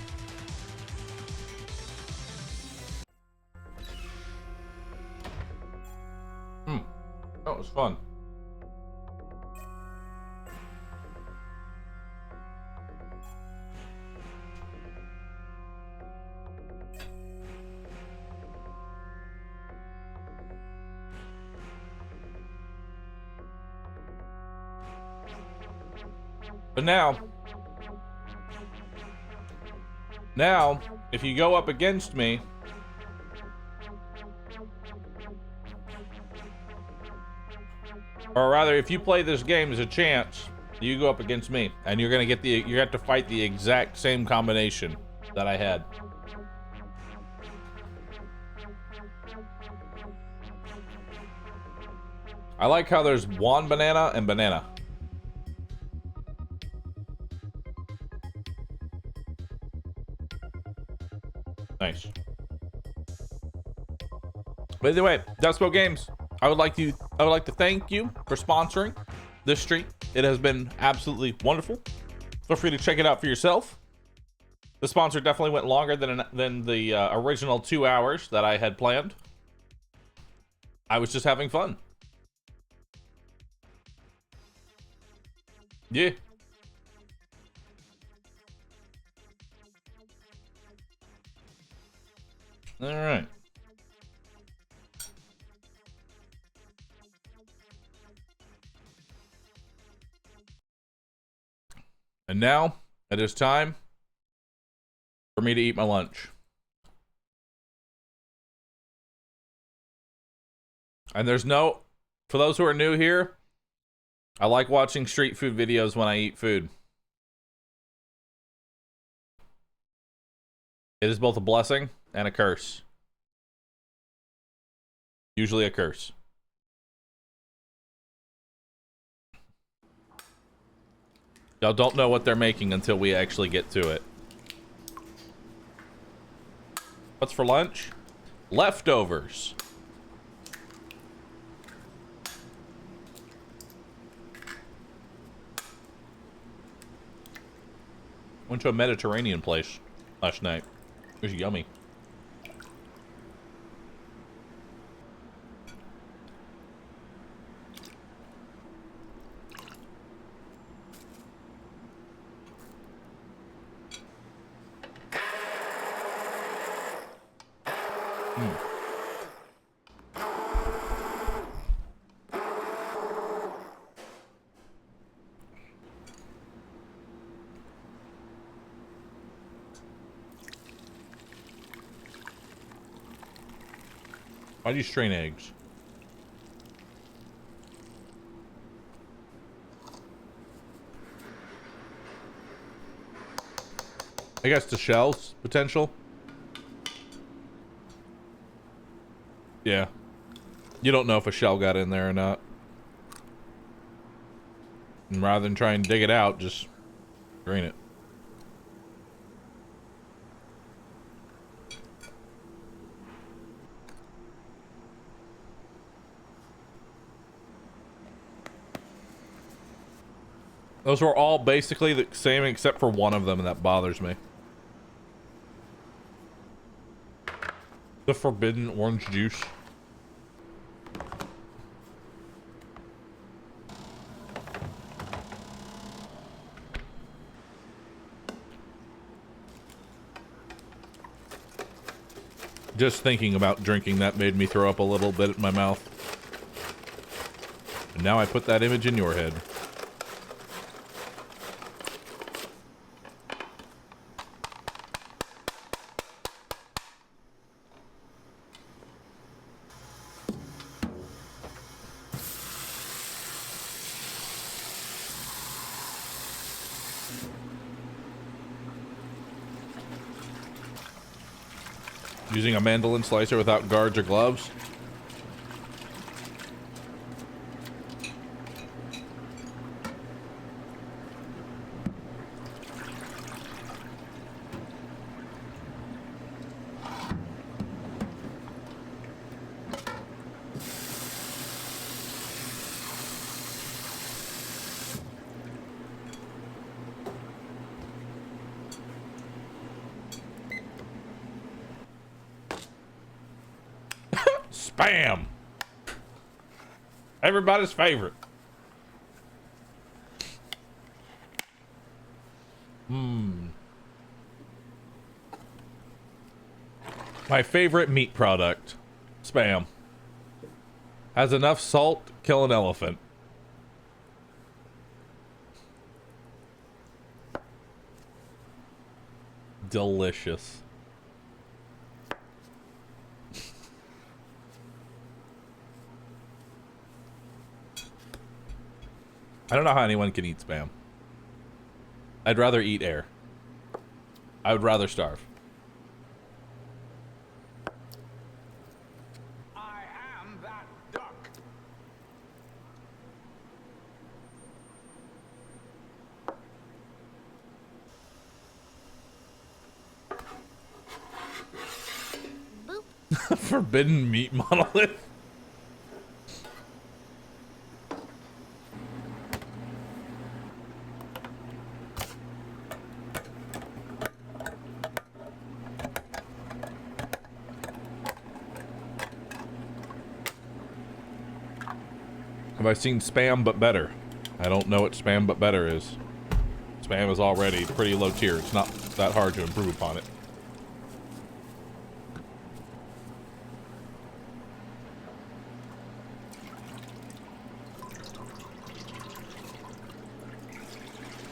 That was fun. But now, if you go up against me, or rather, if you play this game as a chance, you go up against me, and you're gonna get you have to fight the exact same combination that I had. I like how there's one banana and banana. Nice. But either way, Despot Games, I would like to thank you for sponsoring this stream. It has been absolutely wonderful. Feel free to check it out for yourself. The sponsor definitely went longer than the original 2 hours that I had planned. I was just having fun. Yeah. All right. And now it is time for me to eat my lunch. And there's no, for those who are new here, I like watching street food videos when I eat food. It is both a blessing and a curse. Usually a curse. Y'all don't know what they're making until we actually get to it. What's for lunch? Leftovers. Went to a Mediterranean place last night. It was yummy. Why do you strain eggs? I guess the shells potential. Yeah. You don't know if a shell got in there or not. And rather than try and dig it out, just drain it. Those were all basically the same except for one of them, and that bothers me. The forbidden orange juice. Just thinking about drinking that made me throw up a little bit in my mouth. And now I put that image in your head. Using a mandolin slicer without guards or gloves. Spam! Everybody's favorite. My favorite meat product. Spam. Has enough salt to kill an elephant. Delicious. I don't know how anyone can eat Spam. I'd rather eat air. I would rather starve. I am that duck. Boop. Forbidden meat monolith. Have I seen Spam but better? I don't know what Spam but better is. Spam is already pretty low tier. It's not that hard to improve upon it.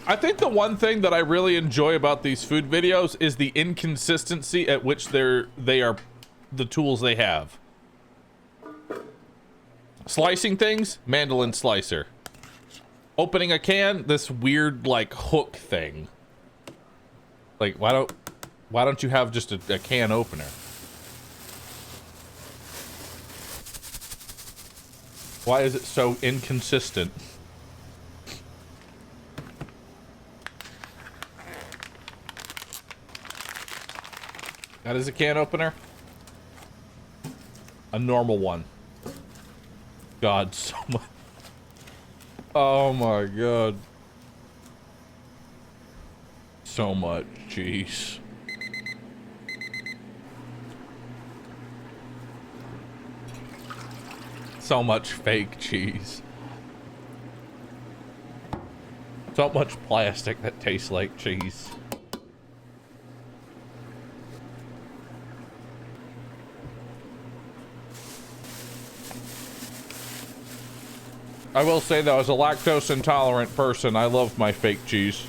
I think the one thing that I really enjoy about these food videos is the inconsistency at which they are the tools they have. Slicing things, mandolin slicer. Opening a can, this weird like hook thing. Like why don't you have just a can opener? Why is it so inconsistent? That is a can opener. A normal one. God, so much. Oh my God. So much cheese. So much fake cheese. So much plastic that tastes like cheese. I will say though, as a lactose intolerant person, I love my fake cheese.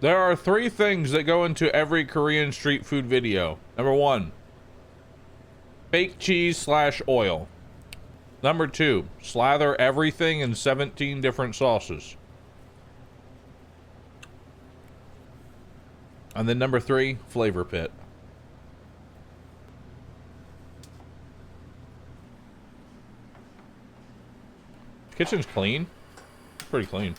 There are 3 things that go into every Korean street food video. Number 1, fake cheese / oil. Number 2, slather everything in 17 different sauces. And then number 3, flavor pit. Kitchen's clean. Pretty clean.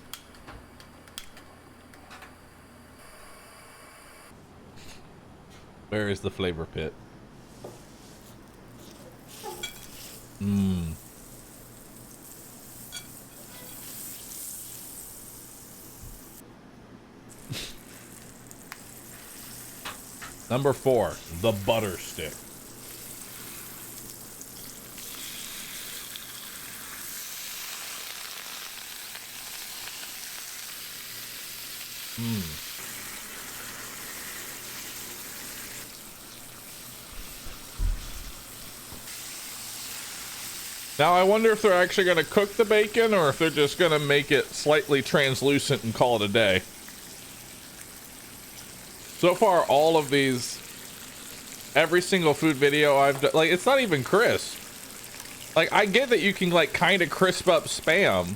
Where is the flavor pit? Number 4, the butter stick. Now I wonder if they're actually going to cook the bacon or if they're just going to make it slightly translucent and call it a day. So far, all of these, every single food video I've done, like, it's not even crisp. Like, I get that you can, like, kind of crisp up Spam,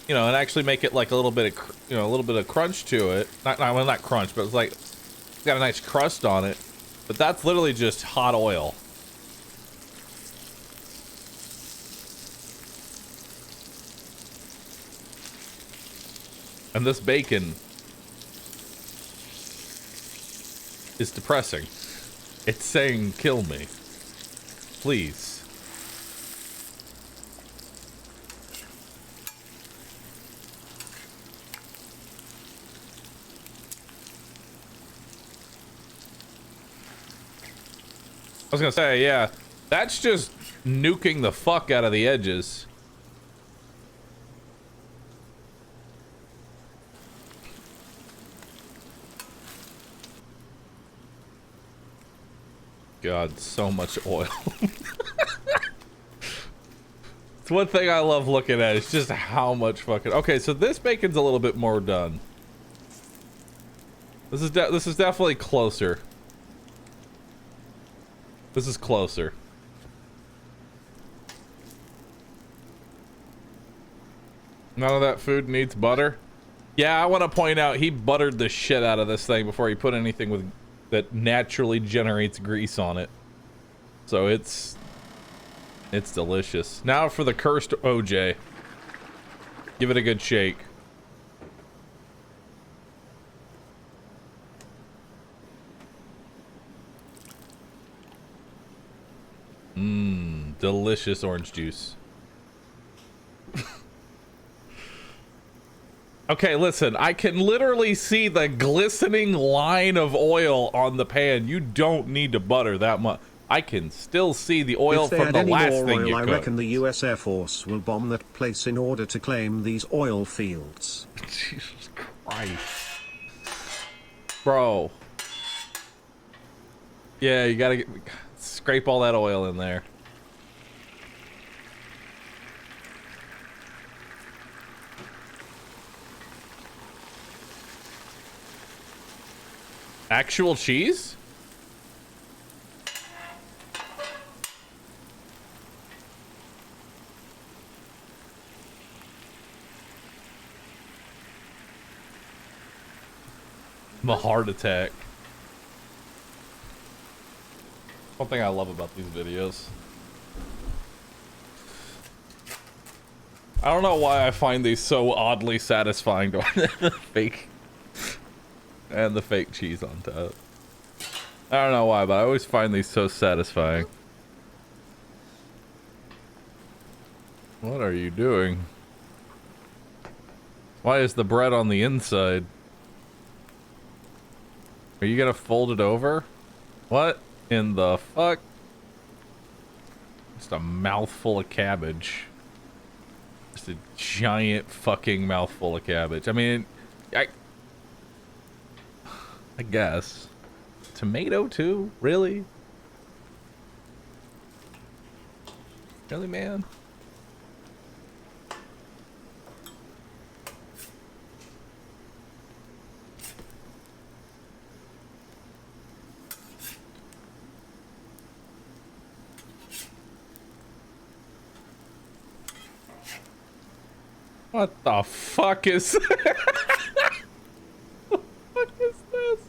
you know, and actually make it, like, a little bit of, you know, a little bit of crunch to it. Well, not crunch, but it's, like, it's got a nice crust on it. But that's literally just hot oil. And this bacon is depressing. It's saying, kill me. Please. was gonna say, yeah, that's just nuking the fuck out of the edges. God, so much oil. It's one thing I love looking at is just how much fucking... Okay, so this bacon's a little bit more done. This is definitely closer. This is closer. None of that food needs butter. Yeah, I want to point out he buttered the shit out of this thing before he put anything with that naturally generates grease on it. So it's delicious. Now for the cursed OJ. Give it a good shake. Mmm, delicious orange juice. Okay, listen, I can literally see the glistening line of oil on the pan. You don't need to butter that much. I can still see the oil from the last thing you cooked. I reckon the US Air Force will bomb that place in order to claim these oil fields. Jesus Christ. Bro. Yeah, you gotta scrape all that oil in there. Actual cheese? A heart attack. One thing I love about these videos. I don't know why I find these so oddly satisfying to the fake and the fake cheese on top. I don't know why, but I always find these so satisfying. What are you doing? Why is the bread on the inside? Are you gonna fold it over? What in the fuck? Just a mouthful of cabbage. Just a giant fucking mouthful of cabbage. I mean, I guess. Tomato too? Really? Really, man? What the fuck is what the fuck is this?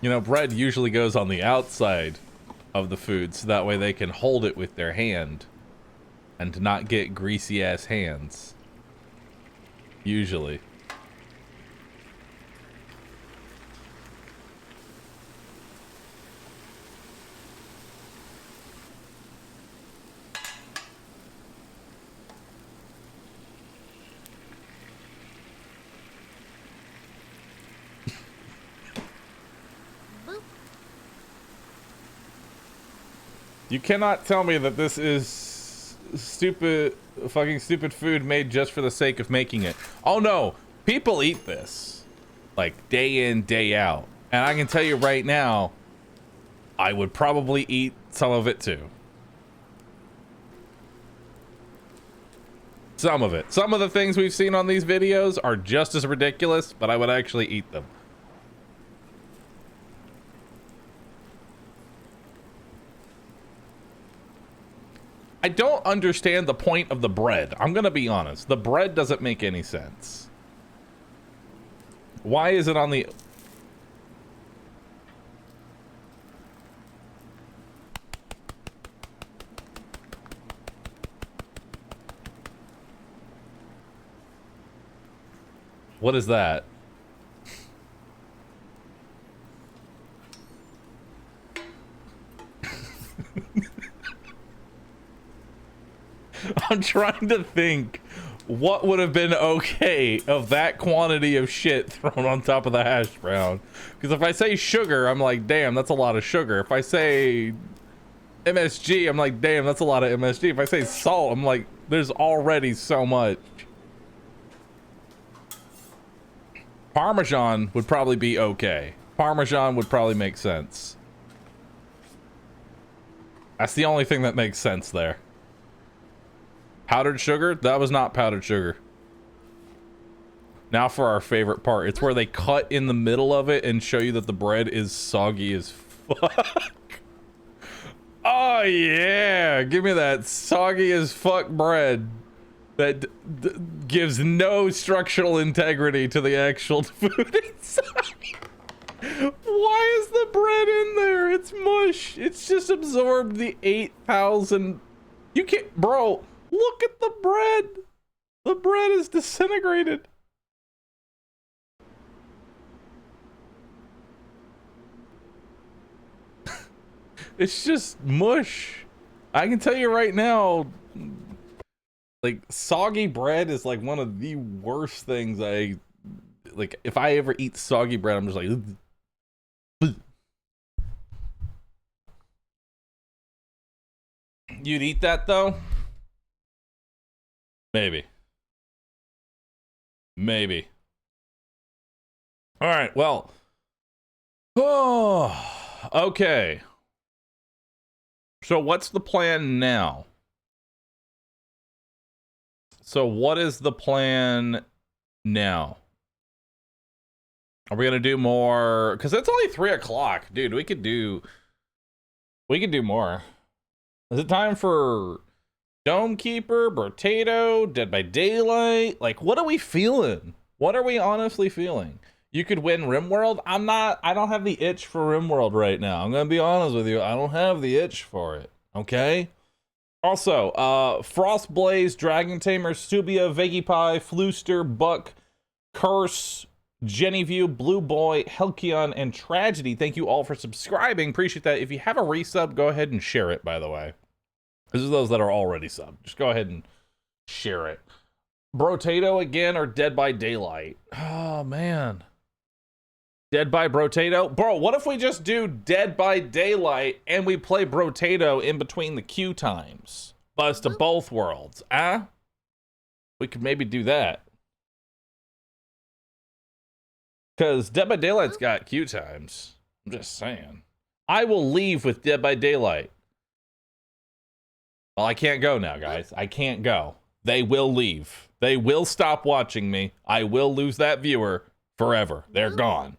You know, bread usually goes on the outside of the food so that way they can hold it with their hand and not get greasy ass hands. Usually. You cannot tell me that this is fucking stupid food made just for the sake of making it. Oh no, people eat this like day in, day out. And I can tell you right now, I would probably eat some of it too. Some of it. Some of the things we've seen on these videos are just as ridiculous, but I would actually eat them. I don't understand the point of the bread. I'm gonna be honest. The bread doesn't make any sense. Why is it on the... What is that? I'm trying to think what would have been okay of that quantity of shit thrown on top of the hash brown. Because if I say sugar, I'm like, damn, that's a lot of sugar. If I say MSG, I'm like, damn, that's a lot of MSG. If I say salt, I'm like, there's already so much. Parmesan would probably be okay. Parmesan would probably make sense. That's the only thing that makes sense there. Powdered sugar? That was not powdered sugar. Now for our favorite part. It's where they cut in the middle of it and show you that the bread is soggy as fuck. Oh yeah, give me that soggy as fuck bread that gives no structural integrity to the actual food inside. Why is the bread in there? It's mush. It's just absorbed the 8,000. You can't, bro, look at the bread. The bread is disintegrated. It's just mush. I can tell you right now, like, soggy bread is like one of the worst things like, if I ever eat soggy bread, I'm just like, ugh. You'd eat that though? Maybe. Maybe. All right, well. Oh, okay. So what's the plan now? So what is the plan now? Are we gonna do more? Because it's only 3 o'clock, dude. We could do more. Is it time for Dome Keeper, Brotato, Dead by Daylight? Like, what are we feeling? What are we honestly feeling? You could win RimWorld. I don't have the itch for RimWorld right now. I'm gonna be honest with you. I don't have the itch for it. Okay? Also, Frostblaze, Dragon Tamer, Subia, Veggie Flooster, Buck, Curse, Jennyview, Blue Boy, Helkion, and Tragedy. Thank you all for subscribing. Appreciate that. If you have a resub, go ahead and share it, by the way. This is those that are already subbed. Just go ahead and share it. Brotato again or Dead by Daylight? Oh, man. Dead by Brotato? Bro, what if we just do Dead by Daylight and we play Brotato in between the queue times? Buzz to both worlds, ah? We could maybe do that. Because Dead by Daylight's got queue times. I'm just saying. I will leave with Dead by Daylight. Well, I can't go now, guys. I can't go. They will leave. They will stop watching me. I will lose that viewer forever. They're gone.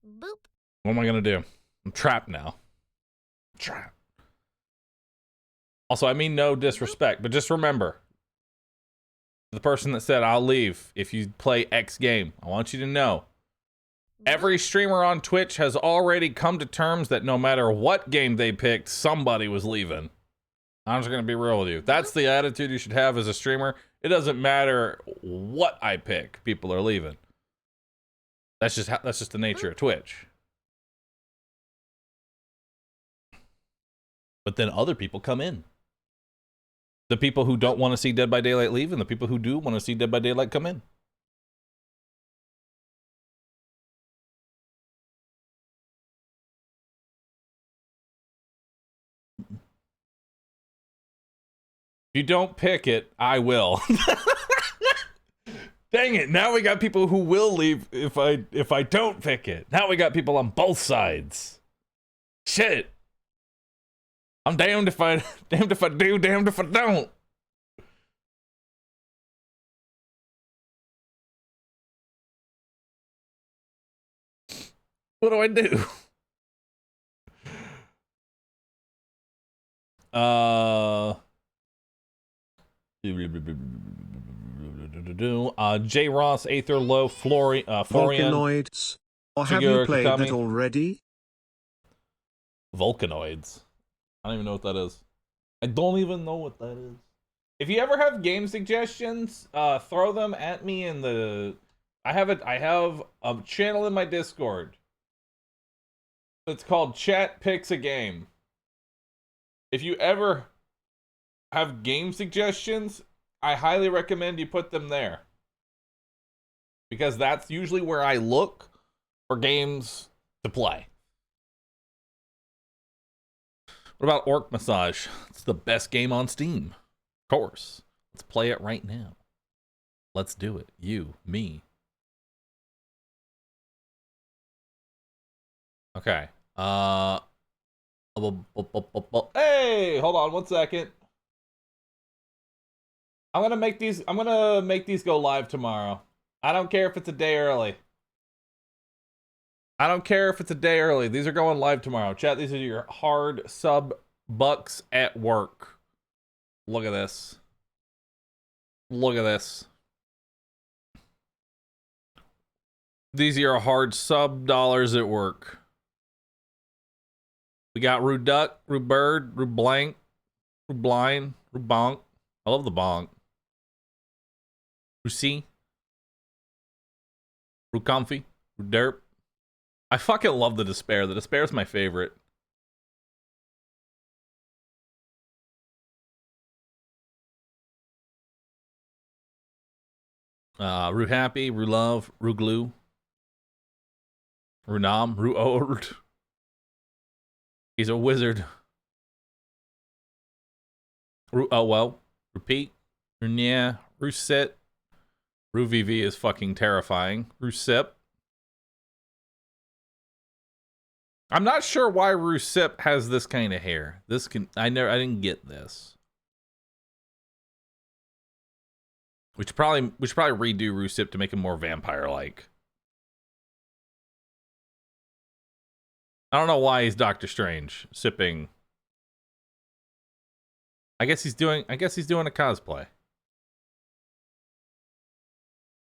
Boop. What am I gonna do? I'm trapped now. Trapped. Also, I mean no disrespect, but just remember, the person that said I'll leave if you play X game, I want you to know, every streamer on Twitch has already come to terms that no matter what game they picked, somebody was leaving. I'm just gonna be real with you. That's the attitude you should have as a streamer. It doesn't matter what I pick, people are leaving. That's just the nature of Twitch. But then other people come in. The people who don't want to see Dead by Daylight leave, and the people who do want to see Dead by Daylight come in. If you don't pick it, I will. Dang it, now we got people who will leave if I don't pick it. Now we got people on both sides. Shit. I'm damned if I do, damned if I don't. What do I do? J. Ross, Aether, Low, Florian. Volcanoids. Or have you played that already? Volcanoids. I don't even know what that is. I don't even know what that is. If you ever have game suggestions, throw them at me in the... I have a channel in my Discord. It's called Chat Picks a Game. If you ever have game suggestions, I highly recommend you put them there. Because that's usually where I look for games to play. What about Orc Massage? It's the best game on Steam. Of course. Let's play it right now. Let's do it. You, me. Okay. Hey, hold on 1 second. I'm gonna make these go live tomorrow. I don't care if it's a day early. I don't care if it's a day early. These are going live tomorrow. Chat, these are your hard sub bucks at work. Look at this. Look at this. These are your hard sub dollars at work. We got Rue Duck, Rue Bird, Rue Blank, Rue Blind, Rue Bonk. I love the bonk. Rue C. Rue Comfy, Rue Derp. I fucking love the Despair. The Despair is my favorite. Rue Happy, Rue Love, Rue Glue, Rue Nam, Rue Old. He's a wizard. Rue Oh Well, Repeat, Rue Nya, Rue Sit. Rue VV is fucking terrifying. Rue Sip. I'm not sure why Rue Sip has this kind of hair. I didn't get this. We should probably redo Rue Sip to make him more vampire-like. I don't know why he's Doctor Strange sipping. I guess he's doing a cosplay.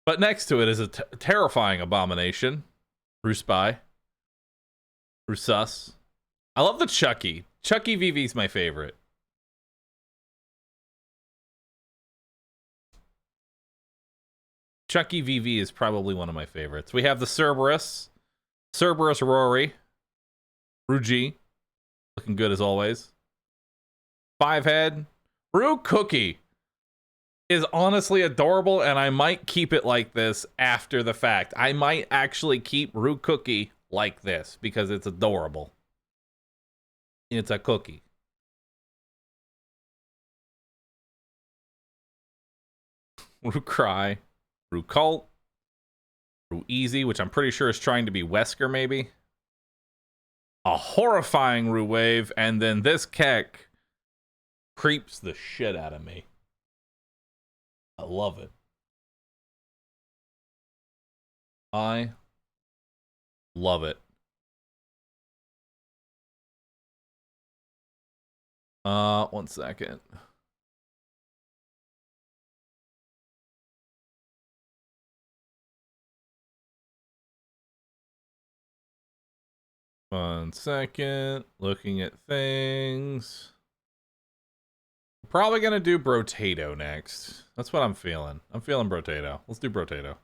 But next to it is a terrifying abomination. Rue Spy. Rue Sus. I love the Chucky. Chucky VV's my favorite. Chucky VV is probably one of my favorites. We have the Cerberus. Cerberus Rory. Rue G. Looking good as always. Five Head. Rue Cookie is honestly adorable, and I might keep it like this after the fact. I might actually keep Rue Cookie like this because it's adorable. It's a cookie. Rue Cry. Rue Cult. Rue Easy, which I'm pretty sure is trying to be Wesker, maybe. A horrifying Rue Wave, and then this Keck creeps the shit out of me. I love it. I love it. 1 second. One second. Looking at things. Probably gonna do Brotato next. That's what I'm feeling. I'm feeling Brotato. Let's do Brotato.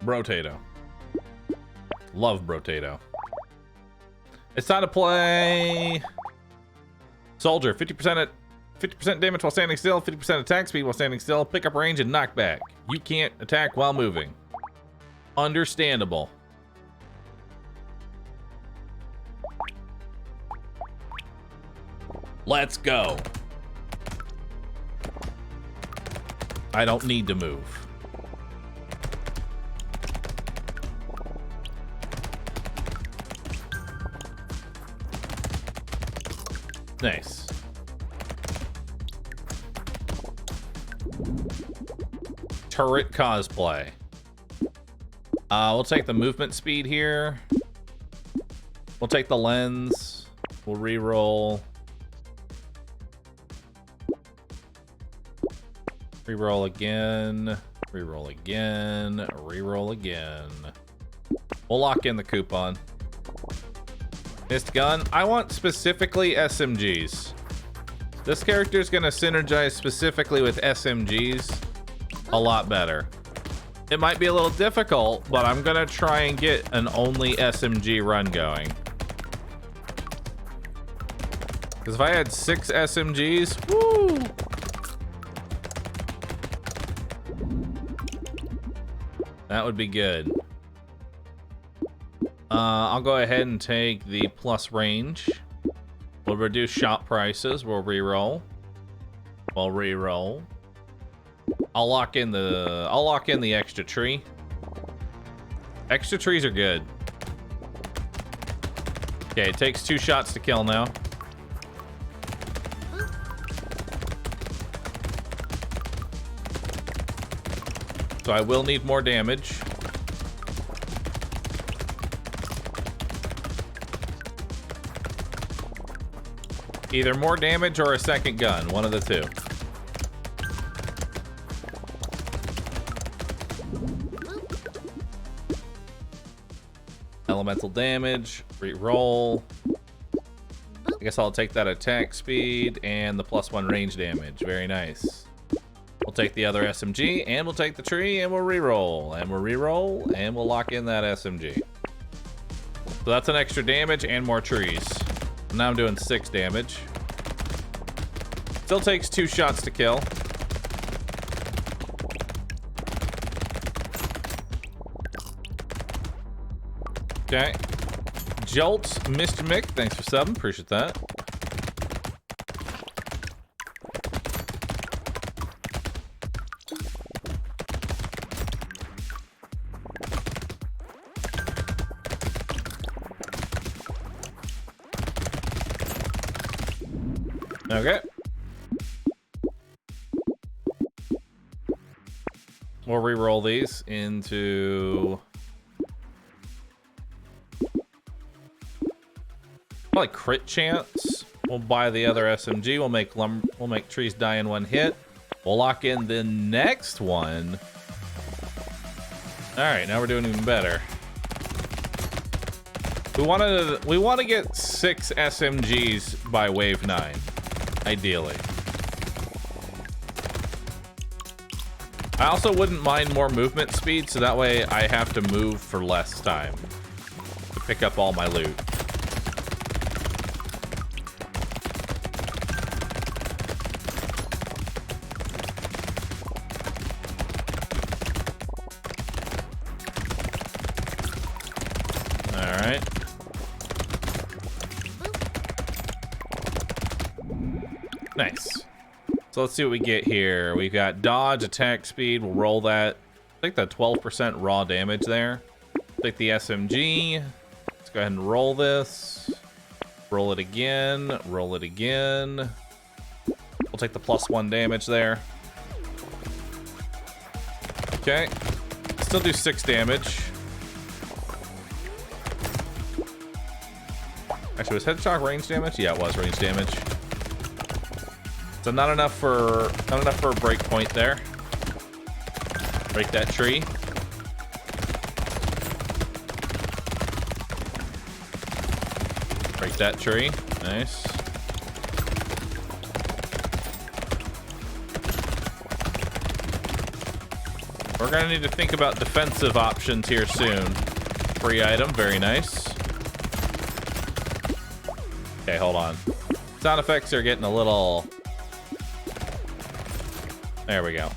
Brotato. Love Brotato. It's time to play Soldier. 50% damage while standing still, 50% attack speed while standing still, pick up range and knockback. You can't attack while moving. Understandable. Let's go. I don't need to move. Nice. Turret cosplay. We'll take the movement speed here. We'll take the lens. We'll re-roll. Re-roll again. Re-roll again. Re-roll again. We'll lock in the coupon. Missed gun. I want specifically SMGs. This character is going to synergize specifically with SMGs a lot better. It might be a little difficult, but I'm gonna try and get an only SMG run going. Because if I had 6 SMGs, woo! That would be good. I'll go ahead and take the plus range. We'll reduce shop prices. We'll re-roll. We'll re-roll. I'll lock in the extra tree. Extra trees are good. Okay, it takes 2 shots to kill now. So I will need more damage. Either more damage or a second gun, one of the two. Elemental damage, re-roll. I guess I'll take that attack speed and the +1 range damage. Very nice. We'll take the other SMG and we'll take the tree and we'll re-roll and we'll re-roll and we'll lock in that SMG. So that's an extra damage and more trees. Now I'm doing 6 damage. Still takes 2 shots to kill. Okay. Jolt, Mr. Mick, thanks for subbing. Appreciate that. Okay. We'll re-roll these into probably crit chance. We'll buy the other SMG. We'll make trees die in 1 hit. We'll lock in the next one. All right, now we're doing even better. We want to get 6 SMGs by wave 9, ideally. I also wouldn't mind more movement speed, so that way I have to move for less time to pick up all my loot. All right. Nice. So let's see what we get here. We've got dodge, attack speed. We'll roll that. Take the 12% raw damage there. Take the SMG. Let's go ahead and roll this. Roll it again. Roll it again. We'll take the +1 damage there. Okay. Still do 6 damage. Actually, was headshot range damage? Yeah, it was range damage. So not enough for a break point there. Break that tree. Break that tree. Nice. We're gonna need to think about defensive options here soon. Free item, very nice. Okay, hold on. Sound effects are getting a little... There we go.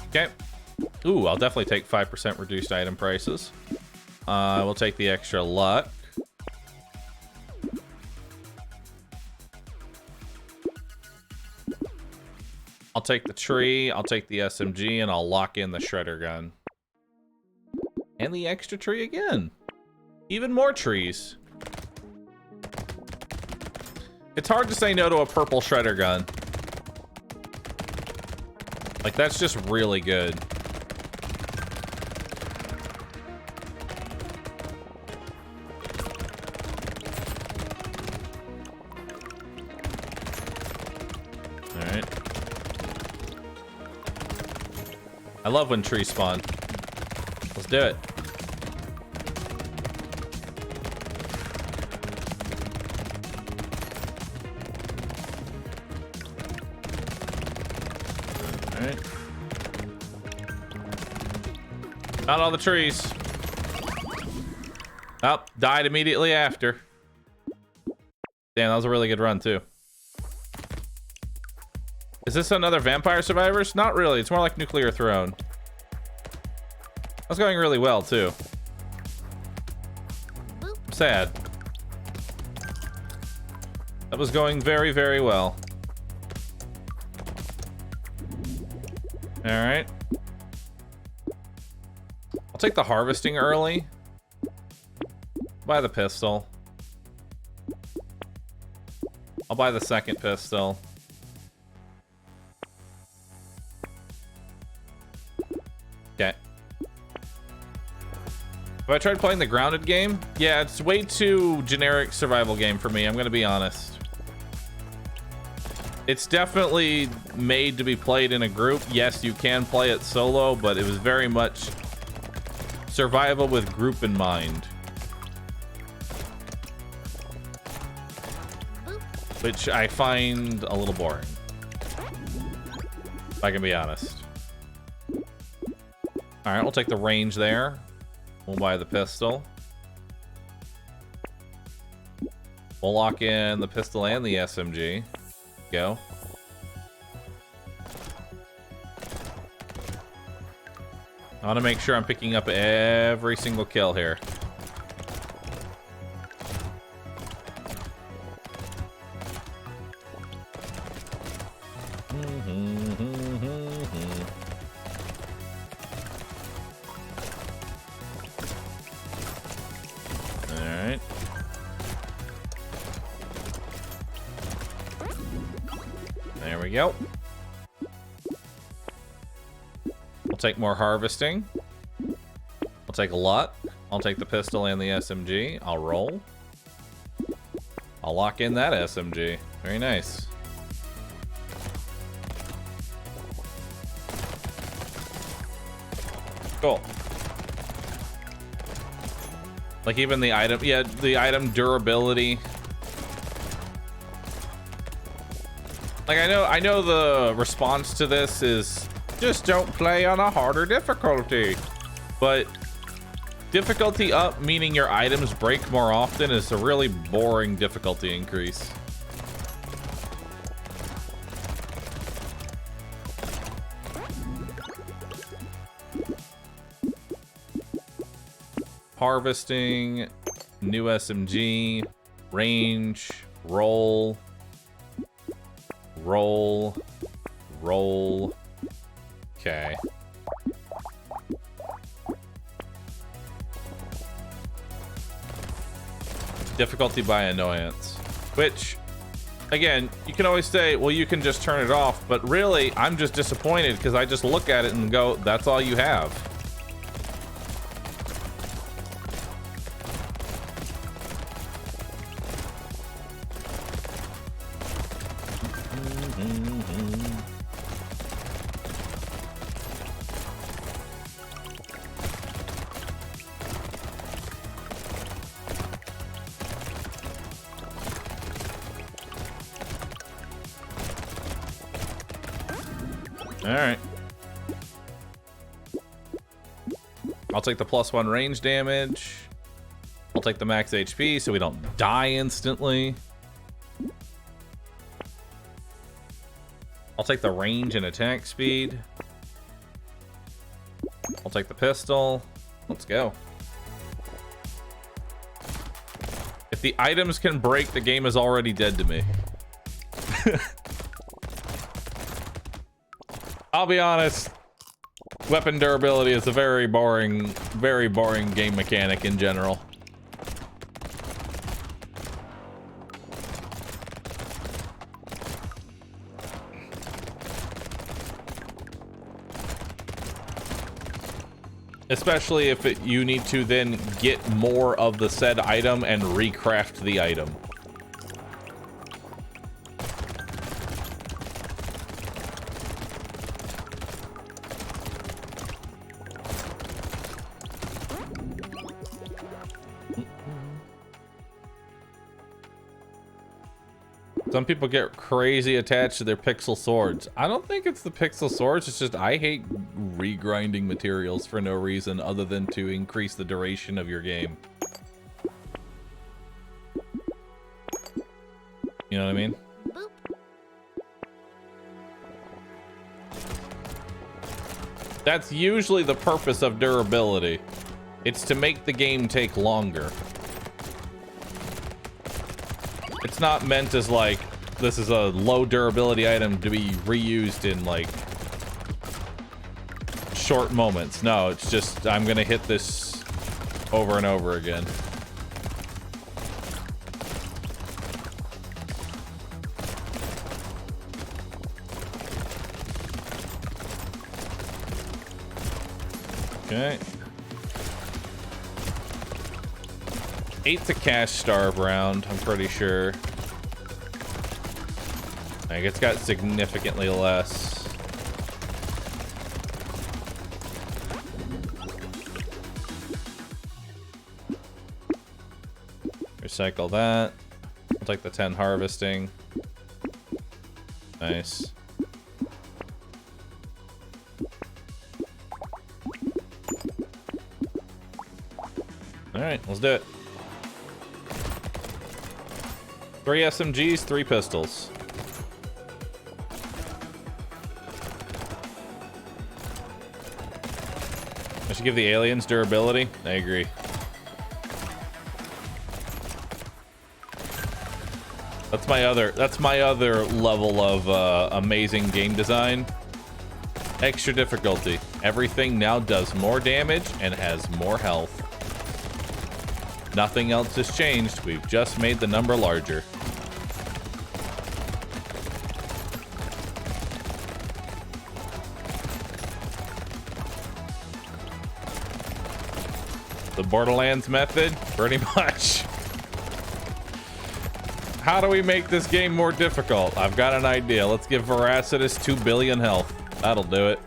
Okay. Ooh, I'll definitely take 5% reduced item prices. We'll take the extra luck. I'll take the tree, I'll take the SMG, and I'll lock in the shredder gun. And the extra tree again. Even more trees. It's hard to say no to a purple shredder gun. Like, that's just really good. Alright. I love when trees spawn. Let's do it. Alright. Not all the trees. Oh, died immediately after. Damn, that was a really good run, too. Is this another Vampire Survivors? Not really. It's more like Nuclear Throne. That's going really well, too. Sad. That was going very, very well. Alright. I'll take the harvesting early. Buy the pistol. I'll buy the second pistol. Okay. Have I tried playing the grounded game? Yeah, it's way too generic survival game for me, I'm gonna be honest. It's definitely made to be played in a group. Yes, you can play it solo, but it was very much survival with group in mind. Which I find a little boring, if I can be honest. All right, we'll take the range there. We'll buy the pistol. We'll lock in the pistol and the SMG. Go. I want to make sure I'm picking up every single kill here. Alright. There we go. We'll take more harvesting. I'll take a lot. I'll take the pistol and the SMG. I'll roll. I'll lock in that SMG. Very nice. Cool. Like even the item, yeah, the item durability. Like I know the response to this is just don't play on a harder difficulty. But difficulty up, meaning your items break more often, is a really boring difficulty increase. Harvesting, new SMG, range, roll, roll, roll. Okay. Difficulty by annoyance, which again, you can always say, well, you can just turn it off, but really I'm just disappointed because I just look at it and go, that's all you have. Alright. I'll take the +1 range damage. I'll take the max HP so we don't die instantly. I'll take the range and attack speed. I'll take the pistol. Let's go. If the items can break, the game is already dead to me. I'll be honest, weapon durability is a very boring game mechanic in general. Especially if you need to then get more of the said item and recraft the item. Some people get crazy attached to their pixel swords. I don't think it's the pixel swords. It's just I hate regrinding materials for no reason other than to increase the duration of your game. You know what I mean? Boop. That's usually the purpose of durability. It's to make the game take longer. It's not meant as like, this is a low durability item to be reused in like short moments. No, it's just, I'm gonna hit this over and over again. Okay. 8's a cash starve round, I'm pretty sure. Like, it's got significantly less. Recycle that. I'll take the 10 harvesting. Nice. Alright, let's do it. 3 SMGs, 3 pistols. I should give the aliens durability. I agree. That's my other level of amazing game design. Extra difficulty. Everything now does more damage and has more health. Nothing else has changed. We've just made the number larger. The Borderlands method, pretty much. How do we make this game more difficult? I've got an idea. Let's give Veracitus 2 billion health. That'll do it.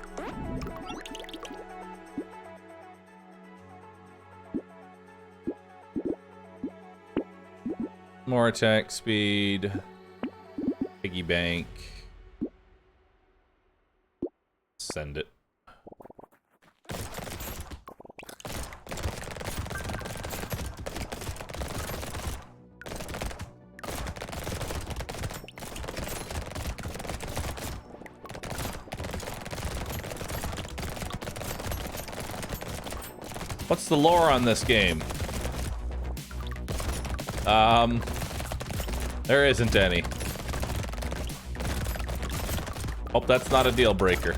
More attack speed. Piggy bank. Send it. What's the lore on this game? There isn't any. Hope that's not a deal breaker.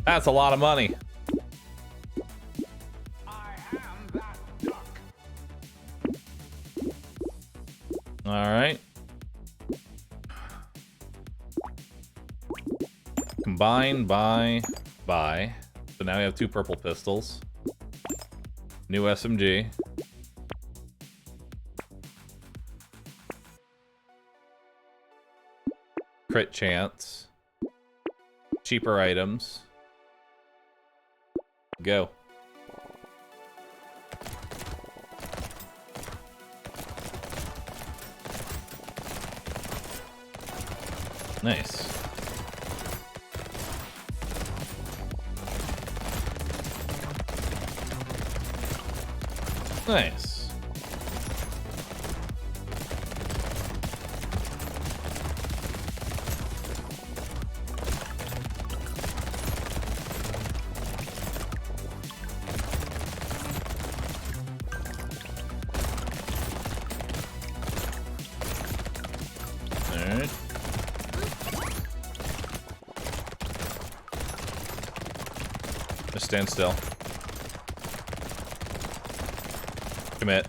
That's a lot of money. I am that duck. All right. Combine, buy. So now we have 2 purple pistols. New SMG. Crit chance. Cheaper items. Go. Nice. Nice. Stand still. Commit.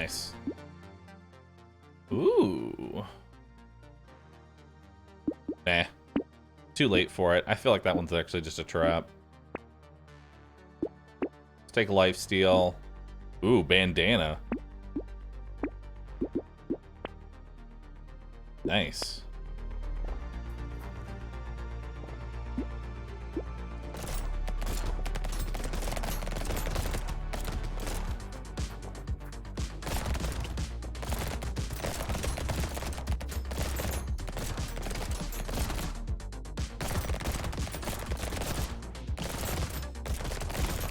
Nice. Ooh. Nah. Too late for it. I feel like that one's actually just a trap. Let's take lifesteal. Ooh, bandana. Nice.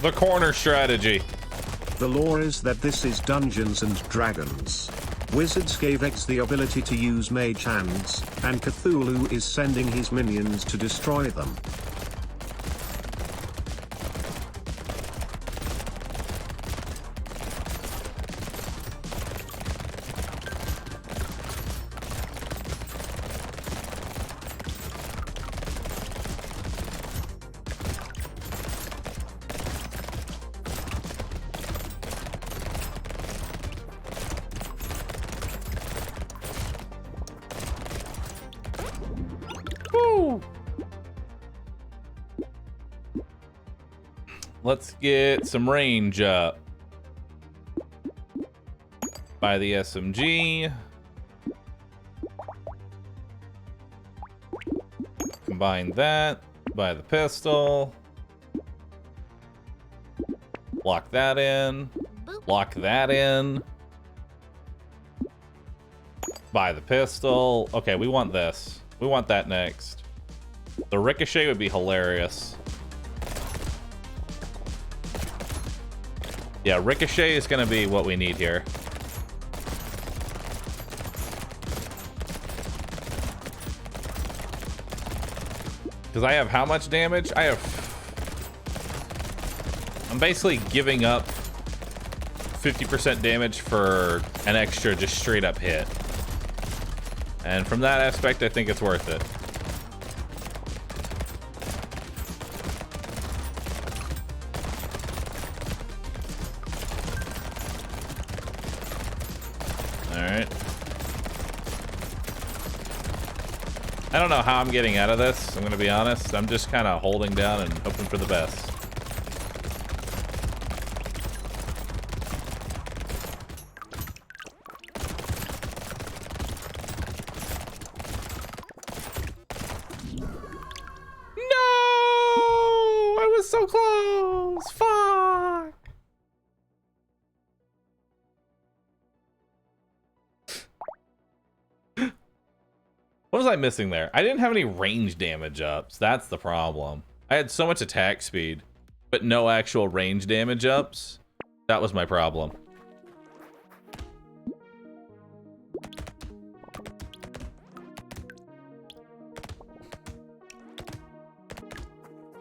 The corner strategy. The lore is that this is Dungeons and Dragons. Wizards gave X the ability to use mage hands, and Cthulhu is sending his minions to destroy them. Let's get some range up. By the SMG. Combine that. By the pistol. Lock that in. Boop. Lock that in. Buy the pistol. Okay, we want this. We want that next. The ricochet would be hilarious. Yeah, ricochet is going to be what we need here. Because I have how much damage? I'm basically giving up 50% damage for an extra just straight up hit. And from that aspect, I think it's worth it. I don't know how I'm getting out of this, I'm gonna be honest. I'm just kind of holding down and hoping for the best. No! I was so close! Fuck! What was I missing there? I didn't have any range damage ups. That's the problem. I had so much attack speed, but no actual range damage ups. That was my problem.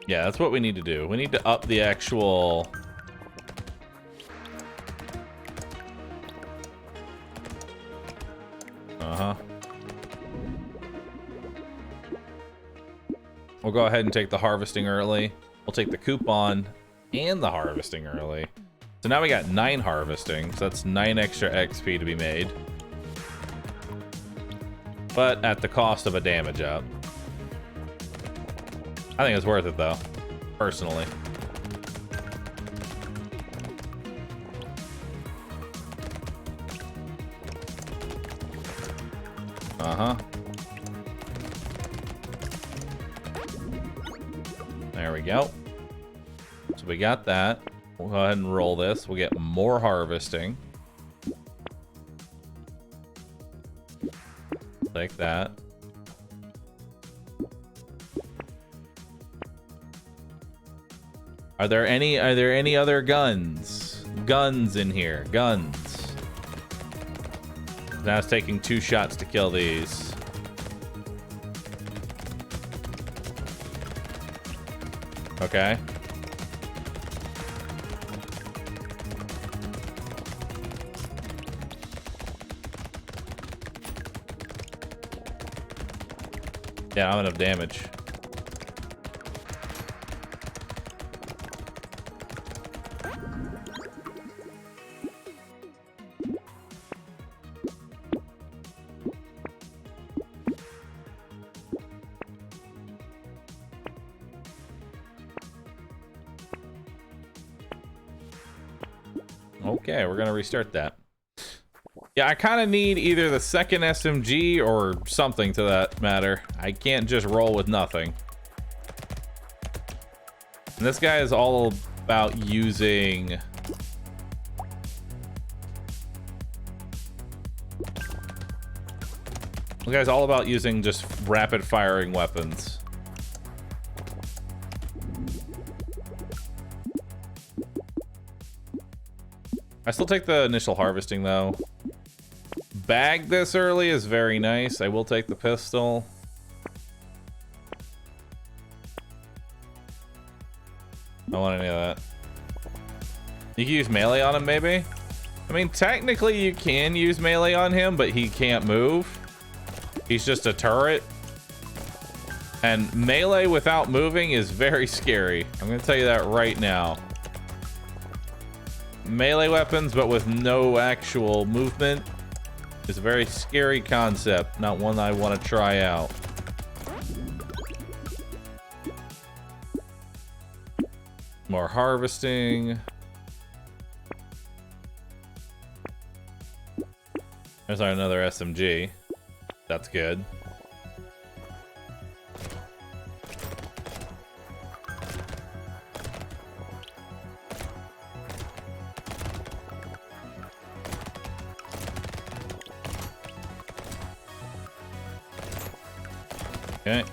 Yeah, that's what we need to do. We need to up the actual... Uh-huh. We'll go ahead and take the harvesting early. We'll take the coupon and the harvesting early. So now we got 9 harvesting, so that's 9 extra XP to be made. But at the cost of a damage up. I think it's worth it though, personally. Uh-huh. There we go. So we got that. We'll go ahead and roll this. We'll get more harvesting. Like that. Are there any other guns? Guns in here. Guns. Now it's taking 2 shots to kill these. Okay. Yeah, I don't have enough damage. Okay, we're gonna restart that. Yeah, I kind of need either the second SMG or something to that matter. I can't just roll with nothing. And this guy is all about using... This guy's all about using just rapid firing weapons. I still take the initial harvesting though. Bag this early is very nice. I will take the pistol. I don't want any of that. You can use melee on him maybe? I mean, technically you can use melee on him, but he can't move. He's just a turret. And melee without moving is very scary. I'm gonna tell you that right now. Melee weapons, but with no actual movement, is a very scary concept. Not one I want to try out. More harvesting. There's another SMG. That's good. Okay.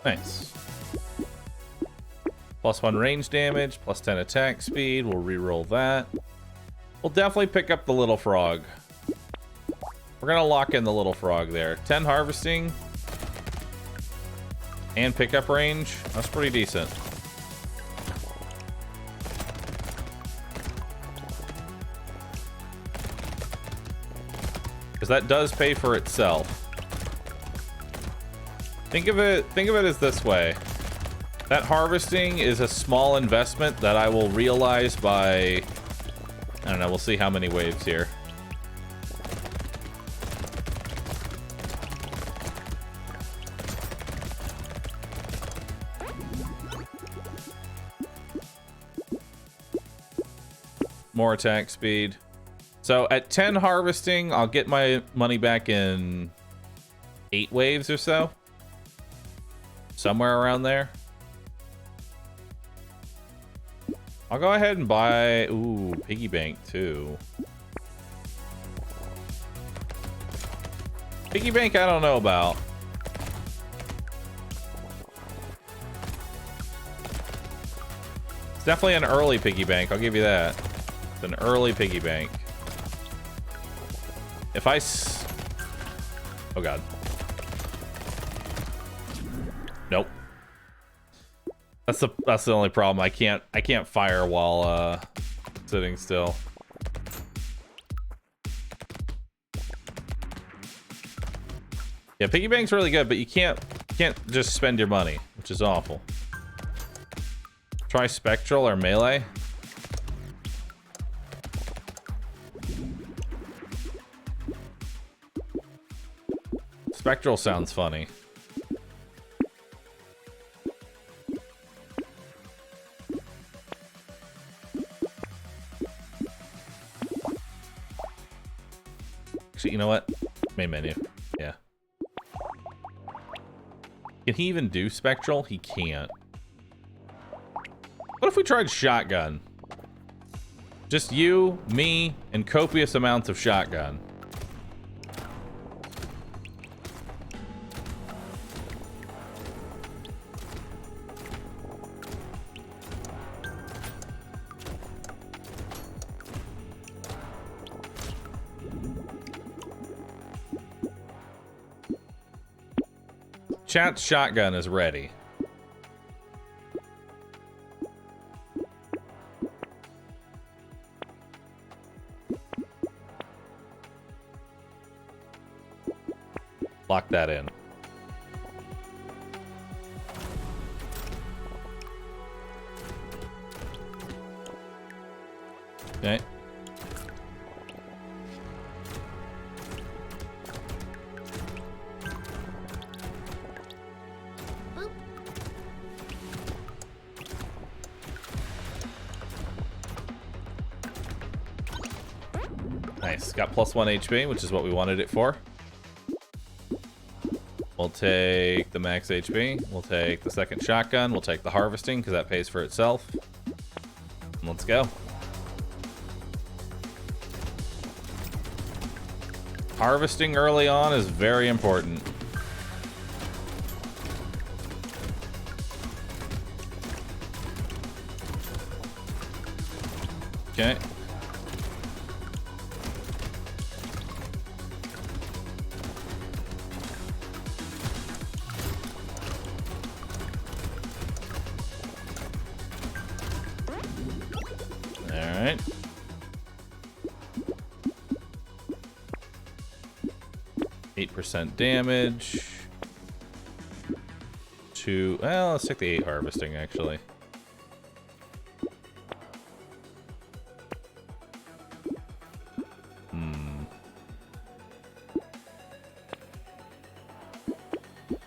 Nice. +1 range damage, +10 attack speed. We'll re-roll that. We'll definitely pick up the little frog. We're gonna lock in the little frog there. 10 harvesting and pickup range. That's pretty decent. Because that does pay for itself. Think of it as this way. That harvesting is a small investment that I will realize by, I don't know, we'll see how many waves here. More attack speed. So at 10 harvesting, I'll get my money back in 8 waves or so. Somewhere around there. I'll go ahead and buy, ooh, piggy bank too. Piggy bank, I don't know about. It's definitely an early piggy bank, I'll give you that. It's an early piggy bank. If I oh god. Nope. That's the only problem. I can't fire while sitting still. Yeah, piggy bank's really good, but you can't just spend your money, which is awful. Try spectral or melee. Spectral sounds funny. Actually, you know what? Main menu. Yeah. Can he even do spectral? He can't. What if we tried shotgun? Just you, me, and copious amounts of shotgun. Chat's shotgun is ready. Lock that in. Okay. Nice. Got +1 HP, which is what we wanted it for. We'll take the max HP. We'll take the second shotgun. We'll take the harvesting because that pays for itself. Let's go. Harvesting early on is very important. Okay. All right. %8 damage. Well, let's take the 8 harvesting actually.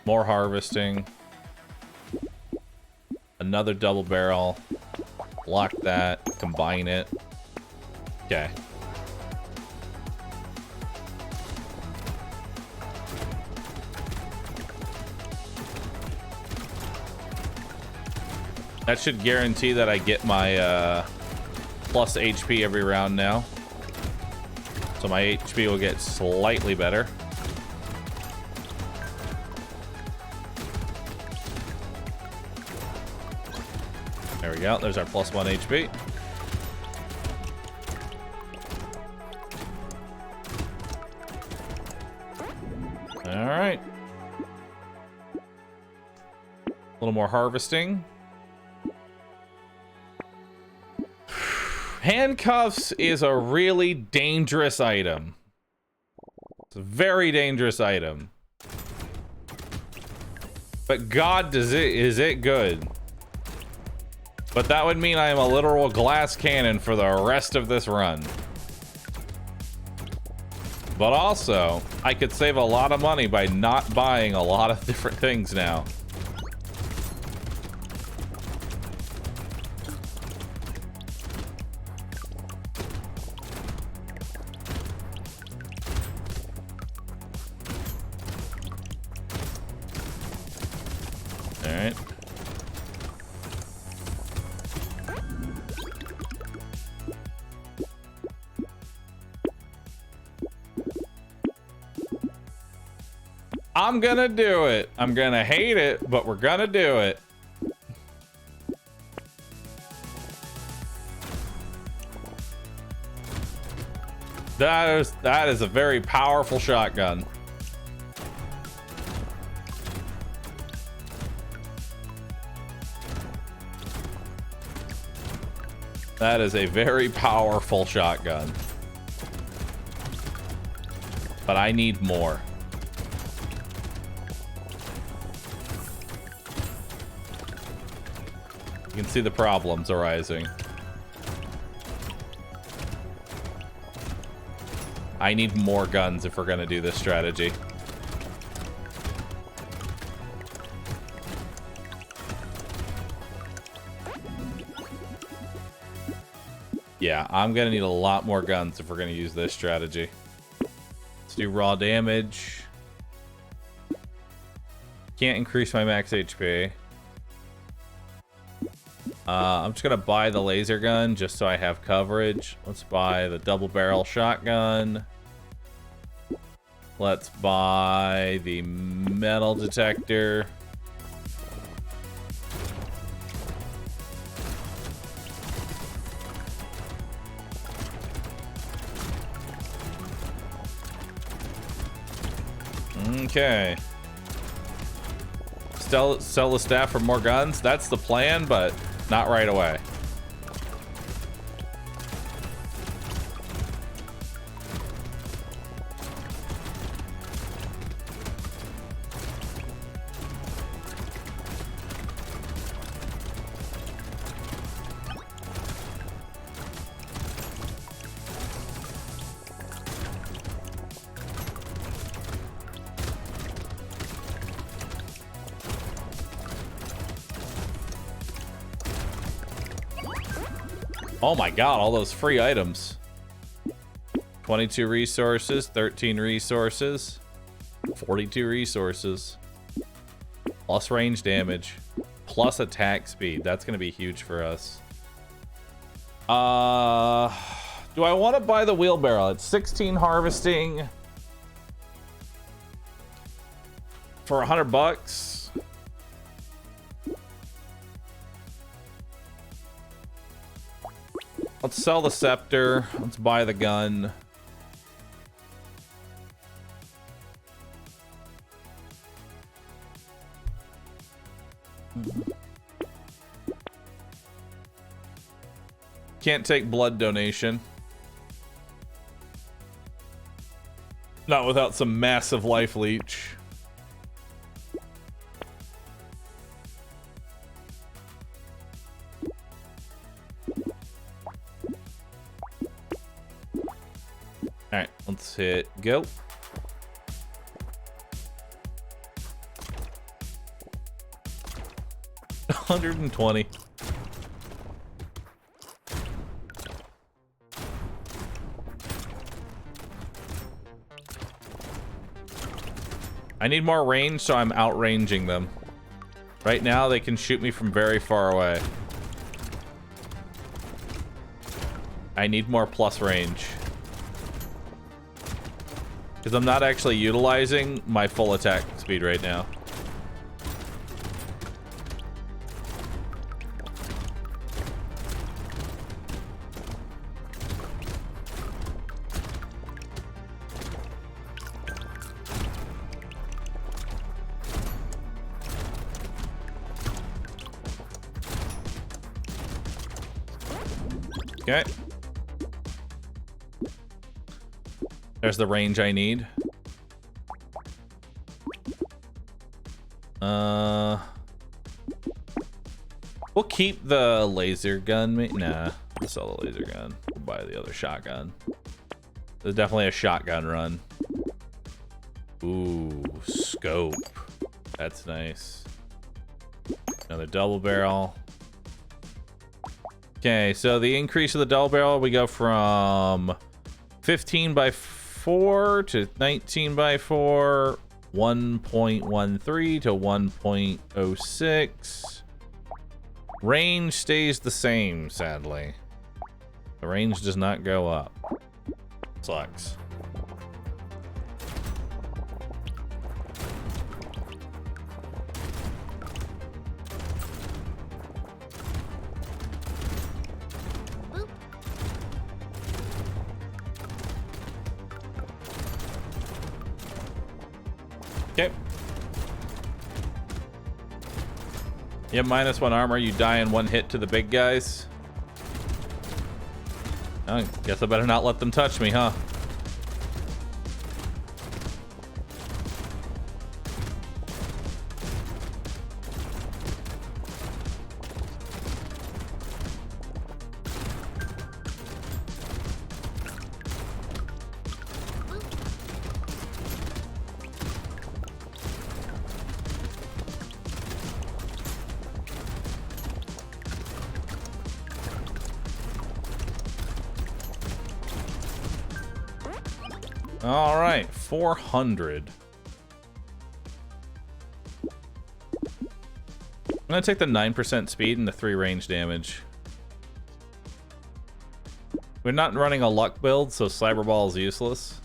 More harvesting. Another double barrel. Lock that. Combine it. Okay. That should guarantee that I get my plus HP every round now. So my HP will get slightly better. There we go. There's our +1 HP. All right. A little more harvesting. Handcuffs is a really dangerous item. It's a very dangerous item. But God, is it good. But that would mean I am a literal glass cannon for the rest of this run. But also, I could save a lot of money by not buying a lot of different things now. All right. I'm gonna do it. I'm gonna hate it, but we're gonna do it. That is a very powerful shotgun. That is a very powerful shotgun. But I need more. You can see the problems arising. I need more guns if we're gonna do this strategy. Yeah, I'm gonna need a lot more guns if we're gonna use this strategy. Let's do raw damage. Can't increase my max HP. I'm just gonna buy the laser gun just so I have coverage. Let's buy the double barrel shotgun. Let's buy the metal detector. Okay. Sell the staff for more guns. That's the plan, but not right away. Oh my god, all those free items. 22 resources, 13 resources, 42 resources, plus range damage, plus attack speed. That's going to be huge for us. Do I want to buy the wheelbarrow? It's 16 harvesting for $100. Let's sell the scepter. Let's buy the gun. Can't take blood donation. Not without some massive life leech. Alright, let's hit go. $120. I need more range, so I'm outranging them. Right now, they can shoot me from very far away. I need more plus range. Because I'm not actually utilizing my full attack speed right now. Okay. There's the range I need. We'll keep the laser gun. Nah, we'll sell the laser gun. We'll buy the other shotgun. There's definitely a shotgun run. Ooh, scope. That's nice. Another double barrel. Okay, so the increase of the double barrel, we go from 15 by 4 to 19 by 4, 1.13 to 1.06. Range stays the same, sadly. The range does not go up. Sucks. Okay. You have -1 armor, you die in 1 hit to the big guys. I guess I better not let them touch me, huh? All right, 400. I'm gonna take the 9% speed and the 3 range damage. We're not running a luck build, so Cyber Ball is useless.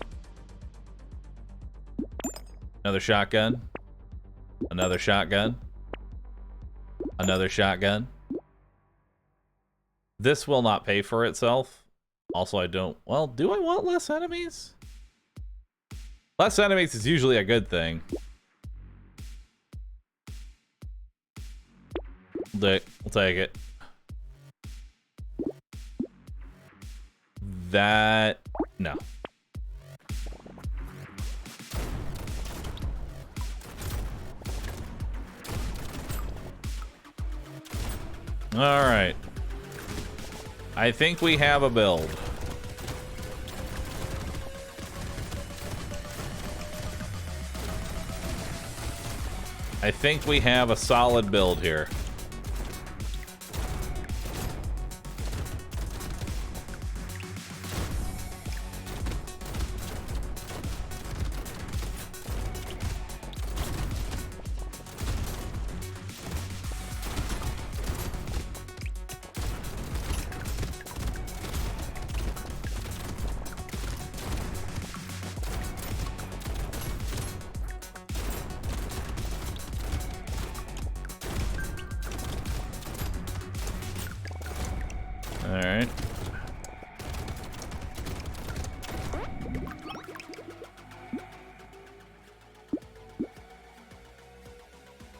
Another shotgun. Another shotgun. Another shotgun. This will not pay for itself. Also, I don't... Well, do I want less enemies? Less enemies is usually a good thing. We'll take it. That... No. Alright. I think we have a build. I think we have a solid build here. Alright.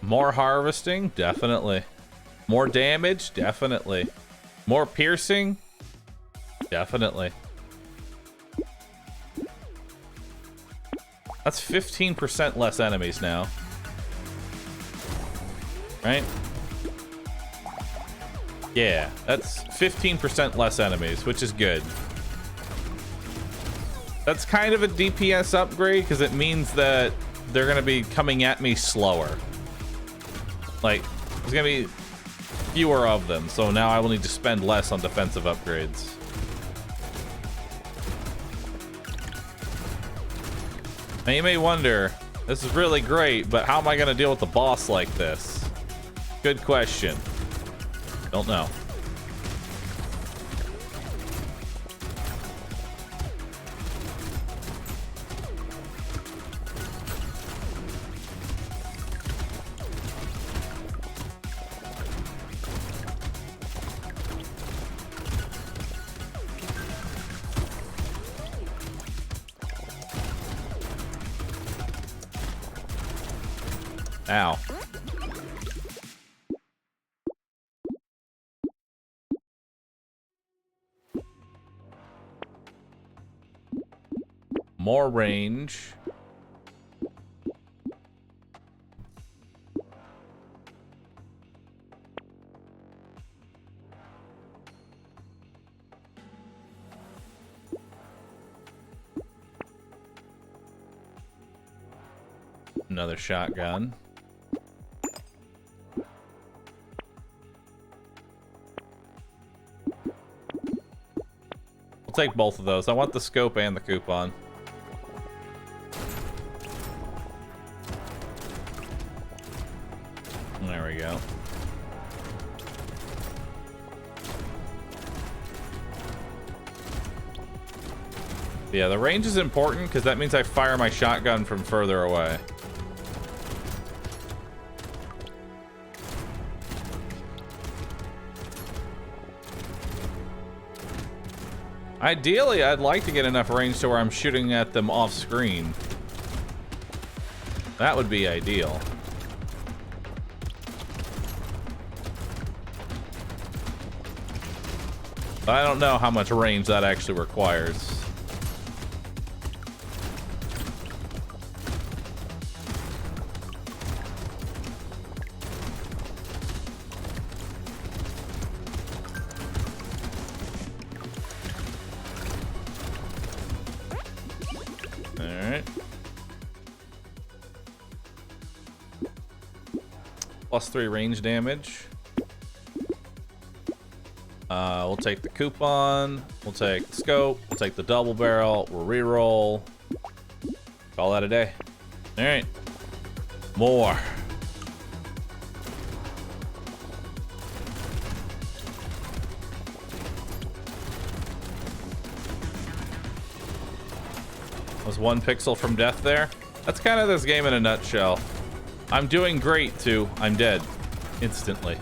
More harvesting? Definitely. More damage? Definitely. More piercing? Definitely. That's 15% less enemies now. Right? Yeah, that's 15% less enemies, which is good. That's kind of a DPS upgrade because it means that they're going to be coming at me slower. Like, there's going to be fewer of them, so now I will need to spend less on defensive upgrades. Now you may wonder, this is really great, but how am I going to deal with the boss like this? Good question. Don't know. Ow. More range. Another shotgun. We'll take both of those. I want the scope and the coupon. There we go. Yeah, the range is important because that means I fire my shotgun from further away. Ideally, I'd like to get enough range to where I'm shooting at them off screen. That would be ideal. But I don't know how much range that actually requires. +3 range damage. We'll take the coupon. We'll take the scope. We'll take the double barrel. We'll reroll. Call that a day. All right. More. Was 1 pixel from death there? That's kind of this game in a nutshell. I'm doing great, too. I'm dead. Instantly.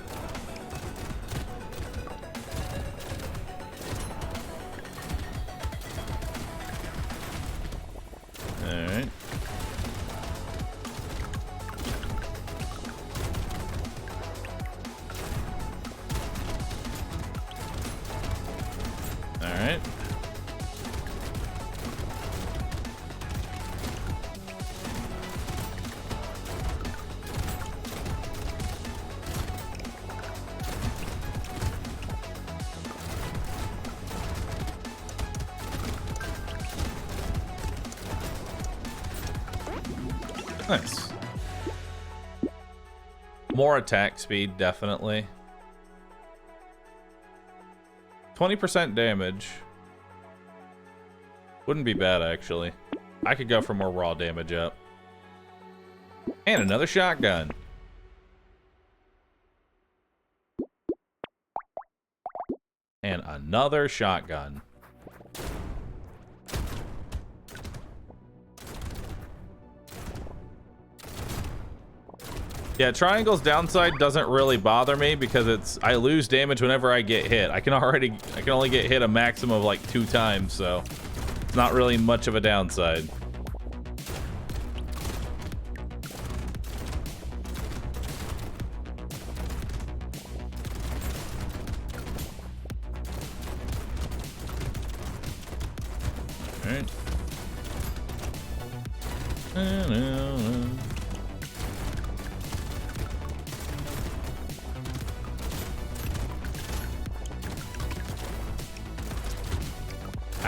Alright. Alright. Nice. More attack speed, definitely. 20% damage. Wouldn't be bad, actually. I could go for more raw damage up. And another shotgun. And another shotgun. Yeah, triangle's downside doesn't really bother me because I lose damage whenever I get hit. I can only get hit a maximum of like 2 times, so it's not really much of a downside.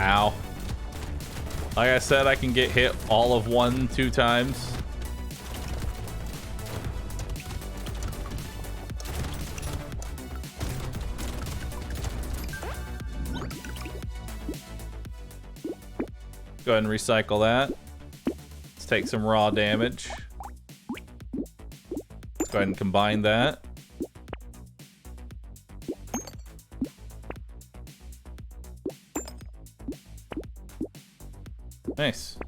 Ow. Like I said, I can get hit all of 1-2 times. Go ahead and recycle that. Let's take some raw damage. Let's go ahead and combine that. Nice.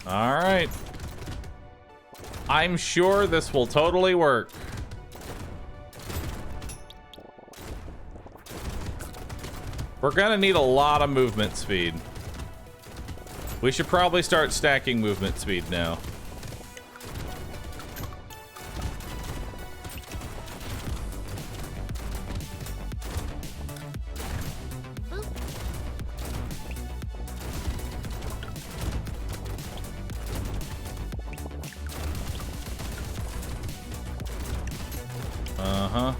All right. I'm sure this will totally work. We're gonna need a lot of movement speed. We should probably start stacking movement speed now. Uh-huh.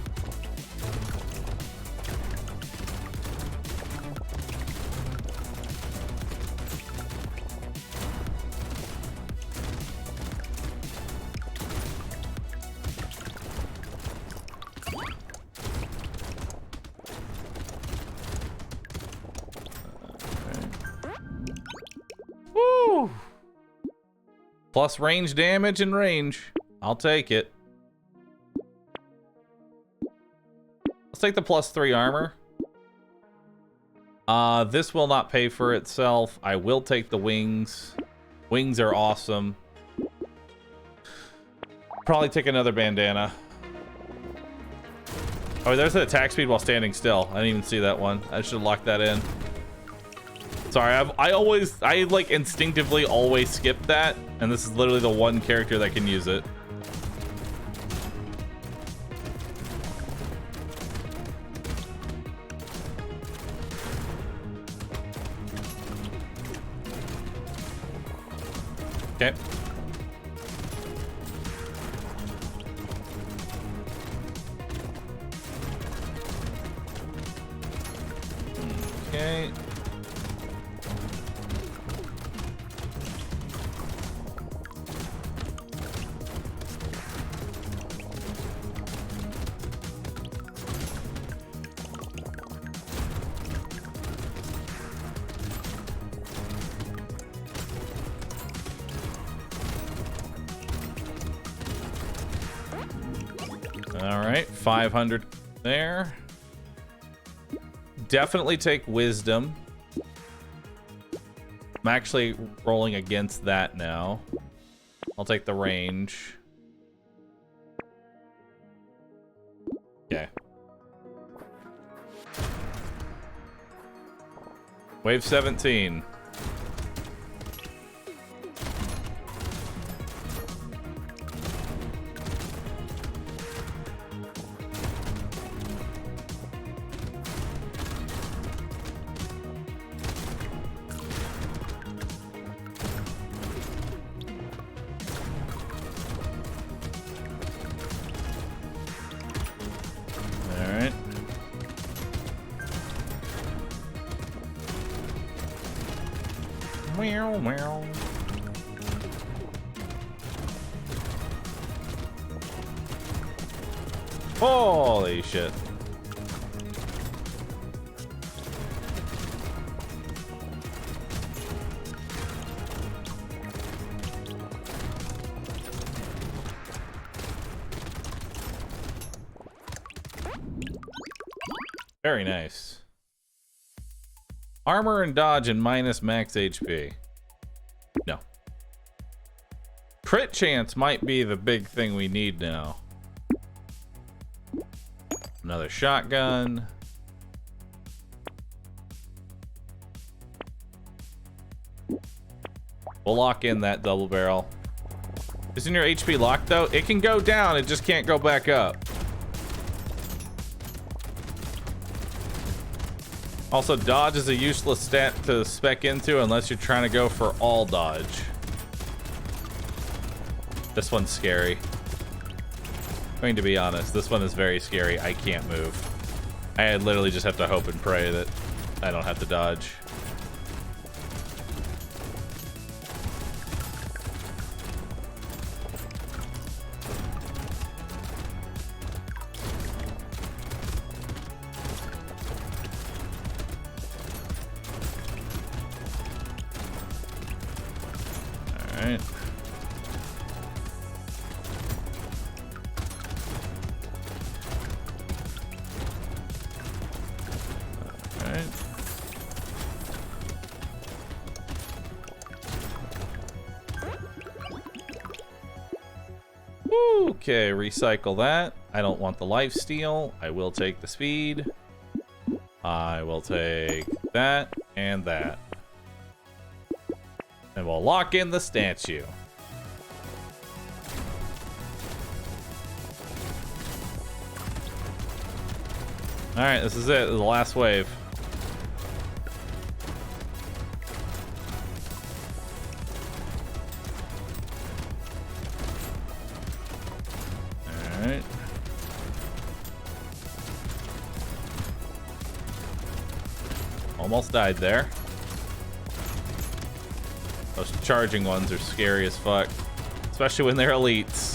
Woo! Plus range damage and range. I'll take it. Let's take the +3 armor. This will not pay for itself. I will take the wings. Wings are awesome. Probably take another bandana. Oh, there's an attack speed while standing still. I didn't even see that one. I should lock that in. Sorry, I like instinctively always skip that, and this is literally the one character that can use it. Okay. Okay. All right, 500 there. Definitely take wisdom. I'm actually rolling against that now. I'll take the range. Okay. Wave 17. Meow, meow. Holy shit. Very nice. Armor and dodge and minus max HP. No. Crit chance might be the big thing we need now. Another shotgun. We'll lock in that double barrel. Isn't your HP locked though? It can go down, it just can't go back up. Also, dodge is a useless stat to spec into unless you're trying to go for all dodge. This one's scary. I mean, to be honest, this one is very scary. I can't move. I literally just have to hope and pray that I don't have to dodge. Alright. Okay, recycle that. I don't want the lifesteal. I will take the speed. I will take that and that. And we'll lock in the statue. Alright, this is it. This is the last wave. Alright. Almost died there. Those charging ones are scary as fuck. Especially when they're elites.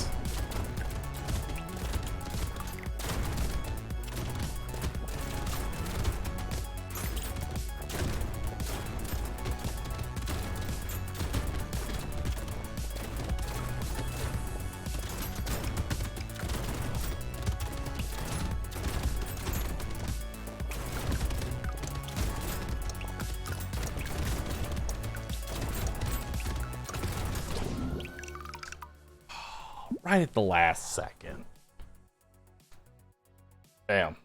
Right at the last second. Bam.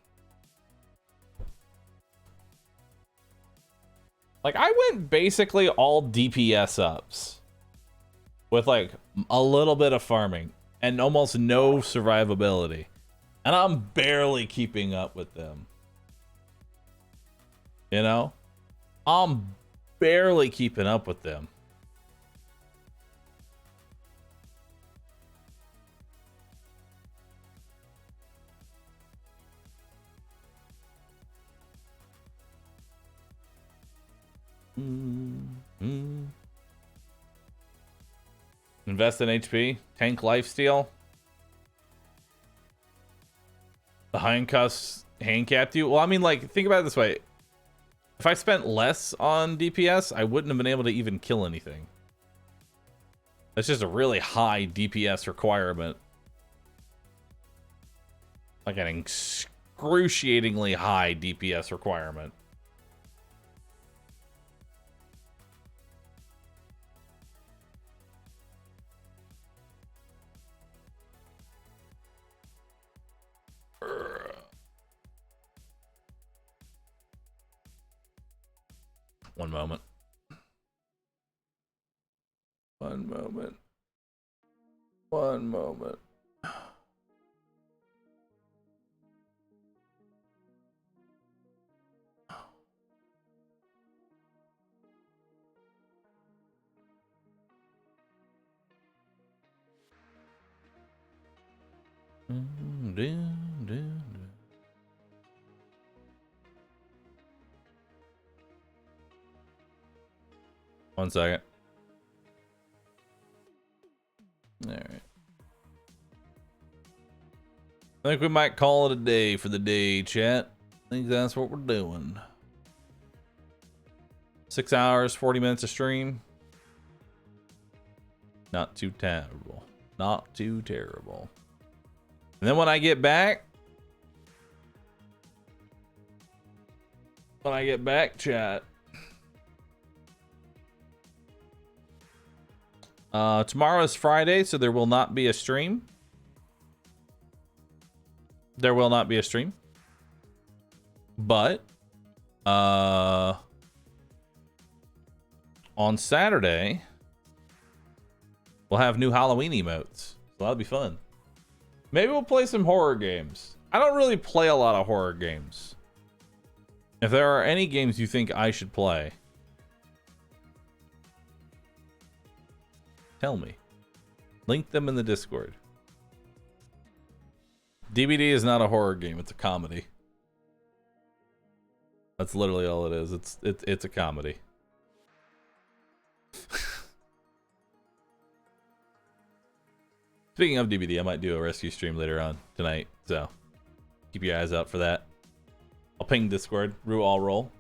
Like, I went basically all DPS ups with like a little bit of farming and almost no survivability. And I'm barely keeping up with them. You know? I'm barely keeping up with them. Invest in HP, tank lifesteal. The handcuffs handicapped you. Well, I mean, like, think about it this way. If I spent less on DPS, I wouldn't have been able to even kill anything. That's just a really high DPS requirement. Like an excruciatingly high DPS requirement. One moment. One moment. One moment. One second. All right. I think we might call it a day for the day, chat. I think that's what we're doing. 6 hours, 40 minutes of stream. Not too terrible. Not too terrible. And then when I get back, chat, Tomorrow is Friday, so there will not be a stream. There will not be a stream. But on Saturday, we'll have new Halloween emotes. So that'll be fun. Maybe we'll play some horror games. I don't really play a lot of horror games. If there are any games you think I should play, tell me. Link them in the Discord. DBD is not a horror game, it's a comedy. That's literally all it is. It's a comedy. Speaking of DBD, I might do a rescue stream later on tonight, so keep your eyes out for that. I'll ping Discord. Rue all roll.